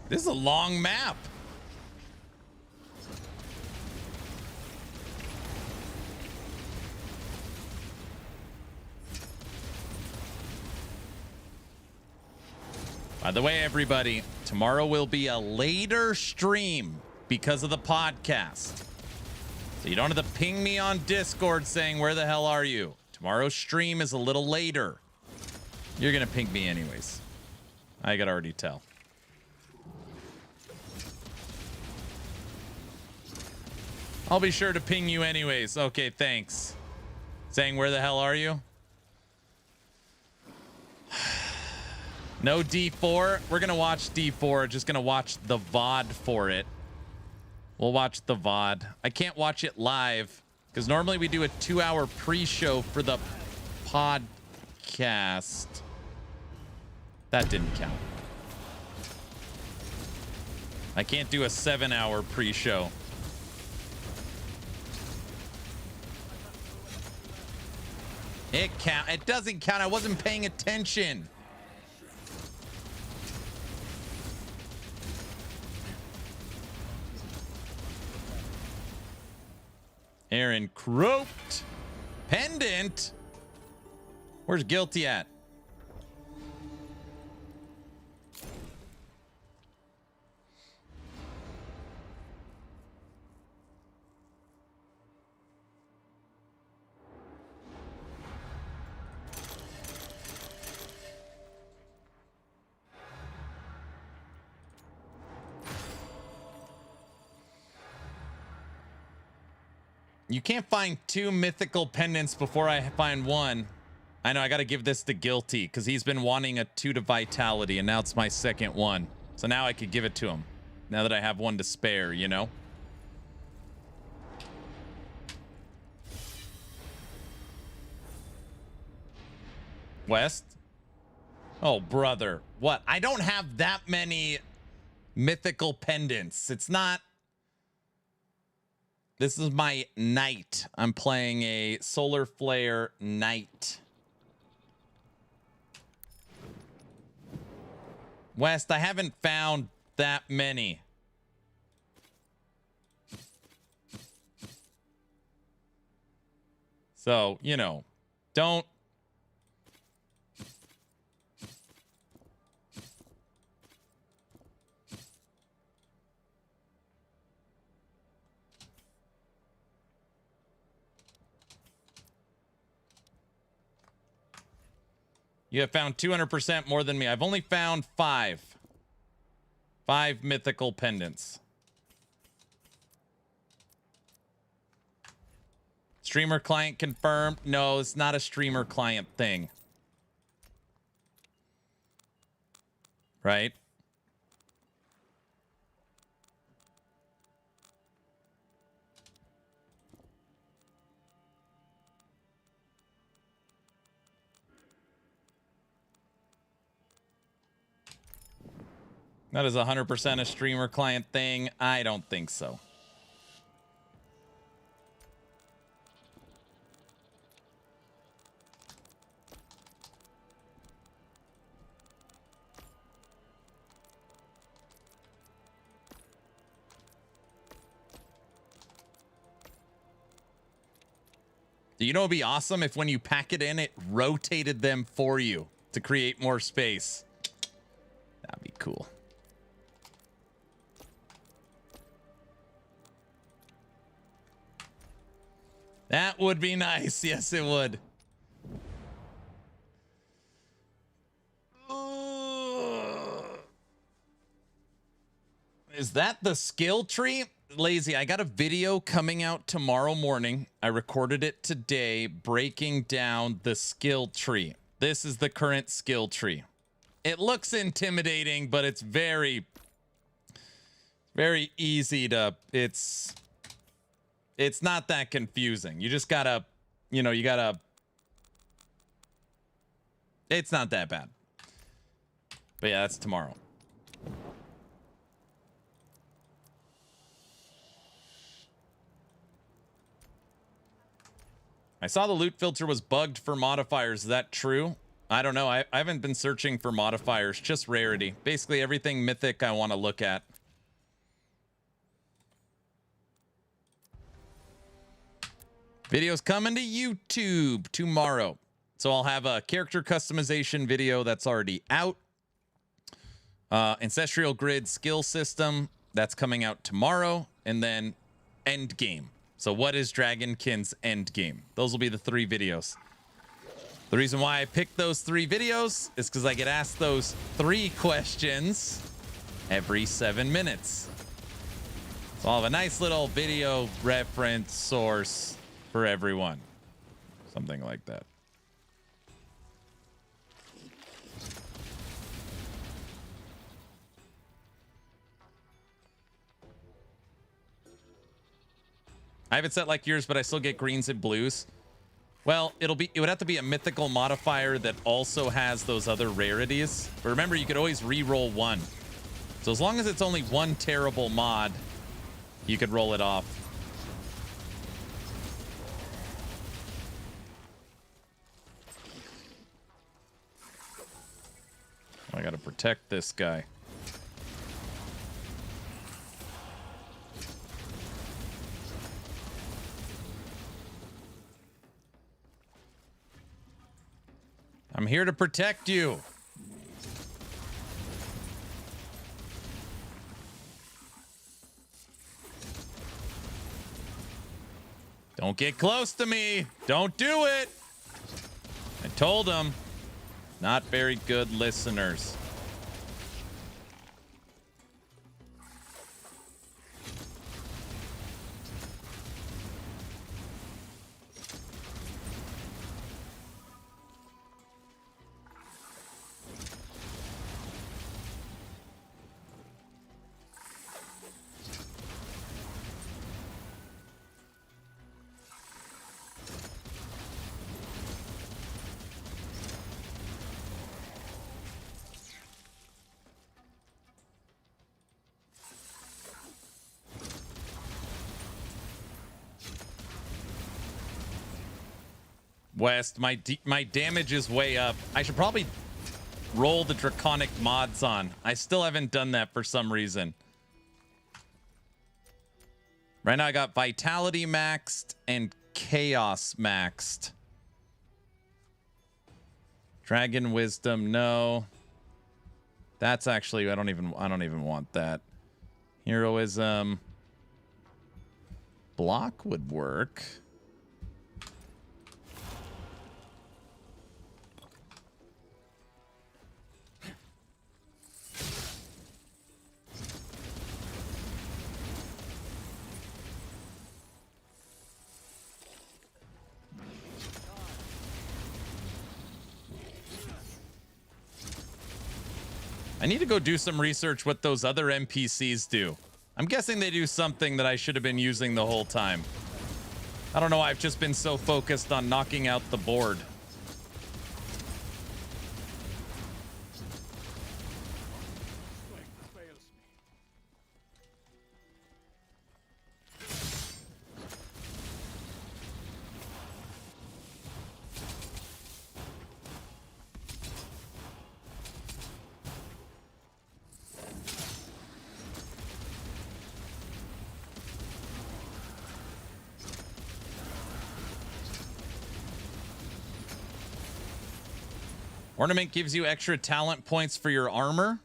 This is a long map. By the way, everybody, tomorrow will be a later stream because of the podcast. So you don't have to ping me on Discord saying, where the hell are you? Tomorrow's stream is a little later. You're going to ping me anyways. I could already tell. I'll be sure to ping you anyways. Okay, thanks. Saying, where the hell are you? No D4. We're going to watch D4. Just going to watch the VOD for it. We'll watch the VOD. I can't watch it live because normally we do a 2-hour pre-show for the podcast. That didn't count. I can't do a 7-hour pre-show. It doesn't count. I wasn't paying attention. Aaron croaked. Pendant. Where's Guilty at? You can't find 2 mythical pendants before I find 1. I know, I got to give this to Guilty because he's been wanting a 2 to Vitality, and now it's my second one. So now I could give it to him. Now that I have 1 to spare, you know? West? Oh, brother. What? I don't have that many mythical pendants. It's not... This is my knight. I'm playing a Solar Flare knight. West, I haven't found that many. So, you know, don't... You have found 200% more than me. I've only found 5. 5 mythical pendants. Streamer client confirmed. No, it's not a streamer client thing. Right? That is 100% a streamer client thing. I don't think so. Do you know it'd be awesome if when you pack it in, it rotated them for you to create more space? That'd be cool. That would be nice. Yes, it would. Is that the skill tree? Lazy, I got a video coming out tomorrow morning. I recorded it today, breaking down the skill tree. This is the current skill tree. It looks intimidating, but it's very easy to, it's not that confusing. You just gotta, it's not that bad. But yeah, that's tomorrow. I saw the loot filter was bugged for modifiers. Is that true? I don't know. I haven't been searching for modifiers, just rarity. Basically everything mythic I want to look at. Video's coming to YouTube tomorrow. So I'll have a character customization video that's already out. Ancestral Grid skill system, that's coming out tomorrow. And then Endgame. So what is Dragonkin's Endgame? Those will be the 3 videos. The reason why I picked those 3 videos is because I get asked those 3 questions every 7 minutes. So I'll have a nice little video reference source for everyone. Something like that. I have it set like yours, but I still get greens and blues. Well, it would have to be a mythical modifier that also has those other rarities. But remember, you could always re-roll 1. So as long as it's only 1 terrible mod, you could roll it off. I gotta protect this guy. I'm here to protect you. Don't get close to me. Don't do it. I told them. Not very good listeners. West, my damage is way up. I should probably roll the Draconic mods on. I still haven't done that for some reason. Right now I got Vitality maxed and Chaos maxed. Dragon Wisdom, no. That's actually, I don't even want that. Heroism. Block would work. I need to go do some research what those other NPCs do. I'm guessing they do something that I should have been using the whole time. I don't know why I've just been so focused on knocking out the board. Ornament gives you extra talent points for your armor.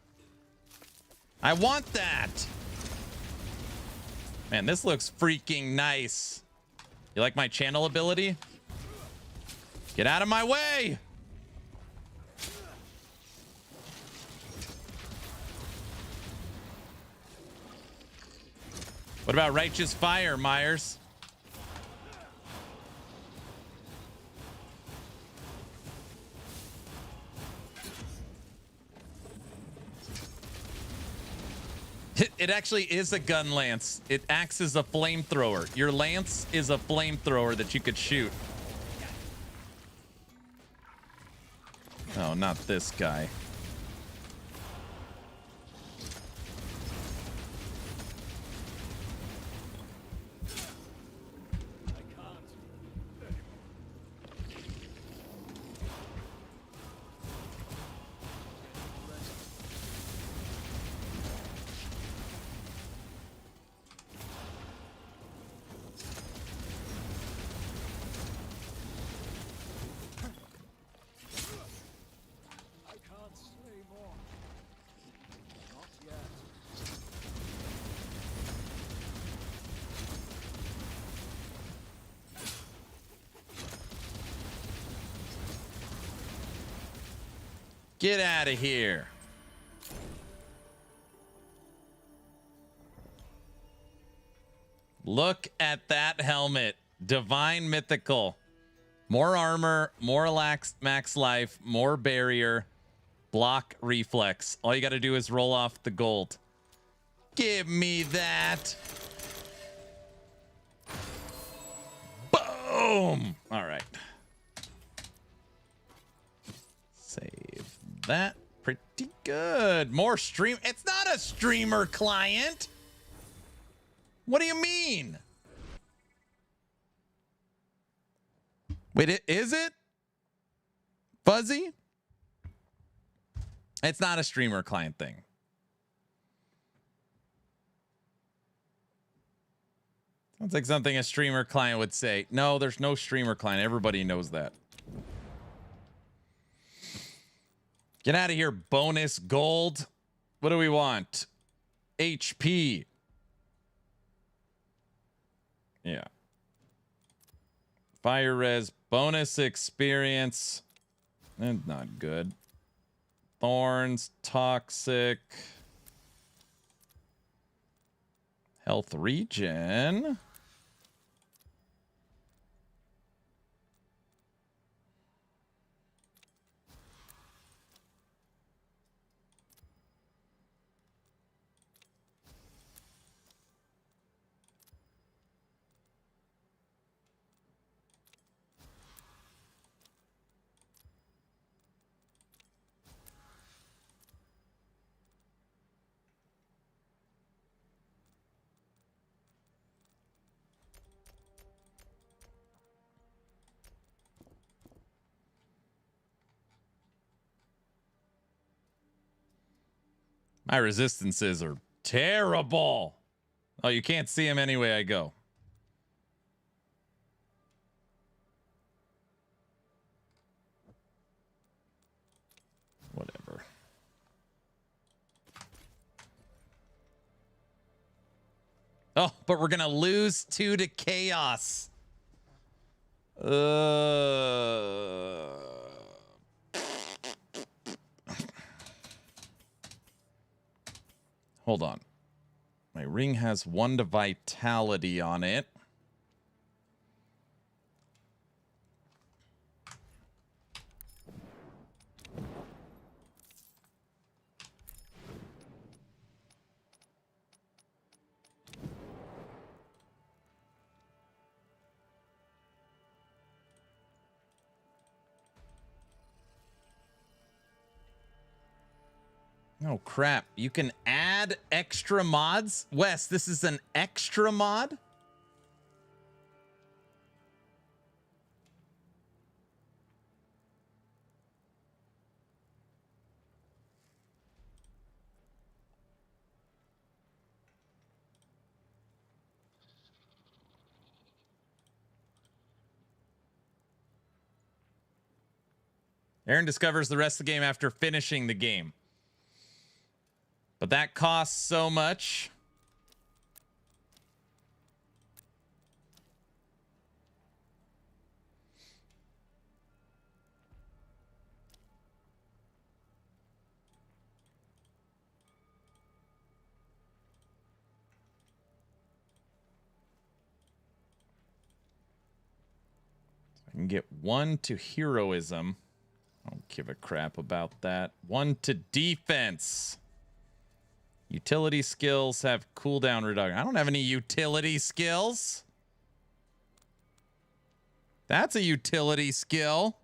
I want that. Man, this looks freaking nice. You like my channel ability? Get out of my way! What about Righteous Fire, Myers? It actually is a gun lance. It acts as a flamethrower. Your lance is a flamethrower that you could shoot. Oh, not this guy. Get out of here. Look at that helmet. Divine Mythical. More armor, more max life, more barrier, block reflex. All you got to do is roll off the gold. Give me that. Boom. All right. Save that. Pretty good. More stream. It's not a streamer client. What do you mean? Wait, is it? Fuzzy? It's not a streamer client thing. Sounds like something a streamer client would say. No, there's no streamer client. Everybody knows that. Get out of here, bonus gold. What do we want? HP. Yeah. Fire res, bonus experience. And not good. Thorns, toxic. Health regen. My resistances are terrible. Oh, you can't see them anyway I go. Whatever. Oh, but we're gonna lose 2 to chaos. Hold on. My ring has 1 to vitality on it. Oh, crap. You can add extra mods? Wes, this is an extra mod? Aaron discovers the rest of the game after finishing the game. But that costs so much. I can get 1 to heroism. I don't give a crap about that. 1 to defense. Utility skills have cooldown reduction. I don't have any utility skills. That's a utility skill.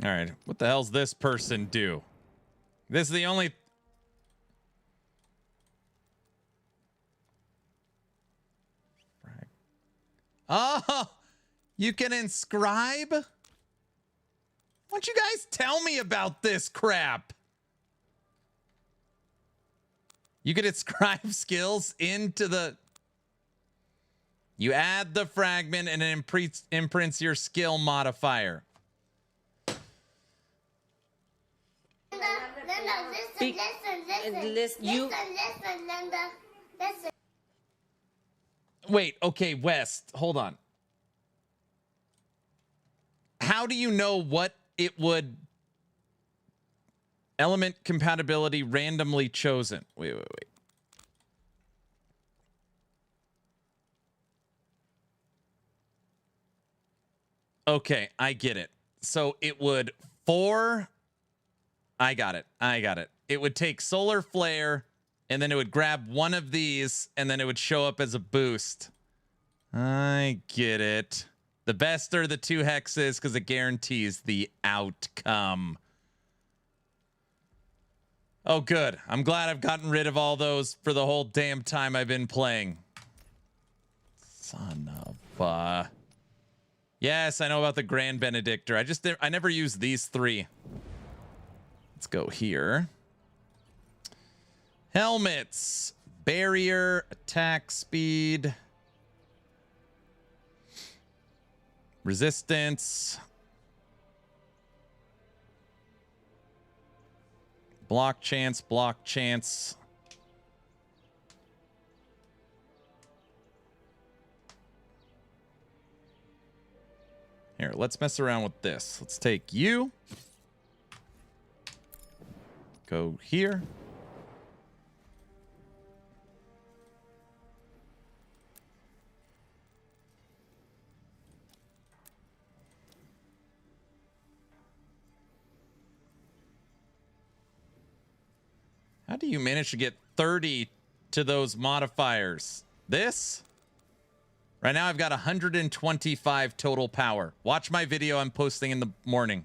All right. What the hell's this person do? This is the only... Oh, you can inscribe? Why don't you guys tell me about this crap? You can inscribe skills into the... You add the fragment and it imprints your skill modifier. Listen. Wait, okay, West, hold on. How do you know what it would... Element compatibility randomly chosen. Wait. Okay, I get it. So it would I got it. It would take Solar Flare, and then it would grab one of these, and then it would show up as a boost. I get it. The best are the 2 hexes because it guarantees the outcome. Oh, good. I'm glad I've gotten rid of all those for the whole damn time I've been playing. Son of Yes, I know about the Grand Benedictor. I never used these 3. Let's go here. Helmets. Barrier. Attack speed. Resistance. Block chance. Block chance. Here, let's mess around with this. Let's take you. Go here. How do you manage to get 30 to those modifiers? This? Right now I've got 125 total power. Watch my video I'm posting in the morning.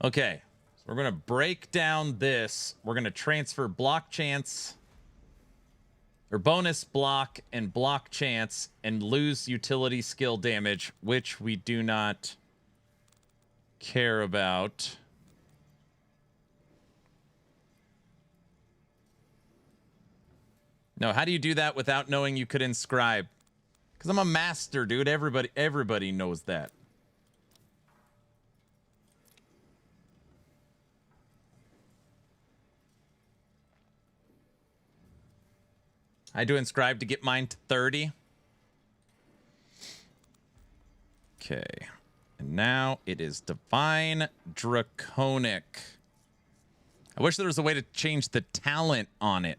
Okay. So we're going to break down this. We're going to transfer block chance or bonus block and block chance and lose utility skill damage, which we do not care about. No, how do you do that without knowing you could inscribe? Because I'm a master, dude. Everybody knows that. I do inscribe to get mine to 30. Okay. And now it is Divine Draconic. I wish there was a way to change the talent on it.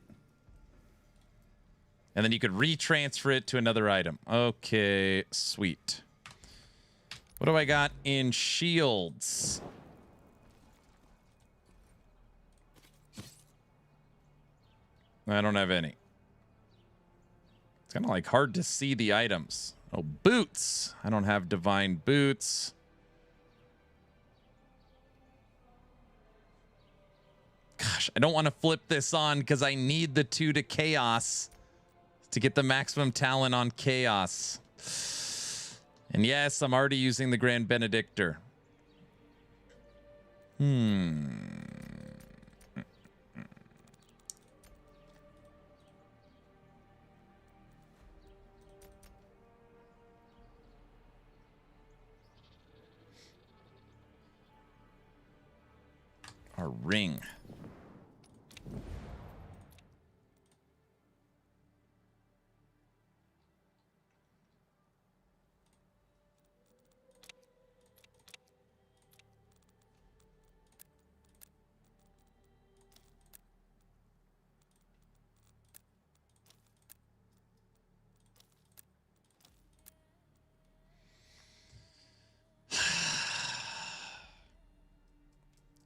And then you could retransfer it to another item. Okay, sweet. What do I got in shields? I don't have any. It's kind of like hard to see the items. Oh, boots. I don't have divine boots. Gosh, I don't want to flip this on because I need the 2 to chaos to get the maximum talent on chaos. And yes, I'm already using the Grand Benedictor. Our ring.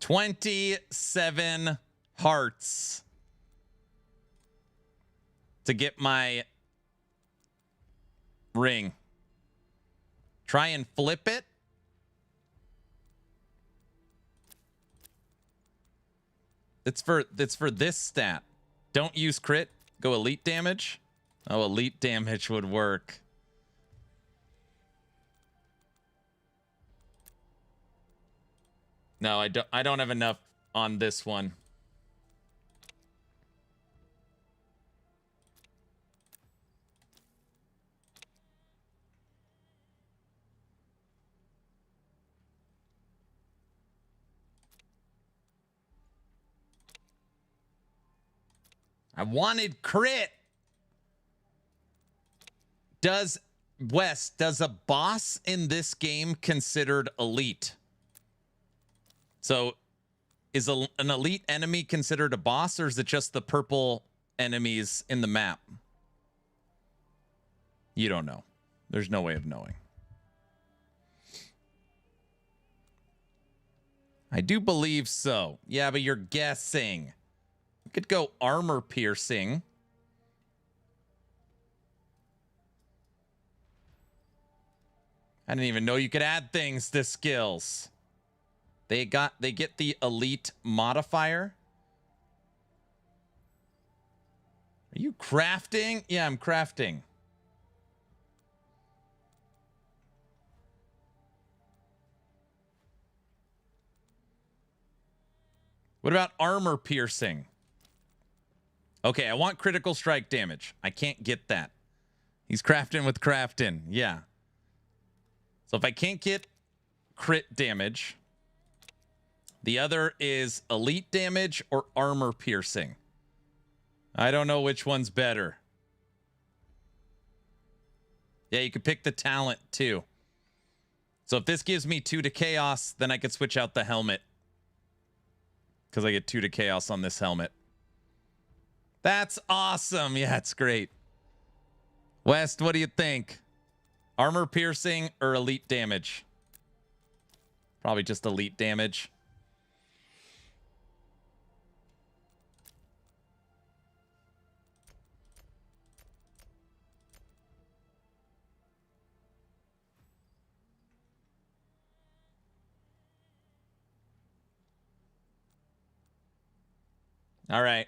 27 hearts to get my ring. Try and flip it. It's for this stat. Don't use crit. Go elite damage. Oh, elite damage would work. No, I don't have enough on this one. I wanted crit. Does a boss in this game considered elite? So is an elite enemy considered a boss, or is it just the purple enemies in the map? You don't know. There's no way of knowing. I do believe so. Yeah, but you're guessing. You could go armor piercing. I didn't even know you could add things to skills. They get the elite modifier. Are you crafting? Yeah, I'm crafting. What about armor piercing? Okay, I want critical strike damage. I can't get that. He's crafting with crafting. Yeah. So if I can't get crit damage, the other is elite damage or armor piercing. I don't know which one's better. Yeah, you could pick the talent too. So if this gives me 2 to chaos, then I could switch out the helmet. Because I get 2 to chaos on this helmet. That's awesome. Yeah, it's great. West, what do you think? Armor piercing or elite damage? Probably just elite damage. All right.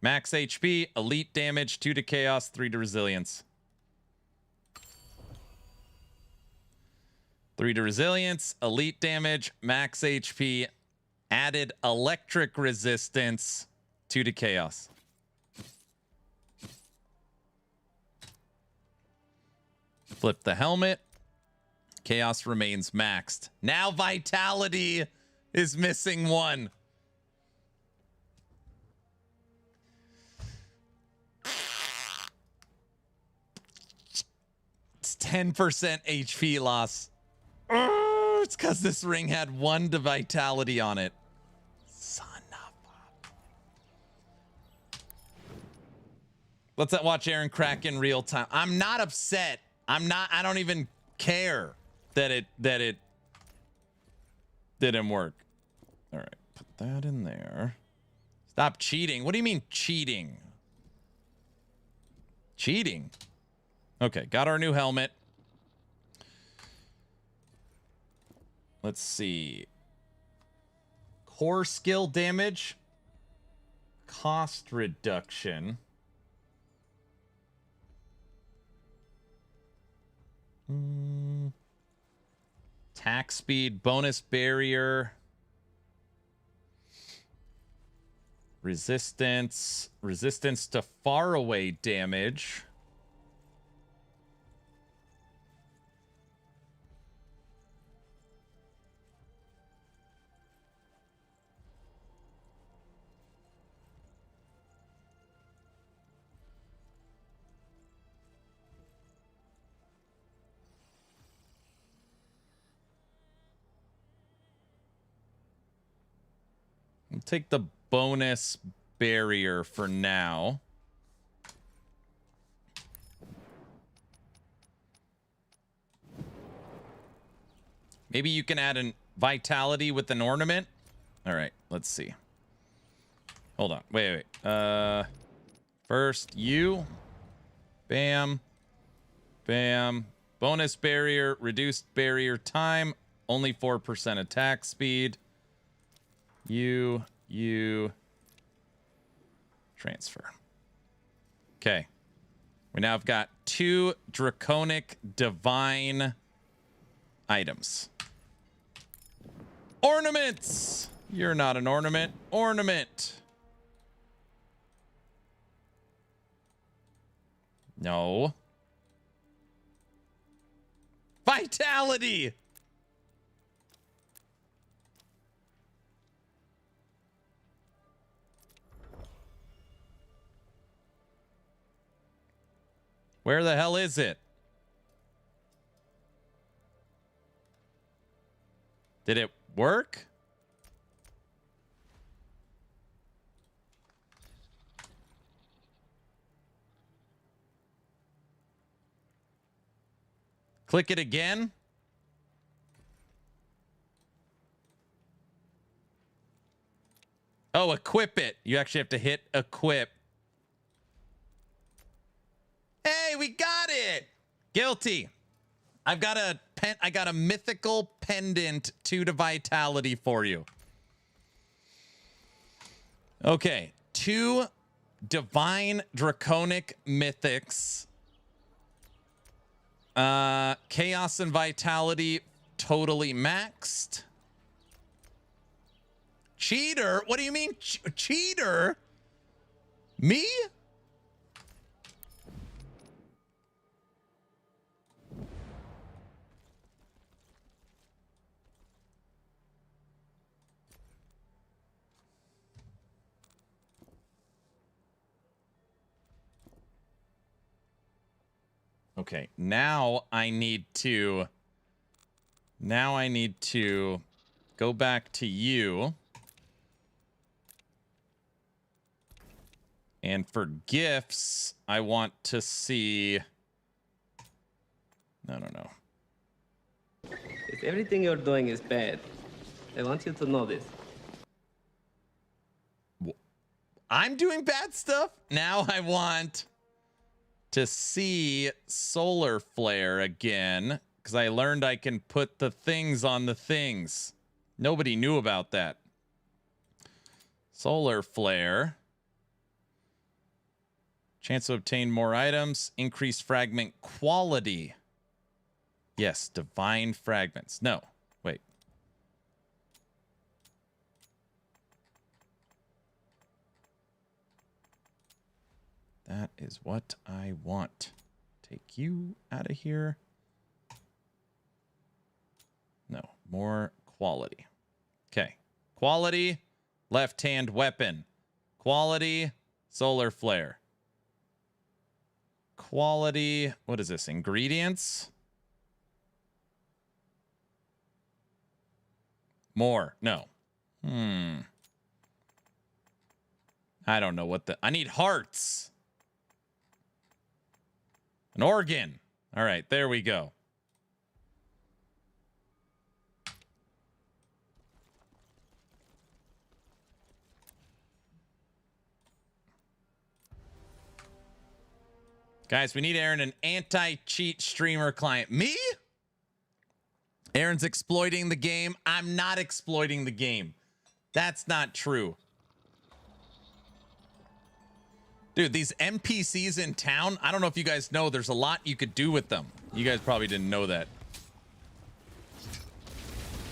Max HP, elite damage, 2 to chaos, 3 to resilience. 3 to resilience, elite damage, max HP, added electric resistance, 2 to chaos. Flip the helmet. Chaos remains maxed. Now vitality is missing 1. It's 10% HP loss. It's because this ring had 1 to vitality on it. Son of a... Let's watch Aaron crack in real time. I'm not upset. I don't even care that it didn't work. All right, put that in there. Stop cheating. What do you mean cheating? Cheating. Okay, got our new helmet. Let's see. Core skill damage. Cost reduction. Attack speed, bonus barrier. Resistance to faraway damage. I'll take the bonus barrier for now. Maybe you can add an vitality with an ornament. All right, let's see. Hold on. Wait. First, you. Bam. Bam. Bonus barrier, reduced barrier time, only 4% attack speed. You. Transfer. Okay. We now have got 2 Draconic Divine items. Ornaments! You're not an ornament. Ornament. No. Vitality! Where the hell is it? Did it work? Click it again. Oh, equip it. You actually have to hit equip. Hey, we got it. Guilty. I got a mythical pendant 2 to vitality for you. Okay, 2 divine draconic mythics. Chaos and vitality totally maxed. Cheater? What do you mean cheater? Me? Okay, now I need to go back to you. And for gifts, I want to see... No. If everything you're doing is bad, I want you to know this. I'm doing bad stuff? Now I want to see solar flare again, because I learned I can put the things on the things. Nobody knew about that. Solar flare. Chance to obtain more items. Increase fragment quality. Yes, divine fragments. No, wait. That is what I want. Take you out of here. No, more quality. Okay. Quality, left-hand weapon. Quality, solar flare. Quality, what is this? Ingredients? More. No. I don't know what I need hearts. An organ. All right, there we go. Guys, we need Aaron an anti-cheat streamer client. Me? Aaron's exploiting the game. I'm not exploiting the game. That's not true. Dude, these NPCs in town, I don't know if you guys know, there's a lot you could do with them. You guys probably didn't know that. I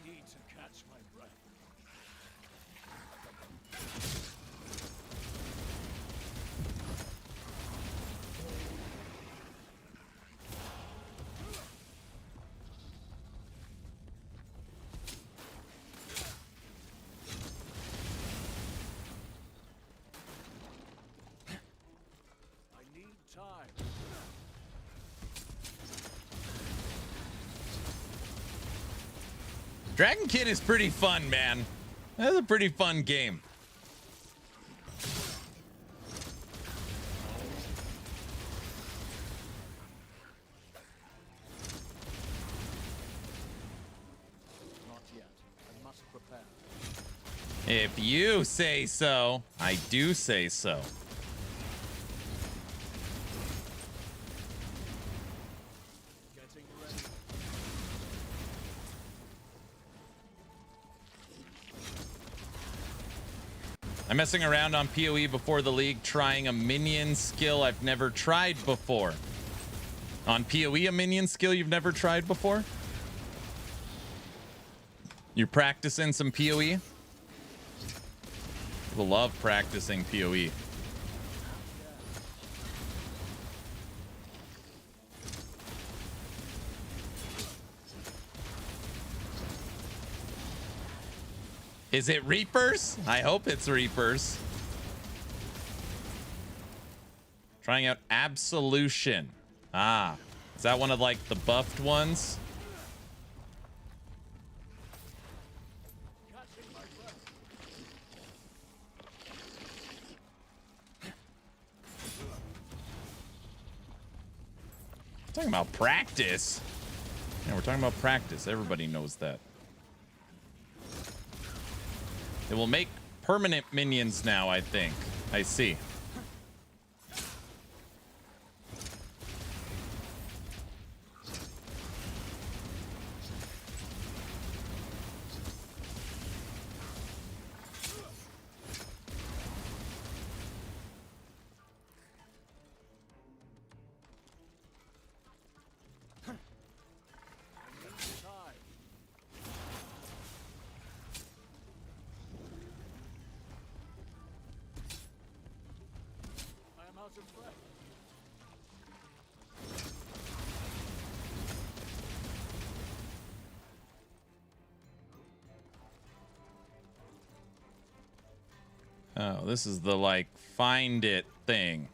need to catch my breath. Time. Dragonkin is pretty fun, man. That's a pretty fun game. If you say so, I do say so. Getting ready. I'm messing around on PoE before the league, trying a minion skill I've never tried before. On PoE, a minion skill you've never tried before? You're practicing some PoE? People love practicing PoE. Is it Reapers? I hope it's Reapers. Trying out Absolution. Ah, is that one of like the buffed ones? Talking about practice. Yeah, we're talking about practice. Everybody knows that. It will make permanent minions now, I think. I see. Oh, this is the like find it thing.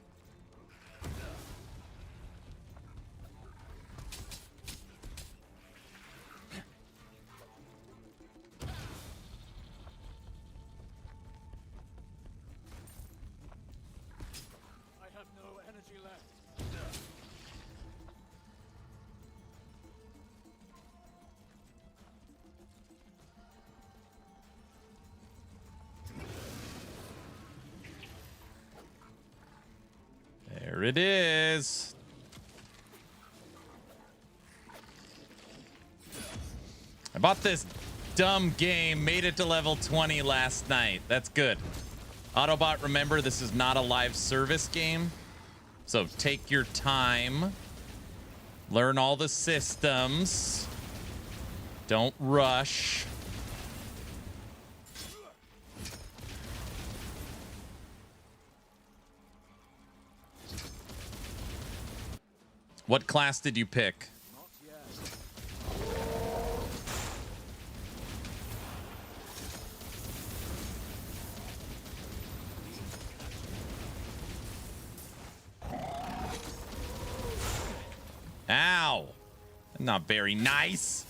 I have no energy left. There it is. I bought this dumb game, made it to level 20 last night. That's good. Autobot, remember, this is not a live service game. So take your time. Learn all the systems. Don't rush. What class did you pick? Not yet. Ow. Not very nice.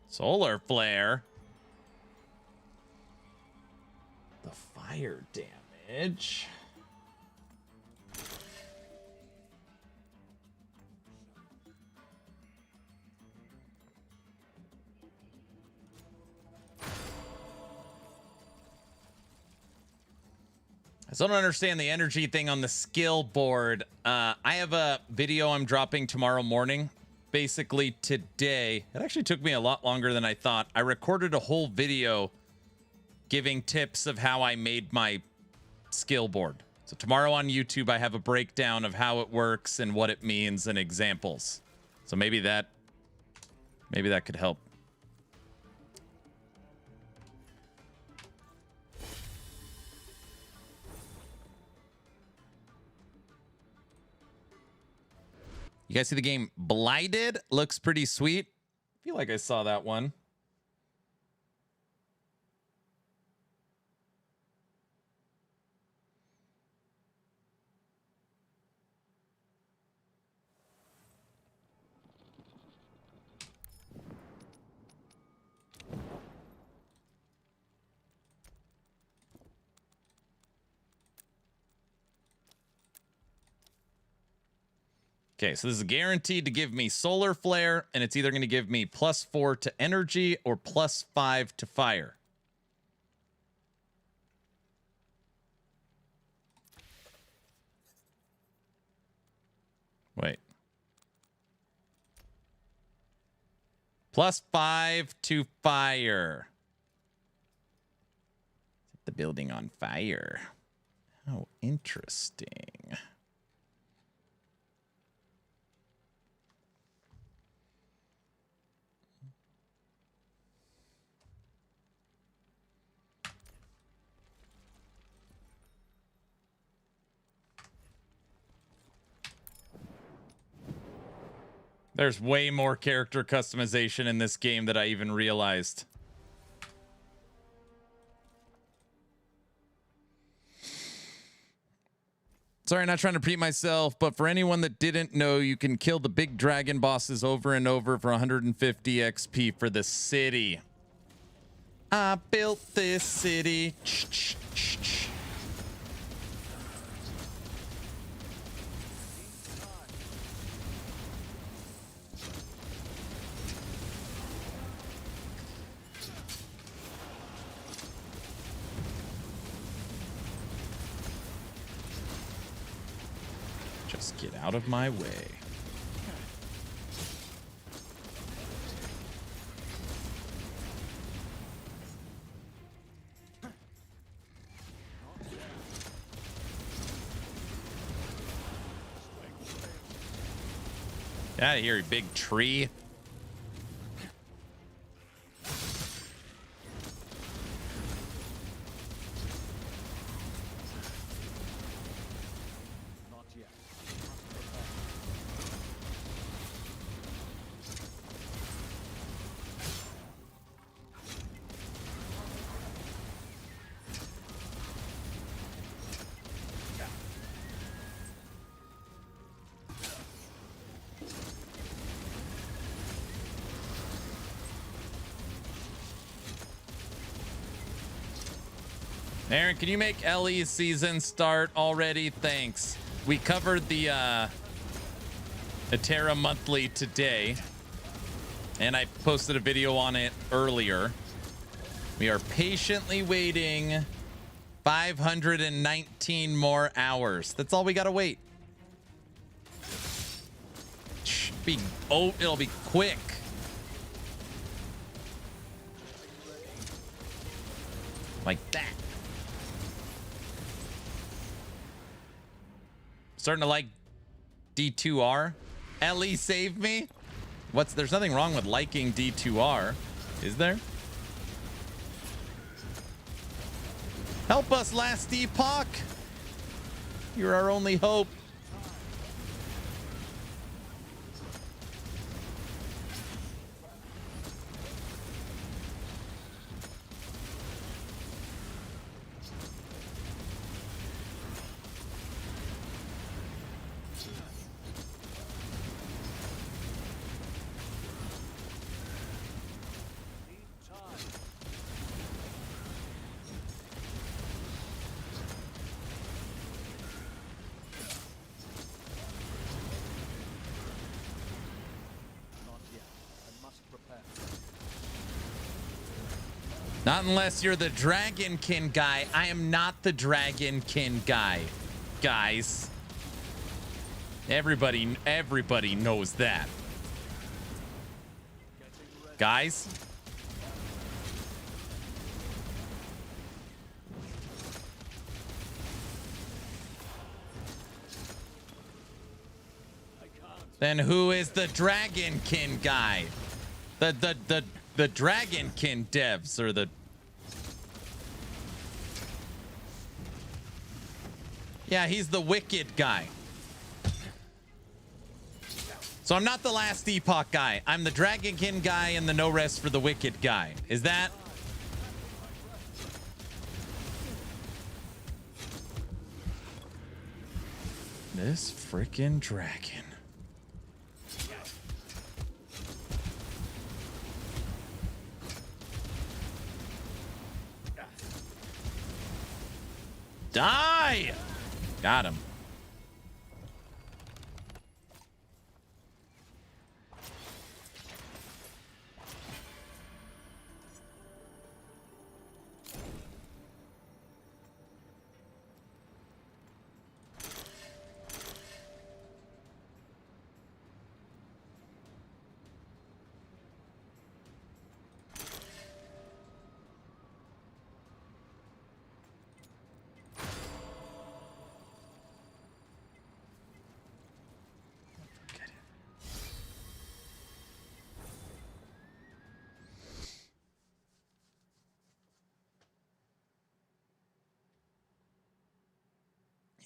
Solar flare. The fire damage. I still don't understand the energy thing on the skill board. I have a video I'm dropping tomorrow morning. Basically today. It actually took me a lot longer than I thought. I recorded a whole video giving tips of how I made my skill board. So tomorrow on YouTube, I have a breakdown of how it works and what it means and examples. So maybe that could help. You guys see the game Blighted? Looks pretty sweet. I feel like I saw that one. Okay, so this is guaranteed to give me solar flare, and it's either going to give me +4 to energy or +5 to fire. Wait. +5 to fire. Set the building on fire. How interesting. There's way more character customization in this game than I even realized. Sorry, not trying to repeat myself, but for anyone that didn't know, you can kill the big dragon bosses over and over for 150 XP for the city. I built this city. Just get out of my way. Get out of here, you big tree. Aaron, can you make LE season start already? Thanks. We covered the Terra monthly today, and I posted a video on it earlier. We are patiently waiting 519 more hours. That's all we gotta wait. It'll be quick. Like that. Starting to like D2R. LE saved me. There's nothing wrong with liking D2R, is there? Help us, last Epoch. You're our only hope. Not unless you're the Dragonkin guy. I am not the Dragonkin guy, guys. Everybody knows that. Guys. Then who is the Dragonkin guy? The Dragonkin devs or the... Yeah, he's the wicked guy. So I'm not the last Epoch guy. I'm the Dragonkin guy and the no rest for the wicked guy. Is that... This freaking dragon. Die! Got him.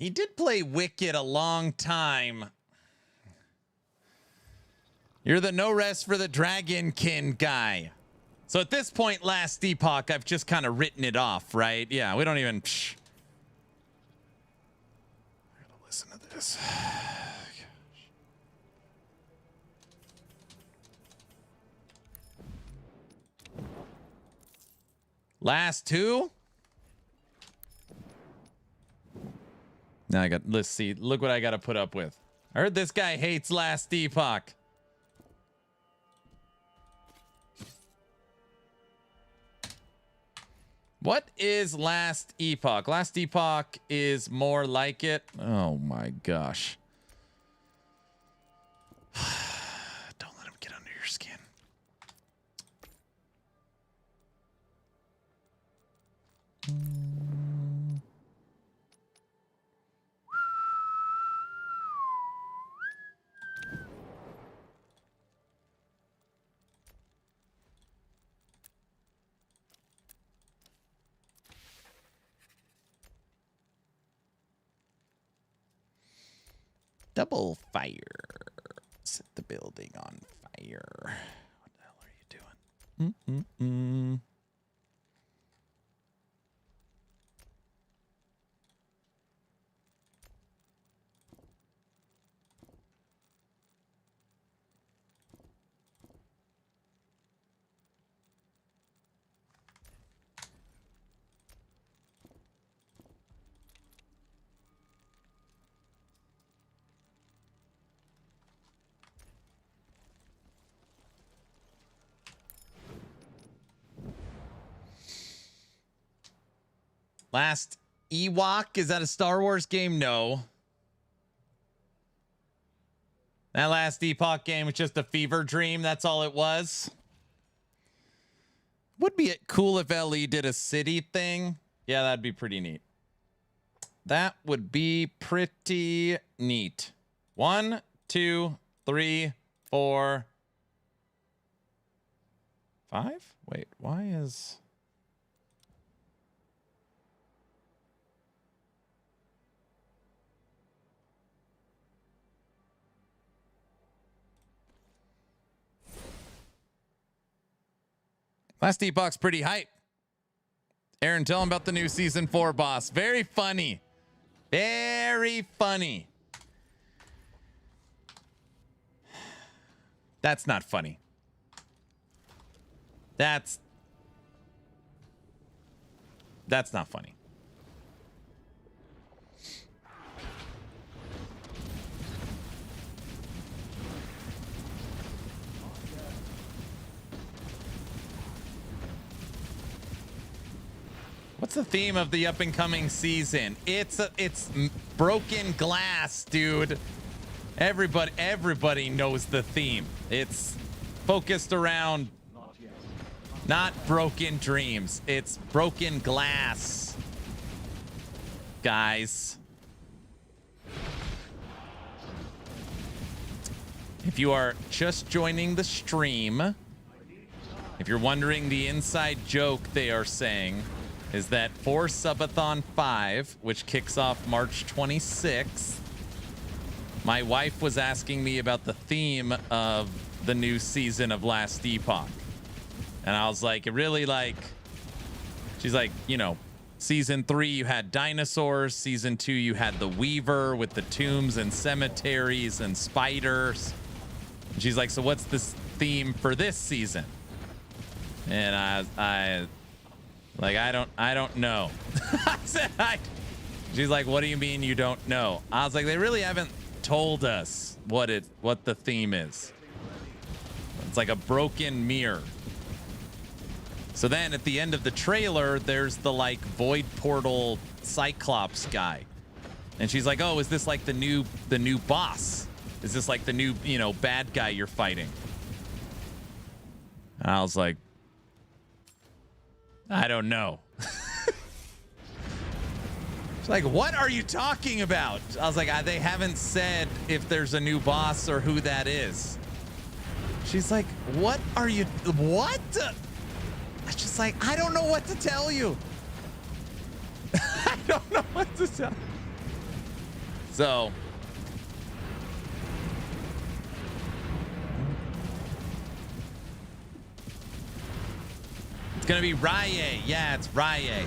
He did play Wicked a long time. You're the no rest for the Dragonkin guy. So at this point, last Epoch, I've just kind of written it off, right? Yeah, we don't even... Psh. I gotta listen to this. Last two? Now I got... Let's see. Look what I got to put up with. I heard this guy hates last Epoch. What is last Epoch? Last Epoch is more like it. Oh my gosh. Don't let him get under your skin. Double fire. Set the building on fire. What the hell are you doing? Last Ewok, is that a Star Wars game? No. That last Epoch game was just a fever dream. That's all it was. Would be cool if LE did a city thing. Yeah, that'd be pretty neat. That would be pretty neat. 1, 2, 3, 4, 5. Wait, why is... Last Epoch's pretty hype. Aaron, tell him about the new season 4 boss. Very funny. Very funny. That's not funny. That's not funny. What's the theme of the up-and-coming season? It's broken glass, dude. Everybody knows the theme. It's focused around not broken dreams. It's broken glass, guys. If you are just joining the stream, if you're wondering the inside joke they are saying, is that for Subathon 5, which kicks off March 26th, my wife was asking me about the theme of the new season of Last Epoch. And I was like, it really like, she's like, you know, season 3, you had dinosaurs. Season 2, you had the Weaver with the tombs and cemeteries and spiders. And she's like, so what's this theme for this season? And I don't know. She's like, what do you mean you don't know? I was like, they really haven't told us what the theme is. It's like a broken mirror. So then at the end of the trailer, there's the like void portal Cyclops guy. And she's like, oh, is this like the new boss? Is this like the new, you know, bad guy you're fighting? And I was like, I don't know. She's like, what are you talking about? I was like, they haven't said if there's a new boss or who that is. She's like, what are you, what? I was just like, I don't know what to tell you. I don't know what to tell. So it's gonna be Rye. Yeah, it's Rye.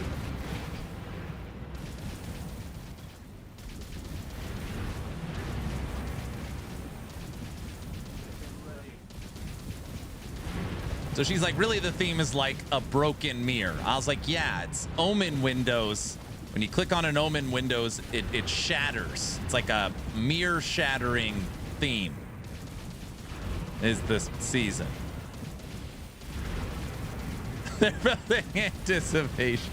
So she's like, really, the theme is like a broken mirror. I was like, yeah, it's Omen windows. When you click on an Omen windows, it shatters. It's like a mirror shattering theme is this season. They're building anticipation.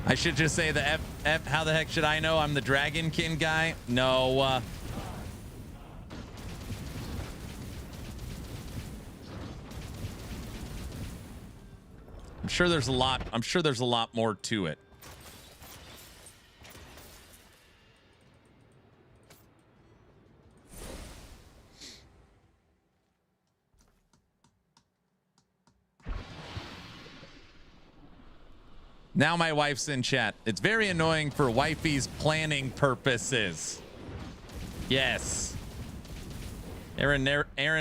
I should just say the F. How the heck should I know? I'm the Dragonkin guy. No. I'm sure there's a lot. I'm sure there's a lot more to it. Now my wife's in chat. It's very annoying for wifey's planning purposes. Yes. Aaron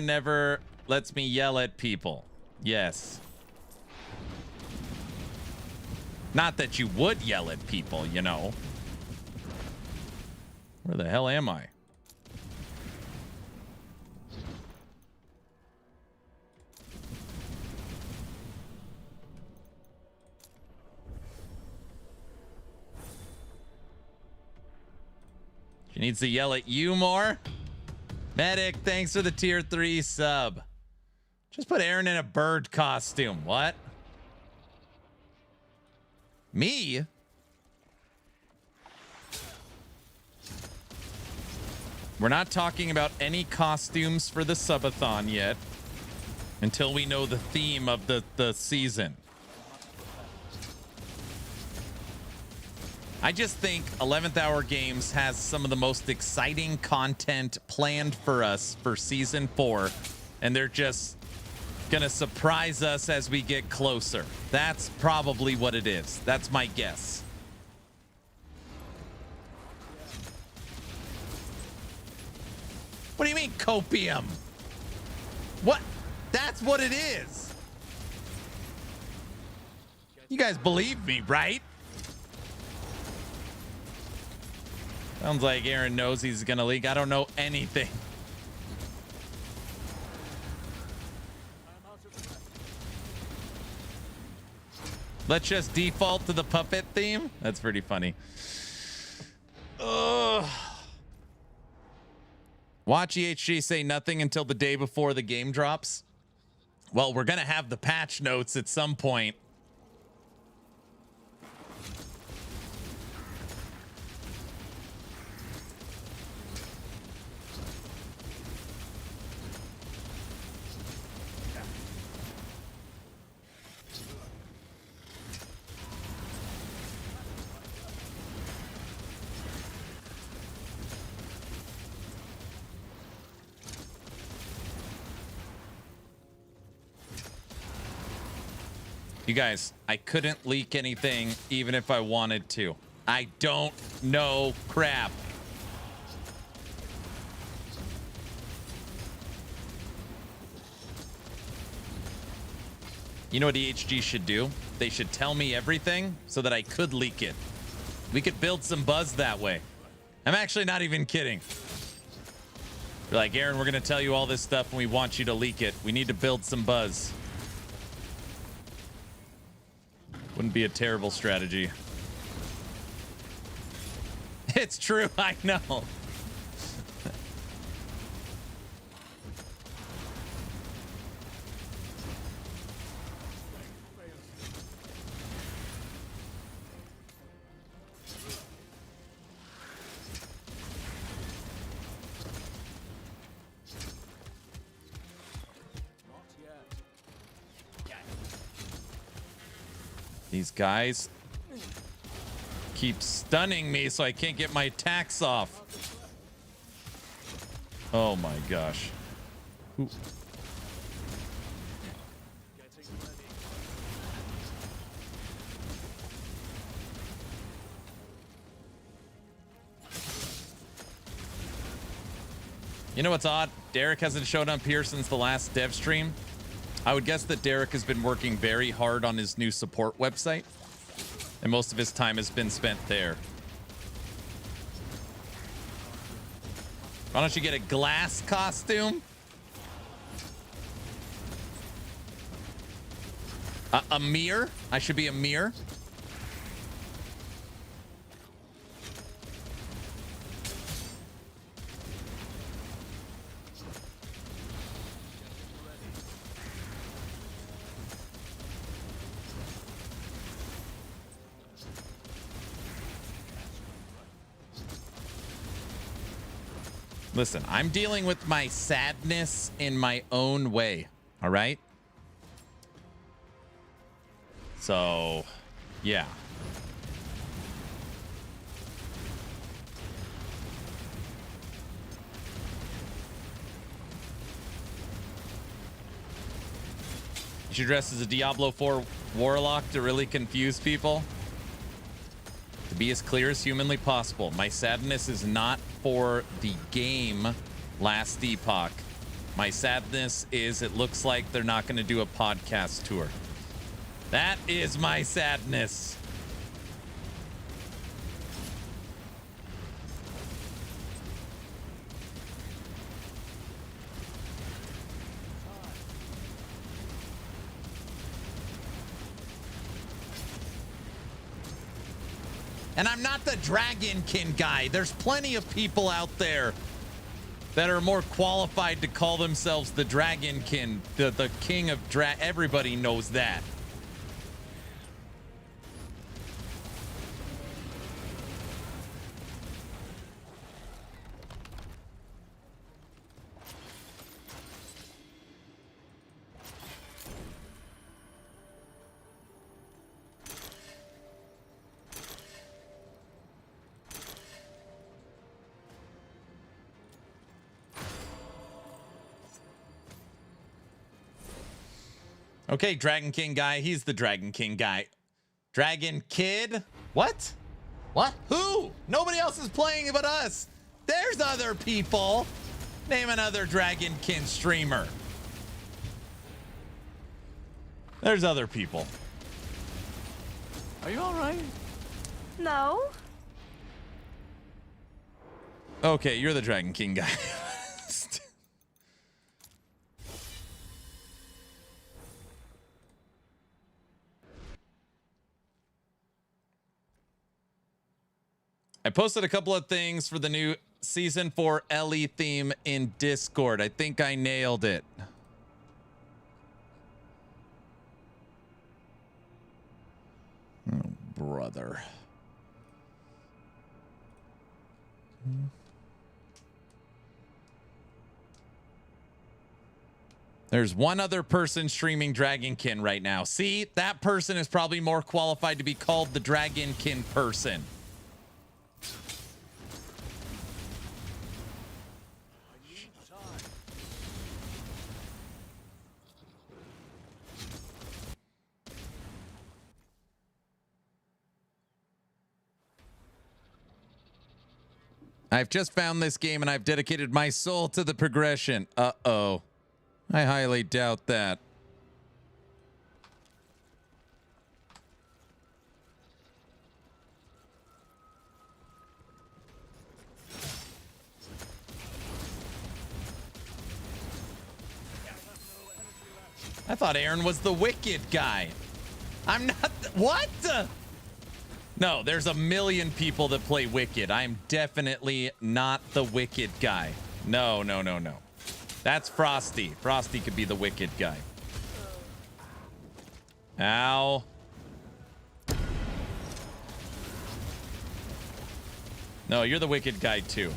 never lets me yell at people. Yes. Not that you would yell at people, you know. Where the hell am I? She needs to yell at you more. Medic, thanks for the tier 3 sub. Just put Aaron in a bird costume. What? Me? We're not talking about any costumes for the subathon yet until we know the theme of the season. I just think 11th Hour Games has some of the most exciting content planned for us for season 4, and they're just gonna surprise us as we get closer. That's probably what it is. That's my guess. What do you mean copium? What? That's what it is. You guys believe me, right? Sounds like Aaron knows he's gonna leak. I don't know anything. Let's just default to the puppet theme. That's pretty funny. Ugh. Watch EHG say nothing until the day before the game drops. Well, we're gonna have the patch notes at some point. You guys, I couldn't leak anything even if I wanted to. I don't know crap. You know what EHG should do? They should tell me everything so that I could leak it. We could build some buzz that way. I'm actually not even kidding. You're like, Aaron, we're going to tell you all this stuff and we want you to leak it. We need to build some buzz. Wouldn't be a terrible strategy. It's true, I know. These guys keep stunning me so I can't get my attacks off. Oh my gosh. Ooh. You know what's odd? Derek hasn't shown up here since the last dev stream. I would guess that Derek has been working very hard on his new support website, and most of his time has been spent there. Why don't you get a glass costume? A mirror? I should be a mirror. Listen, I'm dealing with my sadness in my own way, all right? So, yeah. You should dress as a Diablo 4 warlock to really confuse people. To be as clear as humanly possible, my sadness is not for the game Last Epoch. My sadness is it looks like they're not going to do a podcast tour. That is my sadness. And I'm not the Dragonkin guy. There's plenty of people out there that are more qualified to call themselves the Dragonkin, the king of everybody knows that. Okay, Dragon King guy. He's the Dragon King guy. Dragon Kid? What? What? Who? Nobody else is playing but us. There's other people. Name another Dragon King streamer. There's other people. Are you all right? No. Okay, you're the Dragon King guy. I posted a couple of things for the new Season 4 Ellie theme in Discord. I think I nailed it. Oh, brother. There's one other person streaming Dragonkin right now. See, that person is probably more qualified to be called the Dragonkin person. I've just found this game and I've dedicated my soul to the progression. Uh-oh. I highly doubt that. I thought Aaron was the wicked guy. I'm not. What? No, there's a million people that play Wicked. I'm definitely not the Wicked guy. No, no, no, no. That's Frosty. Frosty could be the Wicked guy. Ow. No, you're the Wicked guy too.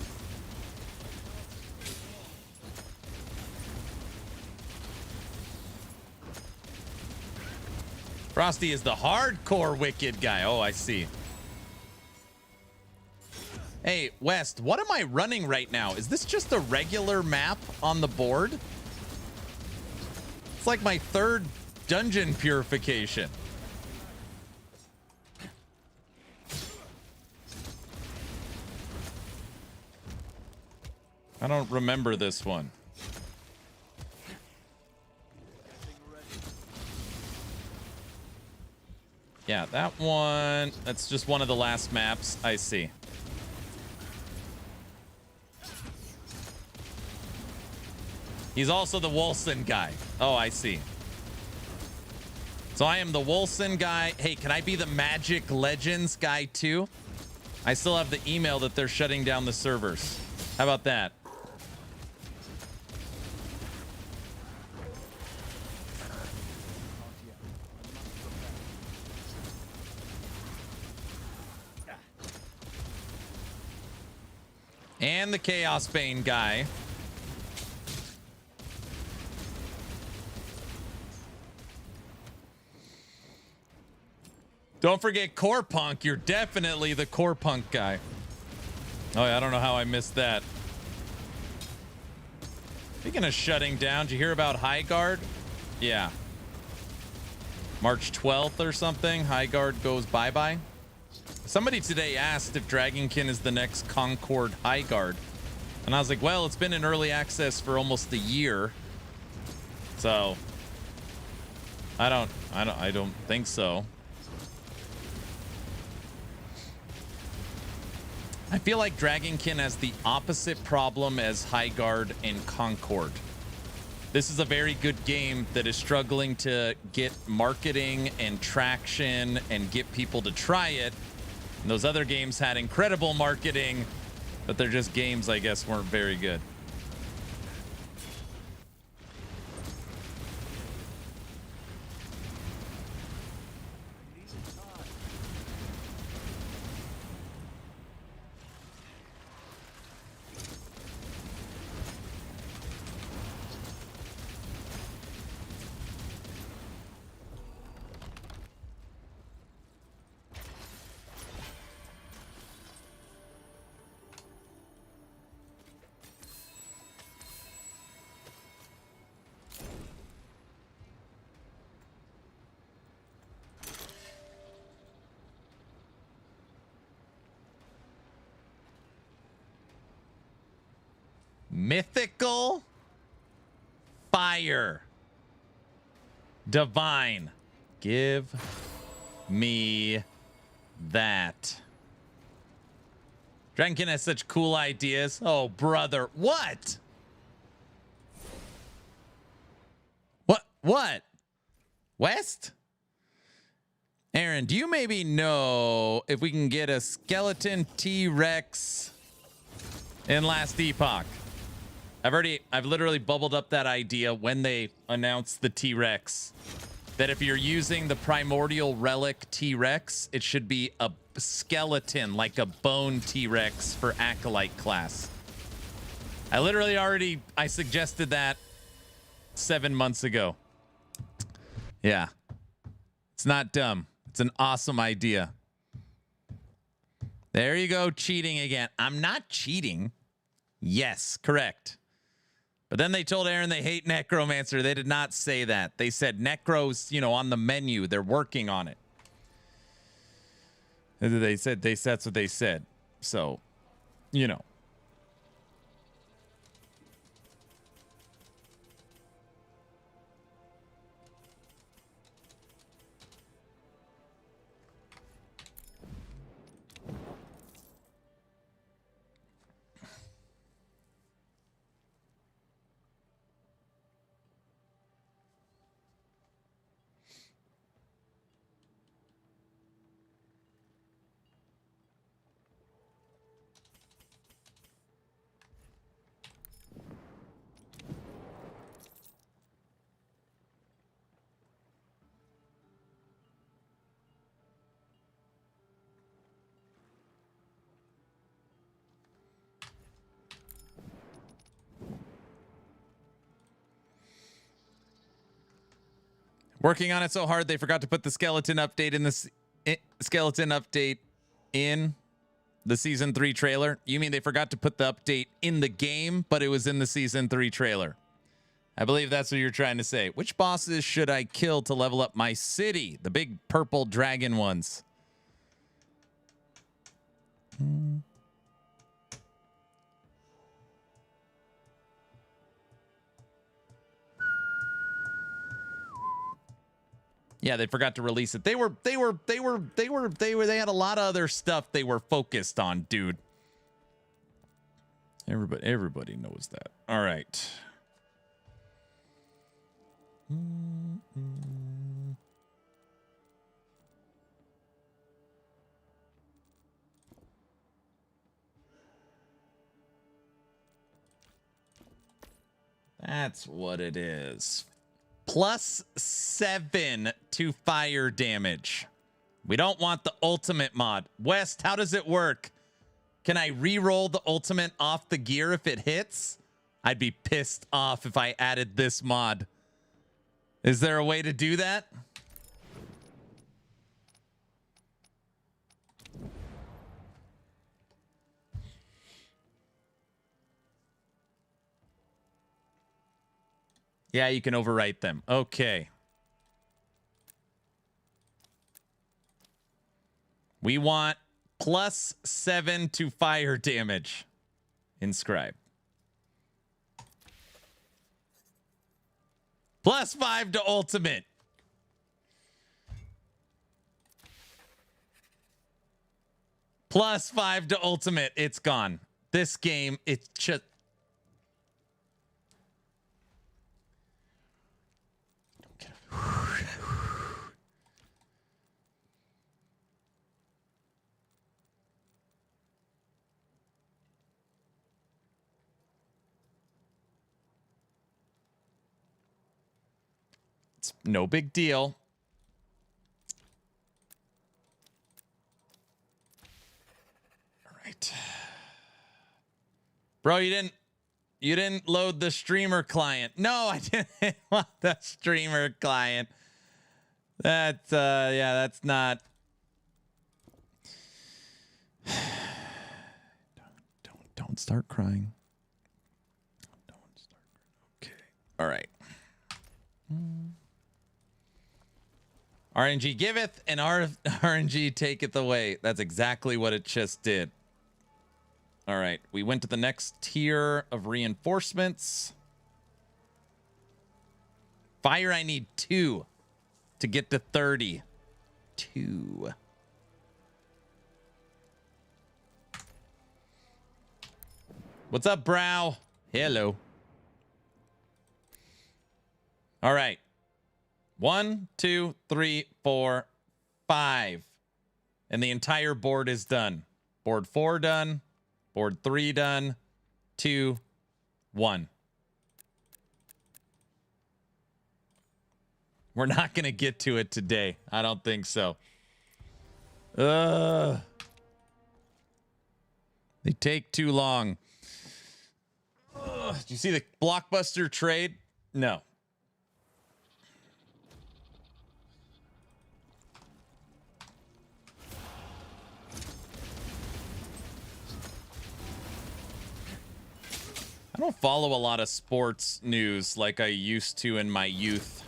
Frosty is the hardcore Wicked guy. Oh, I see. Hey, West, what am I running right now? Is this just a regular map on the board? It's like my third dungeon purification. I don't remember this one. Yeah, that one. That's just one of the last maps. I see. He's also the Wolson guy. Oh, I see. So I am the Wolson guy. Hey, can I be the Magic Legends guy too? I still have the email that they're shutting down the servers. How about that? And the Chaos Bane guy. Don't forget Core Punk. You're definitely the Core Punk guy. Oh, yeah, I don't know how I missed that. Speaking of shutting down, did you hear about High Guard? Yeah. March 12th or something, High Guard goes bye-bye. Somebody today asked if Dragonkin is the next Concord High Guard. And I was like, well, it's been in early access for almost a year. So I don't think so. I feel like Dragonkin has the opposite problem as High Guard and Concord. This is a very good game that is struggling to get marketing and traction and get people to try it. And those other games had incredible marketing, but they're just games, I guess, weren't very good. Mythical Fire Divine. Give me that. Dragonkin has such cool ideas. Oh, brother. What? What? West? Aaron, do you maybe know if we can get a skeleton T-Rex in Last Epoch? I've literally bubbled up that idea when they announced the T-Rex, that if you're using the primordial relic T-Rex, it should be a skeleton, like a bone T-Rex for Acolyte class. I suggested that 7 months ago. Yeah. It's not dumb. It's an awesome idea. There you go, cheating again. I'm not cheating. Yes, correct. But then they told Aaron they hate Necromancer. They did not say that. They said Necro's, on the menu. They're working on it. That's what they said. So, working on it so hard they forgot to put the skeleton update in the season 3 trailer. You mean they forgot to put the update in the game, but it was in the season 3 trailer? I believe that's what you're trying to say. Which bosses should I kill to level up my city? The big purple dragon ones. Yeah, they forgot to release it. They had a lot of other stuff they were focused on, dude. Everybody knows that. All right. That's what it is. +7 to fire damage. We don't want the ultimate mod. West, how does it work? Can I re-roll the ultimate off the gear if it hits? I'd be pissed off if I added this mod. Is there a way to do that? Yeah, you can overwrite them. Okay. We want +7 to fire damage. Inscribe. +5 to ultimate. +5 to ultimate. It's gone. This game, it's just... It's no big deal. All right. Bro, you didn't load the streamer client. No, I didn't want the streamer client. That's yeah, that's not. Don't start crying. Don't start crying. Okay. All right. RNG giveth and RNG taketh away. That's exactly what it just did. All right, we went to the next tier of reinforcements. Fire, I need 2 to get to 30. 2. What's up, Brow? Hello. All right. 1, 2, 3, 4, 5. And the entire board is done. Board 4 done. Board 3 done. 2, 1. We're not going to get to it today. I don't think so. They take too long. Did you see the blockbuster trade? No. I don't follow a lot of sports news like I used to in my youth.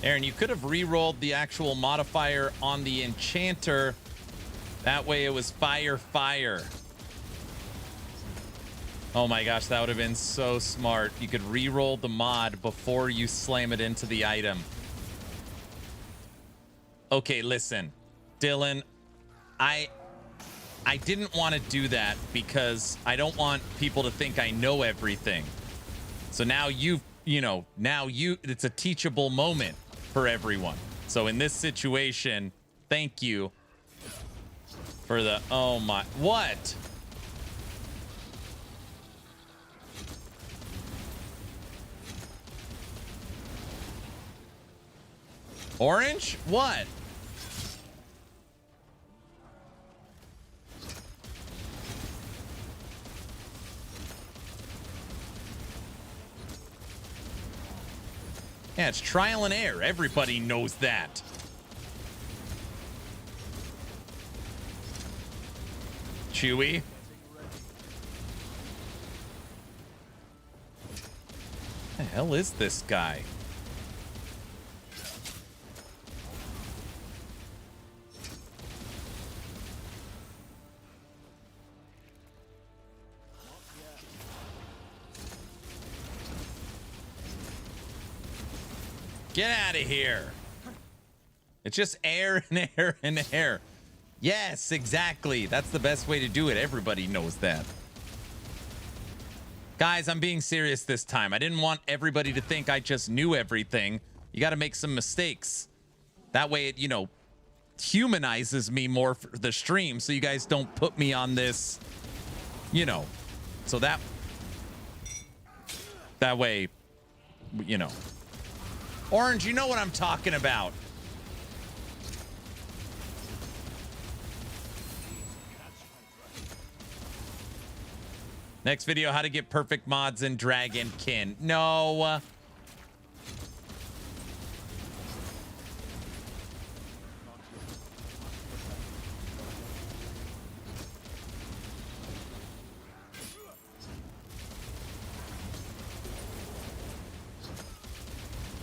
Aaron, you could have re-rolled the actual modifier on the enchanter. That way it was fire, fire. Oh my gosh, that would have been so smart. You could re-roll the mod before you slam it into the item. Okay, listen, Dylan, I didn't want to do that because I don't want people to think I know everything. So now it's a teachable moment for everyone. So in this situation, thank you for the, oh my, what? Orange? What? Yeah, it's trial and error. Everybody knows that. Chewy. The hell is this guy? Get out of here. It's just air and air and air. Yes, exactly. That's the best way to do it. Everybody knows that. Guys, I'm being serious this time. I didn't want everybody to think I just knew everything. You got to make some mistakes. That way it, you know, humanizes me more for the stream so you guys don't put me on this, you know. So that way, you know. Orange, you know what I'm talking about. Next video, how to get perfect mods in Dragonkin. No.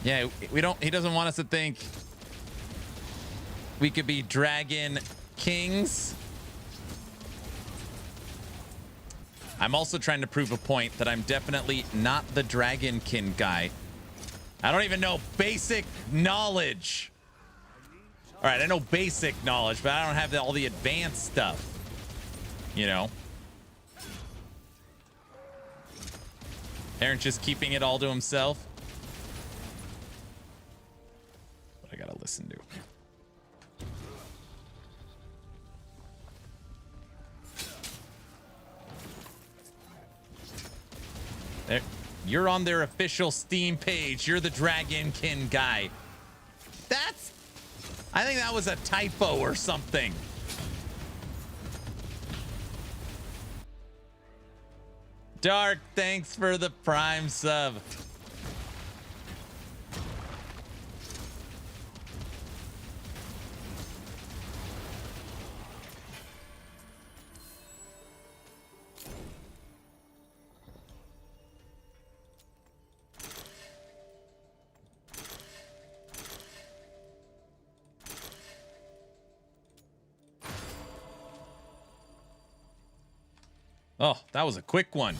Yeah, we don't, he doesn't want us to think we could be Dragon Kings. I'm also trying to prove a point that I'm definitely not the Dragonkin guy. I don't even know basic knowledge. All right, I know basic knowledge, but I don't have all the advanced stuff. You know? Aaron's just keeping it all to himself. What I gotta listen to. There, you're on their official Steam page. You're the Dragonkin guy. I think that was a typo or something. Dark, thanks for the Prime sub. Oh, that was a quick one.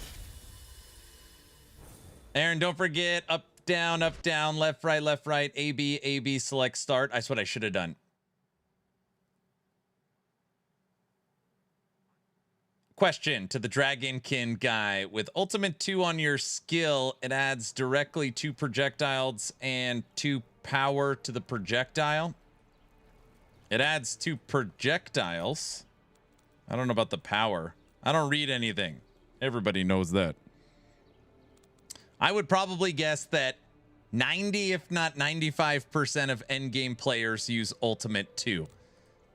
Aaron, don't forget up, down, left, right, A, B, select, start. That's what I should have done. Question to the Dragonkin guy. With Ultimate 2 on your skill, it adds directly 2 projectiles and 2 power to the projectile. It adds 2 projectiles. I don't know about the power. I don't read anything. Everybody knows that. I would probably guess that 90, if not 95% of endgame players use Ultimate 2.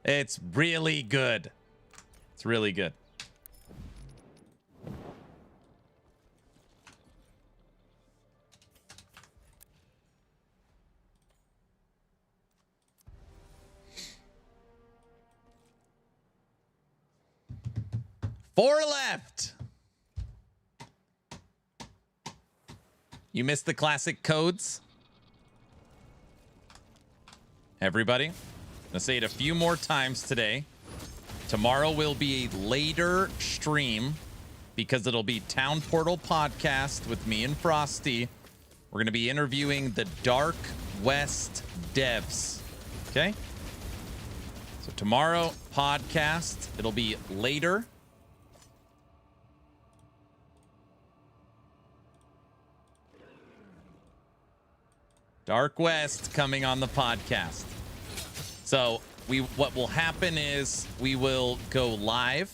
It's really good. It's really good. Four left. You missed the classic codes. Everybody, I'm gonna say it a few more times today. Tomorrow will be a later stream because it'll be Town Portal podcast with me and Frosty. We're gonna be interviewing the Dark West devs. Okay? So tomorrow podcast, it'll be later. Dark West coming on the podcast. So what will happen is we will go live.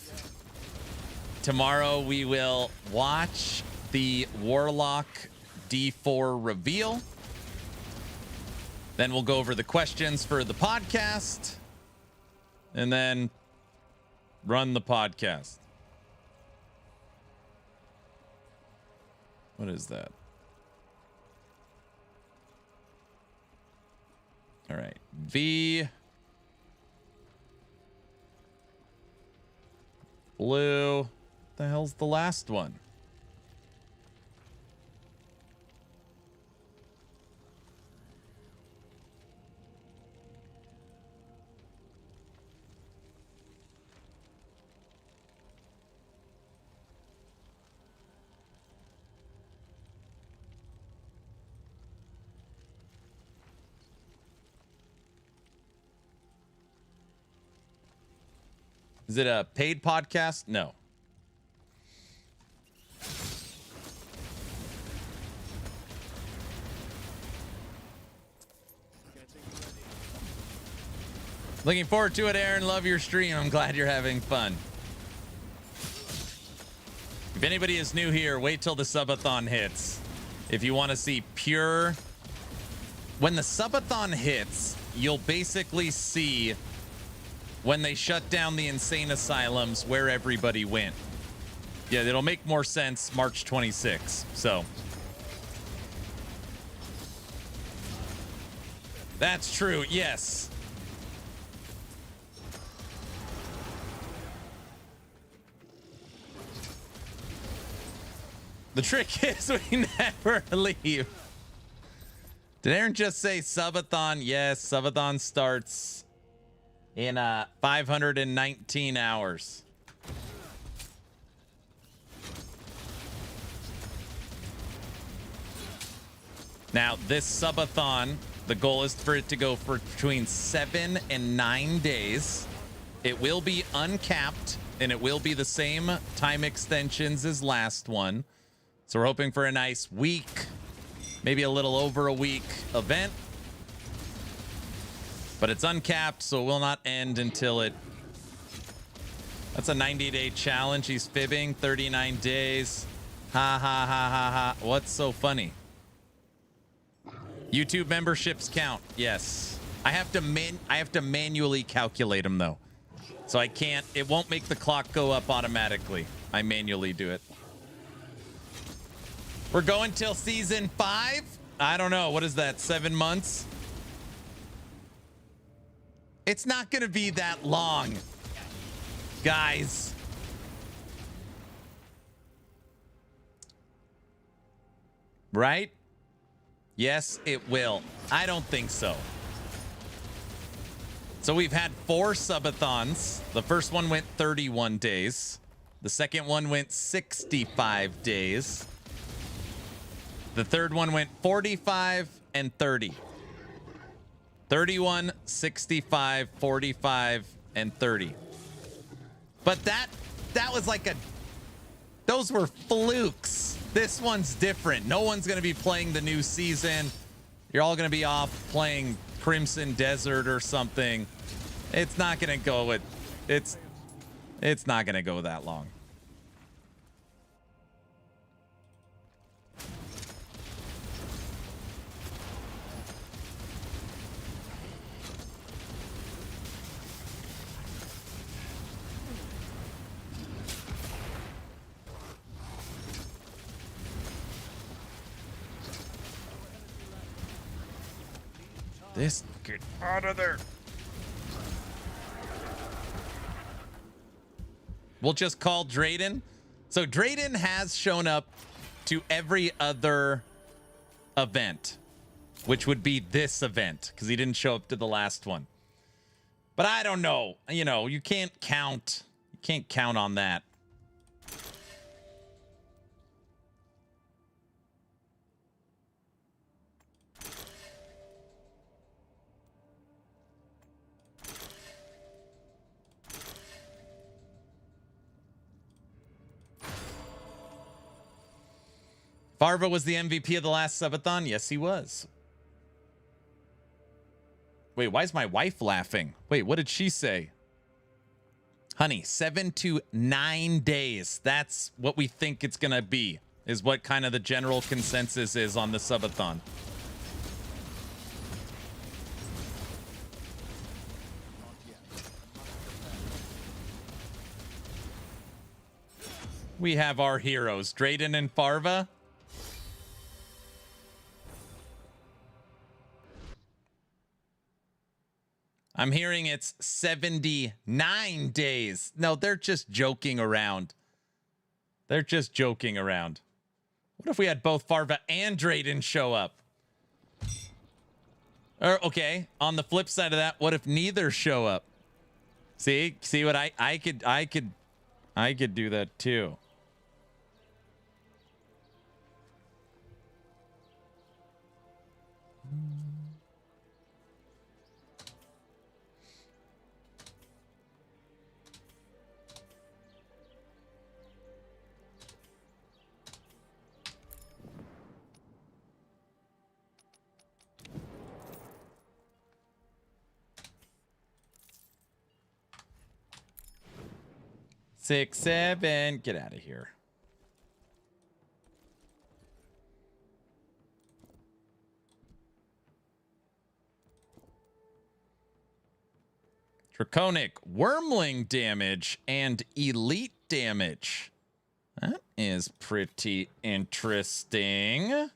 Tomorrow we will watch the Warlock D4 reveal. Then we'll go over the questions for the podcast. And then run the podcast. What is that? All right, V, blue. What the hell's the last one? Is it a paid podcast? No. Looking forward to it, Aaron. Love your stream. I'm glad you're having fun. If anybody is new here, wait till the Subathon hits. If you want to see pure... When the Subathon hits, you'll basically see when they shut down the insane asylums where everybody went. Yeah, it'll make more sense March 26th. So... That's true, yes. The trick is we never leave. Did Aaron just say Subathon? Yes, Subathon starts in 519 hours. Now, this Subathon, the goal is for it to go for between 7 and 9 days. It will be uncapped, and it will be the same time extensions as last one. So we're hoping for a nice week, maybe a little over a week event. But it's uncapped, so it will not end until it... That's a 90-day challenge. He's fibbing. 39 days. Ha, ha, ha, ha, ha. What's so funny? YouTube memberships count. Yes. I have to manually calculate them, though. So I can't... It won't make the clock go up automatically. I manually do it. We're going till season 5? I don't know. What is that? 7 months? It's not going to be that long, guys. Right? Yes, it will. I don't think so. So we've had 4 subathons. The first one went 31 days. The second one went 65 days. The third one went 45 and 30. 31, 65, 45, and 30. But that was like a... Those were flukes. This one's different. No one's going to be playing the new season. You're all going to be off playing Crimson Desert or something. It's not going to go with... It's not going to go that long. Get out of there. We'll just call Drayden. So Drayden has shown up to every other event, which would be this event, because he didn't show up to the last one. But I don't know. You know, you can't count. You can't count on that. Farva was the MVP of the last subathon. Yes, he was. Wait, why is my wife laughing? Wait, what did she say? Honey, 7 to 9 days. That's what we think it's going to be, is what kind of the general consensus is on the subathon. We have our heroes, Drayden and Farva. I'm hearing it's 79 days. No, they're just joking around. They're just joking around. What if we had both Farva and Drayden show up? Or, okay, on the flip side of that, what if neither show up? See what I could do that too. 6, 7. Get out of here. Draconic, wormling damage, and elite damage. That is pretty interesting.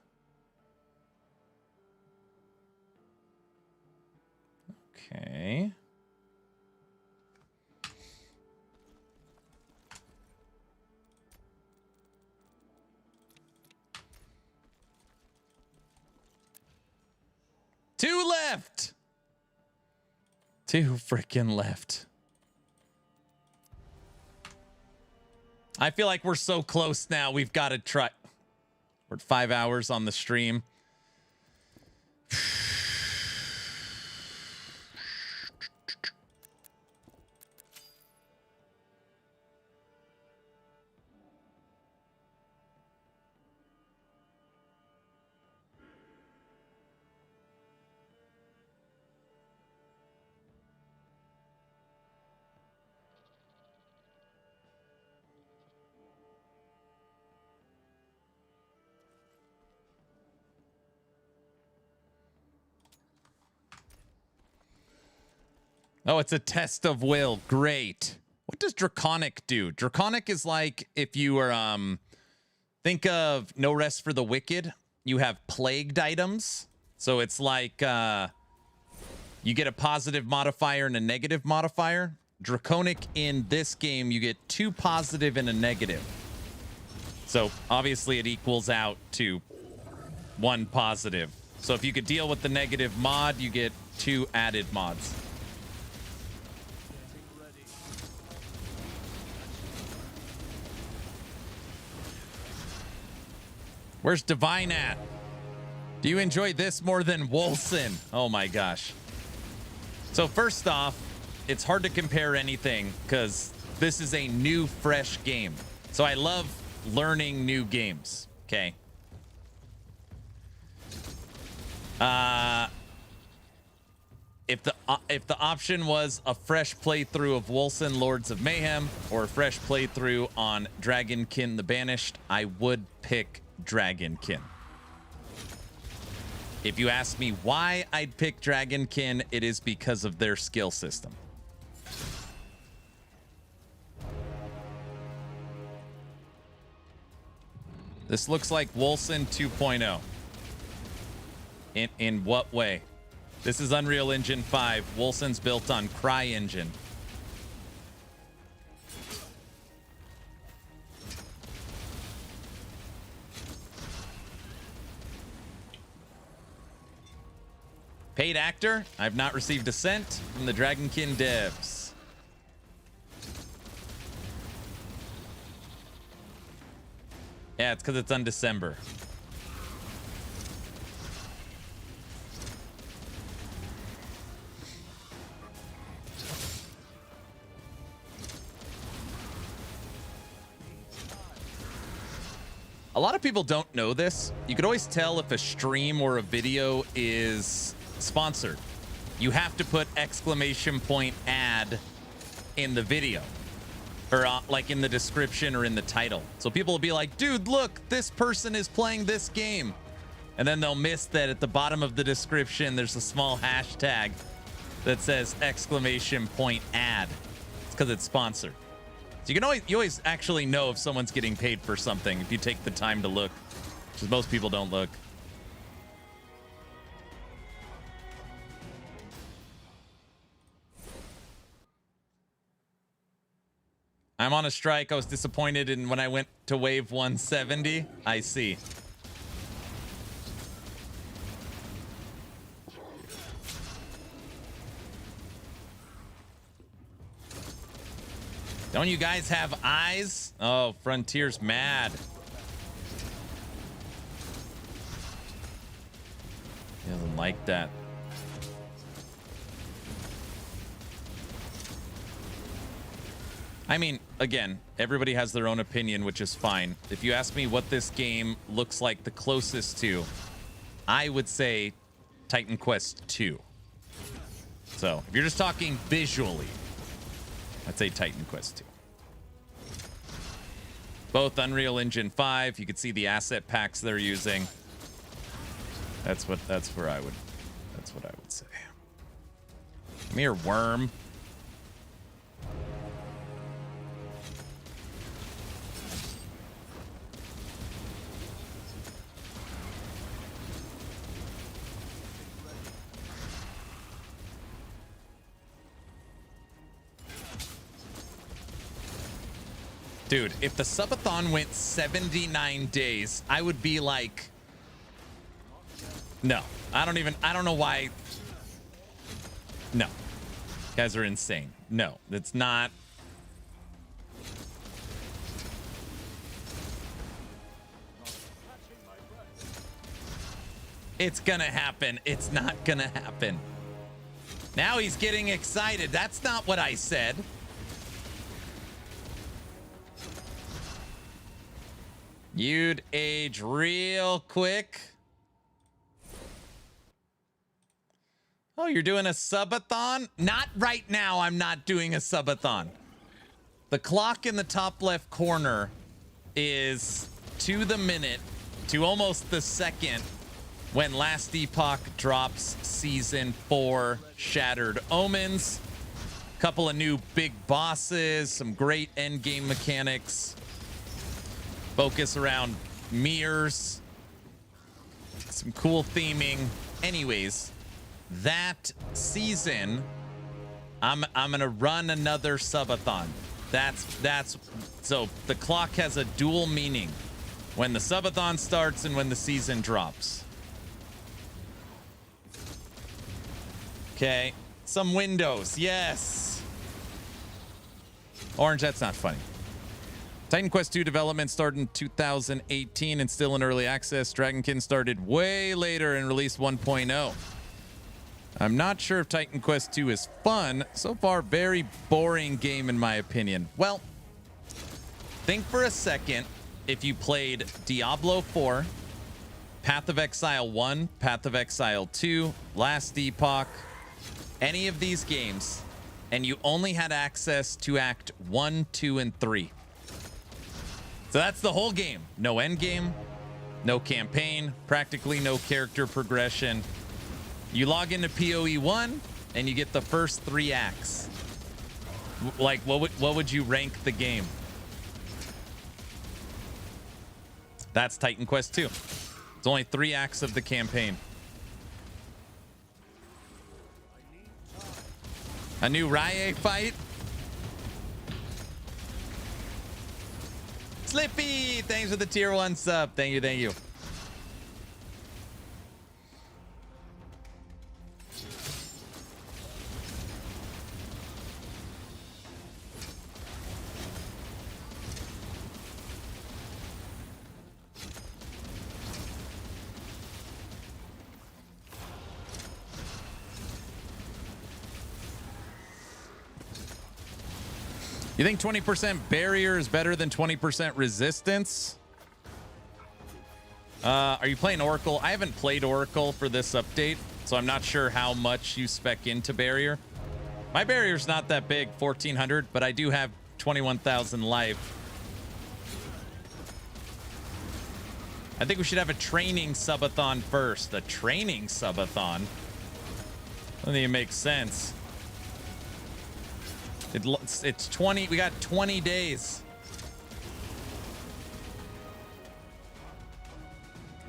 Okay. Two left. Two freaking left. I feel like we're so close now. We've got to try. We're at 5 hours on the stream. Oh, it's a test of will. Great. What does Draconic do? Draconic is like if you are think of No Rest for the Wicked. You have plagued items. So it's like you get a positive modifier and a negative modifier. Draconic in this game, you get 2 positive and a negative. So obviously it equals out to 1 positive. So if you could deal with the negative mod, you get 2 added mods. Where's Divine at? Do you enjoy this more than Wolson? Oh my gosh. So first off, it's hard to compare anything because this is a new, fresh game. So I love learning new games. Okay. If the option was a fresh playthrough of Wolson Lords of Mayhem or a fresh playthrough on Dragonkin The Banished, I would pick Dragonkin. If you ask me why I'd pick Dragonkin, it is because of their skill system. This looks like Wolson 2.0. In what way? This is Unreal Engine 5. Wolson's built on CryEngine. Paid actor? I've not received a cent from the Dragonkin devs. Yeah, it's because it's on December. A lot of people don't know this. You could always tell if a stream or a video is sponsored. You have to put !ad in the video or like in the description or in the title. So people will be like, dude, look, this person is playing this game. And then they'll miss that at the bottom of the description, there's a small hashtag that says !ad. It's because it's sponsored. So you always actually know if someone's getting paid for something if you take the time to look, because most people don't look. I'm on a strike. I was disappointed in when I went to wave 170. I see. Don't you guys have eyes? Oh, Frontier's mad. He doesn't like that. I mean, again, everybody has their own opinion, which is fine. If you ask me what this game looks like the closest to, I would say Titan Quest 2. So if you're just talking visually, I'd say Titan Quest 2. Both Unreal Engine 5. You can see the asset packs they're using. That's what I would say. Come here, worm. Dude, if the Subathon went 79 days, I would be like, no, I don't know why. No, you guys are insane. No, it's not. It's gonna happen. It's not gonna happen. Now he's getting excited. That's not what I said. You'd age real quick. Oh, you're doing a subathon? Not right now. I'm not doing a subathon. The clock in the top left corner is to the minute, to almost the second, when Last Epoch drops Season 4 Shattered Omens. Couple of new big bosses, some great endgame mechanics. Focus around mirrors, some cool theming. Anyways, that season, I'm gonna run another subathon. That's so the clock has a dual meaning when the subathon starts and when the season drops. Okay, some windows, yes. Orange, that's not funny. Titan Quest 2 development started in 2018 and still in early access. Dragonkin started way later and released 1.0. I'm not sure if Titan Quest 2 is fun. So far, very boring game in my opinion. Well, think for a second if you played Diablo 4, Path of Exile 1, Path of Exile 2, Last Epoch, any of these games, and you only had access to Act 1, 2, and 3. So that's the whole game. No end game, no campaign, practically no character progression. You log into PoE 1 and you get the first 3 acts. Like, what would you rank the game? That's Titan Quest 2. It's only 3 acts of the campaign. A new Rye fight? Slippy, thanks for the tier 1 sub. Thank you, thank you. You think 20% barrier is better than 20% resistance? Are you playing Oracle? I haven't played Oracle for this update, so I'm not sure how much you spec into barrier. My barrier's not that big, 1400, but I do have 21,000 life. I think we should have a training subathon first. A training subathon? I don't think it makes sense. It's 20. We got 20 days.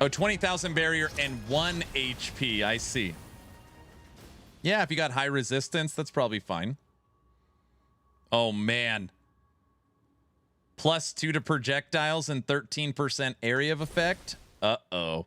Oh, 20,000 barrier and 1 HP. I see. Yeah, if you got high resistance, that's probably fine. Oh, man. +2 to projectiles and 13% area of effect. Uh-oh.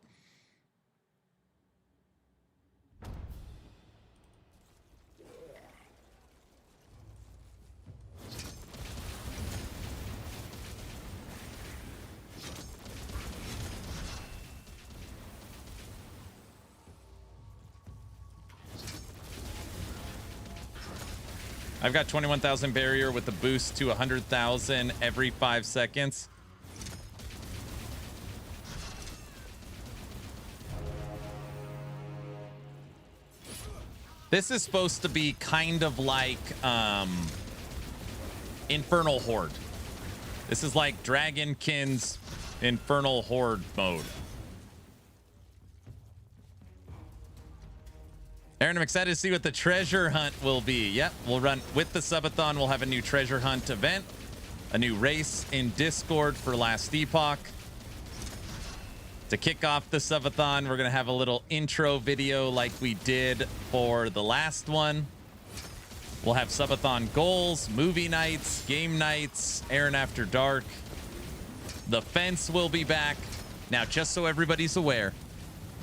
I've got 21,000 barrier with a boost to 100,000 every 5 seconds. This is supposed to be kind of like Infernal Horde. This is like Dragonkin's Infernal Horde mode. Aaron, I'm excited to see what the treasure hunt will be. Yep, we'll run with the Subathon. We'll have a new treasure hunt event, a new race in Discord for Last Epoch. To kick off the Subathon, we're going to have a little intro video like we did for the last one. We'll have Subathon goals, movie nights, game nights, Aaron After Dark. The fence will be back. Now, just so everybody's aware,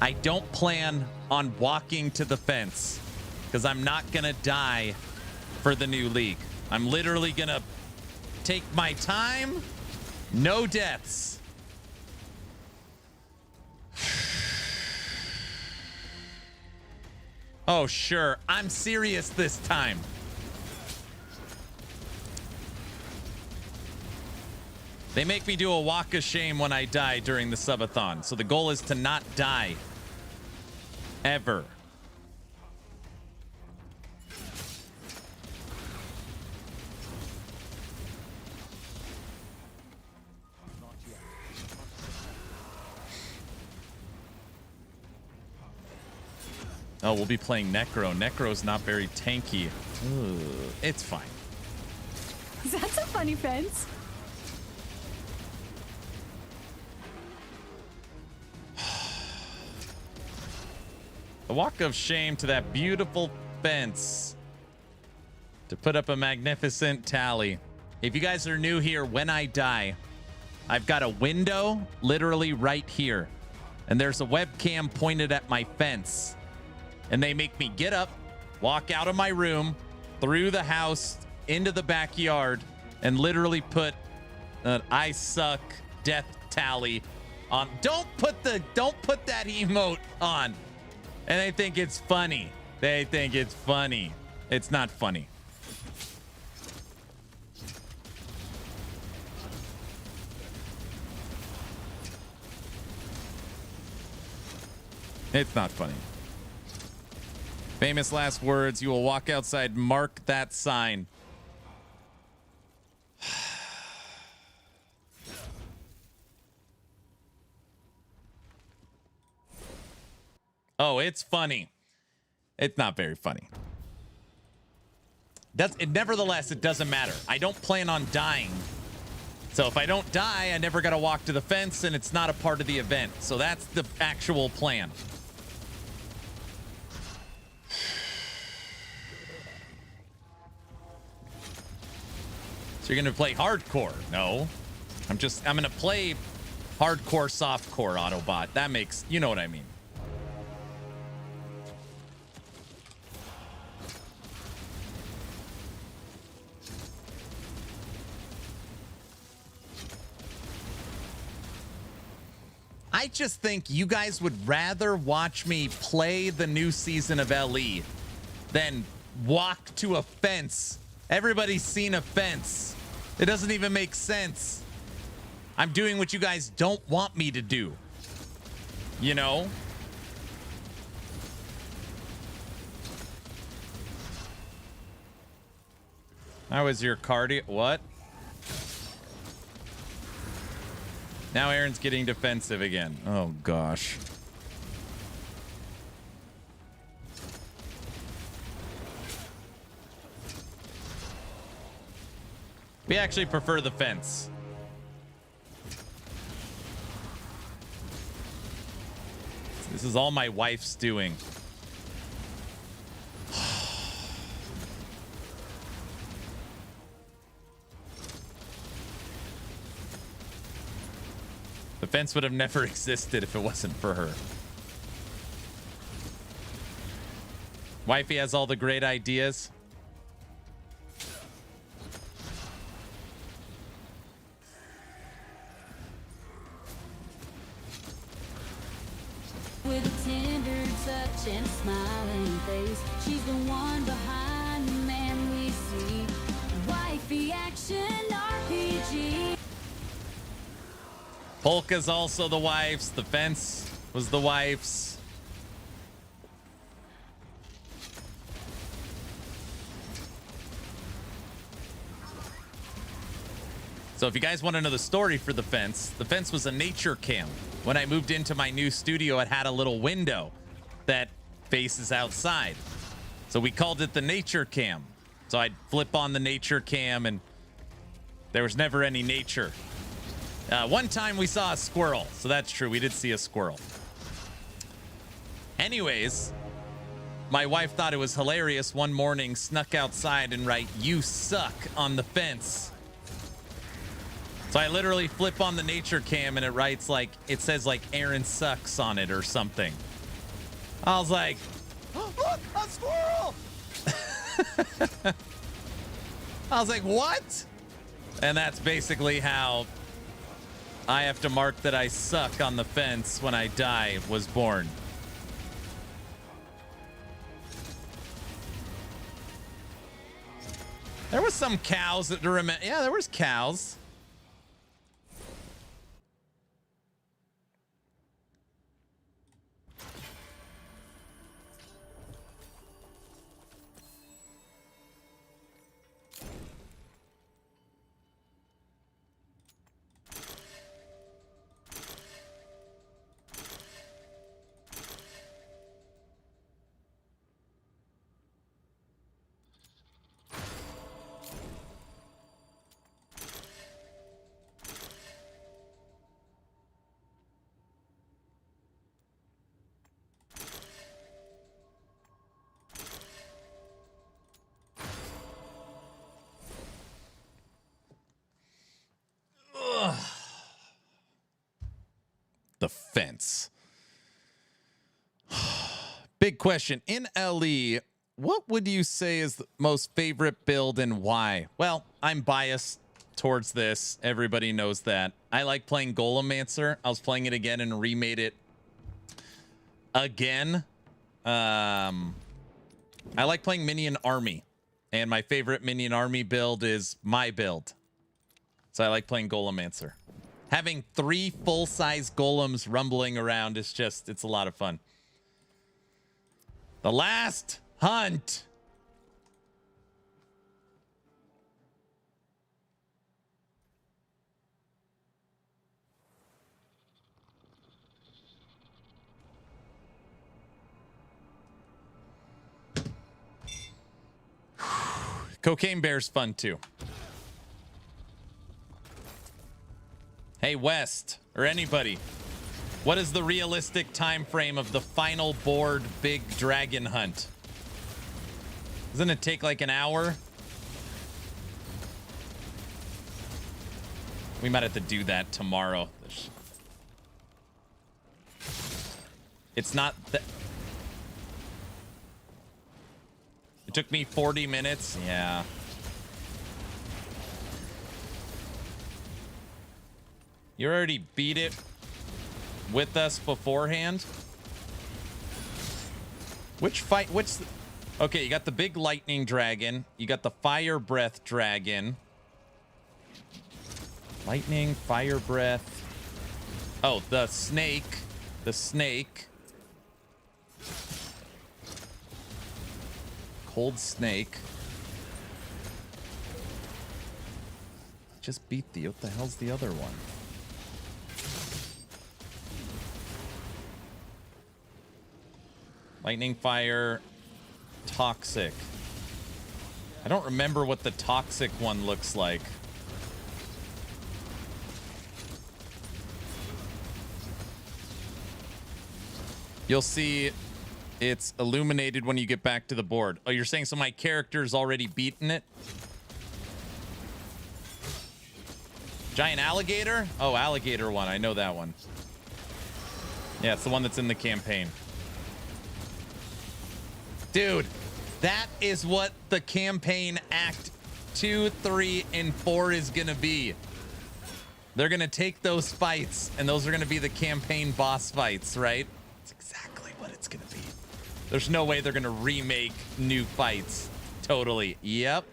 I don't plan on walking to the fence because I'm not going to die for the new league. I'm literally going to take my time. No deaths. Oh, sure. I'm serious this time. They make me do a walk of shame when I die during the Subathon. So the goal is to not die. Ever. Oh, we'll be playing Necro. Necro's not very tanky. Ugh, it's fine. That's a funny fence. A walk of shame to that beautiful fence to put up a magnificent tally. If you guys are new here, when I die, I've got a window literally right here, and there's a webcam pointed at my fence, and they make me get up, walk out of my room, through the house, into the backyard, and literally put an I suck death tally on. Don't put that emote on. And they think it's funny. They think it's funny. It's not funny. It's not funny. Famous last words. You will walk outside, mark that sign. Oh, it's funny. It's not very funny. Nevertheless, it doesn't matter. I don't plan on dying. So if I don't die, I never got to walk to the fence, and it's not a part of the event. So that's the actual plan. So you're going to play hardcore? No. I'm going to play hardcore, softcore Autobot. That makes, you know what I mean. I just think you guys would rather watch me play the new season of LE than walk to a fence. Everybody's seen a fence. It doesn't even make sense. I'm doing what you guys don't want me to do. You know? How was your cardio? What? Now Aaron's getting defensive again. Oh, gosh. We actually prefer the fence. This is all my wife's doing. The fence would have never existed if it wasn't for her. Wifey has all the great ideas. With a tender touch and a smiling face, she's the one behind the man we see. Wifey action RPG. Polka's also the wife's. The fence was the wife's. So if you guys want to know the story for the fence was a nature cam. When I moved into my new studio, it had a little window that faces outside. So we called it the nature cam. So I'd flip on the nature cam and there was never any nature. One time we saw a squirrel. So that's true. We did see a squirrel. Anyways, my wife thought it was hilarious. One morning, snuck outside and write, "You suck" on the fence. So I literally flip on the nature cam and it writes like, it says like Aaron sucks on it or something. I was like, oh, look, a squirrel. I was like, what? And that's basically how I have to mark that I suck on the fence when I die was born. There was some cows that remember. Yeah, there was cows. The fence. Big question. In LE, what would you say is the most favorite build and why? Well, I'm biased towards this. Everybody knows that. I like playing Golemancer. I was playing it again and remade it again. I like playing Minion Army. And my favorite Minion Army build is my build. So I like playing Golemancer. Having 3 full-size golems rumbling around is just, it's a lot of fun. The last hunt. Cocaine Bear's fun too. Hey, West, or anybody, what is the realistic time frame of the final board big dragon hunt? Doesn't it take like an hour? We might have to do that tomorrow. It's not that. It took me 40 minutes. Yeah. You already beat it with us beforehand. Which fight? Okay, you got the big lightning dragon. You got the fire breath dragon. Lightning, fire breath. Oh, the snake. The snake. Cold snake. Just beat the. What the hell's the other one? Lightning, fire, toxic. I don't remember what the toxic one looks like. You'll see it's illuminated when you get back to the board. Oh, you're saying so my character's already beaten it? Giant alligator? Oh, alligator one. I know that one. Yeah, it's the one that's in the campaign. Dude, that is what the campaign Act 2, 3, and 4 is going to be. They're going to take those fights, and those are going to be the campaign boss fights, right? That's exactly what it's going to be. There's no way they're going to remake new fights. Totally. Yep.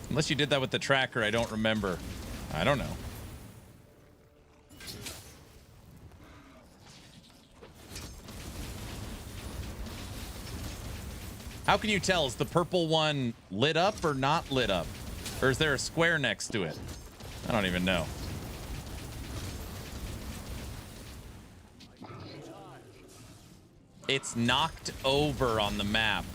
Unless you did that with the tracker, I don't remember. I don't know. How can you tell? Is the purple one lit up or not lit up? Or is there a square next to it? I don't even know. It's knocked over on the map.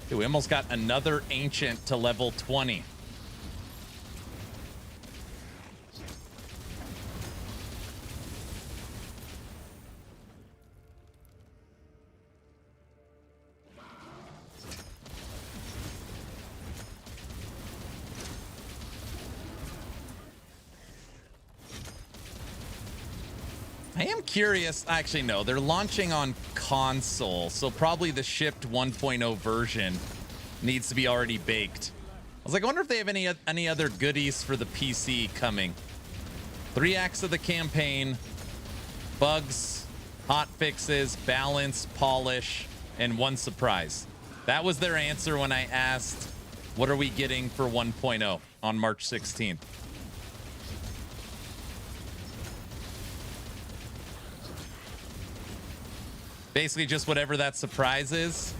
Dude, we almost got another ancient to level 20. I am curious. Actually, no, they're launching on console, so probably the shipped 1.0 version needs to be already baked. I was like, I wonder if they have any other goodies for the PC coming. 3 acts of the campaign, bugs, hot fixes, balance, polish, and 1 surprise. That was their answer when I asked, what are we getting for 1.0 on March 16th? Basically just whatever that surprise is.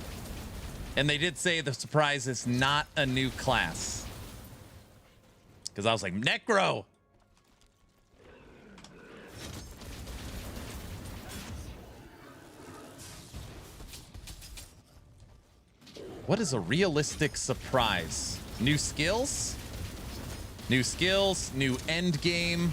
And they did say the surprise is not a new class. Because I was like, Necro! What is a realistic surprise? New skills? New skills, new endgame.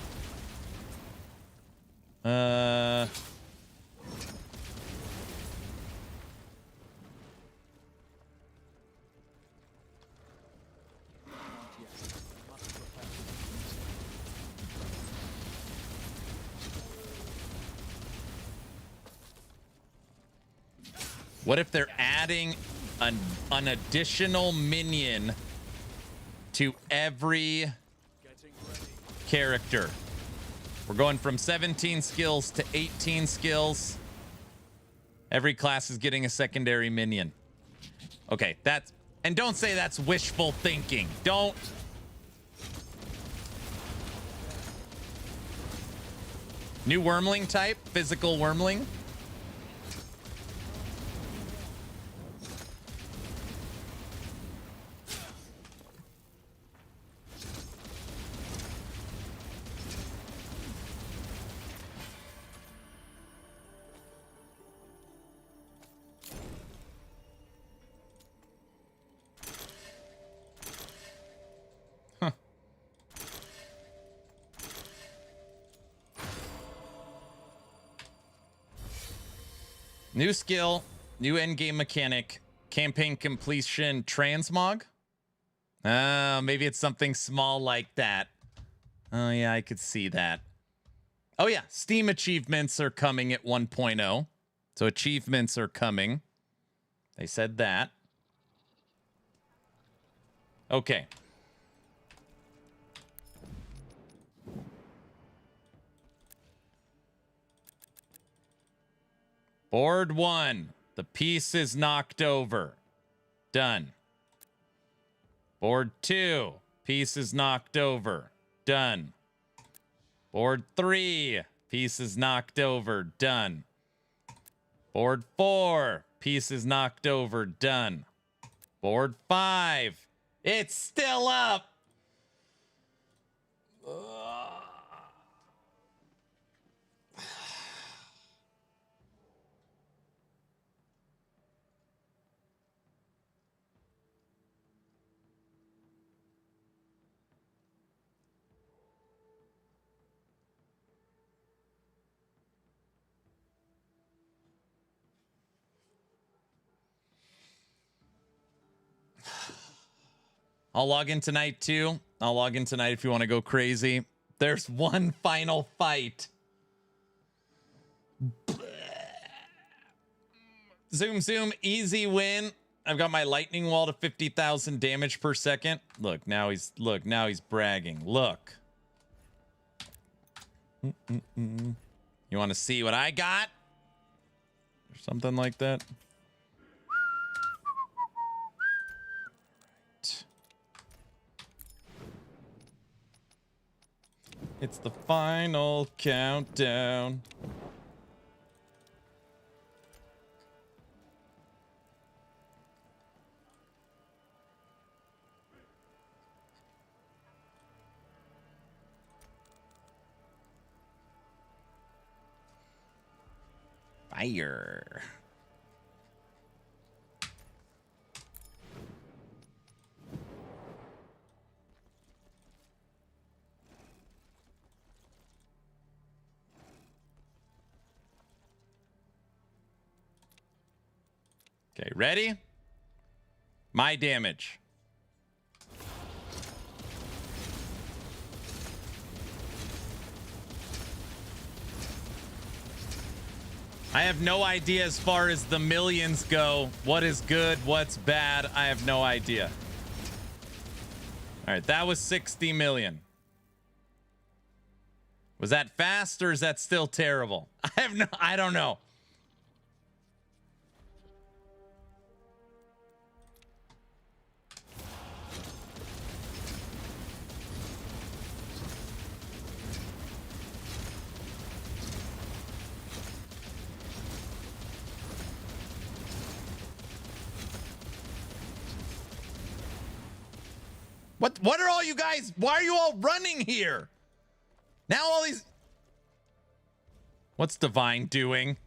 What if they're adding an additional minion to every character? We're going from 17 skills to 18 skills. Every class is getting a secondary minion. Okay, that's... And don't say that's wishful thinking. Don't... New wormling type, physical wormling. New skill, new endgame mechanic, campaign completion transmog. Maybe it's something small like that. Oh, yeah, I could see that. Oh, yeah, Steam achievements are coming at 1.0. So achievements are coming. They said that. Okay. Board 1. The piece is knocked over. Done. Board 2. Piece is knocked over. Done. Board 3. Piece is knocked over. Done. Board 4. Piece is knocked over. Done. Board 5. It's still up. I'll log in tonight too. I'll log in tonight if you want to go crazy. There's one final fight. Zoom, zoom, easy win. I've got my lightning wall to 50,000 damage per second. Look, now he's bragging. Look. You want to see what I got? Or something like that. It's the final countdown. Fire. Okay, ready? My damage. I have no idea as far as the millions go. What is good? What's bad? I have no idea. All right, that was 60 million. Was that fast or is that still terrible? I don't know. What are all you guys? Why are you all running here? Now all these... What's Divine doing?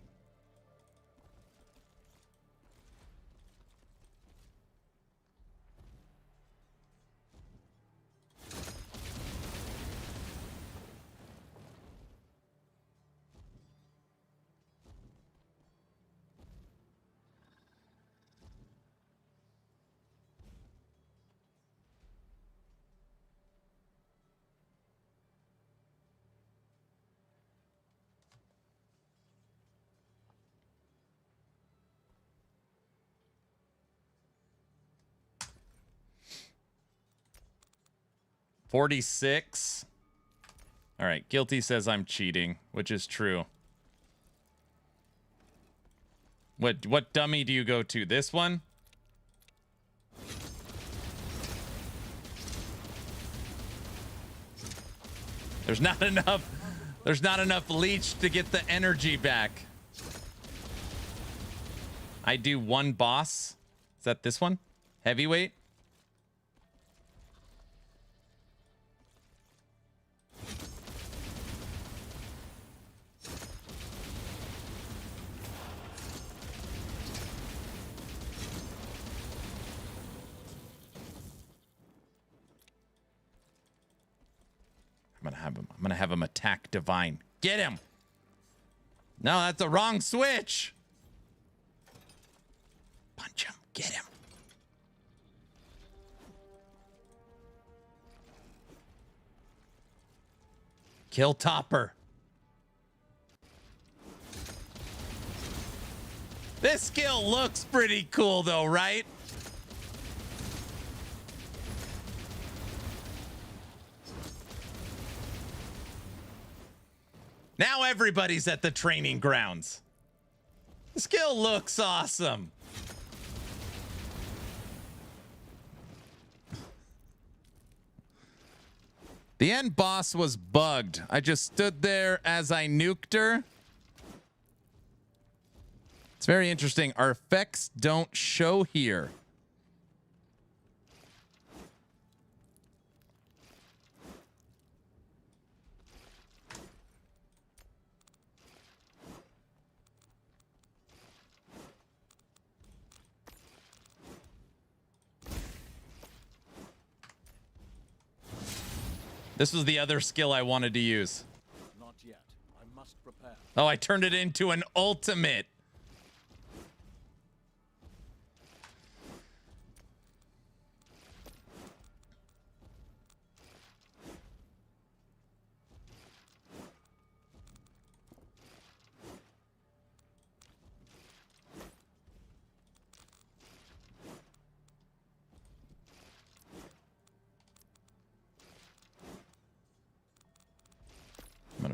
$46. All right, Guilty says I'm cheating, which is true. What dummy do you go to? This one? There's not enough leech to get the energy back. I do one boss. Is that this one? Heavyweight? I'm gonna have him attack Divine. Get him! No, that's the wrong switch. Punch him. Get him. Kill Topper. This skill looks pretty cool though, right? Now everybody's at the training grounds. The skill looks awesome. The end boss was bugged. I just stood there as I nuked her. It's very interesting. Our effects don't show here. This was the other skill I wanted to use. Not yet. I must prepare. Oh, I turned it into an ultimate.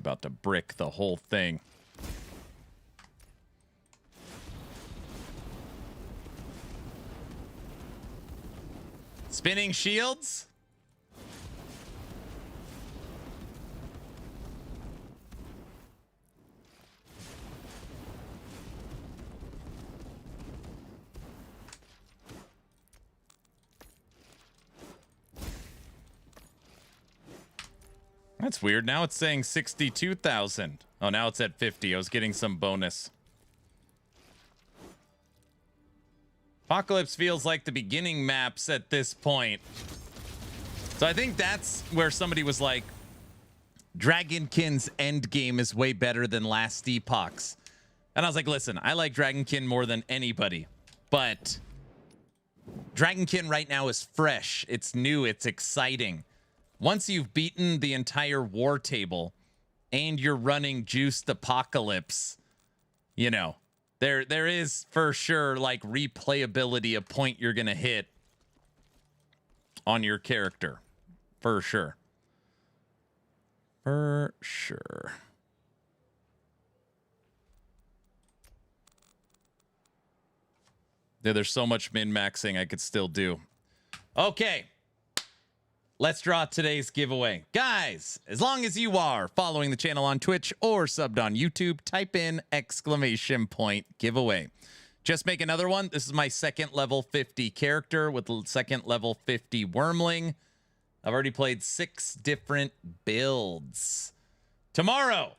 about to brick the whole thing. Spinning shields? That's weird. Now it's saying 62,000. Oh, now it's at 50. I was getting some bonus. Apocalypse feels like the beginning maps at this point. So I think that's where somebody was like, Dragonkin's Endgame is way better than last Epoch's. And I was like, listen, I like Dragonkin more than anybody. But Dragonkin right now is fresh. It's new. It's exciting. Once you've beaten the entire war table and you're running Juiced Apocalypse, you know, there is for sure like replayability, a point you're going to hit on your character. For sure. For sure. Yeah, there's so much min-maxing I could still do. Okay. Let's draw today's giveaway. Guys, as long as you are following the channel on Twitch or subbed on YouTube, type in !giveaway. Just make another one. This is my second level 50 character with the second level 50 wormling. I've already played 6 different builds. Tomorrow,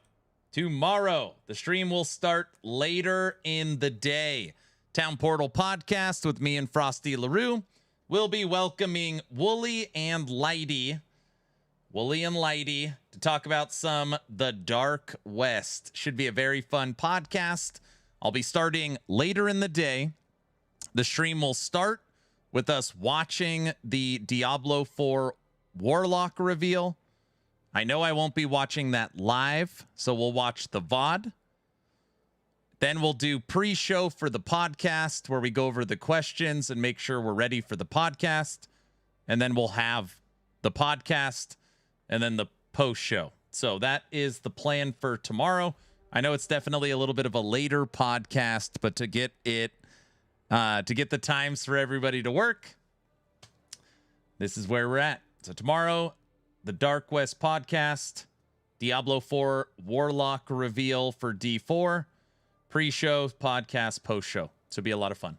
the stream will start later in the day. Town Portal Podcast with me and Frosty LaRue. We'll be welcoming Wooly and Lighty to talk about some The Dark West. Should be a very fun podcast. I'll be starting later in the day. The stream will start with us watching the Diablo 4 Warlock reveal. I know I won't be watching that live, so we'll watch the VOD. Then we'll do pre-show for the podcast where we go over the questions and make sure we're ready for the podcast. And then we'll have the podcast and then the post-show. So that is the plan for tomorrow. I know it's definitely a little bit of a later podcast, but to get it, to get the times for everybody to work, this is where we're at. So tomorrow, the Dark West podcast, Diablo 4 Warlock reveal for D4. Pre-show, podcast, post-show. So it'll be a lot of fun.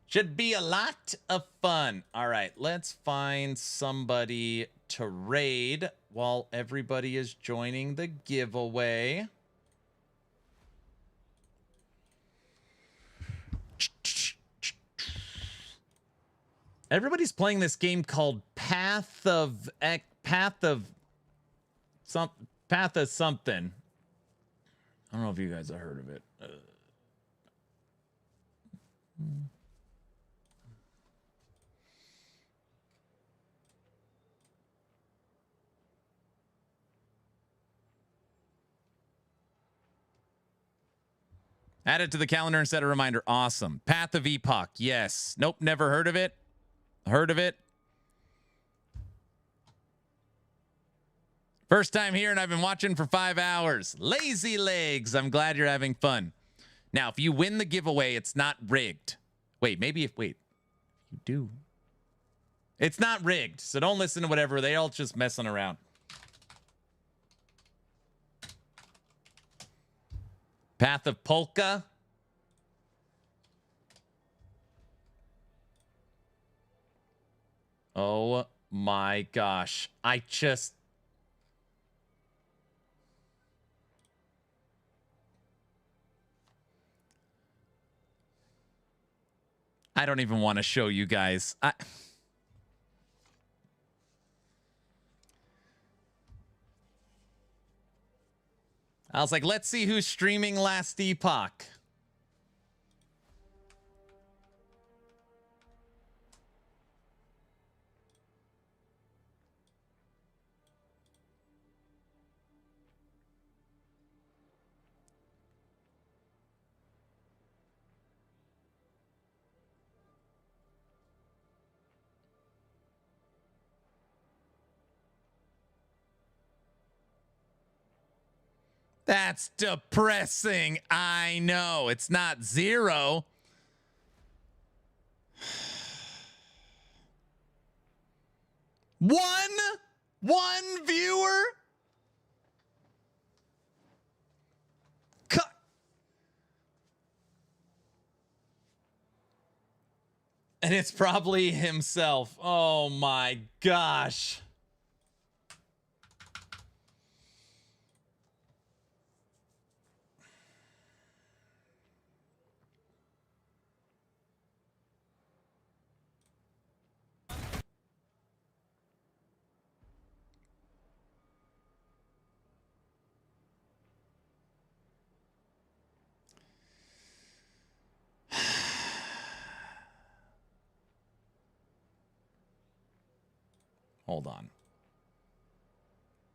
Should be a lot of fun. All right, let's find somebody to raid while everybody is joining the giveaway. Everybody's playing this game called Path of something. I don't know if you guys have heard of it. Add it to the calendar and set a reminder. Awesome. Path of Epoch. Yes. Nope. Never heard of it. Heard of it. First time here, and I've been watching for 5 hours. Lazy legs. I'm glad you're having fun. Now, if you win the giveaway, it's not rigged. Wait, maybe if you do. It's not rigged, so don't listen to whatever. They all just messing around. Path of Polka. Oh my gosh. I don't even want to show you guys. I was like, let's see who's streaming last Epoch. That's depressing. I know. It's not 0. One viewer? Cut. And it's probably himself. Oh my gosh. Hold on.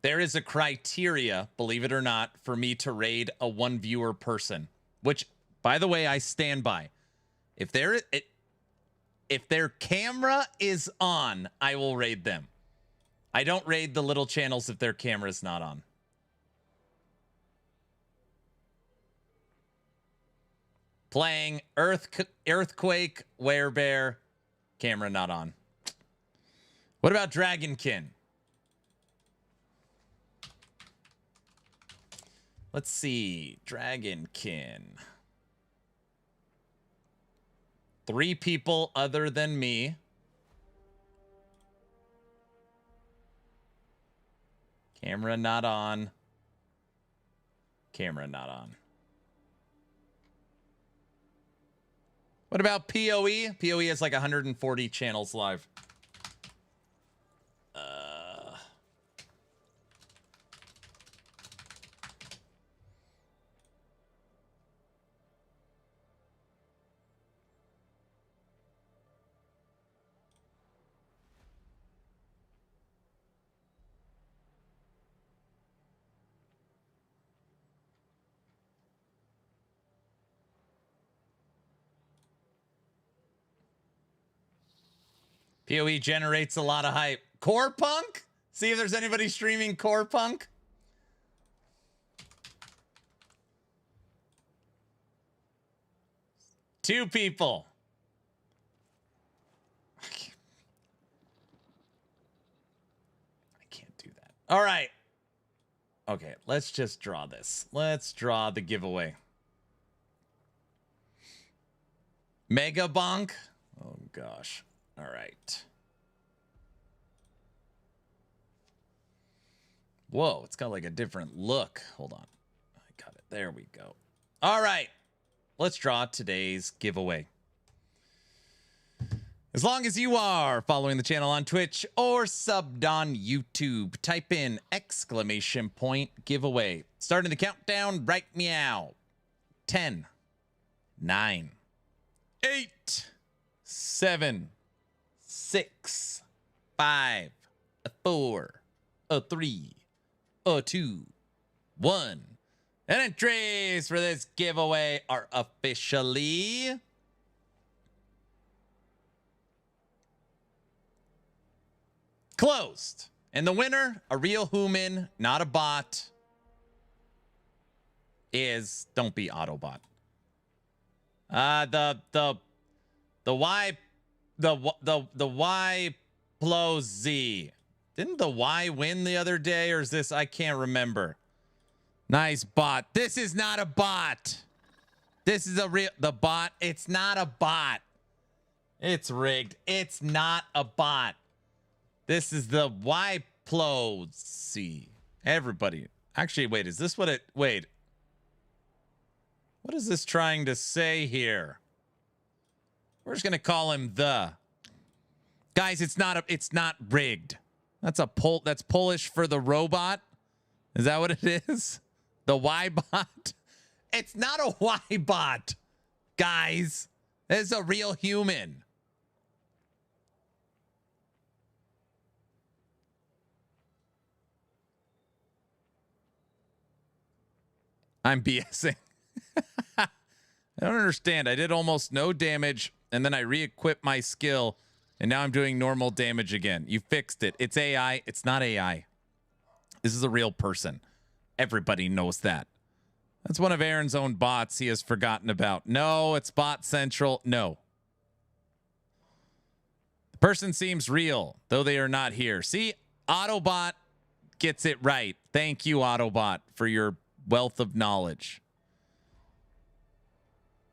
There is a criteria, believe it or not, for me to raid a one viewer person, which, by the way, I stand by. If their camera is on, I will raid them. I don't raid the little channels if their camera is not on. Playing Earthquake, Werebear, camera not on. What about Dragonkin? Let's see. Dragonkin. 3 people other than me. Camera not on. Camera not on. What about PoE? PoE has like 140 channels live. PoE generates a lot of hype. Core Punk? See if there's anybody streaming Core Punk. Two people. I can't do that. All right. Okay, let's just draw this. Let's draw the giveaway. Mega Bonk. Oh, gosh. All right. Whoa, it's got like a different look. Hold on. I got it. There we go. All right. Let's draw today's giveaway. As long as you are following the channel on Twitch or subbed on YouTube, type in !giveaway. Starting the countdown right meow. 10, 9, 8, 7, 6, 5, 4, 3, 2, 1. And entries for this giveaway are officially closed. And the winner, a real human, not a bot, is, don't be Autobot. The Y Plo Z. Didn't the Y win the other day, or is this? I can't remember. Nice bot. This is not a bot. This is a real, the bot. It's not a bot. It's rigged. It's not a bot. This is the Y Plo Z. Everybody. Actually, wait, is this what it, wait. What is this trying to say here? We're just gonna call him the. Guys, it's not rigged. That's that's Polish for the robot. Is that what it is? The Y bot? It's not a Y bot, guys. It's a real human. I'm BSing. I don't understand. I did almost no damage, and then I re-equipped my skill, and now I'm doing normal damage again. You fixed it. It's AI. It's not AI. This is a real person. Everybody knows that. That's one of Aaron's own bots he has forgotten about. No, it's Bot Central. No. The person seems real, though they are not here. See, Autobot gets it right. Thank you, Autobot, for your wealth of knowledge.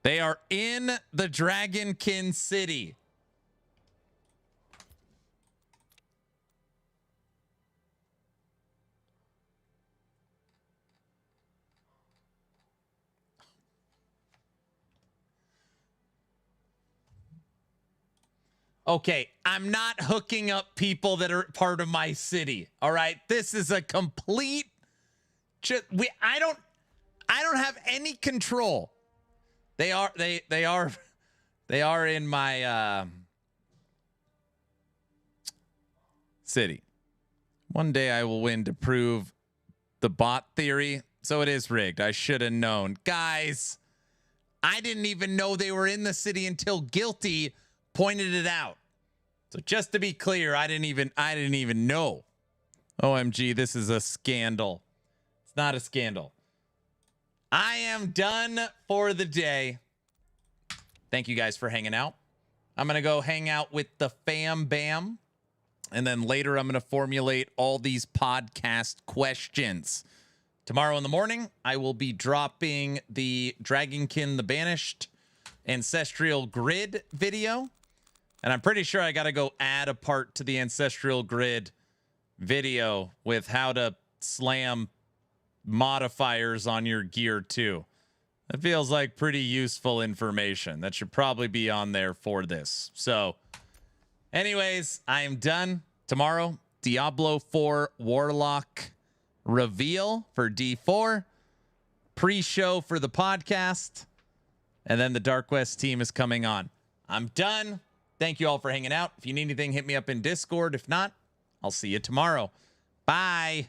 They are in the Dragonkin City. Okay, I'm not hooking up people that are part of my city. All right, this is a complete. I don't have any control. They are in my city. One day I will win to prove the bot theory. So it is rigged. I should have known, guys. I didn't even know they were in the city until Guilty pointed it out. So just to be clear, I didn't even know. OMG, this is a scandal. It's not a scandal. I am done for the day. Thank you guys for hanging out. I'm going to go hang out with the fam bam. And then later I'm going to formulate all these podcast questions. Tomorrow in the morning, I will be dropping the Dragonkin The Banished Ancestral Grid video. And I'm pretty sure I got to go add a part to the Ancestral Grid video with how to slam modifiers on your gear too. That feels like pretty useful information. That should probably be on there for this. So anyways, I am done. Tomorrow, Diablo 4 Warlock reveal for D4. Pre-show for the podcast. And then the Dark West team is coming on. I'm done. Thank you all for hanging out. If you need anything, hit me up in Discord. If not, I'll see you tomorrow. Bye.